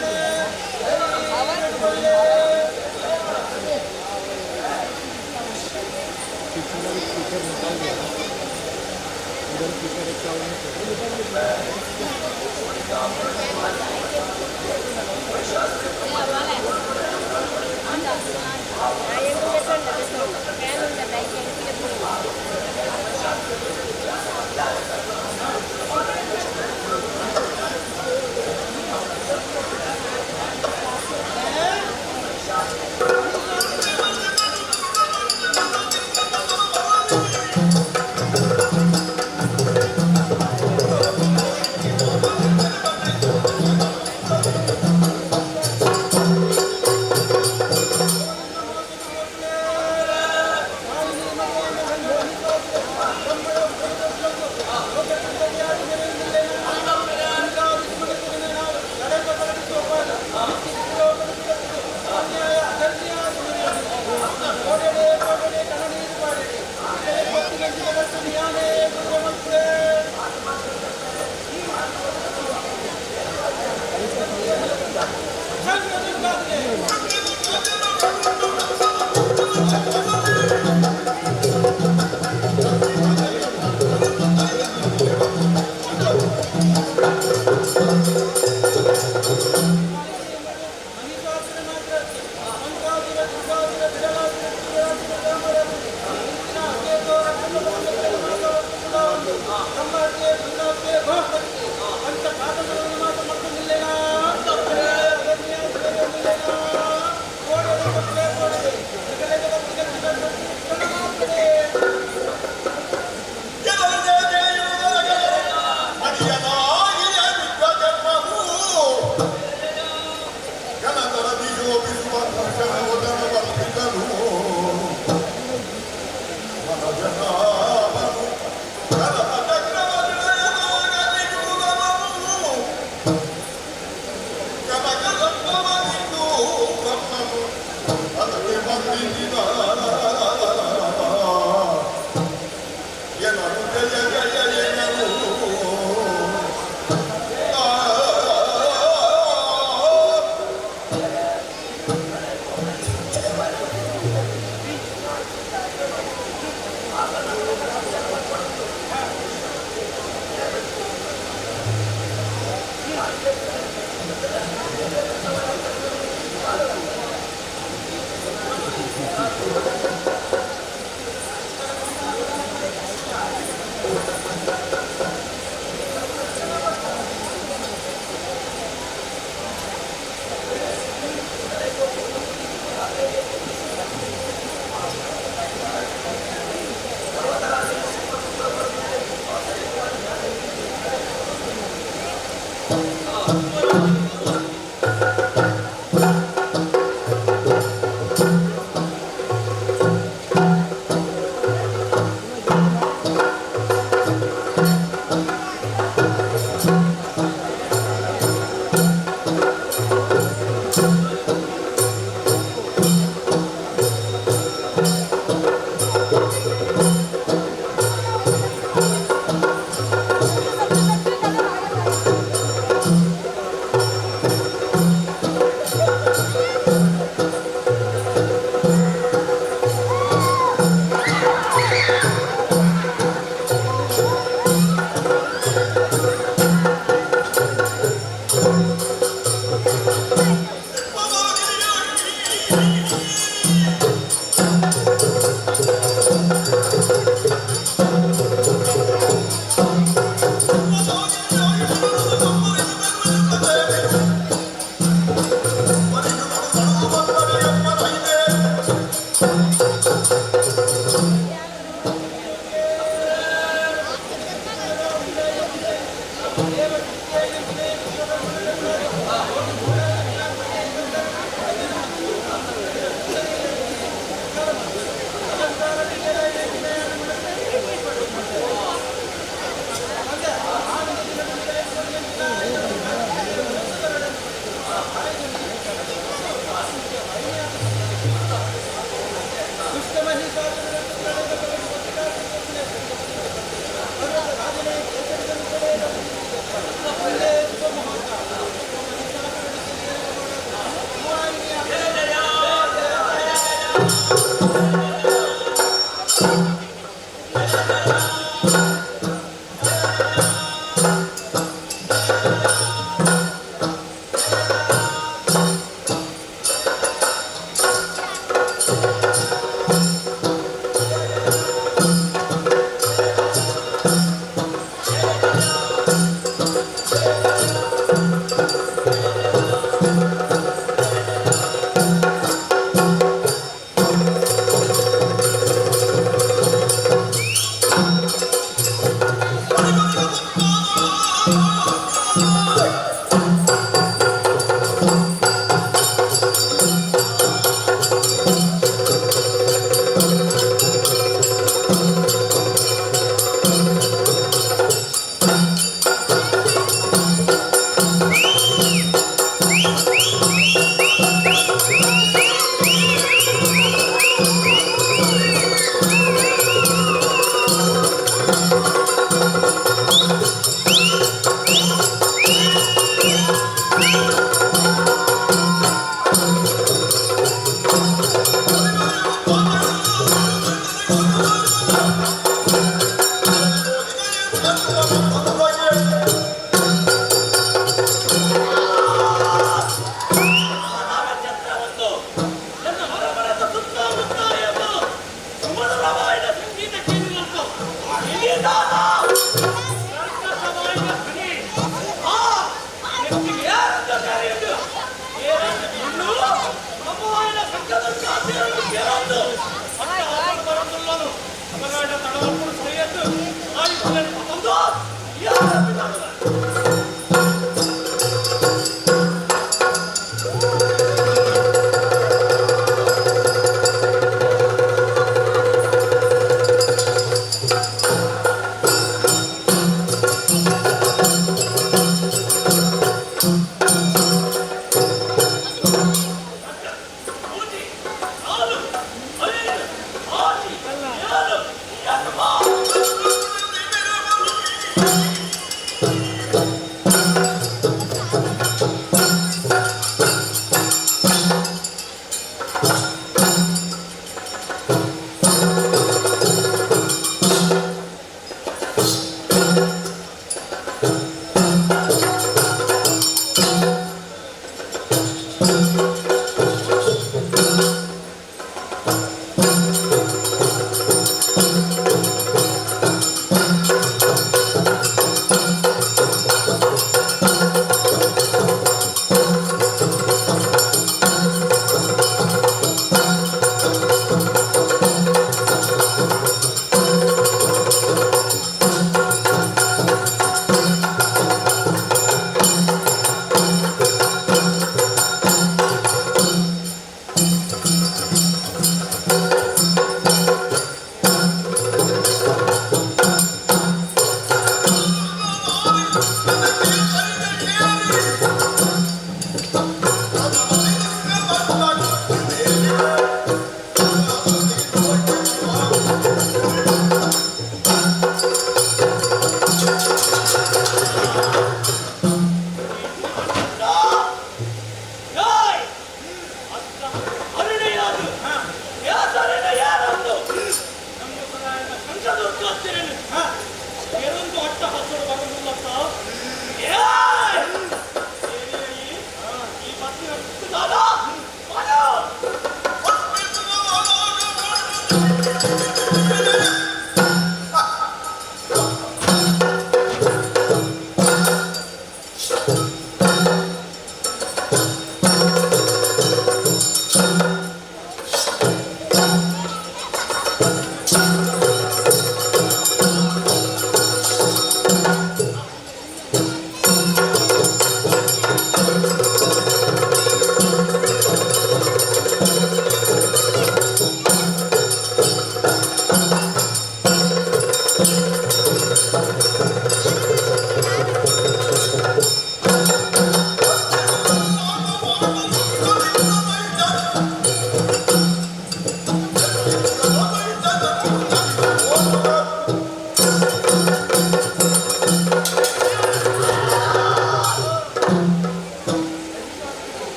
you.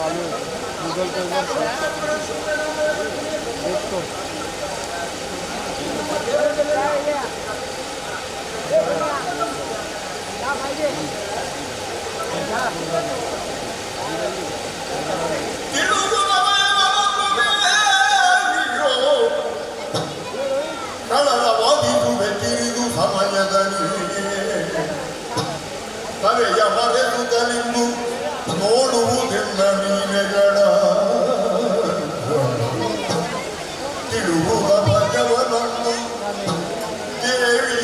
चालू गूगल पे देख तो ನೋಡುವುದೆಲ್ಲ ನೀನೆಗಳ ತಿಳುವುದ ಭಗವನನ್ನು ದೇವಿ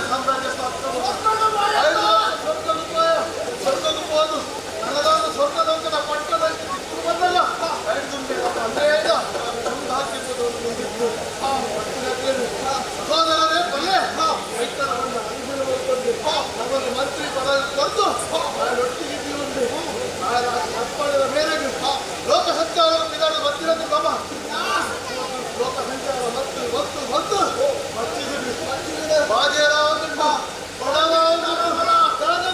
ಸಾಮ್ರಾಜ್ಯ ಸ್ಥಾಪಿಸಲು ಮಂತ್ರಿ ಪದವಿ ಕೊಟ್ಟು ಒಟ್ಟಿಗೆ ಒಂದು ಅಪ್ಪಣದ ಮೇರೆಗೆ ಲೋಕ ಸಂಚಾರ ವಿಧಾನ ಬರ್ತಿರೋದು ಬಾಬಾ ಲೋಕ ಸಂಚಾರ ಮತ್ತು ಬಾಜೇರಾವ್ ಬಡವ ಕಳೆದ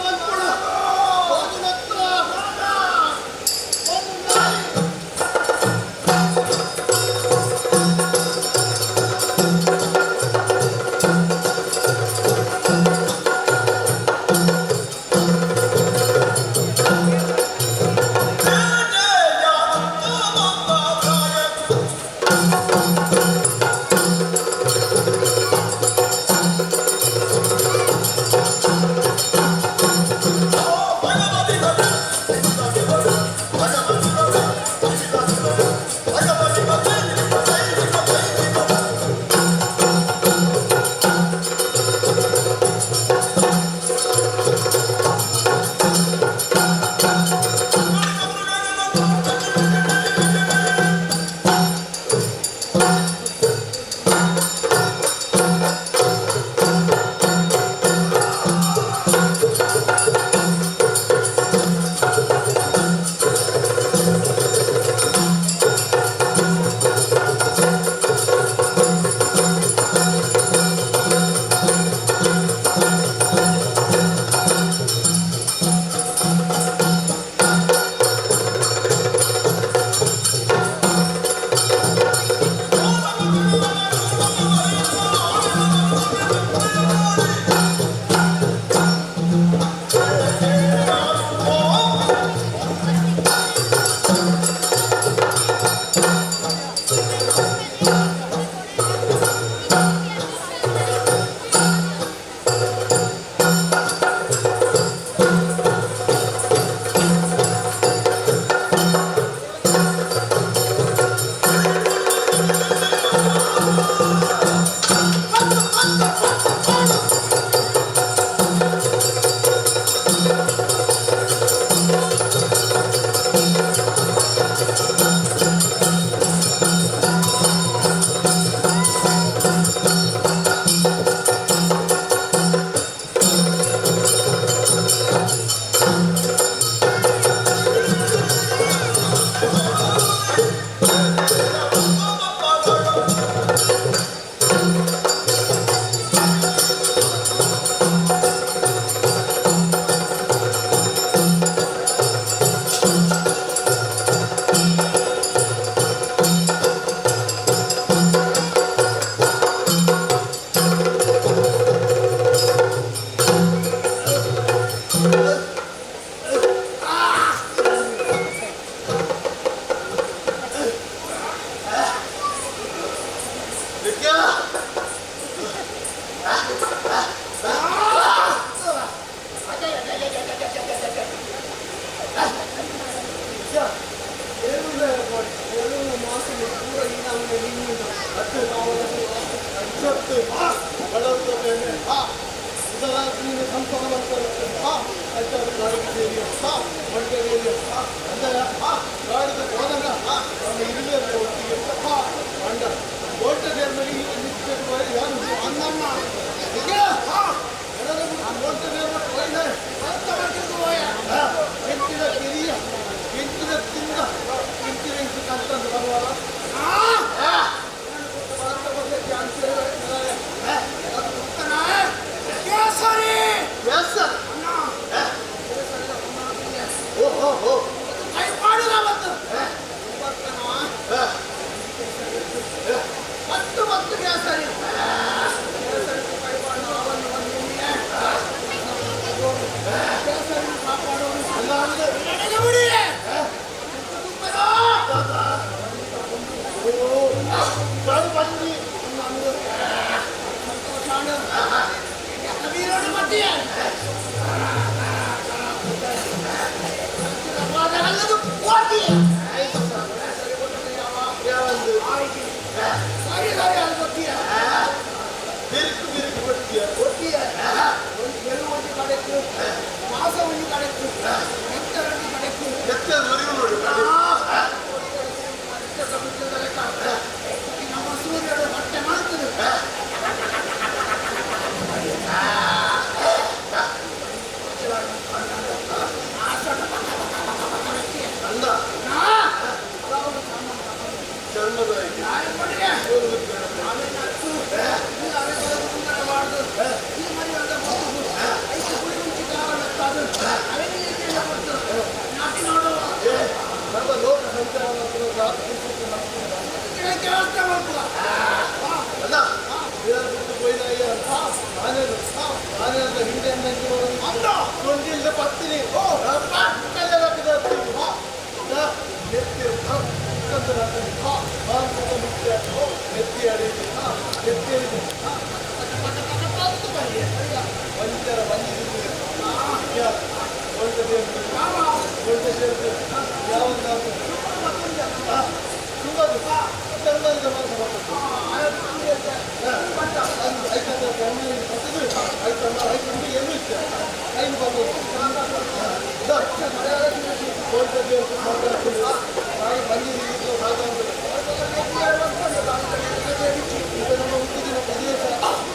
ಪತ್ನಿ ಎತ್ತಿ ಅಡಿ ಎತ್ತಿ ವಂಚರ ಬಂದಿದ್ದೀವಿ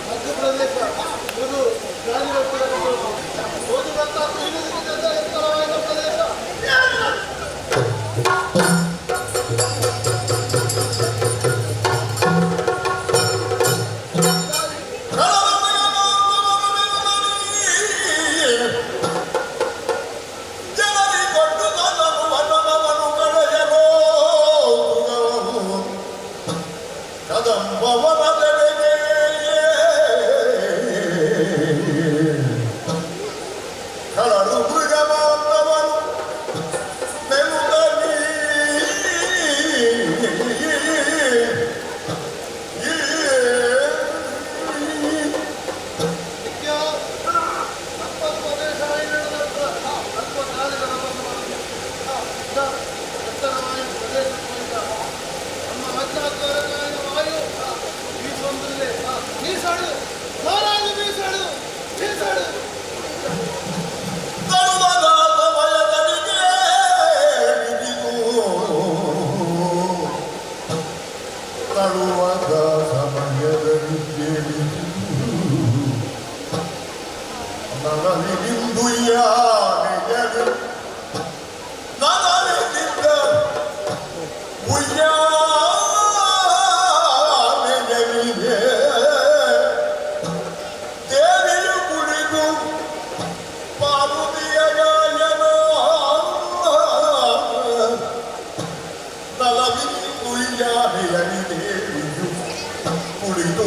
ಮಧ್ಯಪ್ರದೇಶ ಇದು ಗಾಳಿ ಓದುವಂತ ಎತ್ತರವಾದ ಪ್ರದೇಶ. ಕುಳಿತು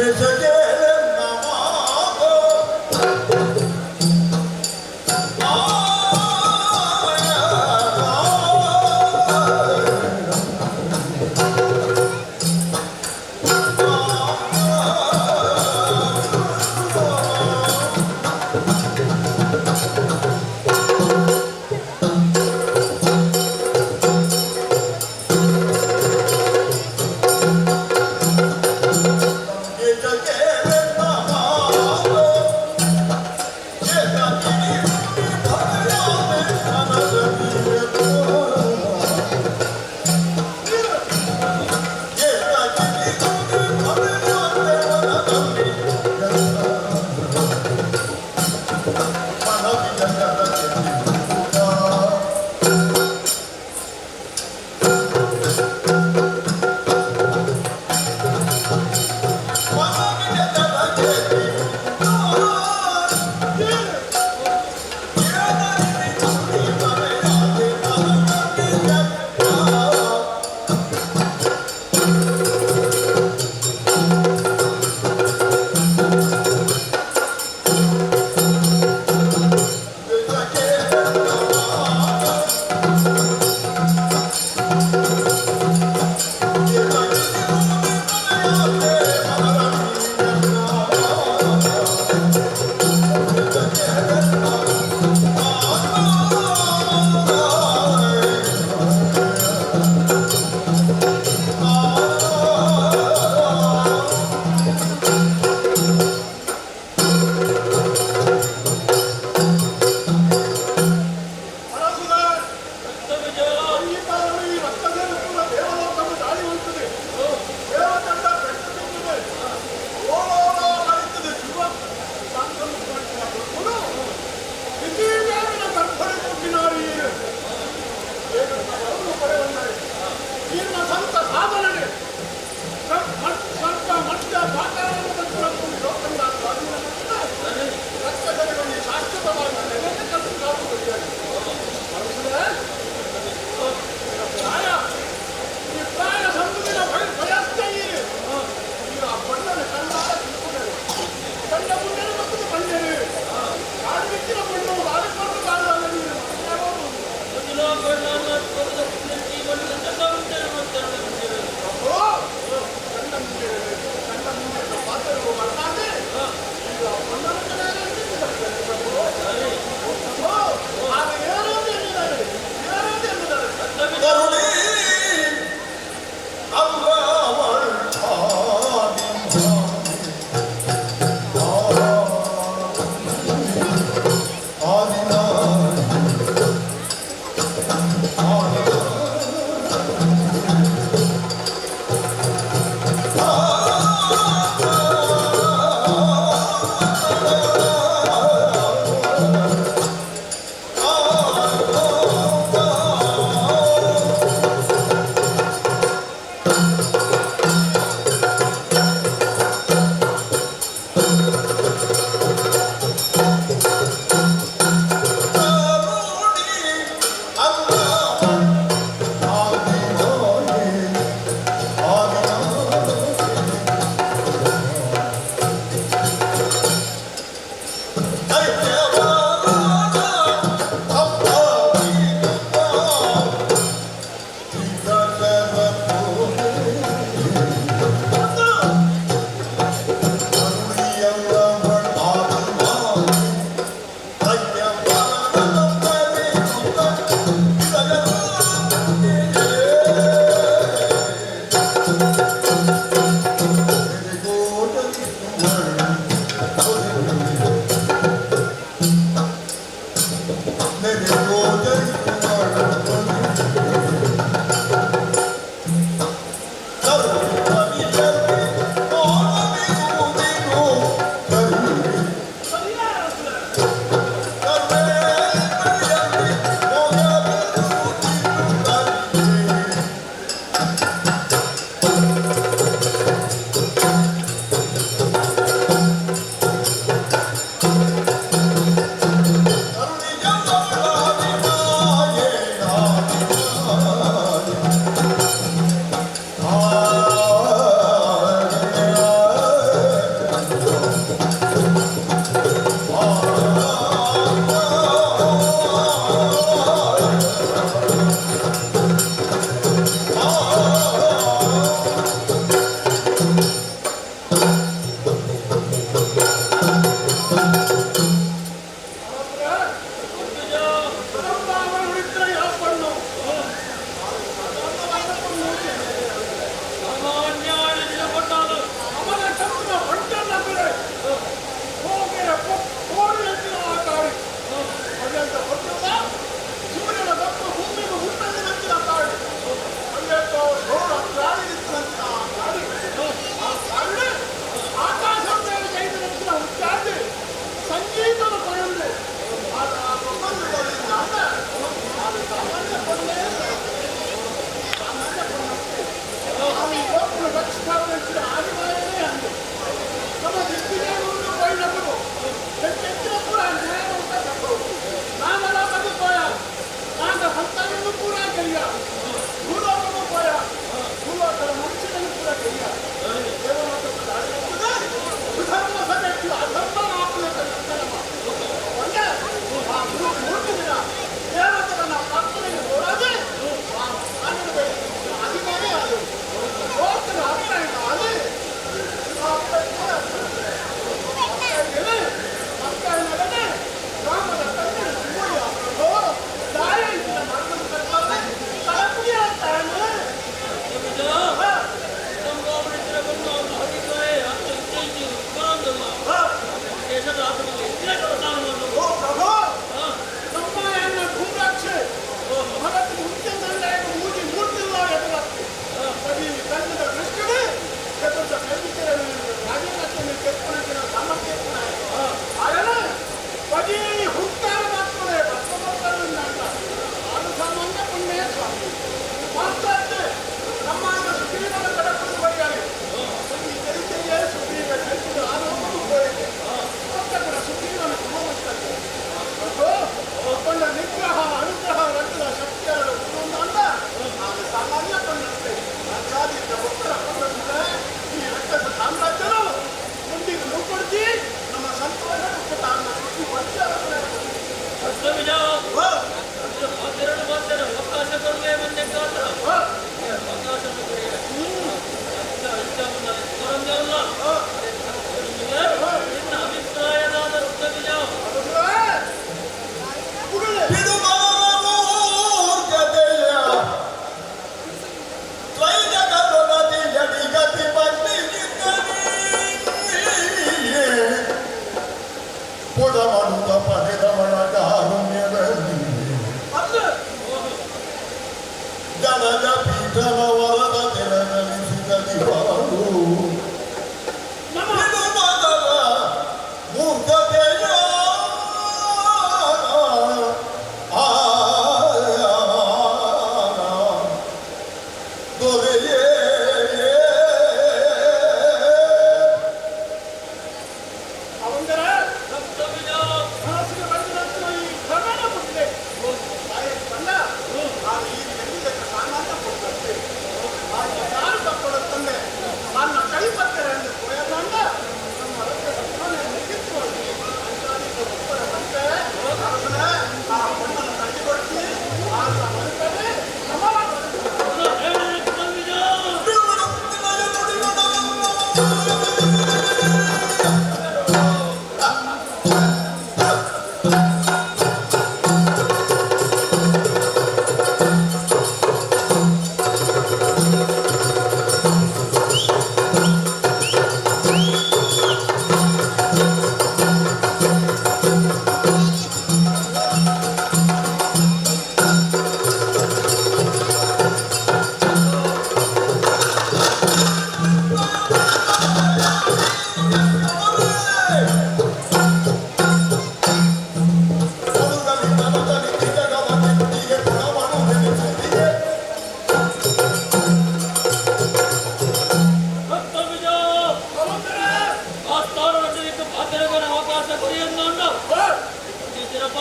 जगे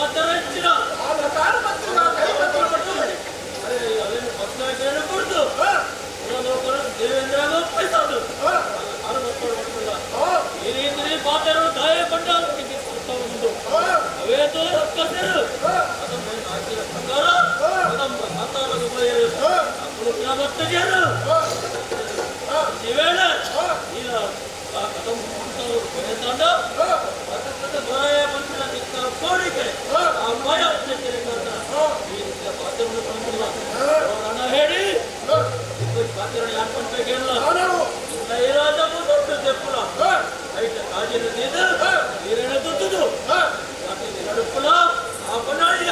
ಪಾತ್ರ ಹೆಚ್ಚಿನ ಅದೇನು ಪತ್ರ ಕೊಡ್ತು ದೇವೇಂದ್ರ ಒಪ್ಪಿಸೋದು ಈ ರೀತಿ ಪಾತ್ರರು ಗಾಯಗೊಂಡ ಉಂಟು ಅವೇತೋ ರಕ್ಕಸರು ಅದನ್ನು ಹಾಕಿದ ಪ್ರಕಾರ ನಮ್ಮ ಮಾತಾಡಲು ಅಪ್ಪಳು ಬರ್ತಜರು ನೀವೇಳ ಈಗ ಆ ಕಥಂ ಕೊನೆತಾಂಡ ದೊರೆಯ ಮನುಷ್ಯನ ಚಿಕ್ಕ ಕೋರಿಕೆ ಆ ಭಯ ಈ ರೀತಿಯ ಪಾತ್ರವನ್ನು ತಂದಿಲ್ಲ ಹಣ ಹೇಳಿ ಪಾತ್ರವನ್ನು ಯಾಕೆ ಕೊಡ್ಬೇಕಿಲ್ಲ ರಾಜ ದೊಡ್ಡ ತೆಪ್ಪುಲ ಐಟ ಕಾಜಿನ ನೀರಿನ ತುತ್ತದು ಎರಡು ಕುಲ ಆ ಬನಾಡಿ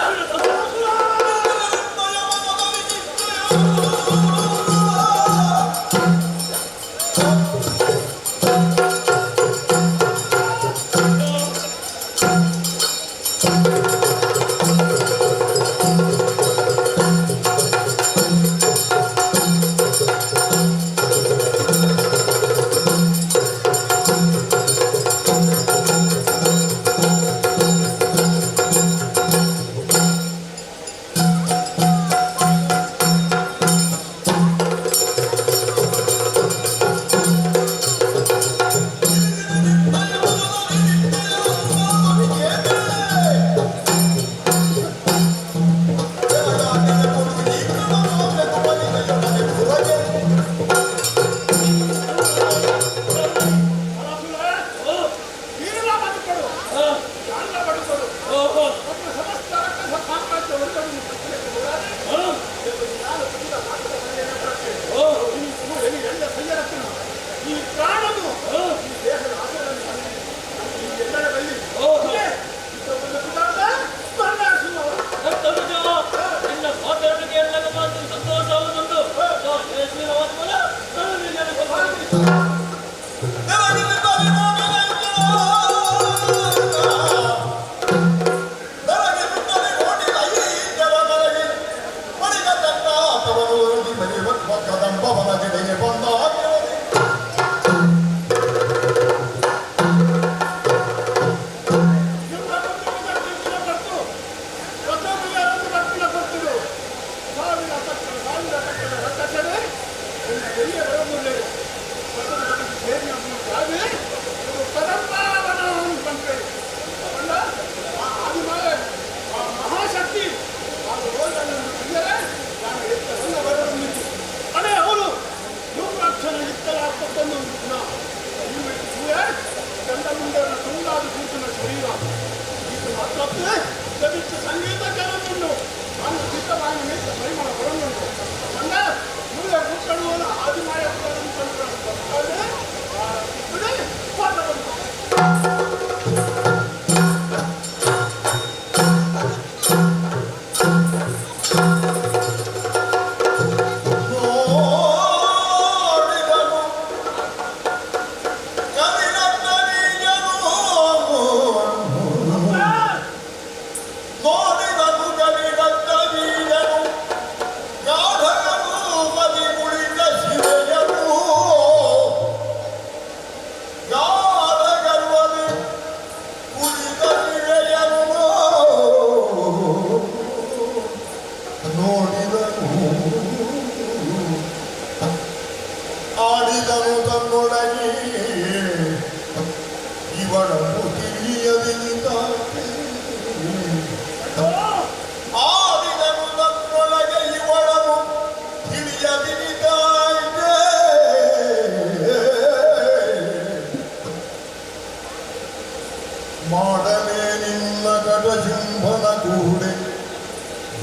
ಮಾಡಲೇ ನಿನ್ನ ಗಡಜುಂಬನ ಗೂಡೆ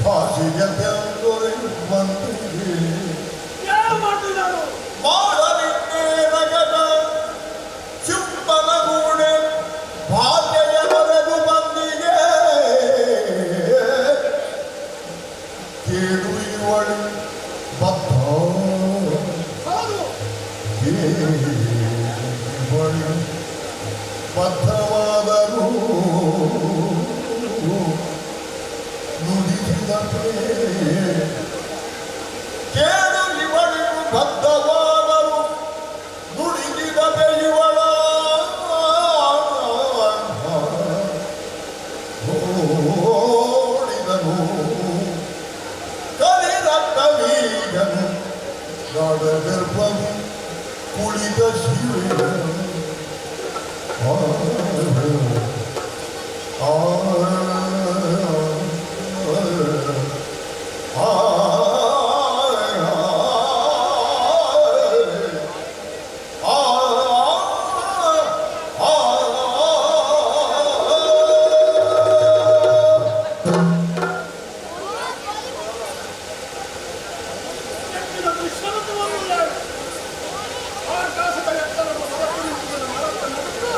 ಭಾಷೆಯ ಬೆಂದೊರೆ ಬಂದಿದೆ ಮಾಡಲಿಕ್ಕೆ ನಗದ ಚುಂಬನ ಗೂಡೆ ಭಾಷೆಯ ಬರೆದು ಬಂದಿಗೆ ಕೇಳು ಇವಳು ಬದ್ಧ ಇವಳು ಬದ್ಧವಾದರೂ ನುಡಿಸಿದ ಕೇಳು ಇವಳಿಗೂ ಬದ್ಧವಾದರು ನುಡಿಸಿದ ಇವಳ ಓ ಆಕಾಶದ ಎತ್ತರವನ್ನು ಹೊರತುರಿಸುವುದನ್ನು ಮರೆತ ನಡುಕು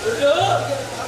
Surya